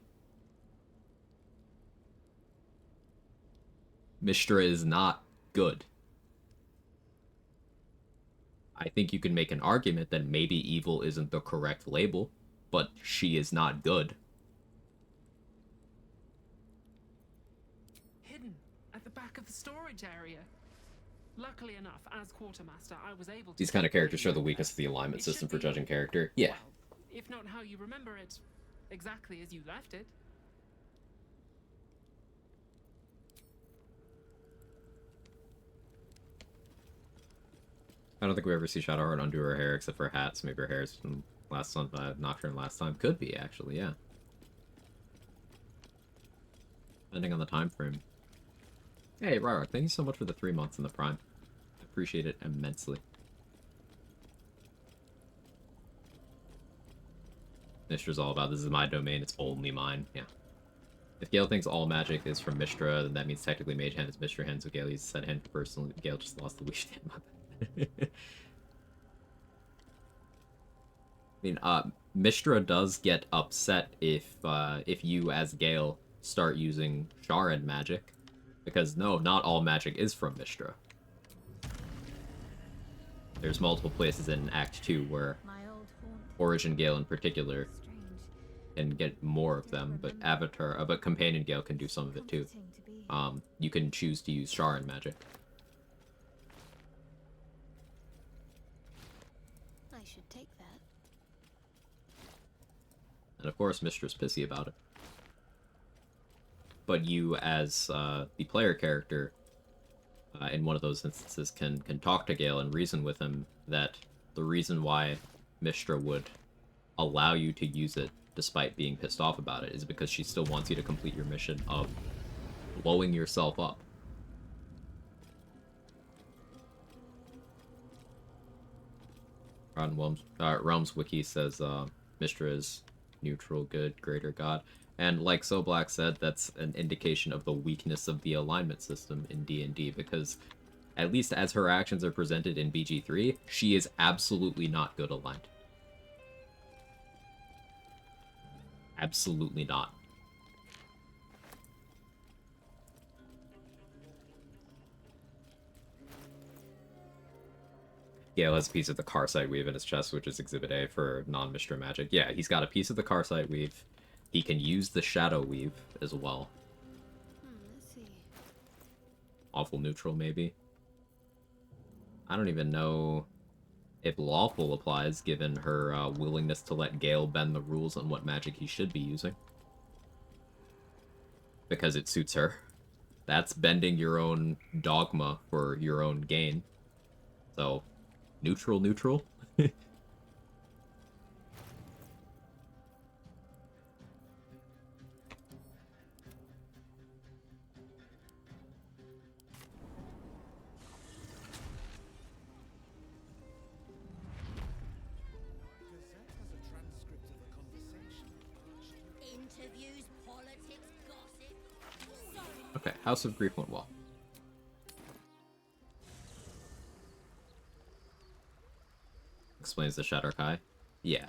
Mishra is not good. I think you can make an argument that maybe evil isn't the correct label, but she is not good. Hidden at the back of the storage area. Luckily enough, as quartermaster, I was able to... These kind of characters show the weakness of the alignment system for judging character. Yeah. Well, if not how you remember it, exactly as you left it. I don't think we ever see Shadowheart undo her hair except for hats. Maybe her hair's Nocturne last time. Could be, actually, yeah. Depending on the time frame. Hey, Ryrock, thank you so much for the 3 months in the Prime. I appreciate it immensely. Mistra's all about, this is my domain, it's only mine. Yeah. If Gale thinks all magic is from Mistra, then that means technically Mage Hand is Mistra Hand, so Gale uses Set Hand for personal. Gale just lost the wish. I mean, Mistra does get upset if you, as Gale, start using Sharan magic. Because, no, not all magic is from Mistra. There's multiple places in Act 2 where Origin Gale in particular can get more of them, but but Companion Gale can do some of it too. You can choose to use Sharan magic. I should take that. And of course, Mistra's pissy about it. But you, as the player character, in one of those instances, can talk to Gale and reason with him that the reason why Mistra would allow you to use it despite being pissed off about it is because she still wants you to complete your mission of blowing yourself up. Realms Wiki says Mistra is neutral, good, greater god. And like So Black said, that's an indication of the weakness of the alignment system in D&D, because at least as her actions are presented in BG3, she is absolutely not good aligned. Absolutely not. Gale has a piece of the Carcite Weave in his chest, which is Exhibit A for non-Mistra magic. Yeah, he's got a piece of the Carcite Weave. He can use the Shadow Weave as well. Let's see. Awful neutral, maybe. I don't even know if Lawful applies, given her willingness to let Gale bend the rules on what magic he should be using. Because it suits her. That's bending your own dogma for your own gain. So, neutral, neutral. Interviews, politics, gossip. Okay, House of Grief went well. Explains the Shadowkai. Yeah.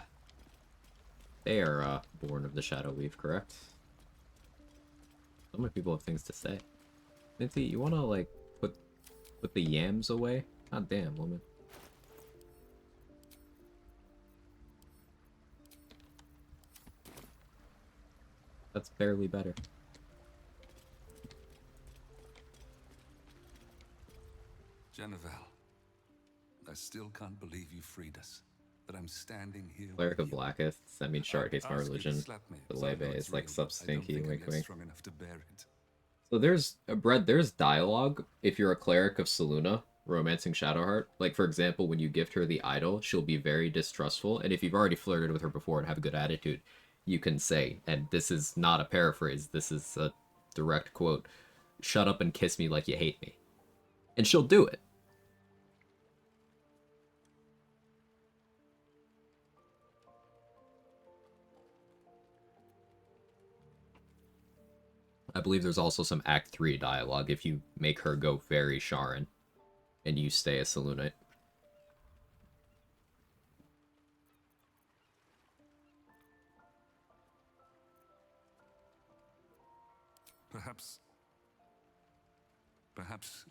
They are born of the Shadow Weave, correct? So many people have things to say. Minty, you wanna like put the yams away? God damn, woman. That's barely better. Jennifer, I still can't believe you freed us. But I'm standing here. Cleric of Blackest. That means Shard hates my religion. The Leve is like sub stinky, wink wink. So there's Brett, there's dialogue if you're a cleric of Selûne romancing Shadowheart. Like for example, when you gift her the idol, she'll be very distrustful, and if you've already flirted with her before and have a good attitude, you can say, and this is not a paraphrase, this is a direct quote, "Shut up and kiss me like you hate me." And she'll do it. I believe there's also some Act 3 dialogue if you make her go very Sharan and you stay a Selûnite. Perhaps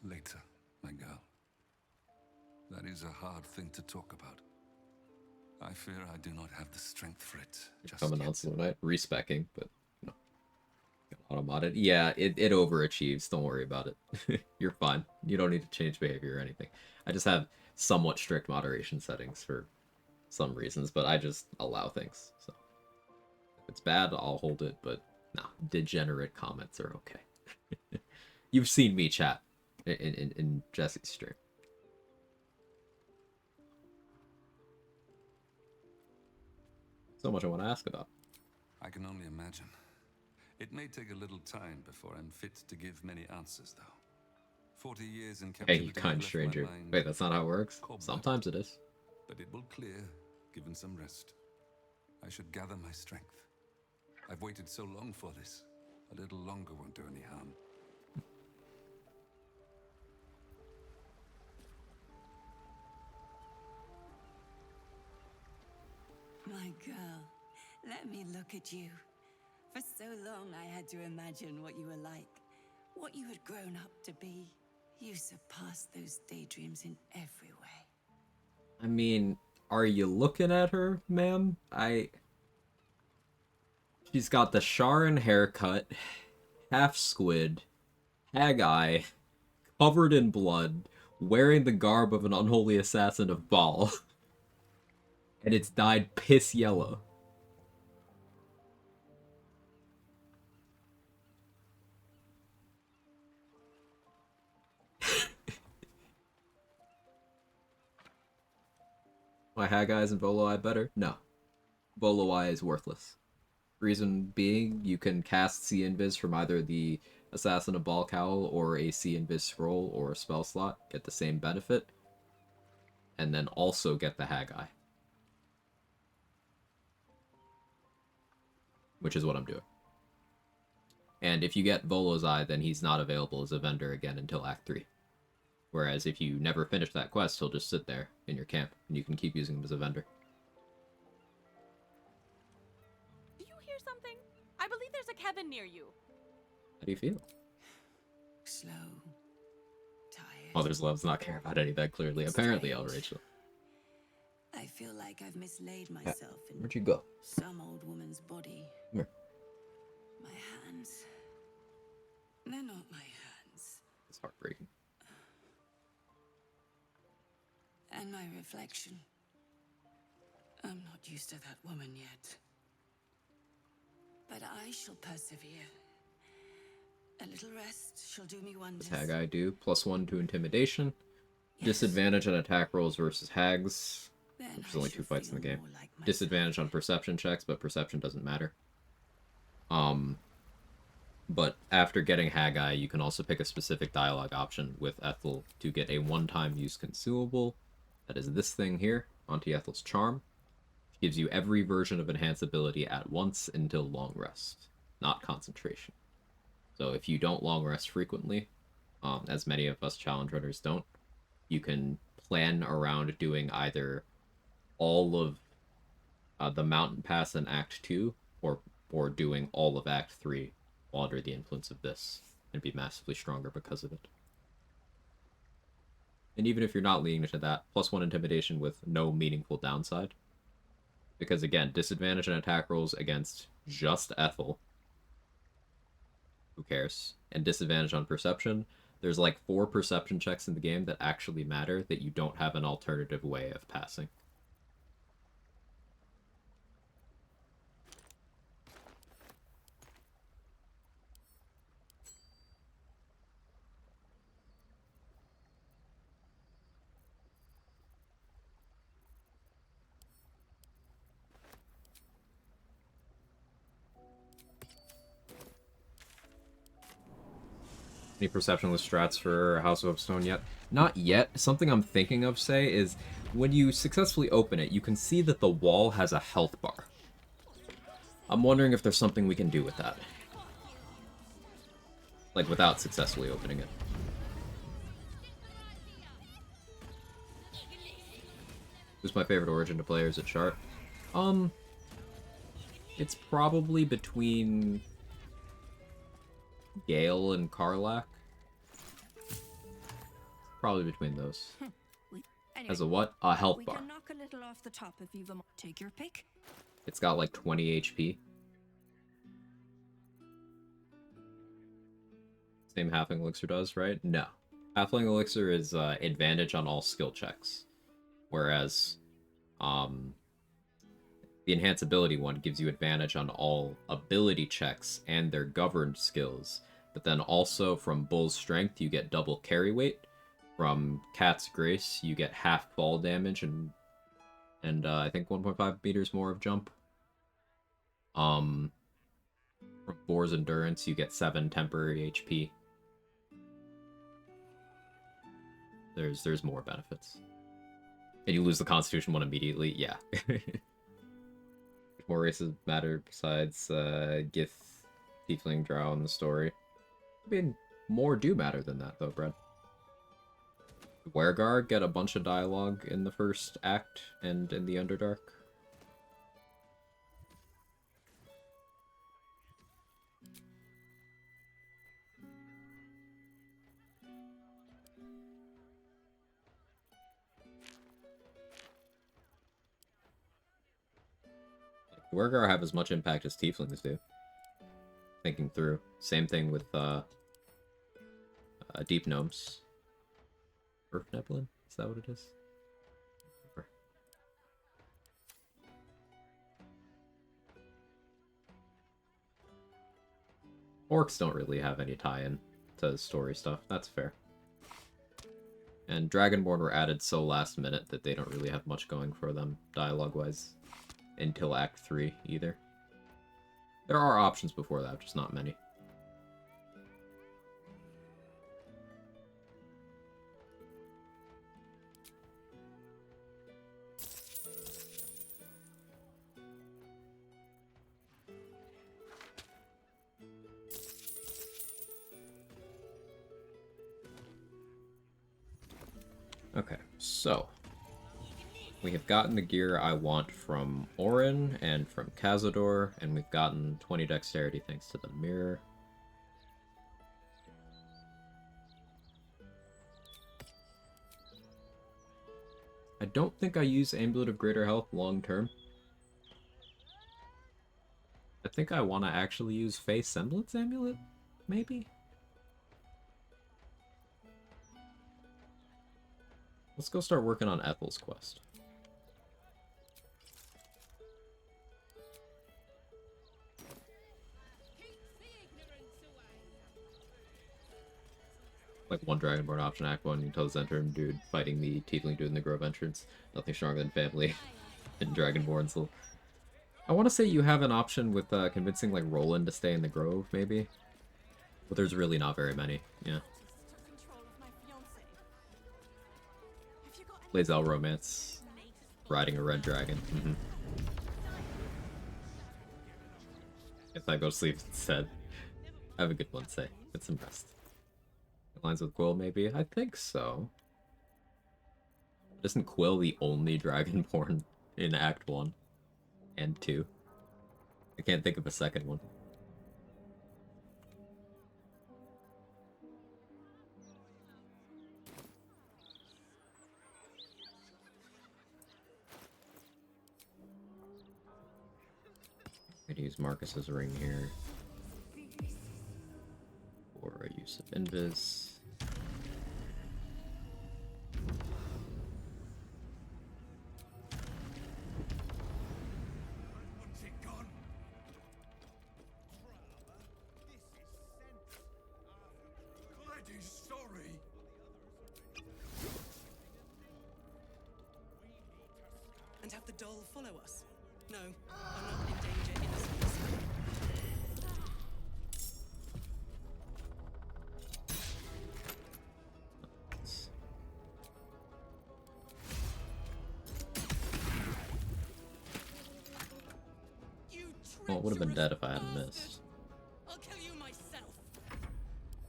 later, my girl. That is a hard thing to talk about. I fear I do not have the strength for it just Coming yet. on Selûnite, respecking, but no. Automodded. Yeah, it overachieves. Don't worry about it. You're fine. You don't need to change behavior or anything. I just have somewhat strict moderation settings for some reasons, but I just allow things. So if it's bad, I'll hold it, but no, degenerate comments are okay. You've seen me chat in Jesse's stream. 'Cause So much I want to ask about. I can only imagine. It may take a little time before I'm fit to give many answers, though. 40 years in Hey, captivity you have kind left my stranger. mind Wait, that's not how it works? cobwebbed. Sometimes it is. But it will clear, given some rest. I should gather my strength. I've waited so long for this. A little longer won't do any harm. My girl, let me look at you. For so long I had to imagine what you were like, what you had grown up to be. You surpassed those daydreams in every way. I mean, are you looking at her, ma'am? She's got the Sharon haircut, half squid, hag eye, covered in blood, wearing the garb of an unholy assassin of Baal. And it's dyed piss yellow. My hag eyes and Volo eye better? No. Volo eye is worthless. Reason being, you can cast See Invis from either the Assassin of Baal Cowl or a See Invis scroll or a spell slot, get the same benefit, and then also get the hag eye. Which is what I'm doing. And if you get Volo's eye, then he's not available as a vendor again until Act 3. Whereas if you never finish that quest, he'll just sit there in your camp, and you can keep using him as a vendor. Do you hear something? I believe there's a Kevin near you. How do you feel? Slow, tired. Mother's loves not care about any of that clearly. Apparently, El Rachel. I feel like I've mislaid myself in Where'd you go? some old woman's body. Come here. My hands. They're not my hands. It's heartbreaking. And my reflection. I'm not used to that woman yet. But I shall persevere. A little rest shall do me wonders. Hag eye do? +1 to intimidation. Disadvantage on attack rolls versus hags. There's only 2 fights in the game. Disadvantage on perception checks, but perception doesn't matter. But after getting hag eye, you can also pick a specific dialogue option with Ethel to get a one-time use consumable. That is this thing here, Auntie Ethel's Charm. Which gives you every version of enhanced ability at once until long rest, not concentration. So if you don't long rest frequently, as many of us challenge runners don't, you can plan around doing either all of the mountain pass in Act 2 or doing all of Act 3 while under the influence of this and be massively stronger because of it. And even if you're not leaning into that, +1 intimidation with no meaningful downside. Because again, disadvantage on attack rolls against just Ethel. Who cares? And disadvantage on perception. There's like 4 perception checks in the game that actually matter that you don't have an alternative way of passing. Any perceptionless strats for House of Upstone yet? Not yet. Something I'm thinking of, say, is when you successfully open it, you can see that the wall has a health bar. I'm wondering if there's something we can do with that. Like, without successfully opening it. Who's my favorite origin to players at Shart? It's probably between Gale and Karlach. Probably between those. Anyway, As a what? A health we bar. can knock a little off the top if you've take your pick. It's got like 20 HP. Same Halfling Elixir does, right? No. Halfling Elixir is advantage on all skill checks. Whereas the Enhance Ability one gives you advantage on all ability checks and their governed skills. But then also from Bull's Strength, you get double carry weight. From Cat's Grace, you get half fall damage and I think 1.5 meters more of jump. From Boar's Endurance, you get 7 temporary HP. There's more benefits. And you lose the Constitution one immediately, yeah. More races matter besides Gith, Tiefling, Drow in the story. I mean, more do matter than that, though, Brad. Wergar get a bunch of dialogue in the first act and in the Underdark. Wergar have as much impact as Tieflings do. Thinking through. Same thing with Deep Gnomes. Earth Neblin? Is that what it is? Orcs don't really have any tie-in to story stuff. That's fair. And Dragonborn were added so last minute that they don't really have much going for them, dialogue-wise, until Act 3, either. There are options before that, just not many. Okay, so we have gotten the gear I want from Orin and from Cazador, and we've gotten 20 dexterity thanks to the mirror. I don't think I use Amulet of Greater Health long term. I think I want to actually use Face Semblance Amulet, maybe? Let's go start working on Ethel's quest. Like one Dragonborn option, Act 1, until the Zentrum dude fighting the Tiefling dude in the Grove entrance. Nothing stronger than family and Dragonborn. So I want to say you have an option with convincing like Roland to stay in the Grove, maybe. But there's really not very many, yeah. Lae'zel Romance. Riding a red dragon. Guess I go to sleep instead. Have a good one, say. Get some rest. Lines with Quill, maybe? I think so. Isn't Quill the only Dragonborn in Act 1 and 2? I can't think of a second one. I'm gonna use Marcus's ring here. For a use of Invis. And have the doll follow us? No, I'm not in danger, innocents. Well, it would have been dead if I hadn't missed. I'll kill you myself.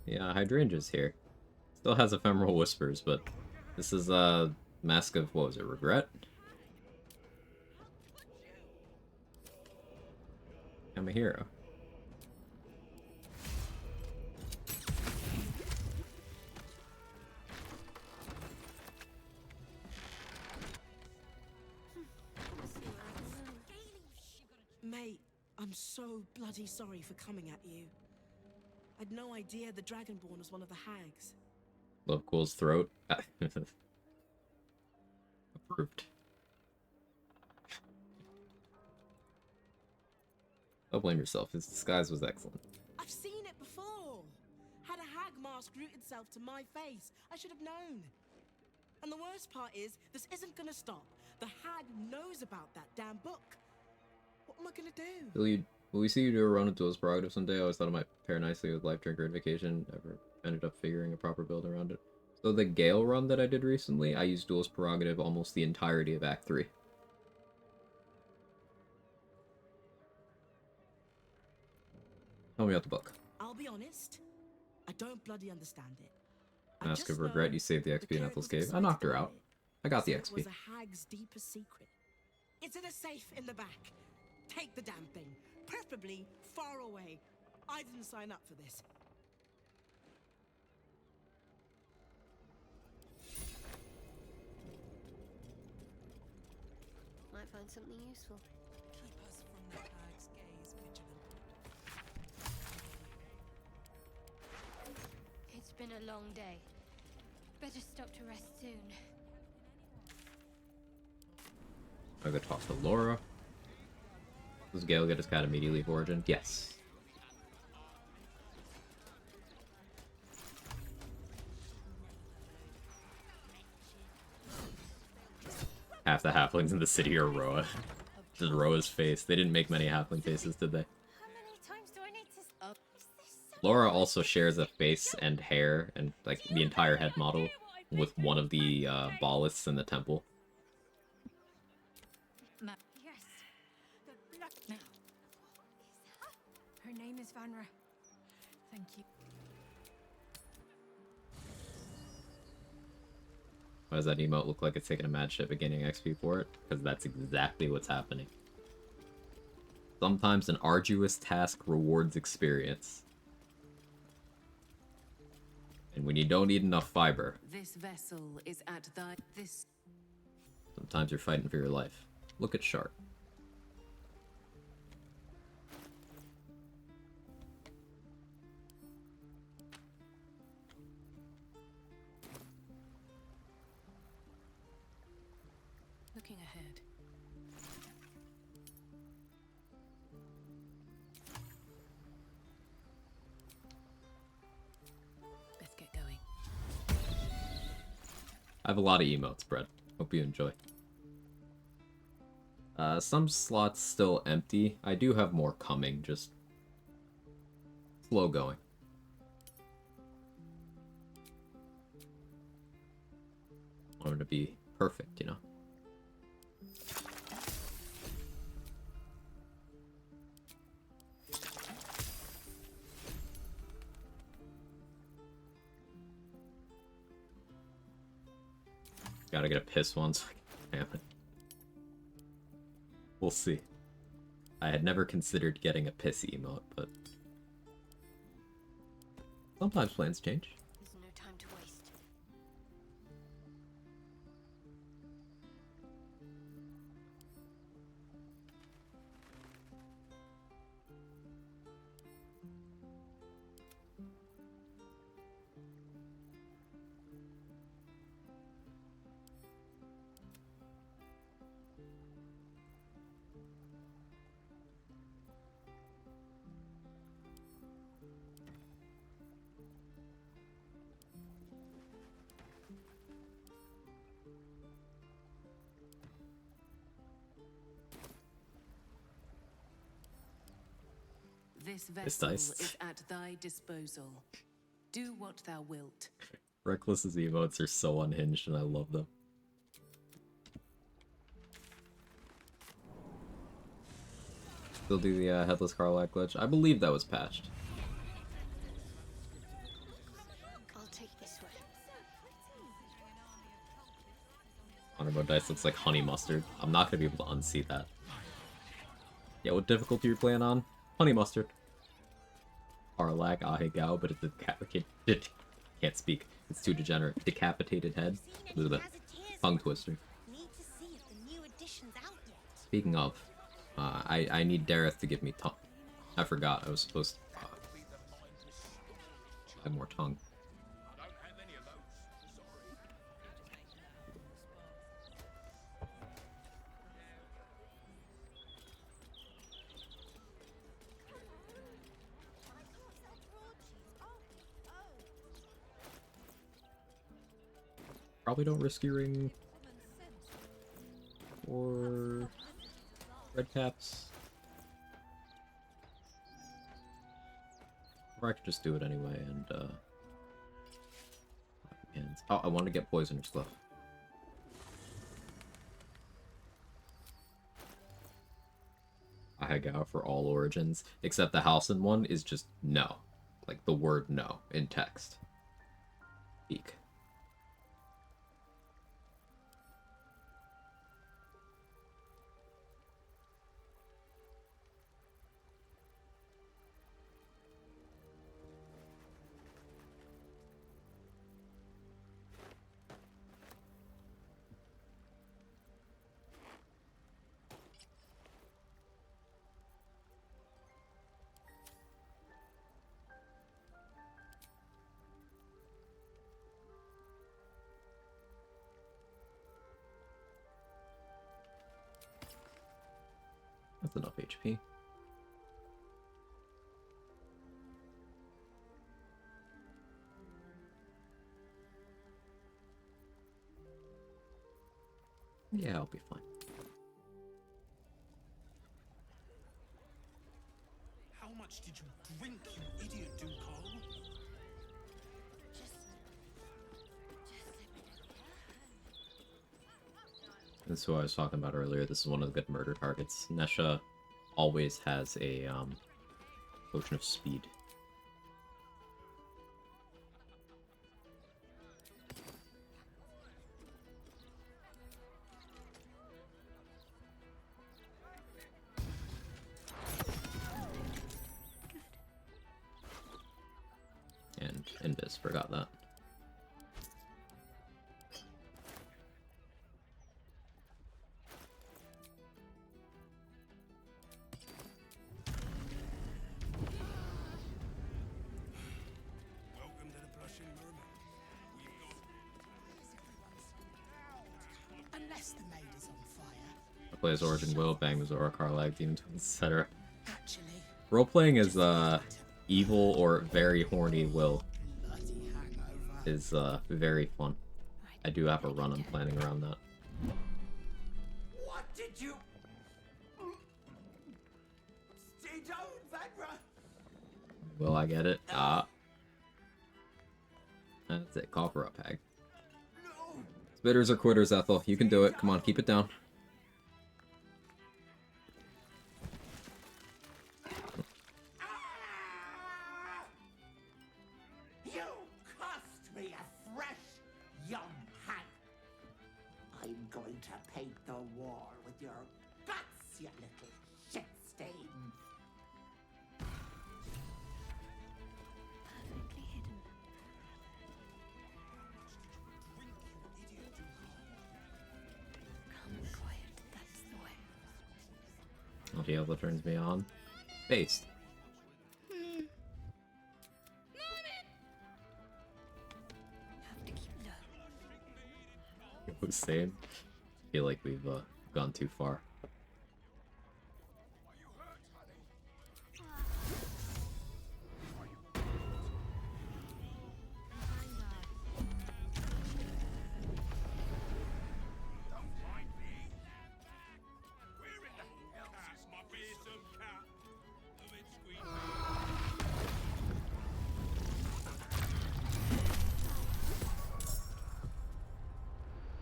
Yeah, Hydrangea's here. Still has Ephemeral Whispers, but this is a Mask of, what was it, Regret? I'm a hero. Mate, I'm so bloody sorry for coming at you. I'd no idea the Dragonborn was one of the hags. Love Quill's throat. Approved. Don't blame yourself. His disguise was excellent. I've seen it before. Had a hag mask root itself to my face. I should have known. And the worst part is, this isn't gonna stop. The hag knows about that damn book. What am I gonna do? Will you Will we see you do a run of Duelist Prerogative someday? I always thought it might pair nicely with Life Drinker Invocation. Never ended up figuring a proper build around it. So the Gale run that I did recently, I used Duelist Prerogative almost the entirety of Act 3. Tell me about the book. I'll be honest, I don't bloody understand it. Mask of Regret, you saved the XP in Ethel's Cave. I knocked her out. I got the It XP. was a hag's deepest secret. It's in a safe in the back. Take the damn thing, preferably far away. I didn't sign up for this. Might find something useful. Keep us from the hag's gaze, vigilant. It's been a long day. Better stop to rest soon. I go talk to Laura. Does Gale get his cat immediately for Origin? Yes. Half the halflings in the city are Roa. Just Roa's face. They didn't make many halfling faces, did they? Laura also shares a face and hair and like the entire head model with one of the ballists in the temple. Yes. Now. Her name is Vanra. Thank you. Why does that emote look like it's taking a mad shit but gaining XP for it? Because that's exactly what's happening. Sometimes an arduous task rewards experience. And when you don't eat enough fiber, This vessel is at thy sometimes you're fighting for your life. Look at Shart. looking ahead. Let's get going. I have a lot of emotes, Brett. Hope you enjoy. Some slots still empty. I do have more coming, just slow going. I want it to be perfect, you know? Gotta get a piss one so I can damn it. We'll see. I had never considered getting a piss emote, but sometimes plans change. There's no time to waste. This This vessel dice. is at thy disposal. Do what thou wilt. Reckless's emotes are so unhinged and I love them. Still do the Headless Carlac glitch? I believe that was patched. I'll take this way. Honorable dice looks like honey mustard. I'm not gonna be able to unsee that. Yeah, what difficulty you playing on? Honey mustard. Carlac, Ahegao, but it's a decapitated. Can't speak. It's too degenerate. Decapitated head. Look at that. Tongue twister. Need to see if the new edition's out yet. Speaking of, I need Dareth to give me tongue. I forgot I was supposed to have more tongue. Probably don't risk ring or red caps. Or I could just do it anyway and oh, I want to get Poisoner's Glove. I hang out for all origins, except the Halcyon one is just no. Like the word no in text. Eek. That's enough HP. Yeah, I'll be fine. How much did you drink, you idiot, Ducole? This is who I was talking about earlier. This is one of the good murder targets. Nesha always has a potion of speed. And Invis, forgot that. Unless the maid is on fire. I play as Origin Will, Bang Mazora, Karlag, Demon Twins, etc. Actually, Role-playing as evil or very horny Will is very fun. I do have a run I'm planning around that. What did you... Stay down, Vagra! Will I get it? That's it. Call for up, Hag. Spitters or quitters, Ethel. You can do it. Come on, keep it down. You cost me a fresh young hag. I'm going to paint the wall with your guts, you little shit stain. Perfectly hidden. Calm and quiet, that's the way. Oh, Diablo turns me on. Based. Have to keep low. I was saying, I feel like we've gone too far.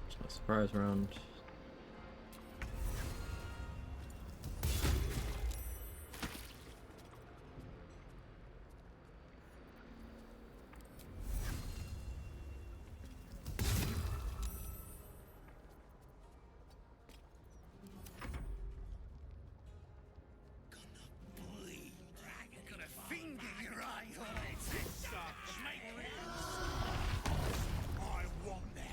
There's no surprise round. Got a finger in your eye, I want them.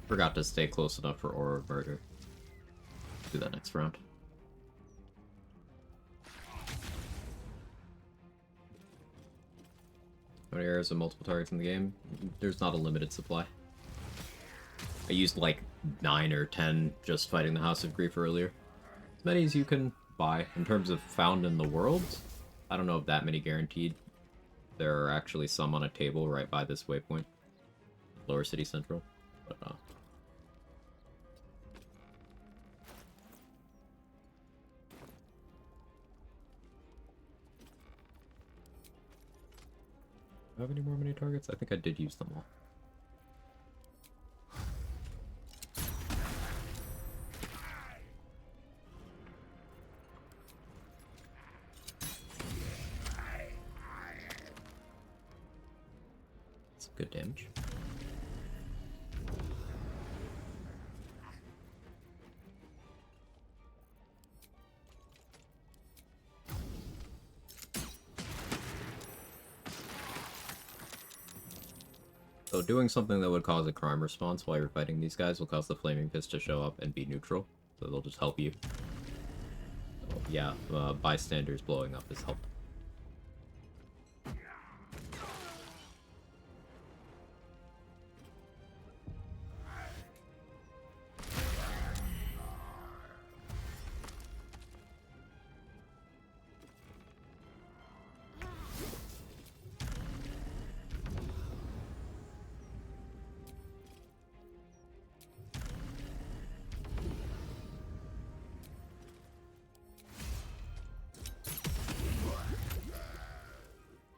Forgot to stay close enough for Aura of Murder. Do that next round. How many arrows with multiple targets in the game? There's not a limited supply. I used like 9 or 10 just fighting the House of Grief earlier. As many as you can buy. In terms of found in the world, I don't know if that many guaranteed. There are actually some on a table right by this waypoint. Lower City Central. But, do I have any more mini targets? I think I did use them all. That's good damage. So doing something that would cause a crime response while you're fighting these guys will cause the Flaming Fist to show up and be neutral. So they'll just help you. So, yeah, bystanders blowing up is help.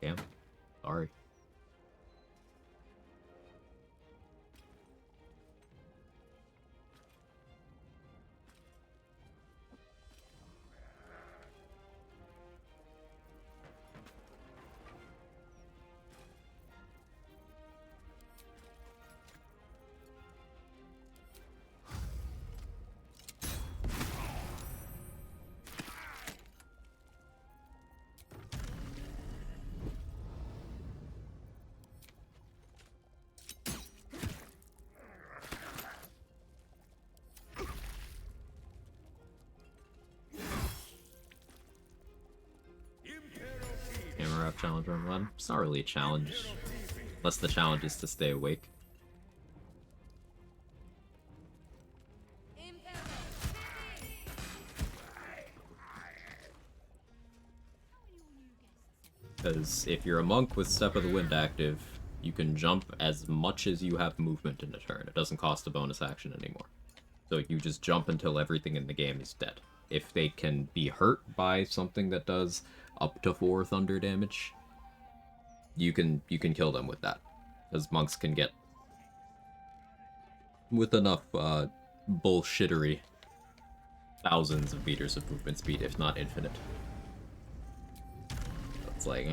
Damn. Sorry. Hammer up challenge run 1. It's not really a challenge. Unless the challenge is to stay awake. Because if you're a monk with Step of the Wind active, you can jump as much as you have movement in a turn. It doesn't cost a bonus action anymore. So you just jump until everything in the game is dead. If they can be hurt by something that does up to 4 thunder damage, you can kill them with that. Because monks can get, with enough bullshittery, thousands of meters of movement speed, if not infinite. So it's like,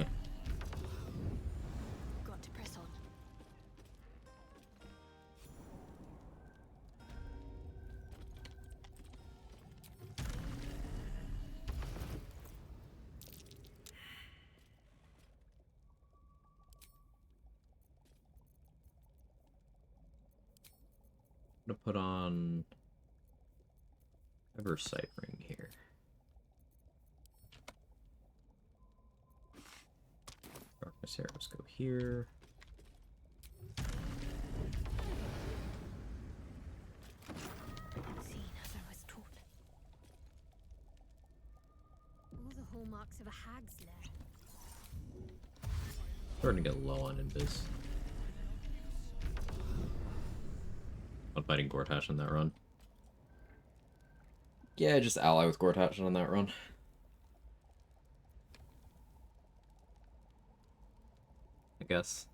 Got to press on. I'm gonna put on Eversight Ring here. Darkness arrows go here. Seen as I was taught. All the hallmarks of a hag's lair. Starting to get low on invis. Not fighting Gortash on that run. Yeah, just ally with Gortash on that run. I guess.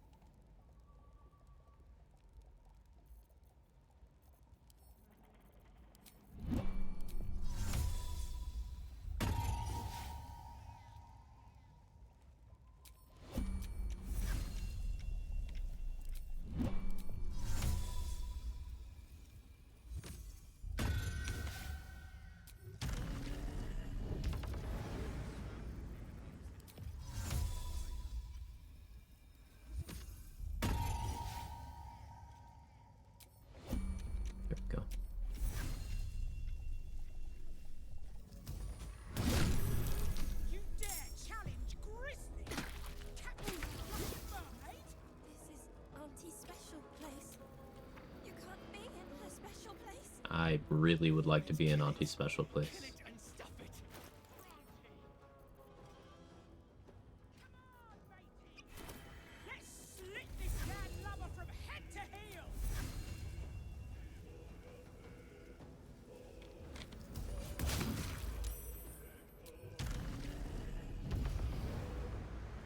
I really would like to be in Auntie's special place.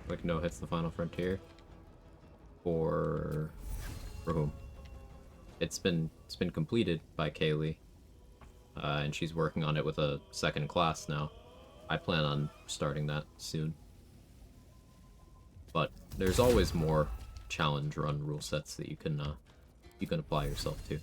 Like, no hits the final frontier. For whom? It's been completed by Kaylee. And she's working on it with a second class now. I plan on starting that soon. But there's always more challenge run rule sets that you can apply yourself to.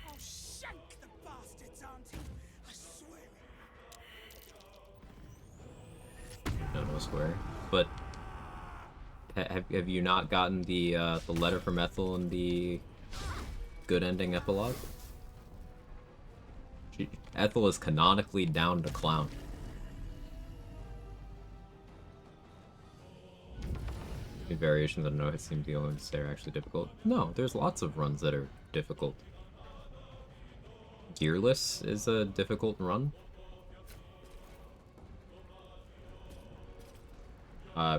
I'll shank the bastards, Auntie. I swear it. No swear. But have you not gotten the letter from Ethel and the good ending epilogue? Ethel is canonically down to clown. The variations of no hit seem the only ones that are actually difficult. No, there's lots of runs that are difficult. Gearless is a difficult run.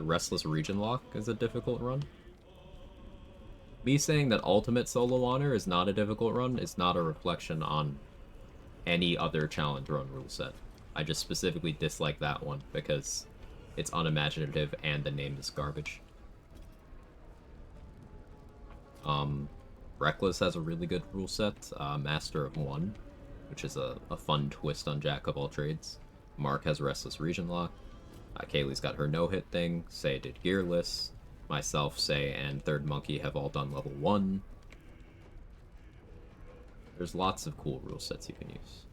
Restless Region Lock is a difficult run. Me saying that Ultimate Solo Honor is not a difficult run is not a reflection on any other challenge run rule set. I just specifically dislike that one because it's unimaginative and the name is garbage. Reckless has a really good rule set. Master of One, which is a fun twist on Jack of all trades. Mark has Restless Region Lock. Kaylee's got her no-hit thing. Say did Gearless. Myself, Say, and Third Monkey have all done level 1. There's lots of cool rule sets you can use.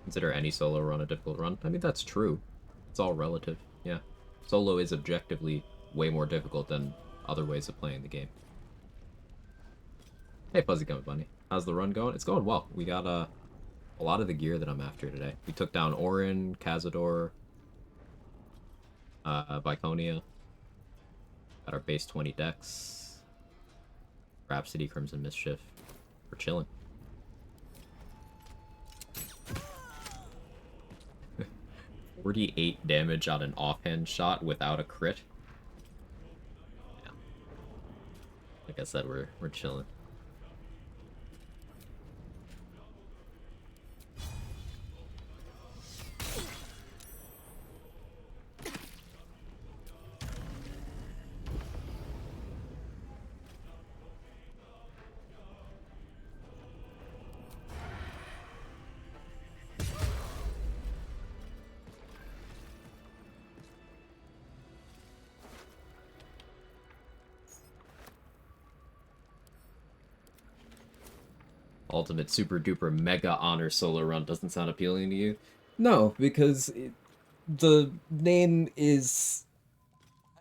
Consider any solo run a difficult run. I mean, that's true. It's all relative, yeah. Solo is objectively way more difficult than other ways of playing the game. Hey, Fuzzy Gummy Bunny. How's the run going? It's going well. We got a lot of the gear that I'm after today. We took down Orin, Cazador, Viconia. Got our base 20 decks. Rhapsody, Crimson Mischief. We're chilling. $48 damage on an offhand shot without a crit. Yeah. Like I said, we're chilling. Ultimate super duper mega honor solo run doesn't sound appealing to you? No, because the name is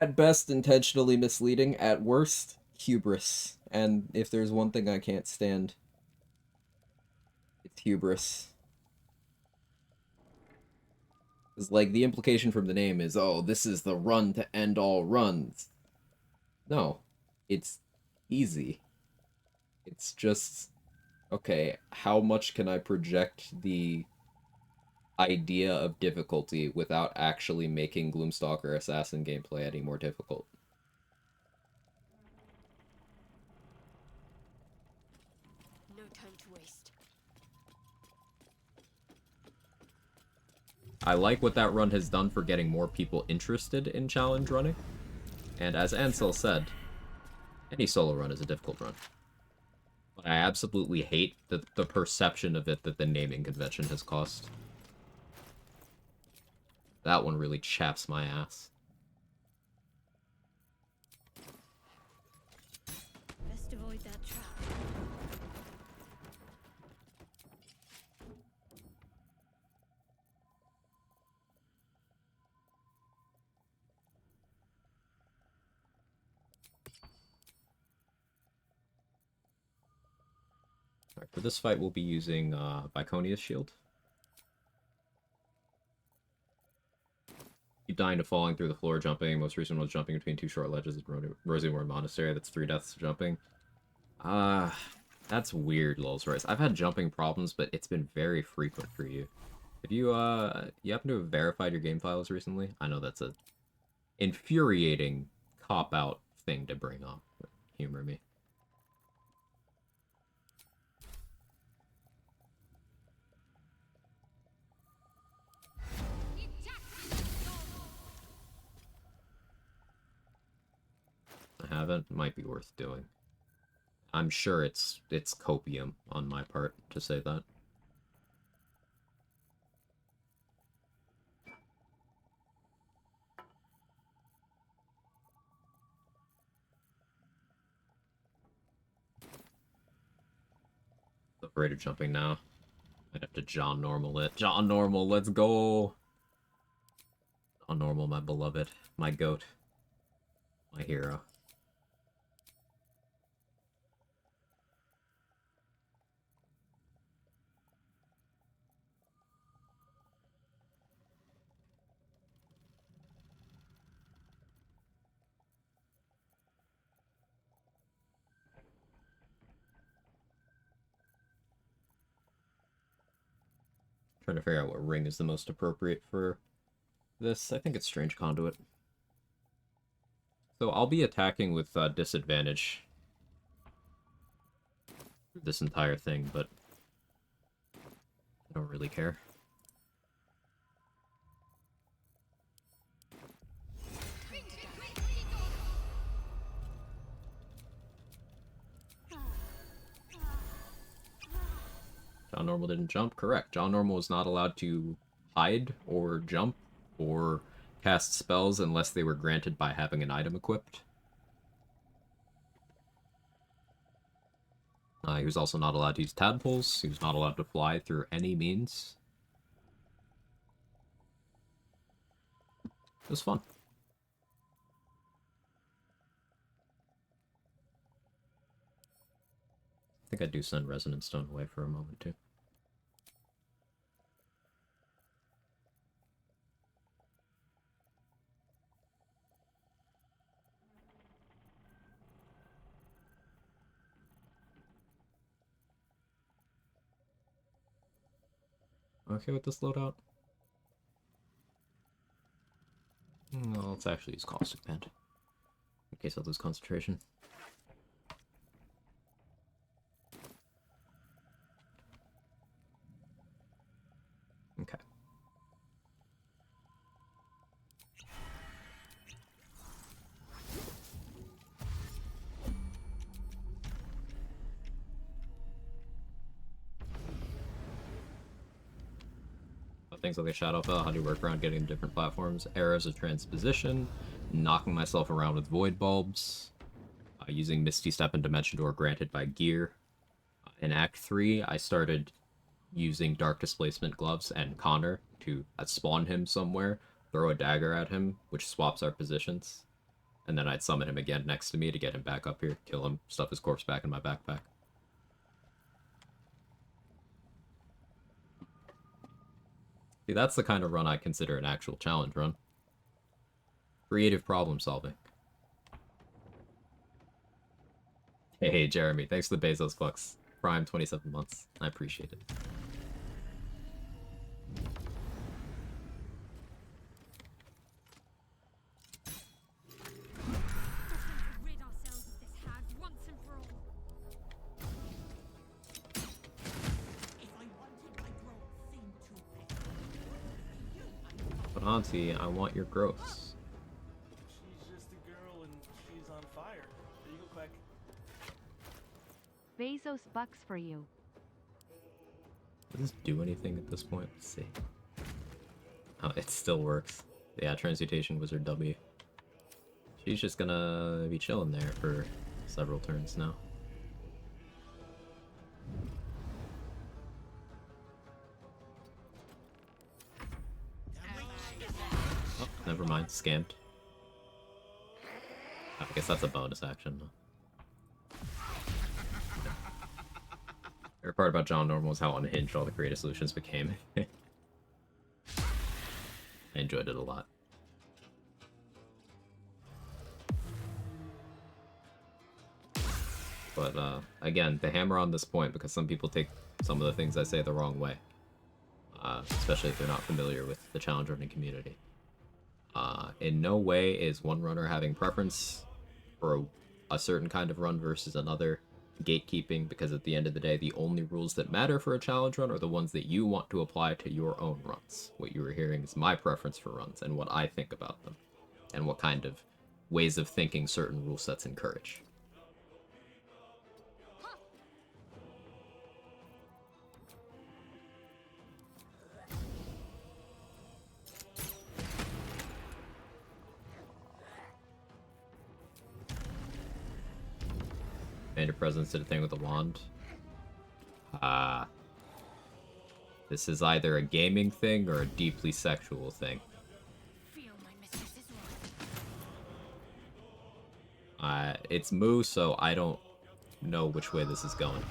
at best intentionally misleading, at worst hubris. And if there's one thing I can't stand, it's hubris. It's like the implication from the name is, oh, this is the run to end all runs. No, it's easy. It's just, okay, how much can I project the idea of difficulty without actually making Gloomstalker Assassin gameplay any more difficult? No time to waste. I like what that run has done for getting more people interested in challenge running. And as Ansel said, any solo run is a difficult run. I absolutely hate the perception of it that the naming convention has cost. That one really chaps my ass. Best avoid that trap. Alright, for this fight, we'll be using Viconia's shield. Keep dying to falling through the floor, jumping. Most recent was jumping between 2 short ledges at Roseymore Monastery. That's 3 deaths to jumping. That's weird, Lulz Royce. I've had jumping problems, but it's been very frequent for you. Have you, you happen to have verified your game files recently? I know that's a infuriating cop-out thing to bring up. Humor me. I haven't. Might be worth doing. I'm sure it's copium on my part to say that. Afraid of jumping now. I'd have to John Normal it. John Normal, let's go! John Normal, my beloved. My goat. My hero. Trying to figure out what ring is the most appropriate for this. I think it's Strange Conduit. So I'll be attacking with disadvantage this entire thing, but I don't really care. John Normal didn't jump? Correct. John Normal was not allowed to hide or jump or cast spells unless they were granted by having an item equipped. He was also not allowed to use tadpoles. He was not allowed to fly through any means. It was fun. I think I do send Resonance Stone away for a moment, too. Okay with this loadout? No, let's actually use Caustic Band. In case I lose concentration. Okay. Things like a Shadowfell, how do you work around getting different platforms? Arrows of Transposition, knocking myself around with Void Bulbs, using Misty Step and Dimension Door granted by gear. In Act 3, I started using Dark Displacement Gloves and Connor to spawn him somewhere, throw a dagger at him, which swaps our positions, and then I'd summon him again next to me to get him back up here, kill him, stuff his corpse back in my backpack. See, that's the kind of run I consider an actual challenge run. Creative problem solving. Hey, Jeremy, thanks for the Bezos bucks. Prime 27 months. I appreciate it. But Auntie, I want your growths. She's just a girl and she's on fire. There you go, Quag. Bezos bucks for you. Does this do anything at this point? Let's see. Oh, it still works. Yeah, Transmutation Wizard W. She's just gonna be chilling there for several turns now. Oh, never mind. Scammed. I guess that's a bonus action. The part about John Normal was how unhinged all the creative solutions became. I enjoyed it a lot. But again, the hammer on this point, because some people take some of the things I say the wrong way. Especially if they're not familiar with the challenge running community. In no way is one runner having preference for a certain kind of run versus another gatekeeping, because at the end of the day, the only rules that matter for a challenge run are the ones that you want to apply to your own runs. What you were hearing is my preference for runs and what I think about them, and what kind of ways of thinking certain rule sets encourage. And your presence did a thing with the wand. This is either a gaming thing or a deeply sexual thing. It's Moo, so I don't know which way this is going.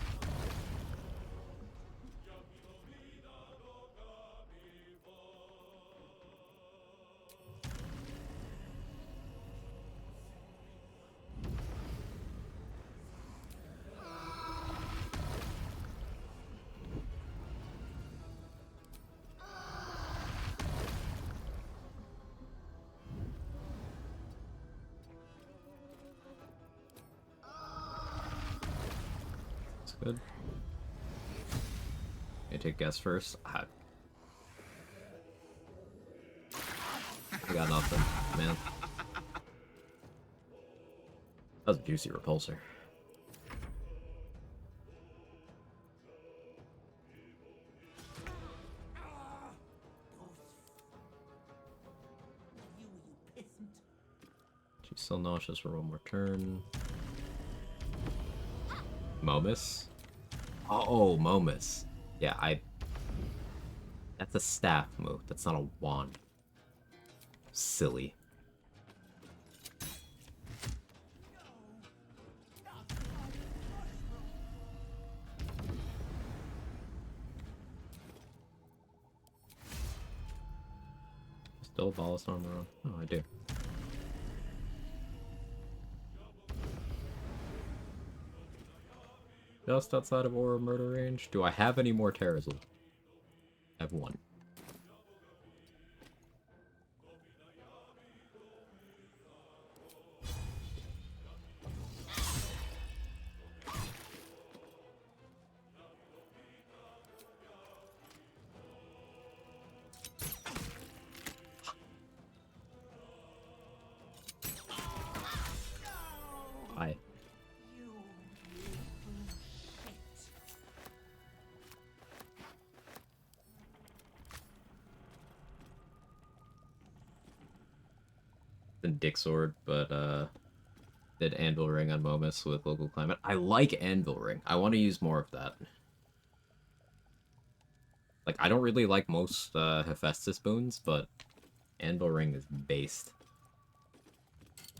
Good. I take guess first. I got nothing, man. That was a juicy repulsor. She's still nauseous for one more turn. Momus? Oh, Momus. Yeah, that's a staff move. That's not a wand. Silly. Still a ballast armor on? Oh, I do. Just outside of Aura murder range. Do I have any more Terrazul? I have one. Hi. Dick Sword, but did Anvil Ring on Momus with local climate. I like Anvil Ring. I want to use more of that. Like, I don't really like most Hephaestus boons, but Anvil Ring is based. It's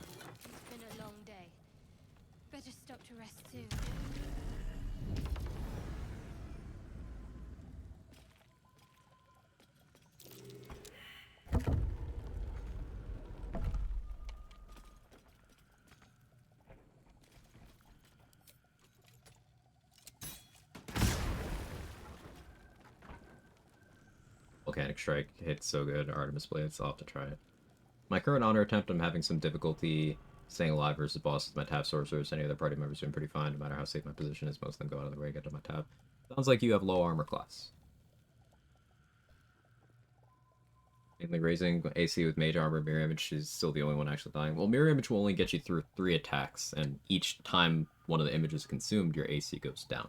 been a long day. Better stop to rest soon. Volcanic Strike hits so good. Artemis Blades, I'll have to try it. My current honor attempt, I'm having some difficulty staying alive versus bosses with my tab sorcerers. Any other party members doing pretty fine, no matter how safe my position is. Most of them go out of the way to get to my tab. Sounds like you have low armor class. Mainly raising AC with mage armor, mirror image. She's still the only one actually dying. Well, mirror image will only get you through 3 attacks, and each time one of the images consumed, your AC goes down.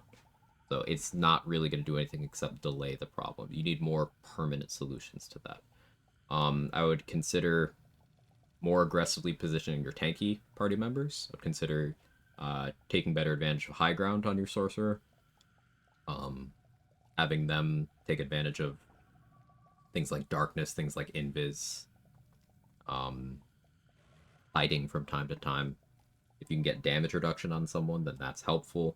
So it's not really going to do anything except delay the problem. You need more permanent solutions to that. I would consider more aggressively positioning your tanky party members. I would consider taking better advantage of high ground on your sorcerer. Having them take advantage of things like darkness, things like invis. Hiding from time to time. If you can get damage reduction on someone, then that's helpful.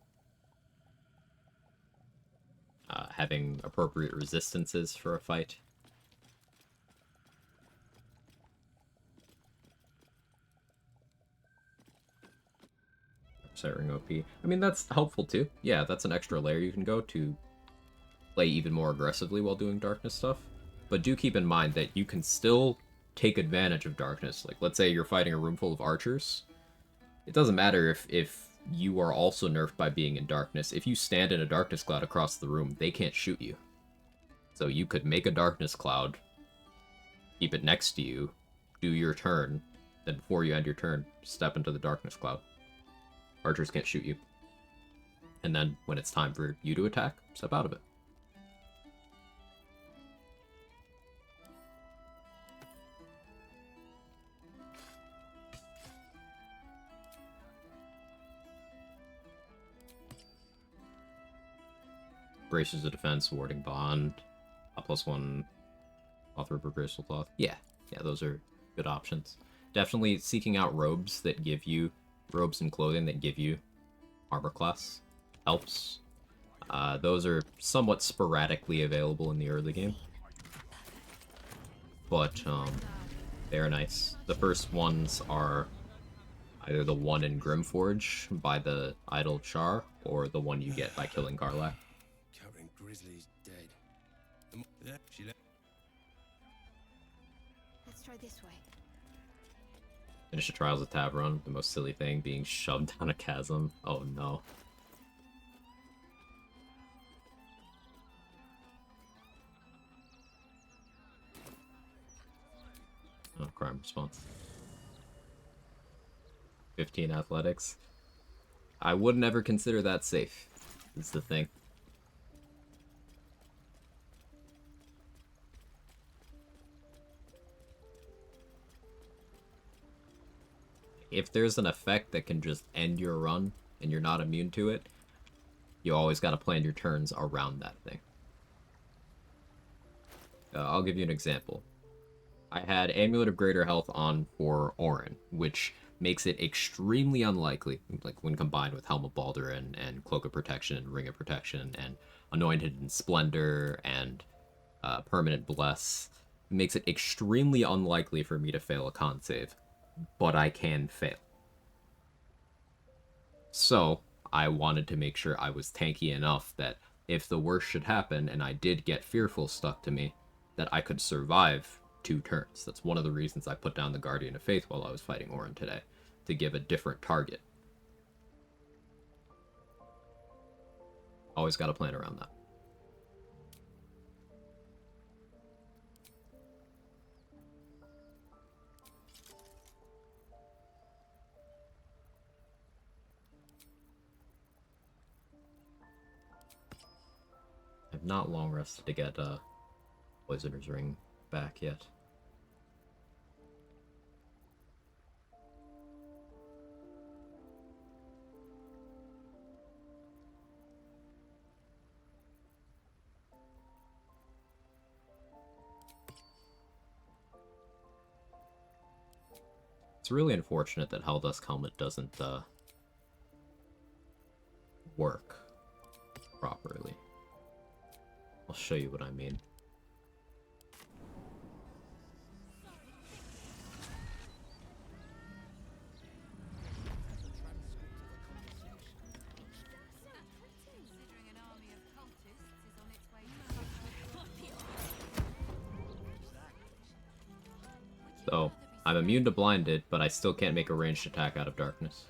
Having appropriate resistances for a fight. Sight ring OP. I mean, that's helpful too. Yeah, that's an extra layer you can go to play even more aggressively while doing darkness stuff. But do keep in mind that you can still take advantage of darkness. Like, let's say you're fighting a room full of archers. It doesn't matter if you are also nerfed by being in darkness. If you stand in a darkness cloud across the room, they can't shoot you. So you could make a darkness cloud, keep it next to you, do your turn, then before you end your turn, step into the darkness cloud. Archers can't shoot you. And then when it's time for you to attack, step out of it. Braces of defense, warding bond, a +1 author per bracewell cloth. Yeah, those are good options. Definitely seeking out robes that give you robes and clothing that give you armor class helps. Those are somewhat sporadically available in the early game, but they're nice. The first ones are either the one in Grimforge by the Idol Char, or the one you get by killing Garlac. Grizzly's dead. Let's try this way. Finish the Trials of Tavron, the most silly thing, being shoved down a chasm. Oh no. Oh, crime response. 15 athletics. I wouldn't ever consider that safe, is the thing. If there's an effect that can just end your run and you're not immune to it, you always got to plan your turns around that thing. I'll give you an example. I had Amulet of Greater Health on for Orin, which makes it extremely unlikely, like when combined with Helm of Baldurin and Cloak of Protection and Ring of Protection and Anointed in Splendor and Permanent Bless, it makes it extremely unlikely for me to fail a con save. But I can fail. So, I wanted to make sure I was tanky enough that if the worst should happen and I did get Fearful stuck to me, that I could survive 2 turns. That's one of the reasons I put down the Guardian of Faith while I was fighting Orin today, to give a different target. Always got to plan around that. I've not long rested to get Poisoner's Ring back yet. It's really unfortunate that Helldusk Helmet doesn't work properly. I'll show you what I mean. So, I'm immune to blinded, but I still can't make a ranged attack out of darkness.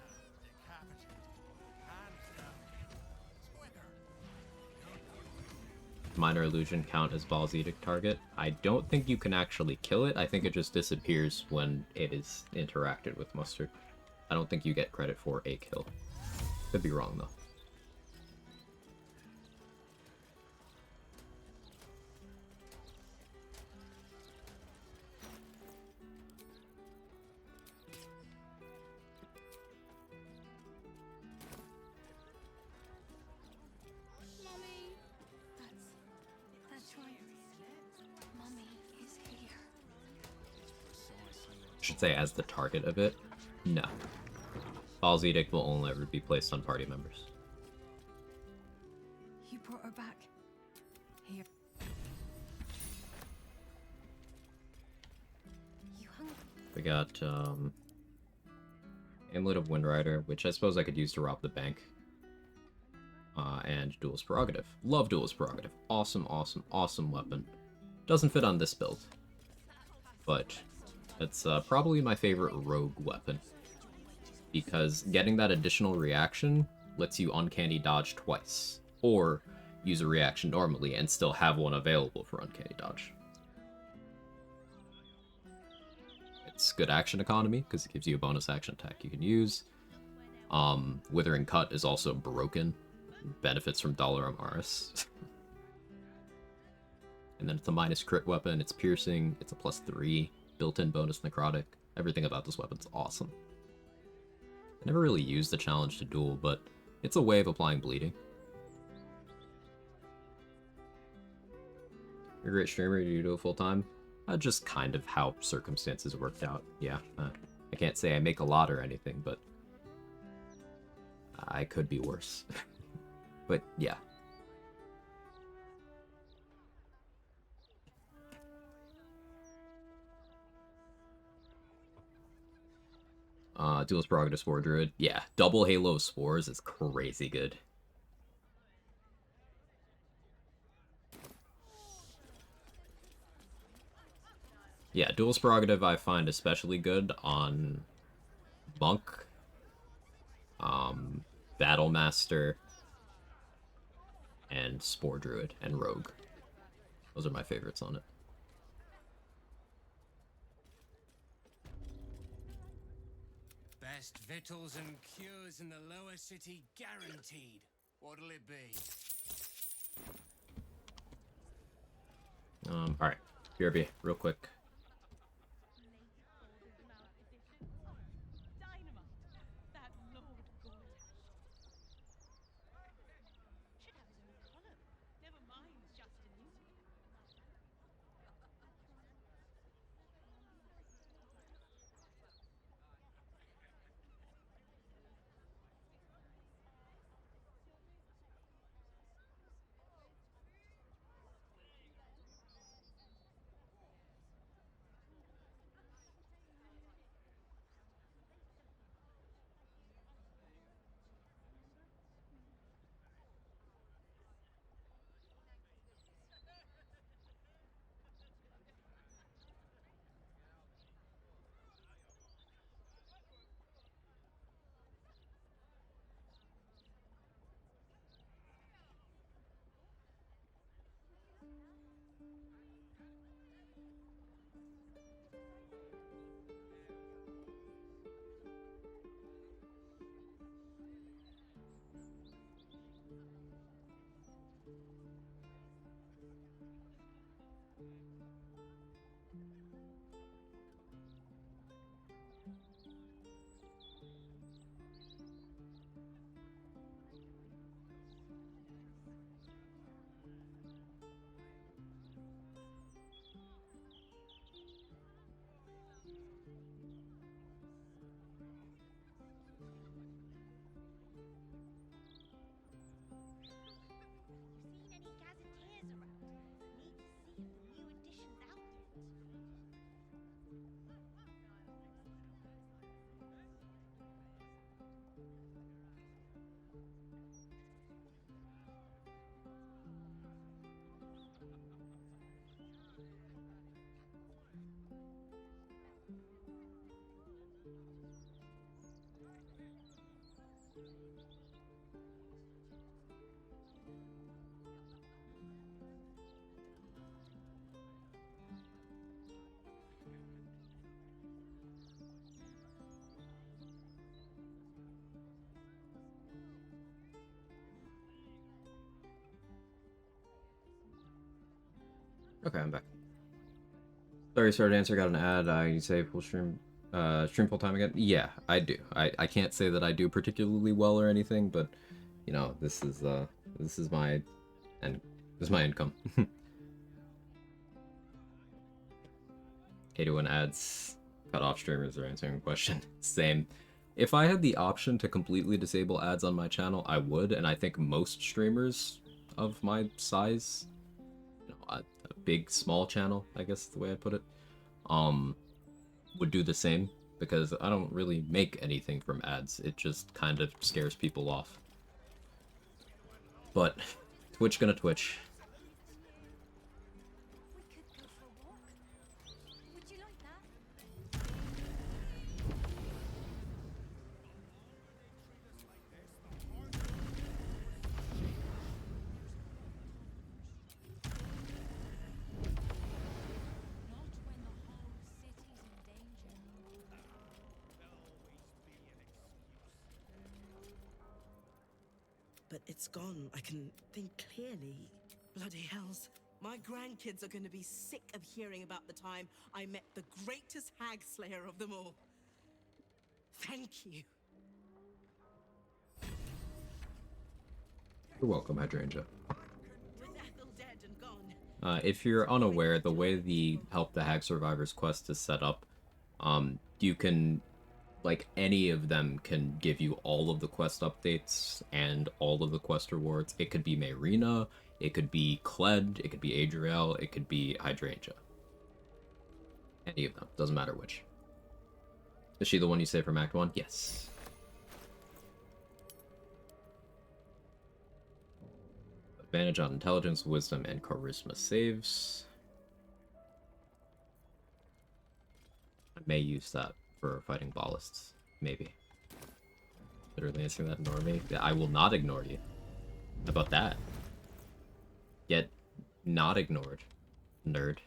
Minor illusion count as Baal's Edict target. I don't think you can actually kill it. I think it just disappears when it is interacted with Mustard. I don't think you get credit for a kill. Could be wrong, though. Mummy! That's right. Mummy is here. Should say as the target of it. No. Baal's Edict will only ever be placed on party members. You brought her back. Here. You hung. We got Amulet of Windrider, which I suppose I could use to rob the bank. And Duelist Prerogative. Love Duelist Prerogative. Awesome, awesome, awesome weapon. Doesn't fit on this build, but it's probably my favorite rogue weapon, because getting that additional reaction lets you uncanny dodge twice, or use a reaction normally and still have one available for uncanny dodge. It's good action economy, because it gives you a bonus action attack you can use. Withering Cut is also broken. Benefits from Dollar Amaris. And then it's a minus crit weapon, it's piercing, it's a +3, built-in bonus necrotic. Everything about this weapon's awesome. I never really used the challenge to duel, but it's a way of applying bleeding. You're a great streamer, do you do it full-time? Just kind of how circumstances worked out, yeah. I can't say I make a lot or anything, but I could be worse. But yeah. Duelist Prerogative Spore Druid. Yeah, double Halo of Spores is crazy good. Yeah, Duelist Prerogative I find especially good on Monk, Battle Master, and Spore Druid, and Rogue. Those are my favorites on it. Best victuals and cures in the lower city guaranteed. What'll it be? Alright. BRB, real quick. Okay, I'm back. Sorry, started answer, got an ad. You say full stream, stream full time again? Yeah, I do. I can't say that I do particularly well or anything, but you know, this is my this is my income. Hate it when ads cut off streamers are answering a question. Same. If I had the option to completely disable ads on my channel, I would, and I think most streamers of my size, you know, a big, small channel, I guess is the way I put it, would do the same, because I don't really make anything from ads. It just kind of scares people off. But Twitch gonna Twitch. But it's gone. I can think clearly. Bloody hells. My grandkids are going to be sick of hearing about the time I met the greatest hag slayer of them all. Thank you. You're welcome, Hydrangea. With Ethel dead and gone. If you're unaware, the way the Help the Hag Survivors quest is set up, you can, like, any of them can give you all of the quest updates and all of the quest rewards. It could be Mayrina, it could be Kled, it could be Adriel, it could be Hydrangea. Any of them, doesn't matter which. Is she the one you say from Act 1? Yes. Advantage on intelligence, wisdom, and charisma saves. I may use that for fighting ballists. Maybe. Literally answering that, ignore me. I will not ignore you. How about that? Get not ignored, nerd.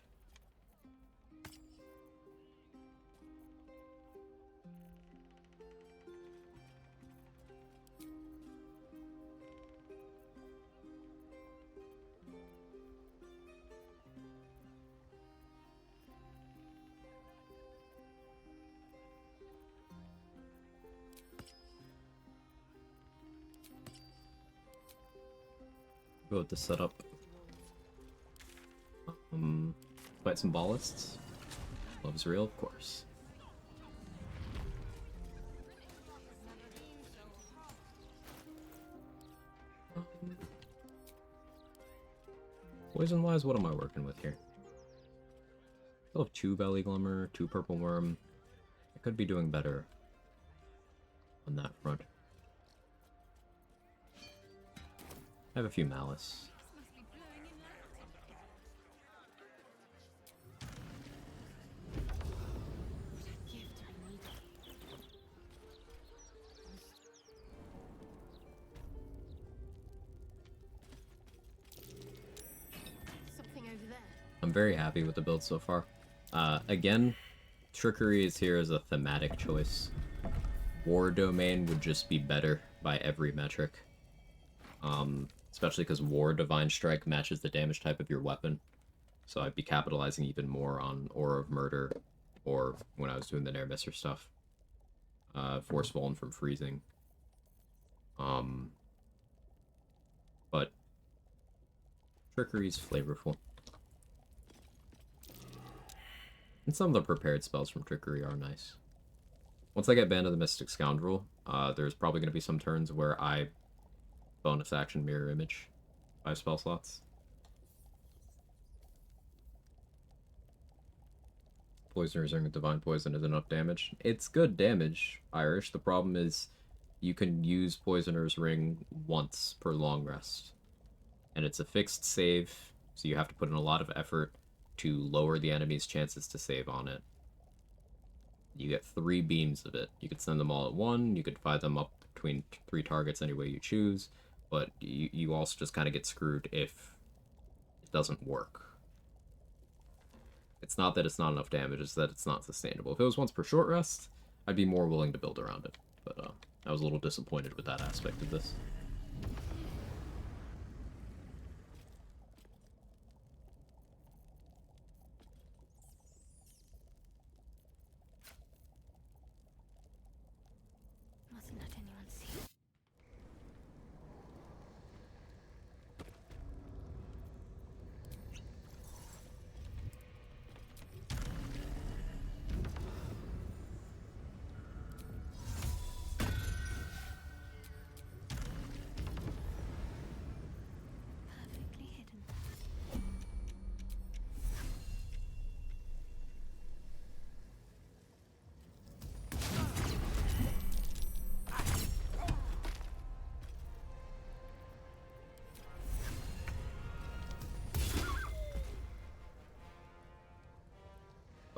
Go with the setup. Fight some ballists. Love's real, of course. Poison-wise, what am I working with here? Still have 2 Belly Glimmer, 2 Purple Worm. I could be doing better on that front. I have a few Malice. Something over there. I'm very happy with the build so far. Again, Trickery is here as a thematic choice. War Domain would just be better by every metric. Especially because War Divine Strike matches the damage type of your weapon. So I'd be capitalizing even more on Aura of Murder, or when I was doing the Nair Misser stuff. Force Fallen from Freezing. But Trickery's flavorful. And some of the prepared spells from Trickery are nice. Once I get Band of the Mystic Scoundrel, there's probably going to be some turns where I bonus action Mirror Image 5 spell slots. Poisoner's Ring of Divine Poison is enough damage. It's good damage, Irish. The problem is you can use Poisoner's Ring once per long rest. And it's a fixed save, so you have to put in a lot of effort to lower the enemy's chances to save on it. You get 3 beams of it. You could send them all at one, you could divide them up between 3 targets any way you choose, but you also just kind of get screwed if it doesn't work. It's not that it's not enough damage, it's that it's not sustainable. If it was once per short rest, I'd be more willing to build around it. But I was a little disappointed with that aspect of this.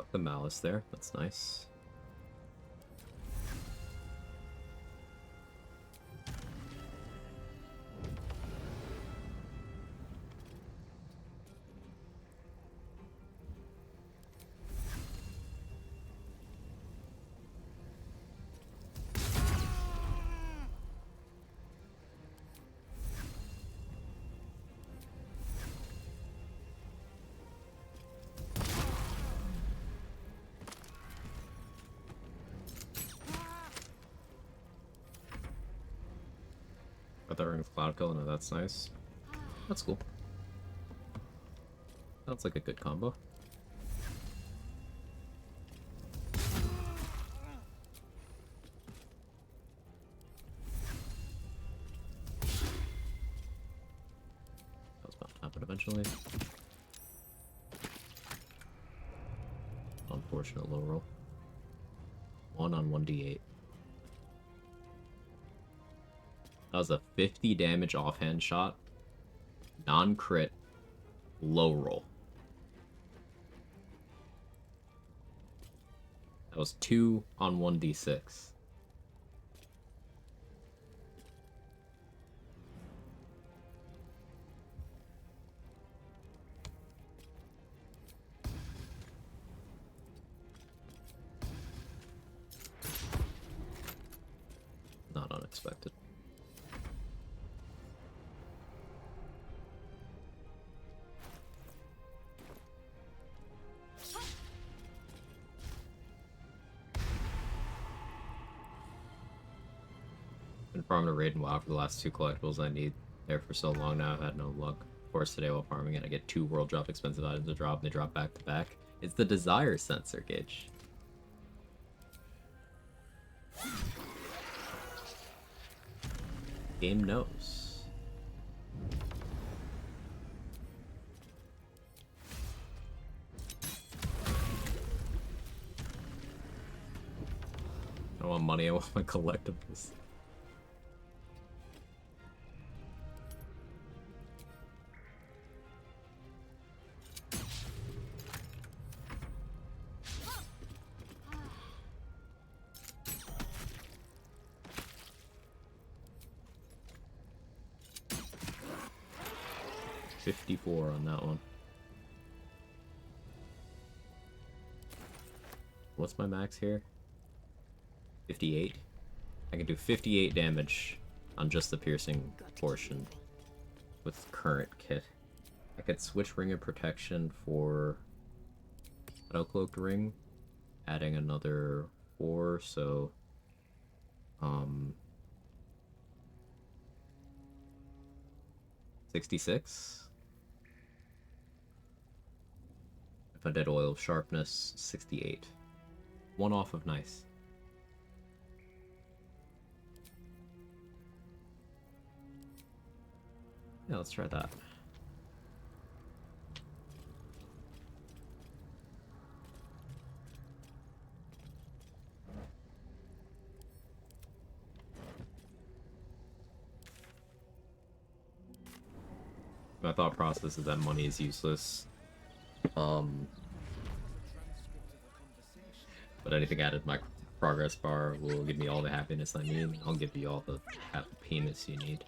Proc the Malice there. That's nice. Got that ring of Cloud Kill, no, that's nice. That's cool. Sounds like a good combo. That was bound to happen eventually. Unfortunate low roll. 1 on 1d8. That was a 50 damage offhand shot. Non-crit. Low roll. That was 2 on 1d6. Not unexpected. Been farming a raid and WoW for the last 2 collectibles I need there for so long now. I've had no luck. Of course, today while farming it, I get 2 world drop expensive items to drop, and they drop back to back. It's the desire sensor, Gage. Game knows. I want money, I want my collectibles. $54 on that one. What's my max here? 58? I can do 58 damage on just the piercing portion with current kit. I could switch Ring of Protection for Shadow Cloaked Ring, adding another 4, so 66. If I did Oil of Sharpness, 68. 1 off of nice. Yeah, let's try that. My thought process is that money is useless. But anything added to my progress bar will give me all the happiness I need. I'll give you all the happiness you need.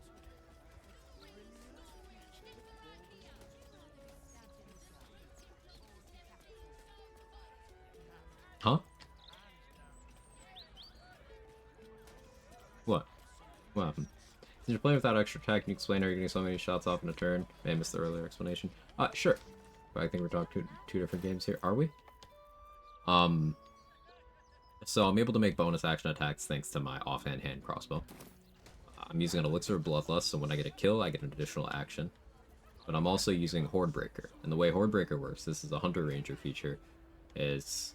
Huh? What? What happened? Since you're playing without extra tech, can you explain how you're getting so many shots off in a turn? May I missed the earlier explanation. Sure. But I think we're talking two different games here. Are we? So I'm able to make bonus action attacks thanks to my offhand hand crossbow. I'm using an Elixir of Bloodlust, so when I get a kill, I get an additional action. But I'm also using Hordebreaker. And the way Hordebreaker works, this is a Hunter Ranger feature, is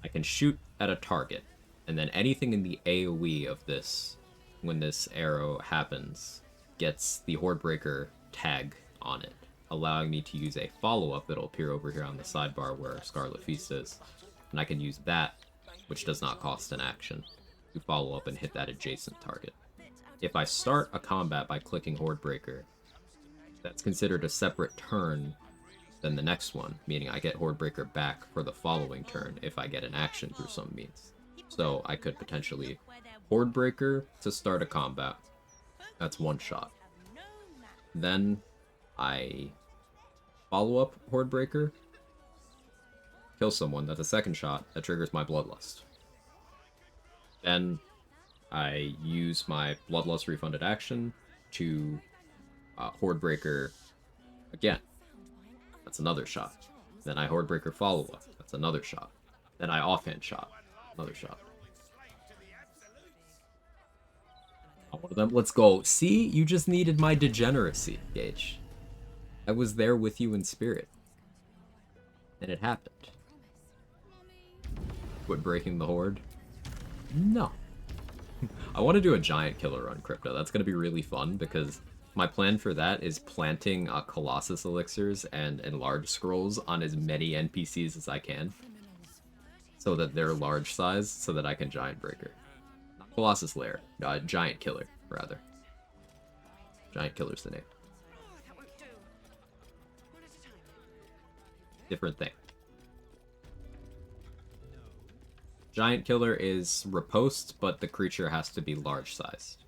I can shoot at a target, and then anything in the AoE of this, when this arrow happens, gets the Hordebreaker tag on it, allowing me to use a follow-up that'll appear over here on the sidebar where Scarlet Feast is. And I can use that, which does not cost an action, to follow up and hit that adjacent target. If I start a combat by clicking Hordebreaker, that's considered a separate turn then the next one, meaning I get Hordebreaker back for the following turn if I get an action through some means. So I could potentially Hordebreaker to start a combat. That's one shot. Then I follow up Hordebreaker, kill someone, that's a second shot, that triggers my Bloodlust. Then I use my Bloodlust refunded action to Hordebreaker again. That's another shot. Then I Hordebreaker follow up. That's another shot. Then I offhand shot. Another shot. One of them. Let's go. See? You just needed my degeneracy, Gage. I was there with you in spirit. And it happened. Quit breaking the horde? No. I want to do a giant killer on Crypto. That's going to be really fun because my plan for that is planting Colossus elixirs and enlarged scrolls on as many NPCs as I can. So that they're large size, so that I can giant breaker. Not Colossus Lair. Giant killer, rather. Giant killer's the name. Different thing. Giant killer is riposte, but the creature has to be large sized.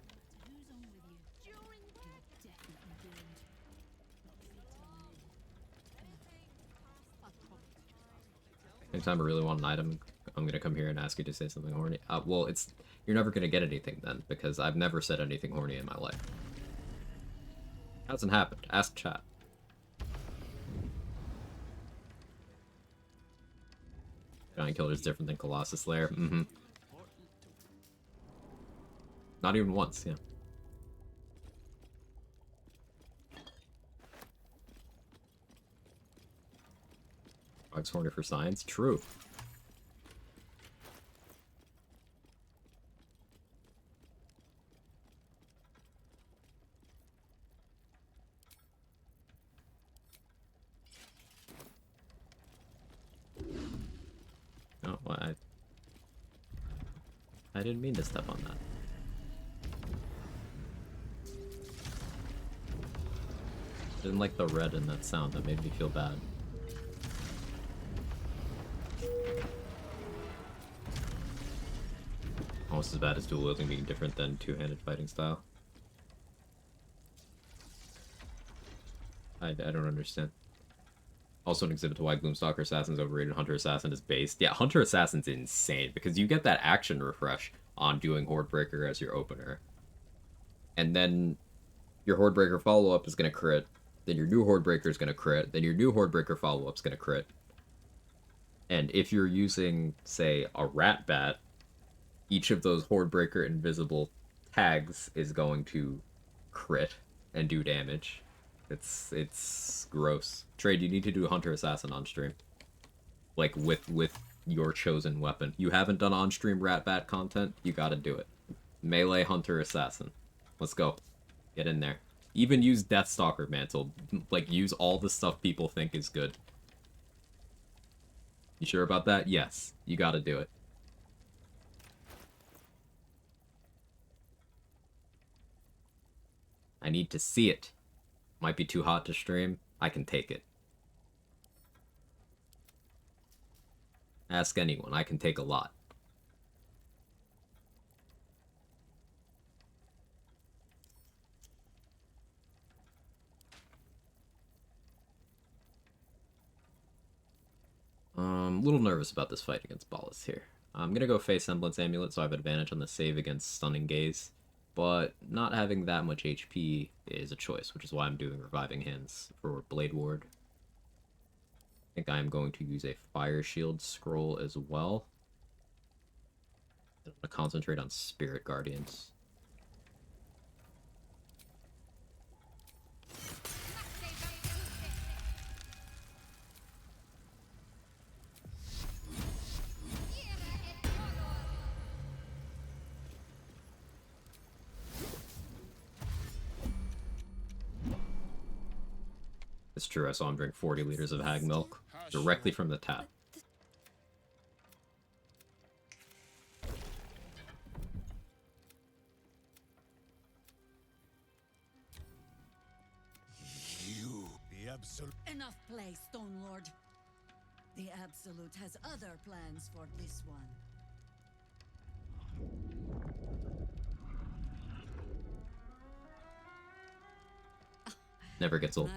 Anytime I really want an item, I'm gonna come here and ask you to say something horny. Well, you're never gonna get anything then, because I've never said anything horny in my life. Hasn't happened. Ask chat. Giant Killer is different than Colossus Slayer. Mm-hmm. Not even once, yeah. Quag's horny for science? True. Oh, well, I didn't mean to step on that. Didn't like the red in that sound. That made me feel bad. Almost as bad as dual wielding being different than two-handed fighting style. I don't understand. Also an exhibit to why Gloomstalker Assassin's overrated. Hunter Assassin is based. Yeah, Hunter Assassin's insane because you get that action refresh on doing Hordebreaker as your opener. And then your Hordebreaker follow-up is going to crit. Then your new Hordebreaker is going to crit. Then your new Hordebreaker follow-up is going to crit. And if you're using, say, a Rat Bat, each of those Hordebreaker invisible tags is going to crit and do damage. It's gross. Trade, you need to do Hunter Assassin on stream. Like, with your chosen weapon. You haven't done on-stream Rat Bat content, you gotta do it. Melee Hunter Assassin. Let's go. Get in there. Even use Deathstalker Mantle. Like, use all the stuff people think is good. You sure about that? Yes. You gotta do it. I need to see it. Might be too hot to stream. I can take it. Ask anyone. I can take a lot. A little nervous about this fight against Ballas here. I'm gonna go Face Semblance Amulet so I have advantage on the save against Stunning Gaze. But not having that much HP is a choice, which is why I'm doing Reviving Hands for Blade Ward. I think I am going to use a Fire Shield scroll as well. I'm going to concentrate on Spirit Guardians. It's true, I saw him drink 40 liters of hag milk directly from the tap. You, the Absolute. Enough play, Stone Lord. The Absolute has other plans for this one. Never gets old.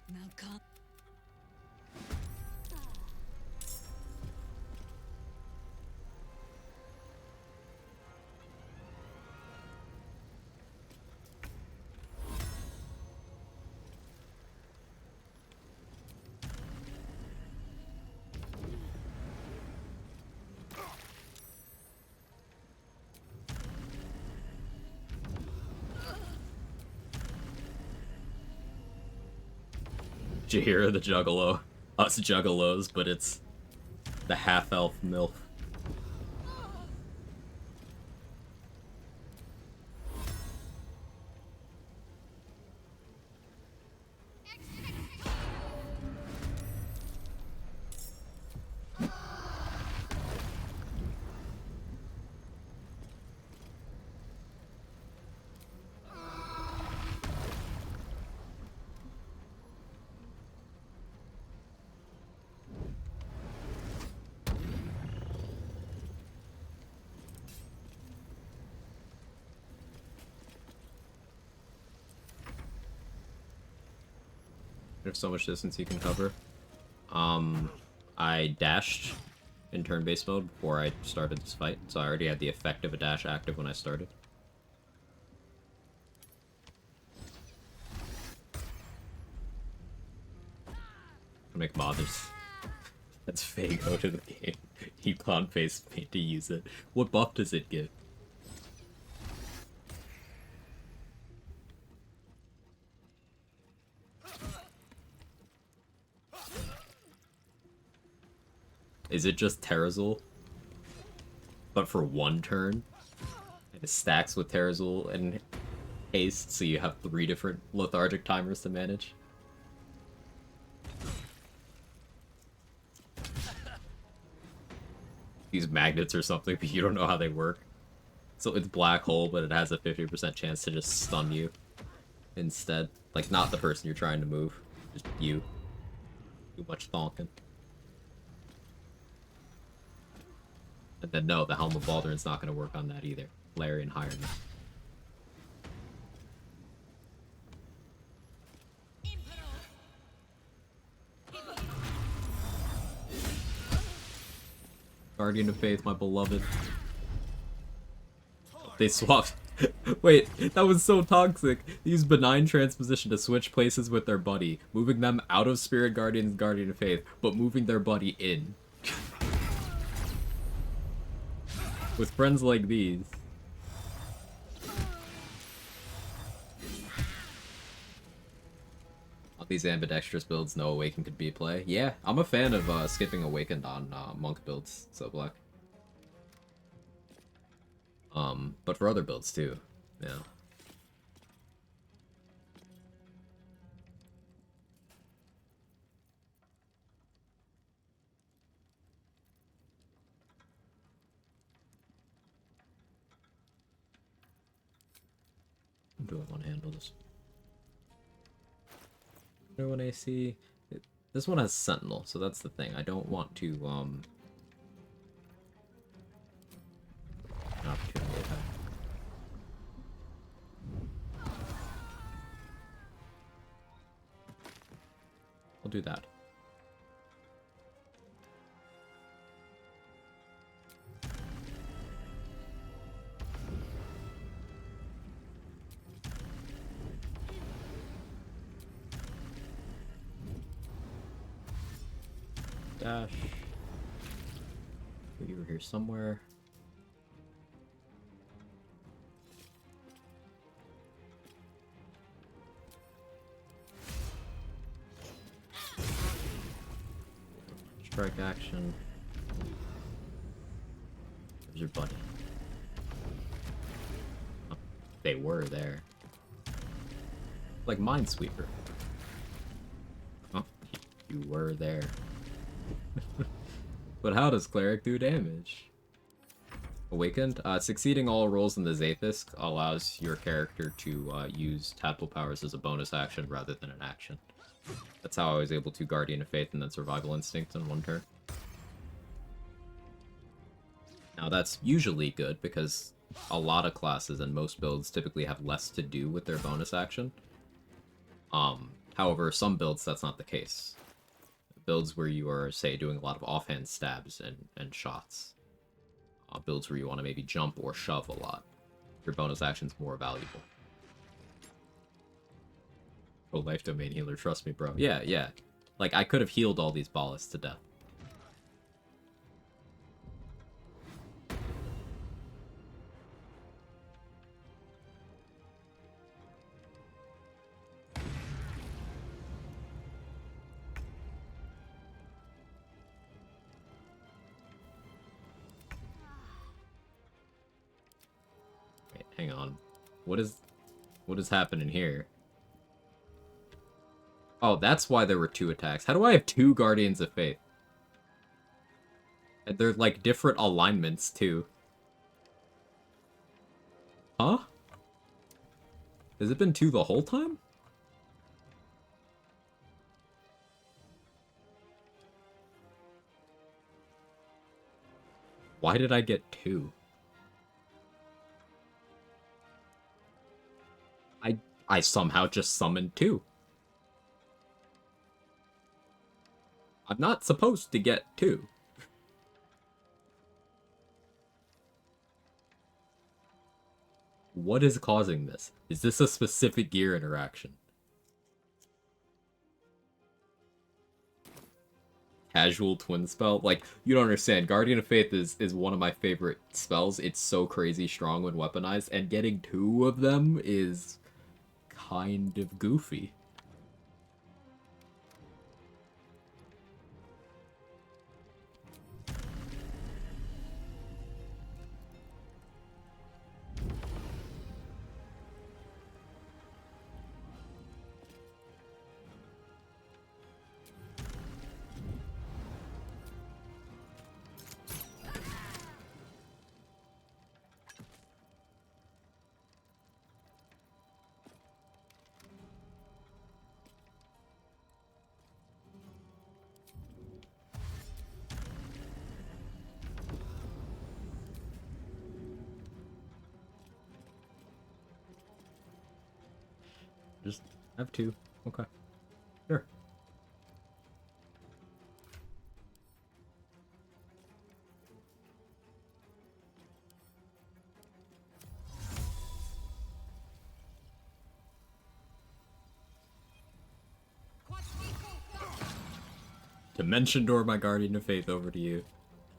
Now come. Did you hear the juggalo? Us juggalos, but it's the half-elf MILF. There's so much distance you can cover. I dashed in turn-based mode before I started this fight, so I already had the effect of a dash active when I started. Make mothers. That's Fago to the game. He clown-faced me to use it. What buff does it give? Is it just Terrazul? But for one turn? And it stacks with Terrazul and haste, so you have 3 different lethargic timers to manage? These magnets or something, but you don't know how they work. So it's black hole, but it has a 50% chance to just stun you instead. Like, not the person you're trying to move, just you. Too much thonking. And then no, the Helm of Baldwin's not going to work on that either. Larian higher now. Guardian of Faith, my beloved. They swapped. Wait, that was so toxic. They used Benign Transposition to switch places with their buddy, moving them out of Spirit Guardian and Guardian of Faith, but moving their buddy in. With friends like these. On these ambidextrous builds, no Awaken could be play. Yeah, I'm a fan of skipping Awakened on Monk builds, so Black. But for other builds too, yeah. Do I want to handle this? One AC. This one has Sentinel, so that's the thing. I don't want to an opportunity attack. I'll do that. Dash. You were here somewhere. Strike action. There's your buddy. Oh, they were there. Like Minesweeper. Oh, you were there. But how does Cleric do damage? Awakened? Succeeding all rolls in the Zathis allows your character to use tactile powers as a bonus action rather than an action. That's how I was able to Guardian of Faith and then Survival Instinct in one turn. Now that's usually good because a lot of classes and most builds typically have less to do with their bonus action. However, some builds that's not the case. Builds where you are, say, doing a lot of offhand stabs and shots. Builds where you want to maybe jump or shove a lot. Your bonus action's more valuable. Oh, life domain healer, trust me, bro. Yeah, yeah. Like, I could have healed all these ballists to death. Wait, hang on. What is happening here? Oh, that's why there were 2 attacks. How do I have 2 Guardians of Faith? And they're, like, different alignments, too. Huh? Has it been 2 the whole time? Why did I get 2? I somehow just summoned 2. I'm not supposed to get 2. What is causing this? Is this a specific gear interaction? Casual twin spell? Like, you don't understand. Guardian of Faith is one of my favorite spells. It's so crazy strong when weaponized, and getting 2 of them is kind of goofy. Just have 2. Okay. Sure. Dimension Door my Guardian of Faith over to you.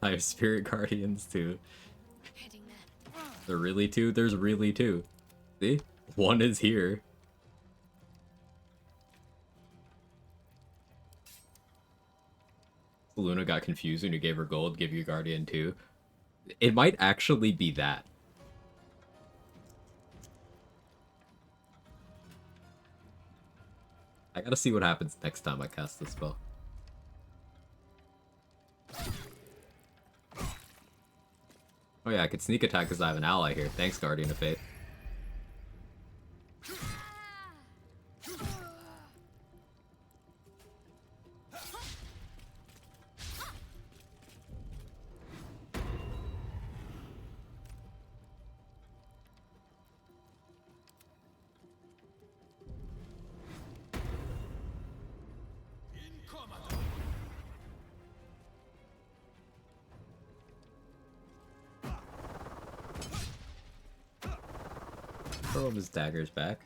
I have Spirit Guardians too. There really 2? There's really 2. See? 1 is here. Luna got confused when you gave her gold, give you Guardian too. It might actually be that. I gotta see what happens next time I cast this spell. Oh yeah, I could sneak attack because I have an ally here. Thanks, Guardian of Faith. Throw his daggers back.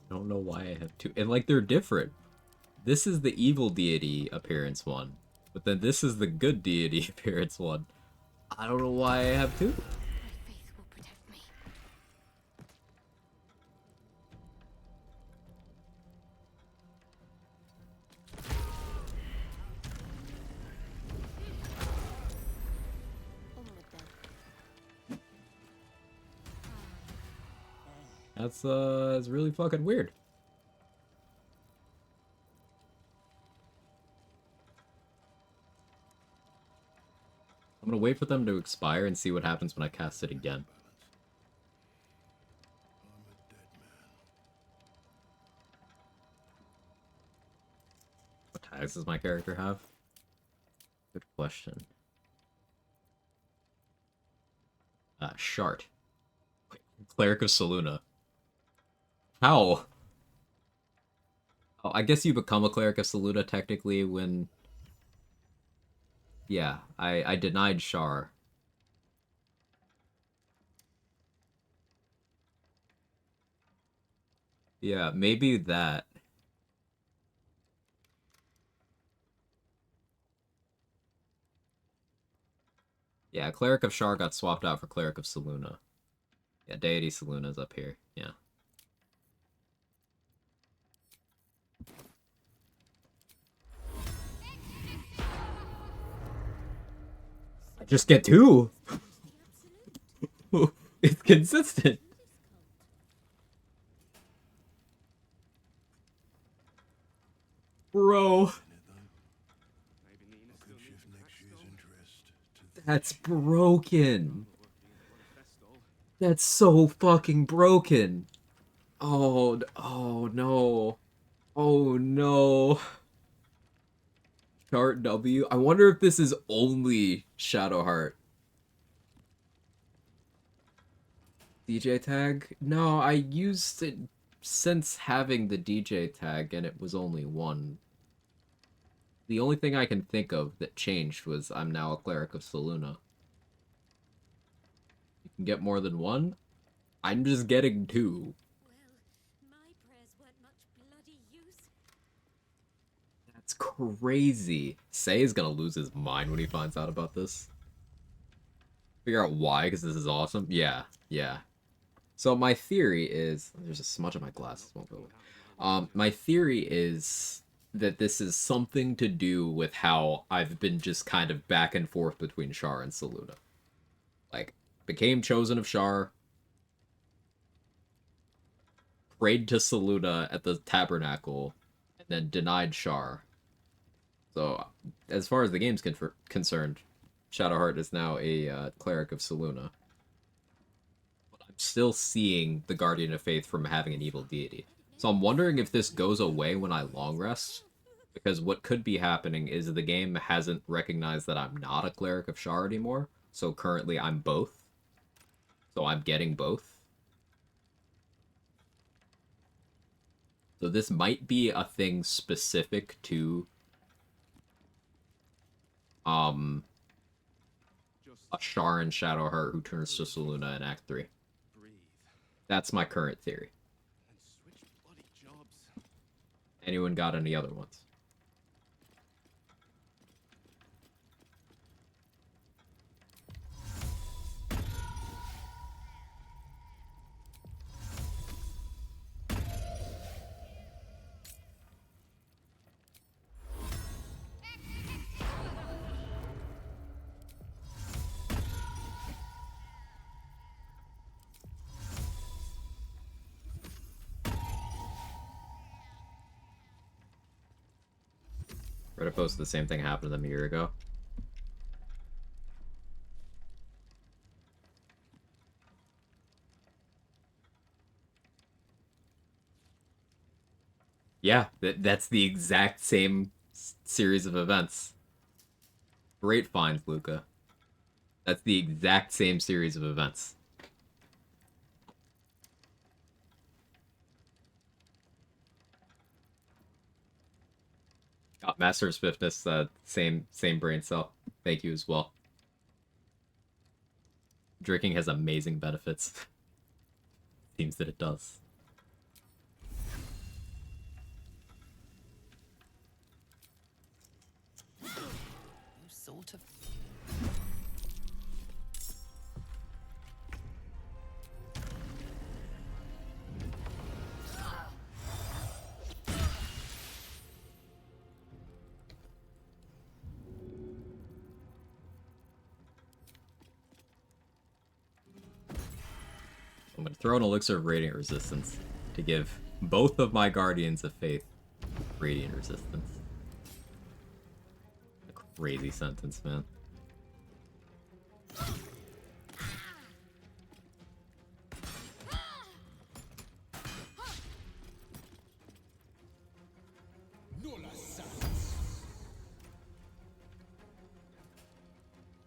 I don't know why I have 2. And like, they're different. This is the evil deity appearance one, but then this is the good deity appearance one. I don't know why I have 2. That's really fucking weird. I'm gonna wait for them to expire and see what happens when I cast it again. What tags does my character have? Good question. Shart. Cleric of Saluna. How? Oh, I guess you become a Cleric of Saluna technically when... Yeah, I denied Shar. Yeah, maybe that. Yeah, Cleric of Shar got swapped out for Cleric of Saluna. Yeah, Deity Saluna's up here. Yeah. I just get 2! It's consistent! Bro. That's broken. That's so fucking broken. Oh, oh no. Oh no. Chart W. I wonder if this is only Shadowheart. DJ tag? No, I used it since having the DJ tag and it was only 1. The only thing I can think of that changed was I'm now a Cleric of Saluna. You can get more than 1? I'm just getting 2. That's crazy. Say is gonna lose his mind when he finds out about this. Figure out why, because this is awesome. Yeah, yeah. So my theory is... There's a smudge on my glasses. Won't go. My theory is that this is something to do with how I've been just kind of back and forth between Shar and Saluna. Like, became chosen of Shar, prayed to Saluna at the Tabernacle, and then denied Shar. So, as far as the game's concerned, Shadowheart is now a Cleric of Saluna. But I'm still seeing the Guardian of Faith from having an evil deity. So I'm wondering if this goes away when I long rest, because what could be happening is the game hasn't recognized that I'm not a Cleric of Shar anymore, so currently I'm both. So I'm getting both. So this might be a thing specific to a Shar and Shadowheart who turns to Saluna in Act 3. That's my current theory. Anyone got any other ones? Reddit posted the same thing happened to them a year ago. Yeah, that's the exact same series of events. Great find, Luca. That's the exact same series of events. Master of Swiftness, same brain cell. Thank you as well. Drinking has amazing benefits. Seems that it does. Sort of. I'm going to throw an Elixir of Radiant Resistance to give both of my Guardians of Faith Radiant Resistance. A crazy sentence, man.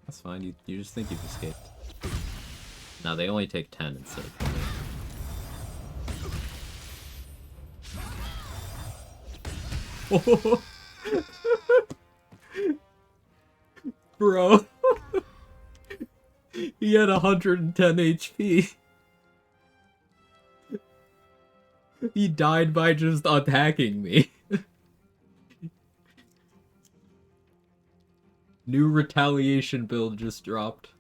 That's fine, you just think you've escaped. No, they only take 10 instead of 20. Bro. He had 110 HP. He died by just attacking me. New retaliation build just dropped.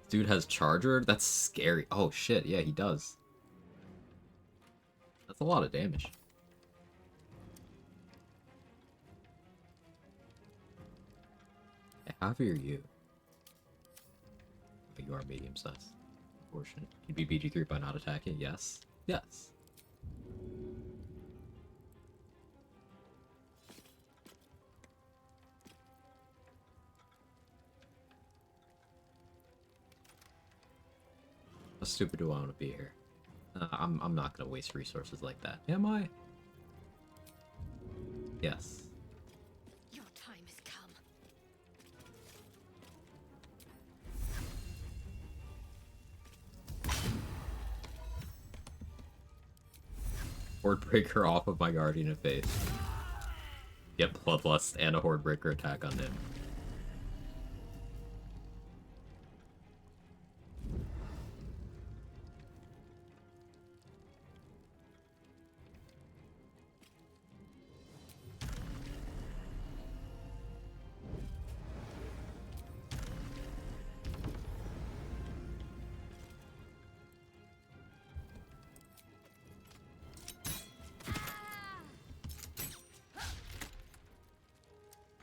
Dude has Charger? That's scary. Oh shit, yeah, he does. That's a lot of damage. How heavy are you? Oh, you are medium size. Unfortunate. You'd be BG3 by not attacking? Yes. Yes. How stupid do I want to be here? I'm not gonna waste resources like that. Am I? Yes. Your time has come. Hordebreaker off of my Guardian of Faith. Get Bloodlust and a Hordebreaker attack on him.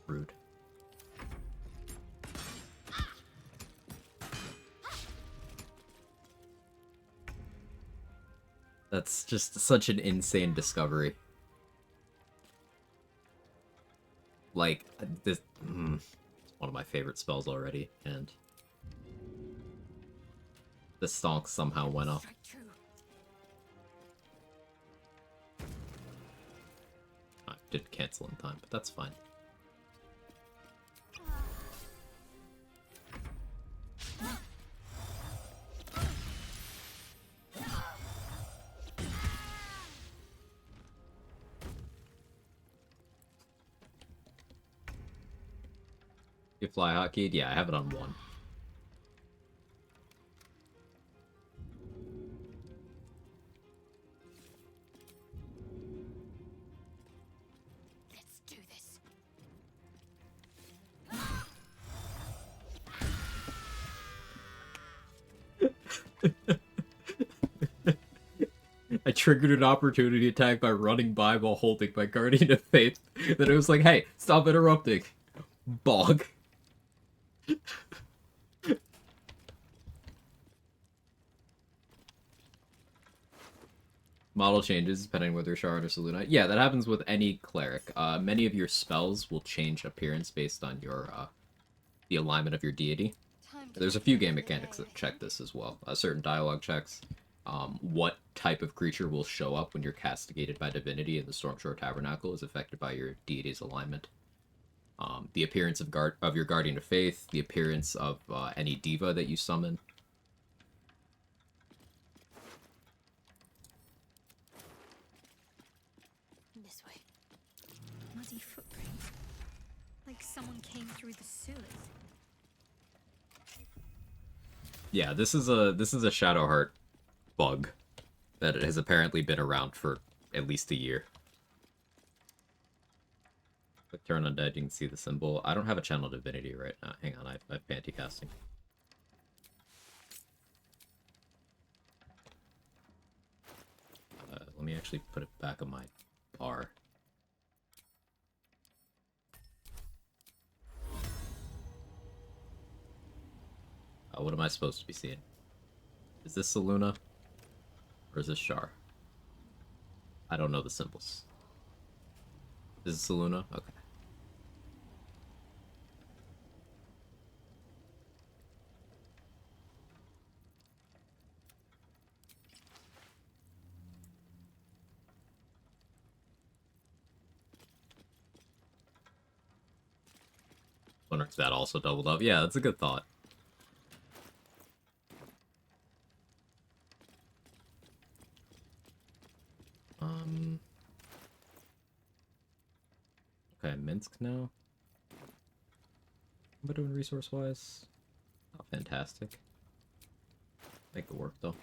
Rude. That's just such an insane discovery. Like, this... one of my favorite spells already, and... the stonk somehow went up. I didn't cancel in time, but that's fine. You fly hotkeyed? Yeah, I have it on 1. Let's do this. I triggered an opportunity attack by running by while holding my Guardian of Faith. Then it was like, hey, stop interrupting. Bog. Model changes depending on whether you're Shard or Seluna. Yeah, that happens with any cleric. Many of your spells will change appearance based on your the alignment of your deity. There's a few game mechanics that check this as well. Certain dialogue checks. What type of creature will show up when you're castigated by divinity in the Stormshore Tabernacle is affected by your deity's alignment. The appearance of your Guardian of Faith, the appearance of any diva that you summon. This way. Muddy footprints. Like someone came through the sewers. Yeah, this is a Shadowheart bug that has apparently been around for at least a year. Quick turn on dead, you can see the symbol. I don't have a channel divinity right now. Hang on, I have panty casting. Let me actually put it back on my bar. What am I supposed to be seeing? Is this Seluna? Or is this Shar? I don't know the symbols. Is this Luna? Okay. Wonder if that also doubled up. Yeah, that's a good thought. Okay, Minsk now. What am I doing resource-wise? Not fantastic. Make it work, though.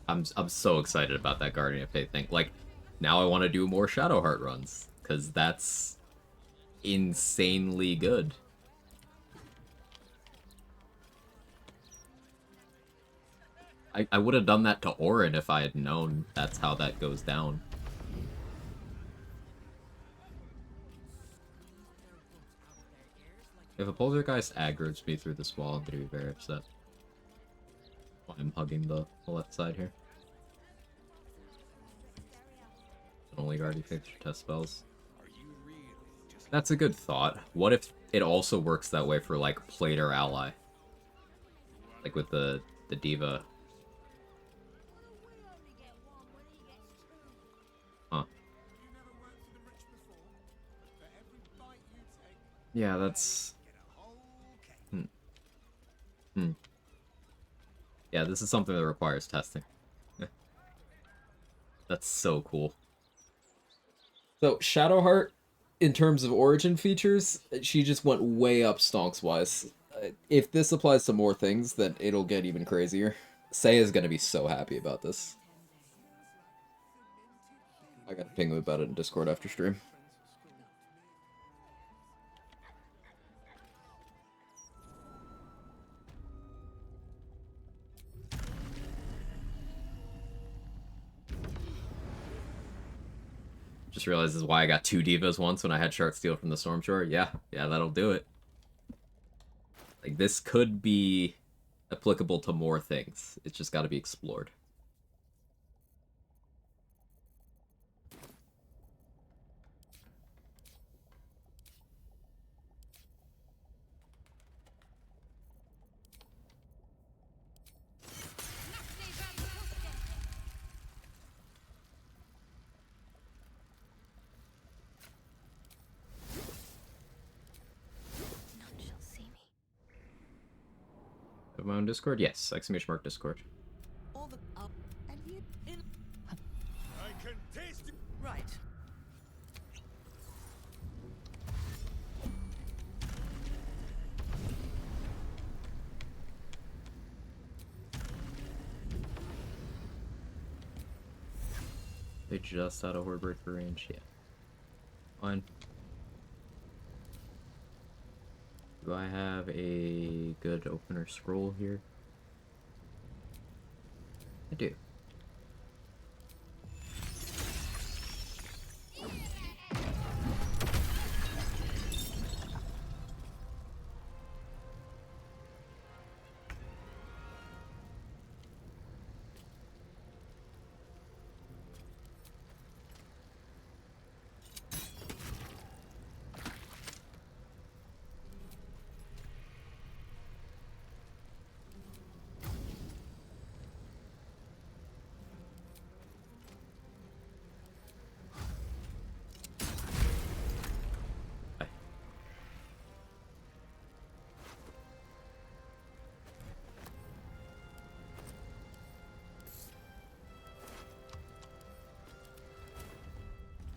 I'm so excited about that Guardian of Faith thing. Like, now I want to do more Shadowheart runs, because that's insanely good. I would have done that to Orin if I had known that's how that goes down. If a poltergeist aggroes me through this wall, I'm gonna be very upset. I'm hugging the left side here. Only Guardian Faith for test spells. That's a good thought. What if it also works that way for, like, Plate or Ally? Like with the Diva. Huh. Yeah, that's... Yeah, this is something that requires testing. That's so cool. So, Shadowheart, in terms of origin features, she just went way up stonks-wise. If this applies to more things, then it'll get even crazier. Saya's gonna be so happy about this. I gotta ping him about it in Discord after stream. Just realized this is why I got 2 divas once when I had Shard Steel from the Stormshore. Yeah, that'll do it. Like, this could be applicable to more things. It's just gotta be explored. Have my own Discord? Yes, exclamation mark Discord. All the Elliot in. I can taste it. Right. They just out of Horde Breaker range, yeah. Fine. Do I have a good opener scroll here? I do.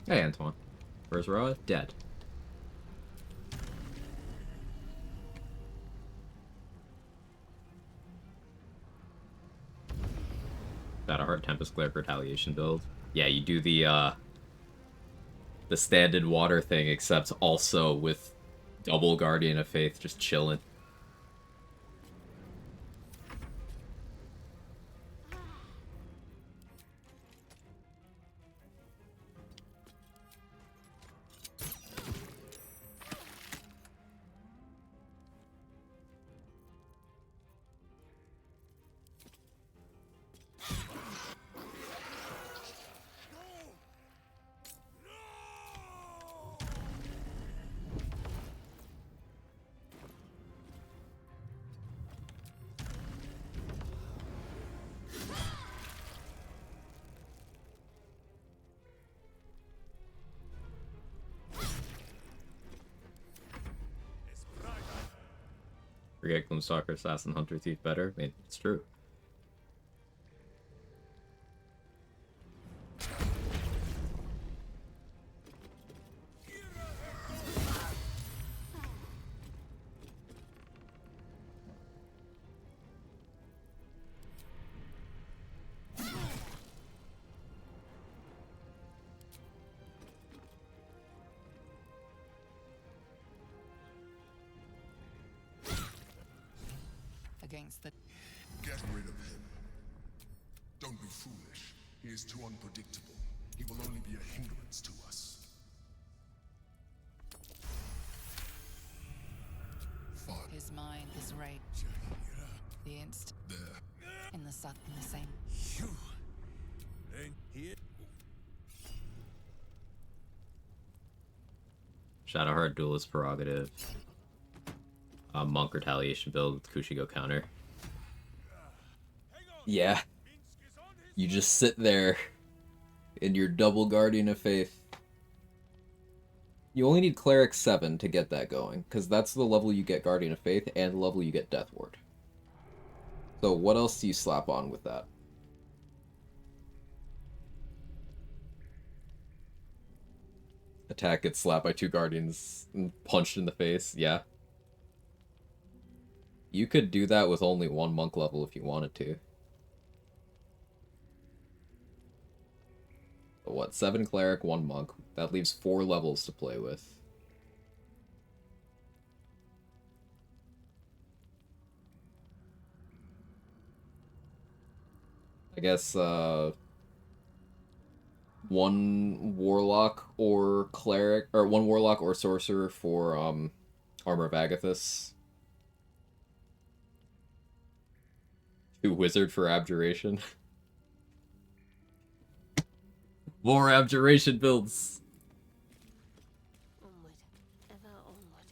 Hey, Antoine. Where's Roa? Dead. Shadowheart Tempest Cleric Retaliation build. Yeah, you do the standard water thing, except also with double Guardian of Faith just chilling. Forget Gloomstalker, Assassin, Hunter, Thief better. I mean, it's true. Against the... Get rid of him. Don't be foolish. He is too unpredictable. He will only be a hindrance to us. Fine. His mind is right. The inst... There. In the sun, in the same... You ain't here. Shadowheart duelist prerogative. Monk retaliation build with Kushigo counter. Yeah. You just sit there in your double Guardian of Faith. You only need Cleric 7 to get that going, because that's the level you get Guardian of Faith and the level you get Death Ward. So what else do you slap on with that? Attack gets slapped by 2 Guardians and punched in the face, yeah. You could do that with only 1 monk level if you wanted to. But what, 7 cleric, 1 monk. That leaves 4 levels to play with. I guess, 1 warlock or cleric, or 1 warlock or sorcerer for, Armor of Agathis. 2 wizard for abjuration. More abjuration builds. Onward, ever onward.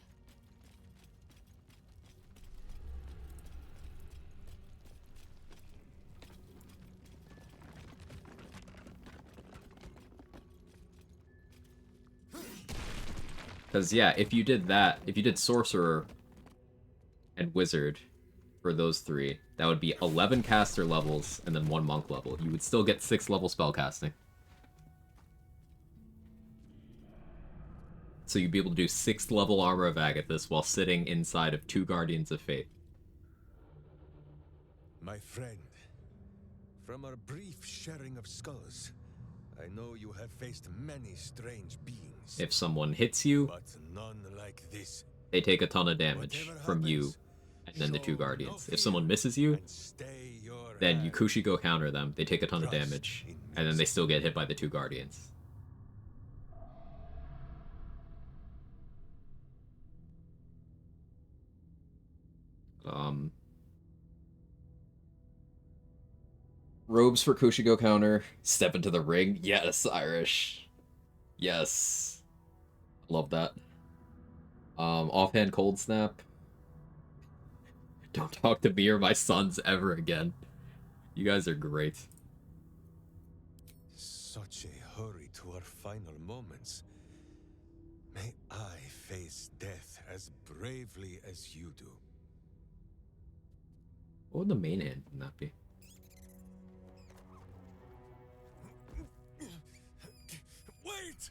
Because, yeah, if you did that, if you did sorcerer and wizard for those 3, that would be 11 caster levels and then 1 monk level. You would still get 6 level spellcasting. So you'd be able to do 6th level Armor of Agathis while sitting inside of 2 Guardians of Faith. My friend, from our brief sharing of skulls, I know you have faced many strange beings. If someone hits you, but none like this. They take a ton of damage from you and then the 2 Guardians. If someone misses you, then you Kushigo counter them, they take a ton of damage, and then they still get hit by the 2 Guardians. Robes for Kushigo counter. Step into the ring. Yes, Irish. Yes. Love that. Offhand cold snap. Don't talk to me or my sons ever again. You guys are great. Such a hurry to our final moments. May I face death as bravely as you do. What would the main hand in that be? Wait!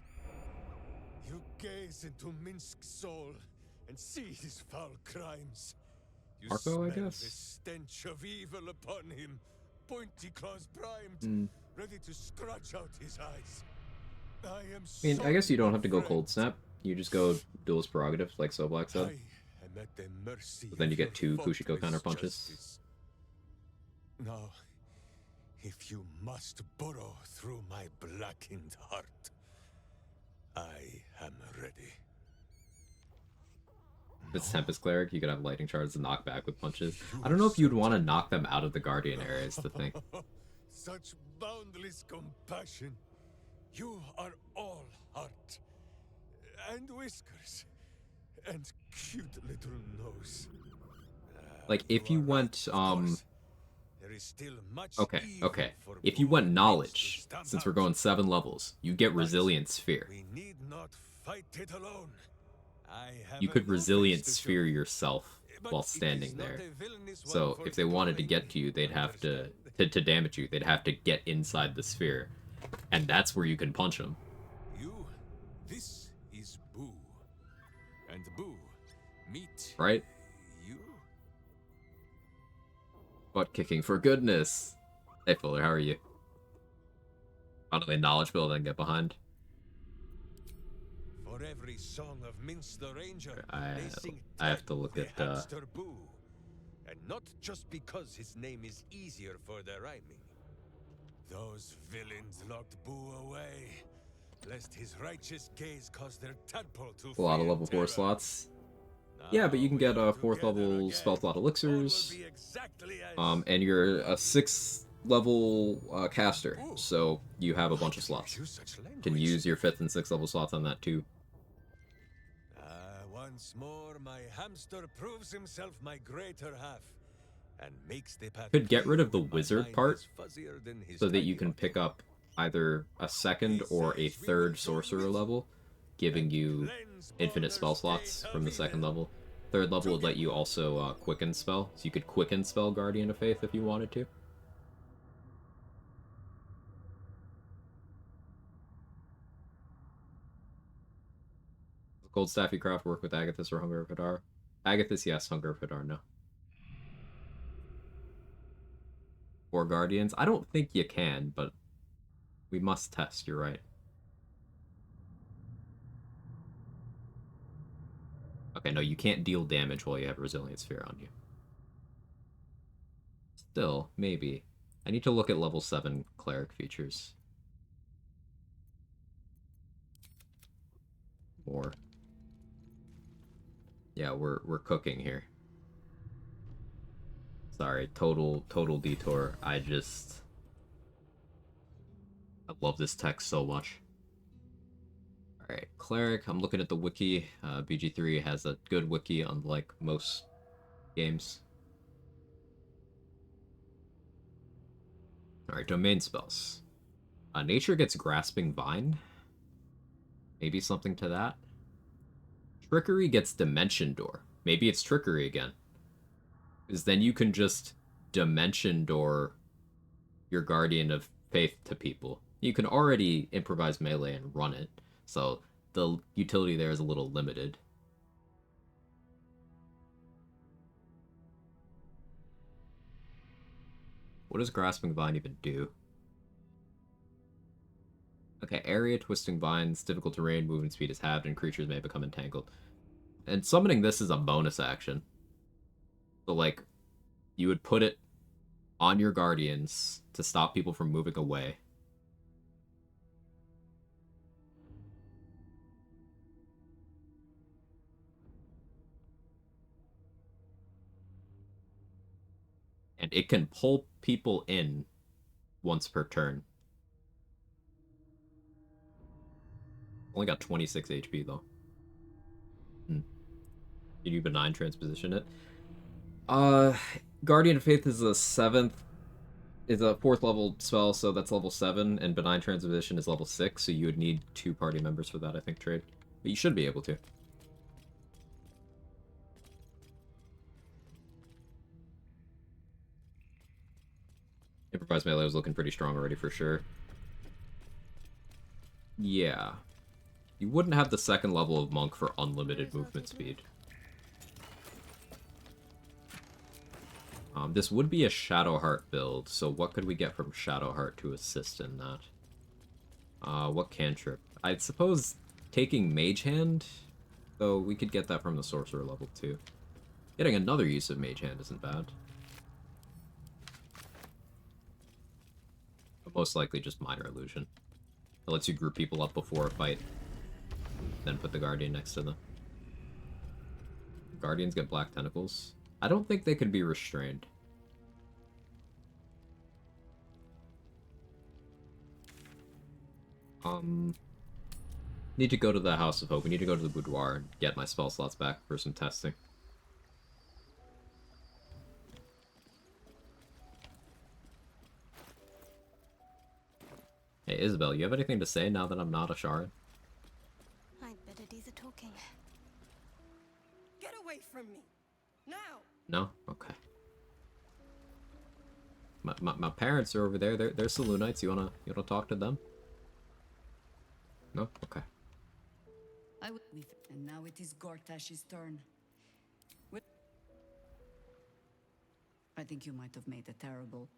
You gaze into Minsk's soul and see his foul crimes. You Marco, I smell guess? the stench of evil upon him, pointy claws primed, ready to scratch out his eyes. I mean, I guess you don't have to go cold snap. You just go duelist prerogative, like So Black said. I am at the mercy But then you of get your 2 Kushigo faultless counter punches. justice. Now, if you must burrow through my blackened heart, I am ready. If it's Tempest Cleric, you could have lightning shards to knock back with punches. I don't know if you'd want to knock them out of the Guardian area is the thing. Such boundless compassion. You are all heart. And whiskers. And cute little nose. Like, if you went, There is still much Okay. If you went knowledge, since we're going 7 levels, you get Resilient Sphere. We need not fight it alone. I have You a could new Resilient face to Sphere show. yourself while standing there. So if they wanted to get to you, they'd have to damage you, they'd have to get inside the sphere. And that's where you can punch them. This is Boo. And Boo, meet Right? you. Butt kicking for goodness. Hey Fuller, how are you? Finally knowledge build and get behind. For every song of Mince the Ranger, I they sing have to look the at hamster Boo. And not just because his name is easier for the rhyming. Those villains locked Boo away, lest his righteous gaze cause their tadpole to a lot of feel level 4 terror. slots. Yeah, but you can get 4th level spell slot elixirs. And you're a 6th level caster, so you have a bunch of slots. You can use your 5th and 6th level slots on that too. Once more, my hamster proves himself my greater half, and makes the path Could get rid of the clear when my wizard mind part, is fuzzier than his so that you tiny can pick up either a 2nd or a 3rd sorcerer level, giving you infinite spell slots from the 2nd level. 3rd level would let you also quicken spell, so you could quicken spell Guardian of Faith if you wanted to. Gold Staff you craft work with Agathis or Hunger of Hadar. Agathis, yes. Hunger of Hadar, no. Or Guardians? I don't think you can, but we must test, you're right. Okay, no, you can't deal damage while you have Resilient Sphere on you. Still, maybe. I need to look at level 7 Cleric features. More. Yeah, we're cooking here. Sorry, total detour. I love this text so much. Alright, Cleric. I'm looking at the wiki. BG3 has a good wiki, unlike most games. Alright, domain spells. Nature gets Grasping Vine. Maybe something to that. Trickery gets Dimension Door. Maybe it's Trickery again. Because then you can just Dimension Door your Guardian of Faith to people. You can already improvise melee and run it, so the utility there is a little limited. What does Grasping Vine even do? Okay, area twisting vines, difficult terrain, movement speed is halved, and creatures may become entangled. And summoning this is a bonus action. So, like, you would put it on your guardians to stop people from moving away. And it can pull people in once per turn. Only got 26 HP, though. Can you benign transposition it? Guardian of Faith is a 7th... is a 4th level spell, so that's level 7, and benign transposition is level 6, so you would need 2 party members for that, I think, Trade. But you should be able to. Improvised melee was looking pretty strong already, for sure. Yeah. You wouldn't have the 2nd level of Monk for unlimited movement speed. This would be a Shadowheart build, so what could we get from Shadowheart to assist in that? What cantrip? I suppose taking Mage Hand, though we could get that from the Sorcerer level too. Getting another use of Mage Hand isn't bad. But most likely just Minor Illusion. It lets you group people up before a fight, then put the Guardian next to them. Guardians get black tentacles. I don't think they could be restrained. Need to go to the House of Hope. We need to go to the boudoir and get my spell slots back for some testing. Hey, Isabel, you have anything to say now that I'm not a Shard? I'd better do the talking. Get away from me! No? Okay. My parents are over there. They're Saloonites. You wanna talk to them? No? Okay. And now it is Gortash's turn. I think you might have made a terrible.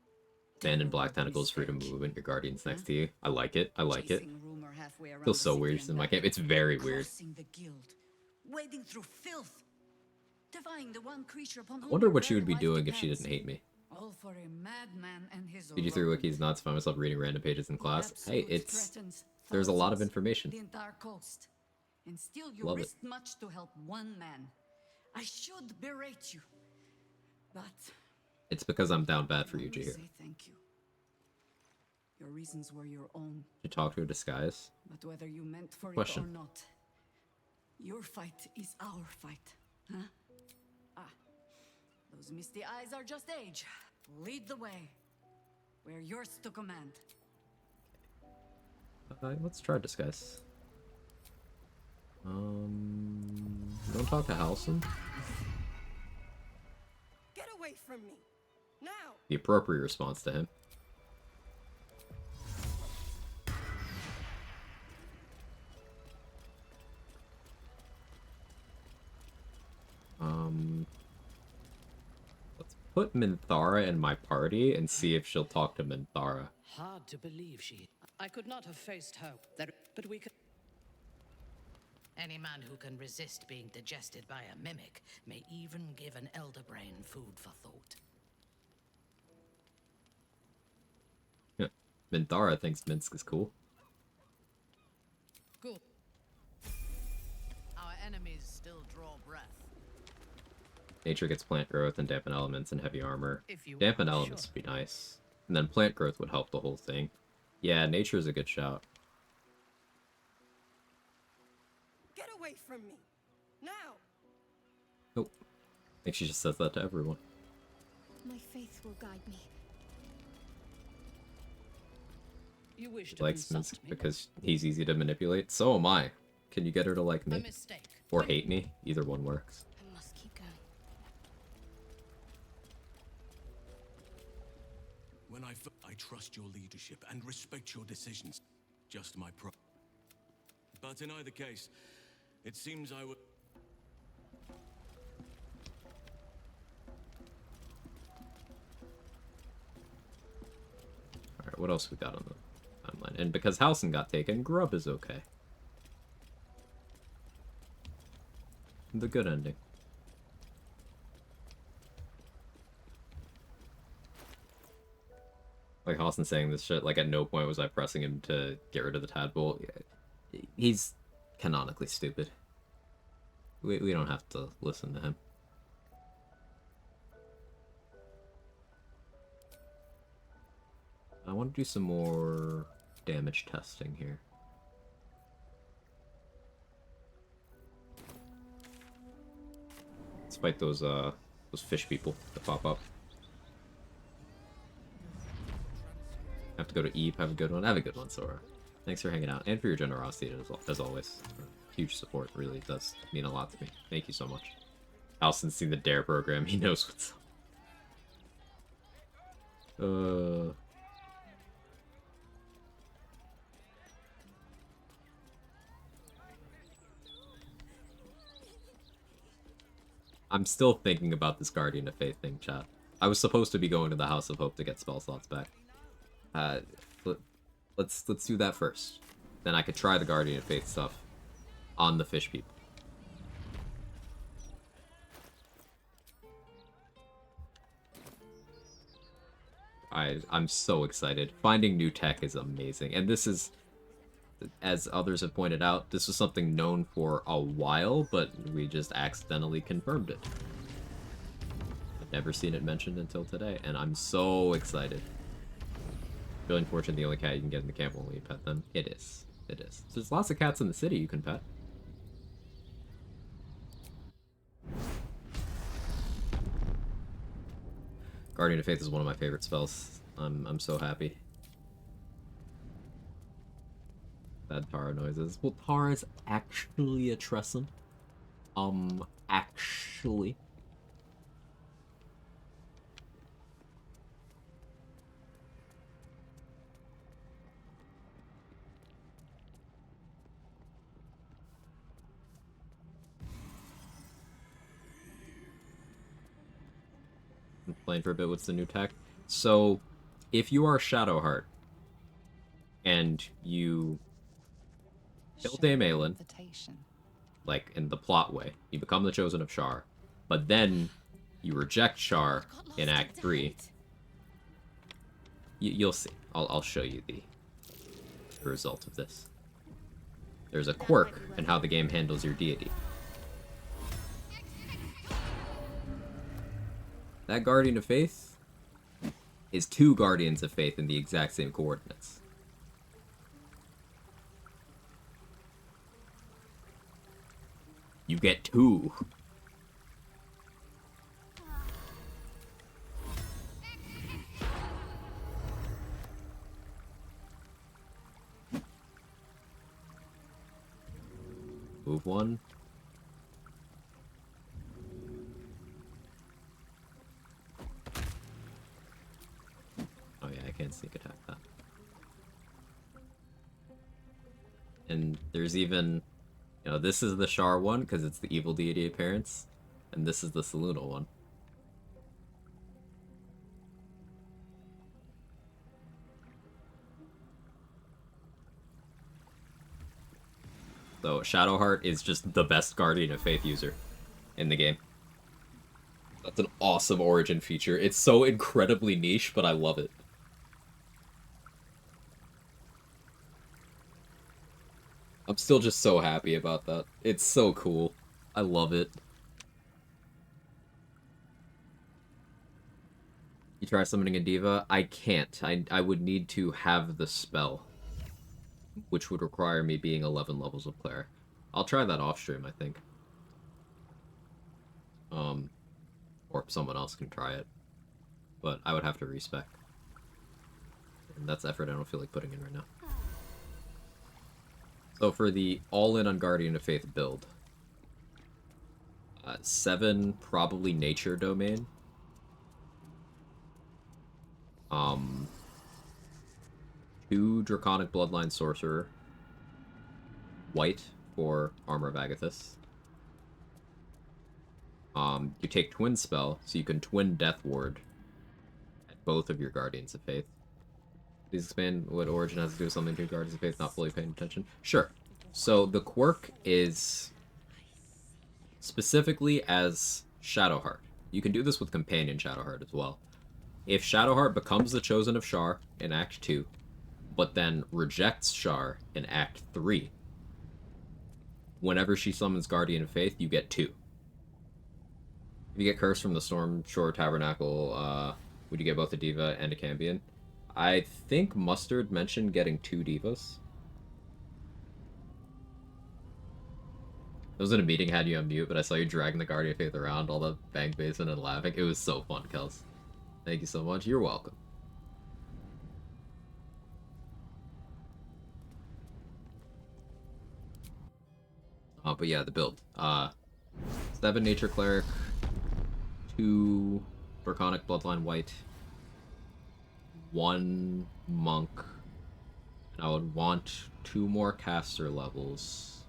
Abandoned black tentacles free to move and your guardians next to you. I like it. I like it. Feels so weird in my camp. It's very weird. The guild, wading through filth, defying the one creature upon I whom wonder your what she very would be life doing if she depends. didn't hate me. All for a madman and his PG3 rodent. Wiki's nuts. Find myself reading random pages in class. Hey, Absolute it's... threatens There's a lot of thousands, information. The entire coast. And still you Love it. risked much to help one man. I should berate you. But It's because I'm down bad for you, I will Jahir. say thank you. Your reasons were your own. You talk to a disguise? But whether you meant for Question. it or not, your fight is our fight. Huh? Ah. Those misty eyes are just age. Lead the way. We're yours to command. Let's try disguise. Don't talk to Halson. Get away from me. Now. The appropriate response to him. Let's put Minthara in my party and see if she'll talk to Minthara. Hard to believe she... I could not have faced her, but we could... Any man who can resist being digested by a mimic may even give an elder brain food for thought. Yeah. Minthara thinks Minsk is cool. Good. Our enemies still draw breath. Nature gets plant growth and dampen elements and heavy armor. If you Dampen are elements sure. would be nice. And then plant growth would help the whole thing. Yeah, nature is a good shout. Get away from me. Now. Nope. I think she just says that to everyone. My faith will guide me. You wish She to likes consult Minsk me? because he's easy to manipulate. So am I. Can you get her to like A me? mistake. Or hate me? Either one works. I must keep going. When I trust your leadership and respect your decisions. Just my pro. But in either case, it seems I would. Alright, what else we got on the timeline? And because Halson got taken, Grub is okay. The good ending. Like Halson saying this shit, like at no point was I pressing him to get rid of the tadpole. He's canonically stupid. We don't have to listen to him. I want to do some more damage testing here. Let's fight those fish people that pop up. Have to go to Eve. Have a good one. Have a good one, Sora. Thanks for hanging out and for your generosity as always. Huge support. Really does mean a lot to me. Thank you so much. Alston's seen the DARE program. He knows what's up. I'm still thinking about this Guardian of Faith thing, chat. I was supposed to be going to the House of Hope to get spell slots back. Let's do that first. Then I could try the Guardian of Faith stuff on the fish people. I'm so excited. Finding new tech is amazing. And this is, as others have pointed out, this was something known for a while, but we just accidentally confirmed it. I've never seen it mentioned until today, and I'm so excited. Really unfortunate the only cat you can get in the camp when you pet them. It is. It is. So there's lots of cats in the city you can pet. Guardian of Faith is one of my favorite spells. I'm so happy. Bad Tara noises. Well, Tara's actually a Tresson. Actually. playing for a bit with the new tech. So, if you are Shadowheart and you kill Dame Aelin, like in the plot way, you become the Chosen of Shar, but then you reject Shar in Act 3. You'll see. I'll show you the result of this. There's a quirk in how the game handles your deity. That Guardian of Faith is 2 Guardians of Faith in the exact same coordinates. You get 2. Move 1. Oh yeah, I can't sneak attack that. And there's even, you know, this is the Shar one because it's the evil deity appearance, and this is the Seluna one. So Shadowheart is just the best Guardian of Faith user in the game. That's an awesome origin feature. It's so incredibly niche, but I love it. I'm still just so happy about that. It's so cool. I love it. You try summoning a diva? I can't. I would need to have the spell, which would require me being 11 levels of Cleric. I'll try that off stream, I think. Or someone else can try it. But I would have to respec. And that's effort I don't feel like putting in right now. So for the all-in on Guardian of Faith build, 7 probably Nature Domain. 2 Draconic Bloodline Sorcerer. White for Armor of Agathis. You take Twin Spell, so you can twin Death Ward at both of your Guardians of Faith. Please expand what Origin has to do with something to Guardians of Faith not fully paying attention. Sure. So the quirk is specifically as Shadowheart. You can do this with Companion Shadowheart as well. If Shadowheart becomes the Chosen of Shar in Act 2, but then rejects Shar in Act 3, whenever she summons Guardian of Faith, you get 2. If you get Cursed from the Storm Shore Tabernacle, would you get both a Diva and a Cambion? I think Mustard mentioned getting 2 Divas. I was in a meeting, had you on mute, but I saw you dragging the Guardian of Faith around all the bank basement and laughing. It was so fun, Kels. Thank you so much. You're welcome. But yeah, the build. 7 Nature Cleric, 2 Draconic Bloodline White, 1 Monk, and I would want 2 more caster levels.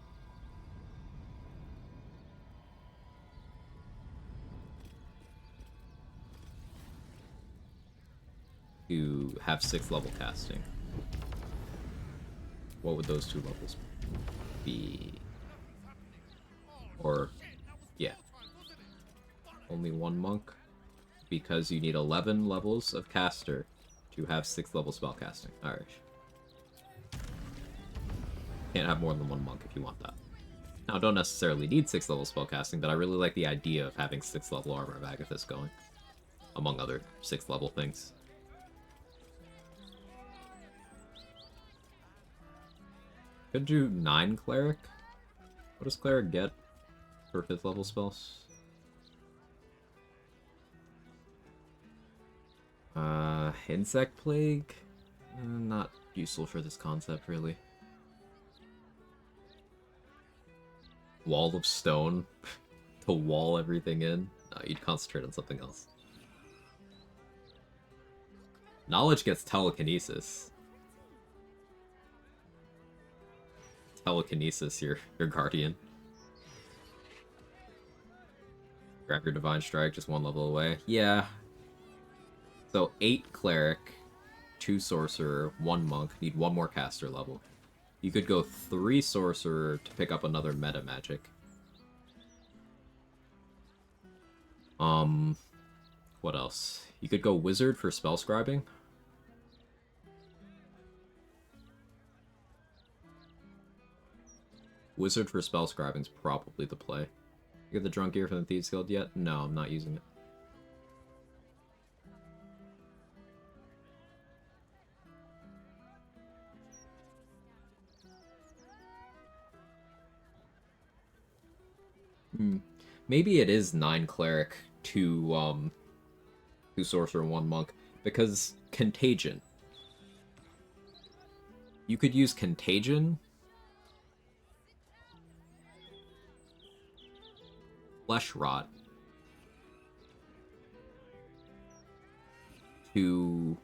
To have 6th level casting. What would those 2 levels be? Or, yeah. Only 1 monk? Because you need 11 levels of caster to have 6th level spellcasting. Alright. Can't have more than 1 monk if you want that. Now, don't necessarily need 6th level spellcasting, but I really like the idea of having 6th level Armor of Agathis going. Among other 6th level things. Could do 9 Cleric. What does Cleric get for 5th level spells? Insect Plague? Not useful for this concept, really. Wall of Stone to wall everything in? You'd concentrate on something else. Knowledge gets Telekinesis. Telekinesis, your Guardian. Grab your Divine Strike, just 1 level away. Yeah. So 8 Cleric, 2 Sorcerer, 1 Monk, need 1 more caster level. You could go 3 Sorcerer to pick up another meta magic. What else? You could go Wizard for spell scribing. Wizard for spell scribing is probably the play. You get the Drunk Gear from the Thieves Guild yet? No, I'm not using it. Maybe it is 9 Cleric, 2 Sorcerer, and 1 Monk, because Contagion. You could use Contagion, Flesh Rot, to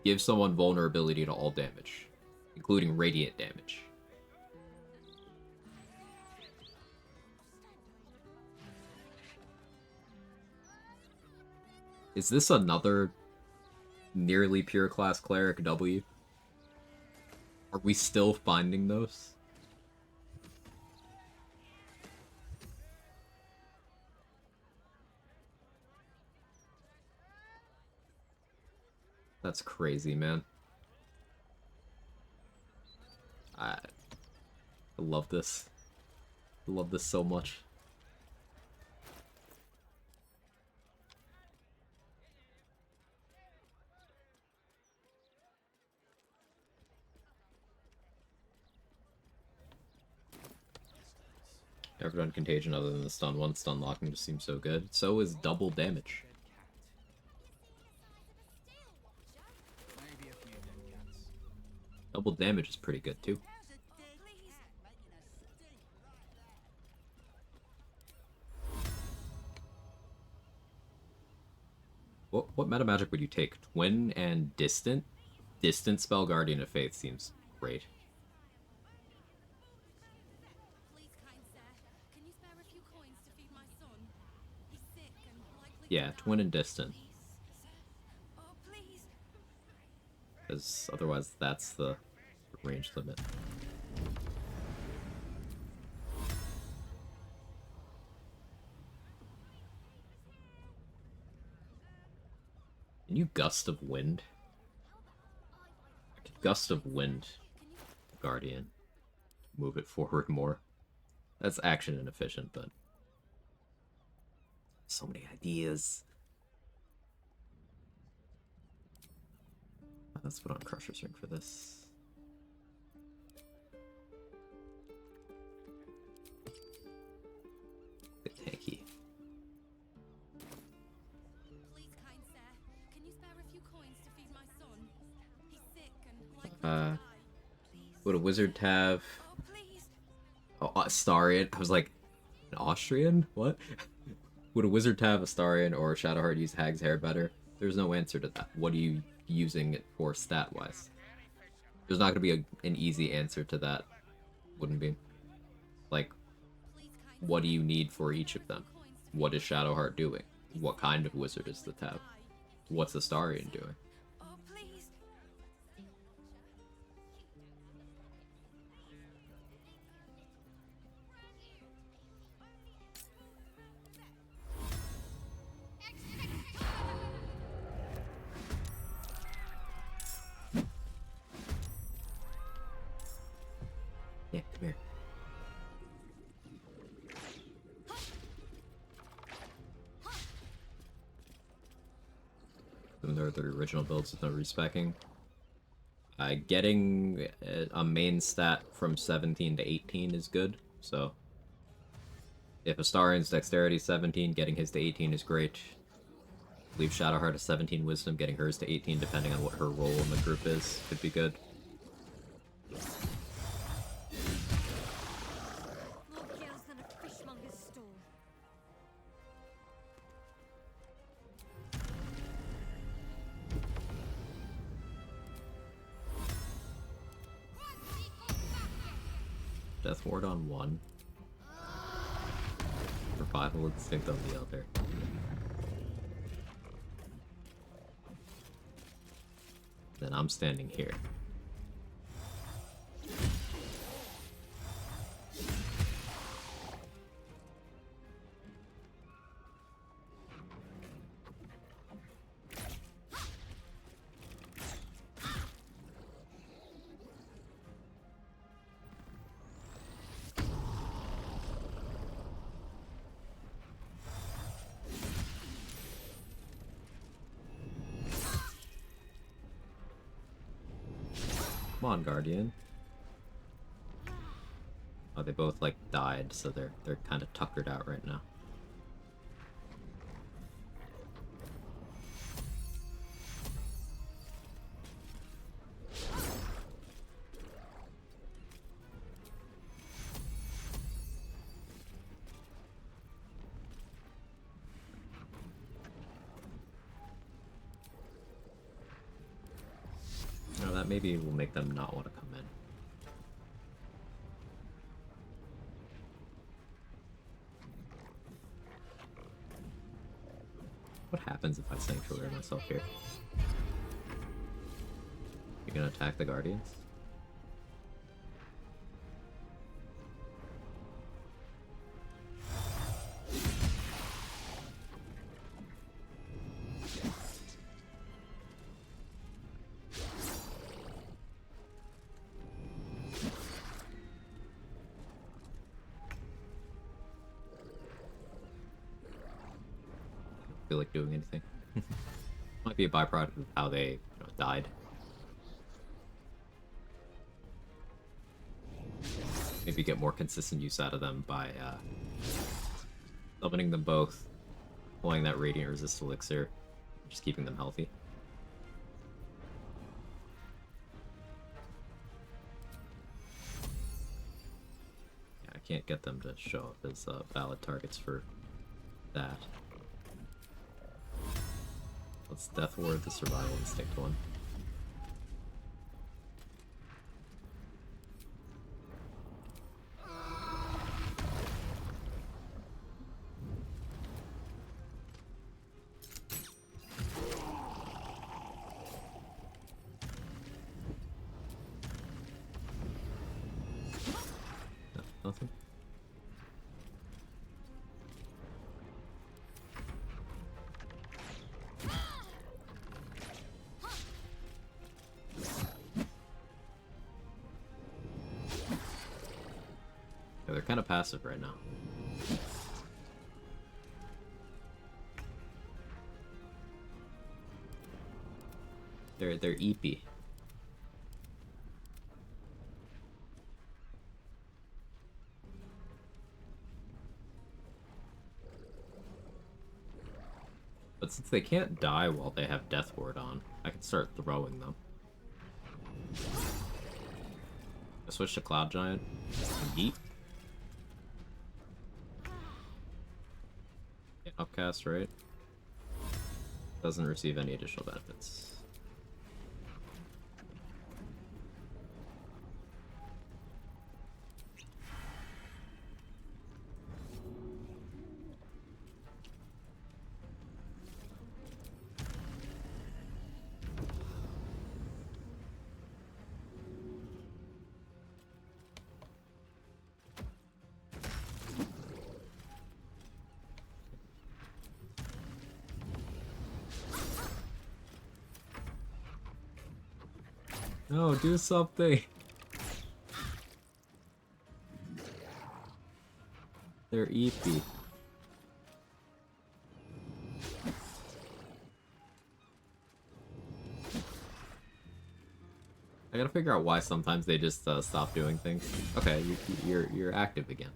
give someone vulnerability to all damage, including radiant damage. Is this another nearly pure class Cleric W? Are we still finding those? That's crazy, man. I love this. I love this so much. Never done Contagion other than the stun. One stun locking just seems so good. So is double damage. Double damage is pretty good too. What meta magic would you take? Twin and Distant? Distant spell Guardian of Faith seems great. Yeah, Twin and Distant. Because otherwise that's the range limit. Can you Gust of Wind? I could Gust of Wind Guardian. Move it forward more. That's action inefficient, but so many ideas. Let's put on Crusher's Ring for this. Good tanky. Would a wizard have... Oh, Astarion? I was like, an Austrian? What? Would a wizard have Astarion or Shadowheart use Hag's Hair better? There's no answer to that. What are you using it for stat-wise? There's not going to be an easy answer to that. Wouldn't be. Like, what do you need for each of them? What is Shadowheart doing? What kind of wizard is the tab? What's Astarion doing? Yeah, come here. They're the original builds with no respecking. Getting a main stat from 17 to 18 is good, so if Astarion's dexterity is 17, getting his to 18 is great. Leave Shadowheart a 17 wisdom, getting hers to 18, depending on what her role in the group is, could be good. Death Ward on 1. Revival Instinct on the other. Then I'm standing here. Come on, Guardian. Oh, they both like died, so they're kind of tuckered out right now. No, that maybe will make them not want to come in. What happens if I sanctuary myself here? You gonna attack the Guardians? Feel like doing anything. Might be a byproduct of how they died. Maybe get more consistent use out of them by summoning them both, pulling that radiant resist elixir, just keeping them healthy. Yeah, I can't get them to show up as valid targets for that. Let's Death Ward the Survival Instinct one. No, nothing. Yeah, they're kind of passive right now. They're EP. But since they can't die while they have Death Ward on, I can start throwing them. I switch to Cloud Giant. Yeet. Yeah, upcast, right? Doesn't receive any additional benefits. No, do something. They're EP. I gotta figure out why sometimes they just stop doing things. Okay, you're active again.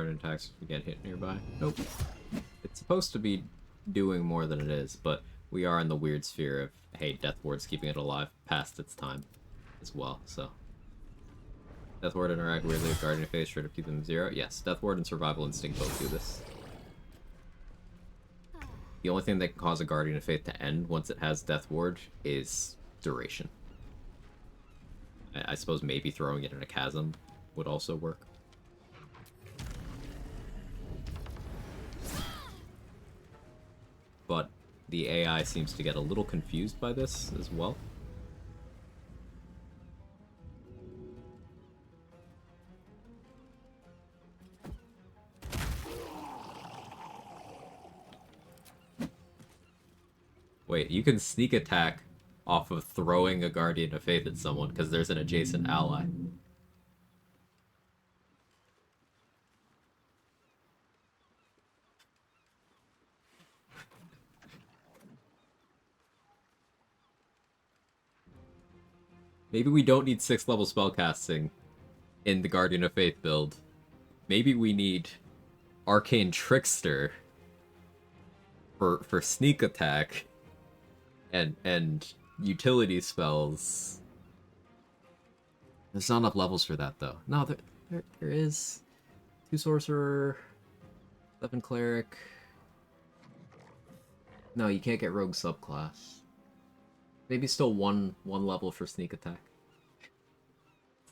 guardian attacks if we get hit nearby. Nope. It's supposed to be doing more than it is, but we are in the weird sphere of, hey, Death Ward's keeping it alive past its time as well, so. Death Ward interact weirdly with Guardian of Faith, try to keep them 0. Yes, Death Ward and Survival Instinct both do this. The only thing that can cause a Guardian of Faith to end once it has Death Ward is duration. I suppose maybe throwing it in a chasm would also work. But the AI seems to get a little confused by this as well. Wait, you can sneak attack off of throwing a Guardian of Faith at someone because there's an adjacent ally. Maybe we don't need 6th level spellcasting in the Guardian of Faith build. Maybe we need Arcane Trickster for sneak attack and utility spells. There's not enough levels for that though. No, there is. 2 sorcerer, 7 cleric. No, you can't get rogue subclass. Maybe still one level for sneak attack.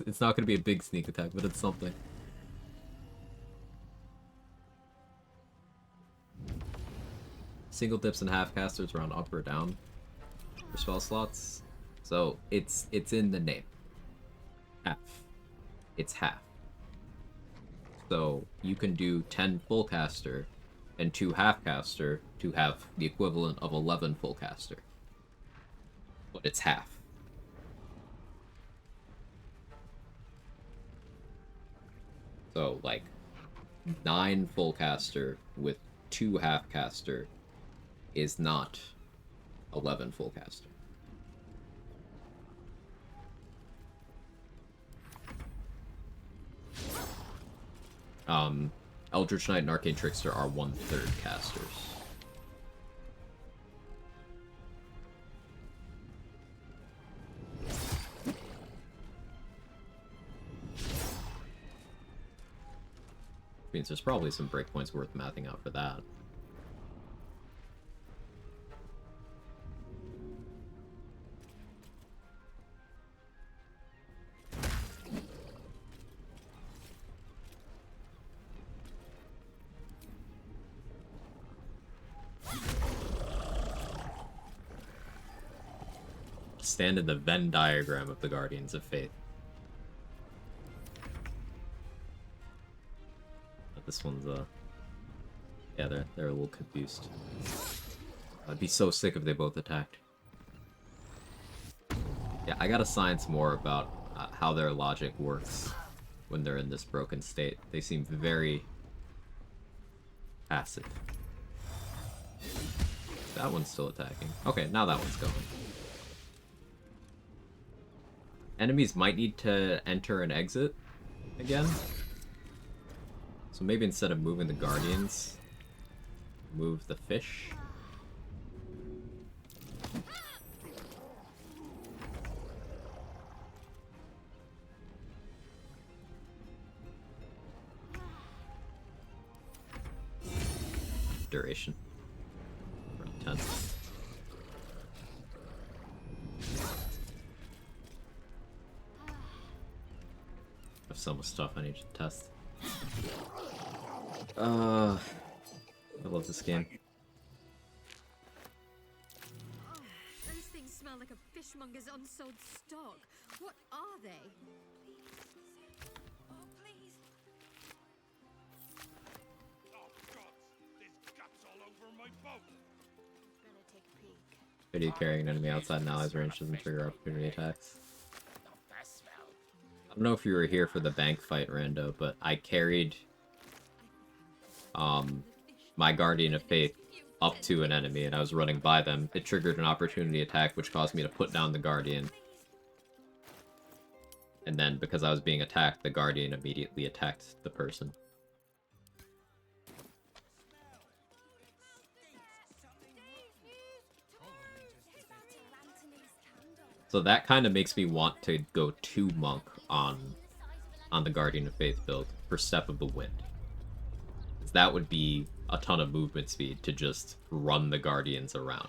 It's not going to be a big sneak attack, but it's something. Single dips and half casters around up or down for spell slots. So it's in the name. Half. It's half. So you can do 10 full caster and 2 half caster to have the equivalent of 11 full caster. But it's half. So, like, 9 full caster with 2 half caster is not 11 full caster. Eldritch Knight and Arcane Trickster are 1/3 casters. Means there's probably some breakpoints worth mathing out for that. Stand in the Venn diagram of the Guardians of Faith. This one's, yeah, they're a little confused. I'd be so sick if they both attacked. Yeah, I gotta science more about how their logic works when they're in this broken state. They seem very passive. That one's still attacking. Okay, now that one's going. Enemies might need to enter and exit again. So maybe instead of moving the Guardians, move the fish. Duration. Around 10. I have so much stuff I need to test. I love this game. Those things smell like a fishmonger's unsold stock. What are they? Oh, please. Oh, God! There's guts all over my boat! Better take a peek. Video carrying an enemy outside an ally's range doesn't trigger opportunity attacks. I don't know if you were here for the bank fight, Rando, but I carried my Guardian of Faith up to an enemy and I was running by them. It triggered an opportunity attack which caused me to put down the Guardian. And then because I was being attacked, the Guardian immediately attacked the person. So that kind of makes me want to go 2 Monk on the Guardian of Faith build for Step of the Wind. That would be a ton of movement speed to just run the Guardians around.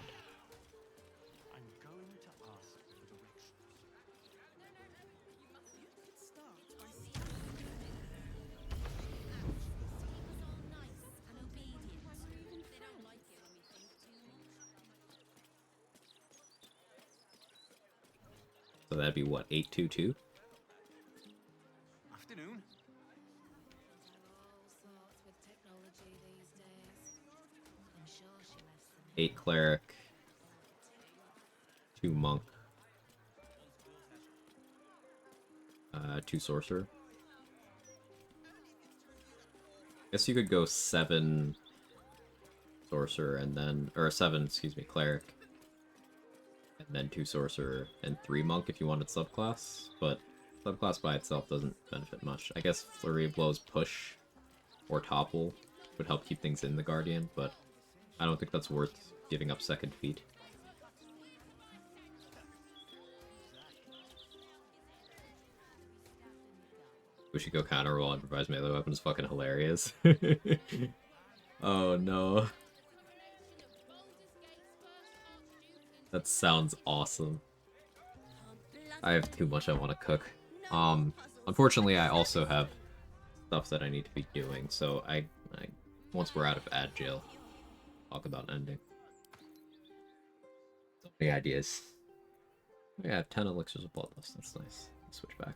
So that'd be what, 822? Afternoon. 8 Cleric, 2 Monk, 2 Sorcerer. Guess you could go 7 Sorcerer and then, or 7, excuse me, Cleric, and then 2 Sorcerer and 3 Monk if you wanted subclass, but subclass by itself doesn't benefit much. I guess Flurry of Blows push or topple would help keep things in the Guardian, but I don't think that's worth giving up second feet. We should go counter roll improvised melee weapon is fucking hilarious. Oh no. That sounds awesome. I have too much I want to cook. Unfortunately I also have stuff that I need to be doing, so I once we're out of ad jail, talk about ending. So many ideas. I have 10 elixirs of bloodlust, that's nice. Switch back.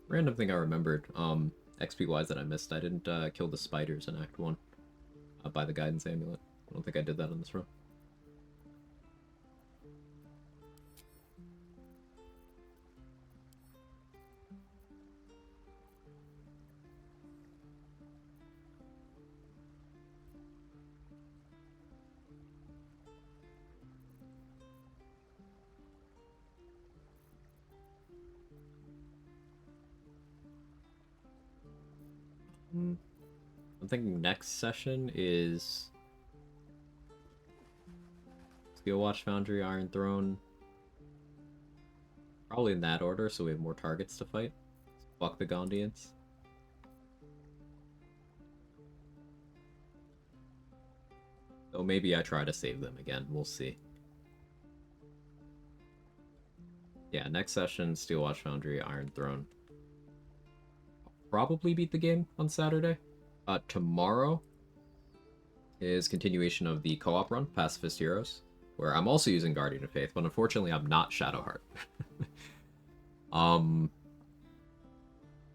Random thing I remembered, XP-wise that I missed, I didn't kill the spiders in Act 1 by the Guidance Amulet. I don't think I did that in this run. I'm thinking next session is Steel Watch, Foundry, Iron Throne. Probably in that order, so we have more targets to fight. Fuck the Gondians. So maybe I try to save them again. We'll see. Yeah, next session, Steel Watch, Foundry, Iron Throne. Probably beat the game on Saturday. Tomorrow is continuation of the co-op run, Pacifist Heroes, where I'm also using Guardian of Faith, but unfortunately I'm not Shadowheart.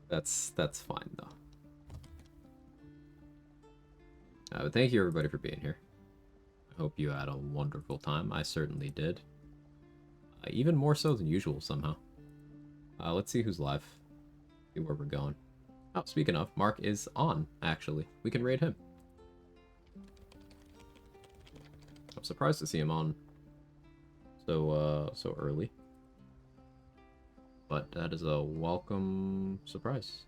That's fine though. But thank you everybody for being here. I hope you had a wonderful time. I certainly did. Even more so than usual somehow. Let's see who's live. See where we're going. Oh, speaking of, Mark is on, actually. We can raid him. I'm surprised to see him on so early. But that is a welcome surprise.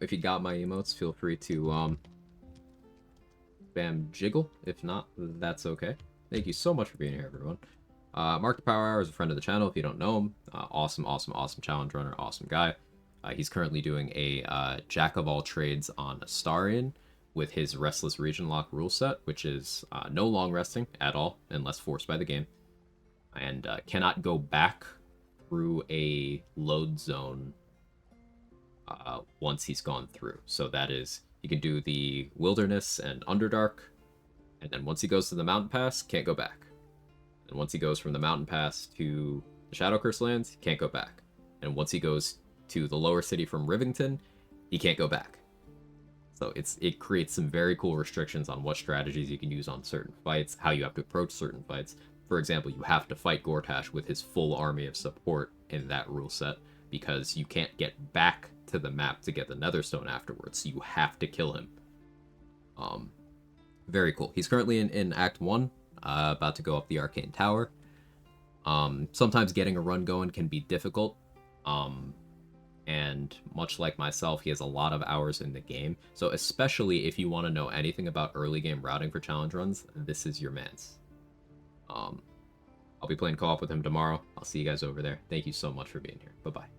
If you got my emotes, feel free to spam jiggle. If not, that's okay. Thank you so much for being here, everyone. Mark the Power Hour is a friend of the channel if you don't know him. Awesome challenge runner, awesome guy. He's currently doing a Jack of all trades on Astarion with his Restless Region Lock rule set, which is no long resting at all, unless forced by the game. And cannot go back through a load zone once he's gone through. So that is, he can do the Wilderness and Underdark, and then once he goes to the Mountain Pass, can't go back. And once he goes from the Mountain Pass to the Shadow Curse lands, he can't go back. And once he goes to the lower city from Rivington, he can't go back. So it creates some very cool restrictions on what strategies you can use on certain fights, how you have to approach certain fights. For example, you have to fight Gortash with his full army of support in that rule set, because you can't get back to the map to get the Netherstone afterwards. So you have to kill him. Very cool. He's currently in Act 1. About to go up the Arcane Tower. Sometimes getting a run going can be difficult. And much like myself, he has a lot of hours in the game. So especially if you want to know anything about early game routing for challenge runs, this is your man's. I'll be playing co-op with him tomorrow. I'll see you guys over there. Thank you so much for being here. Bye-bye.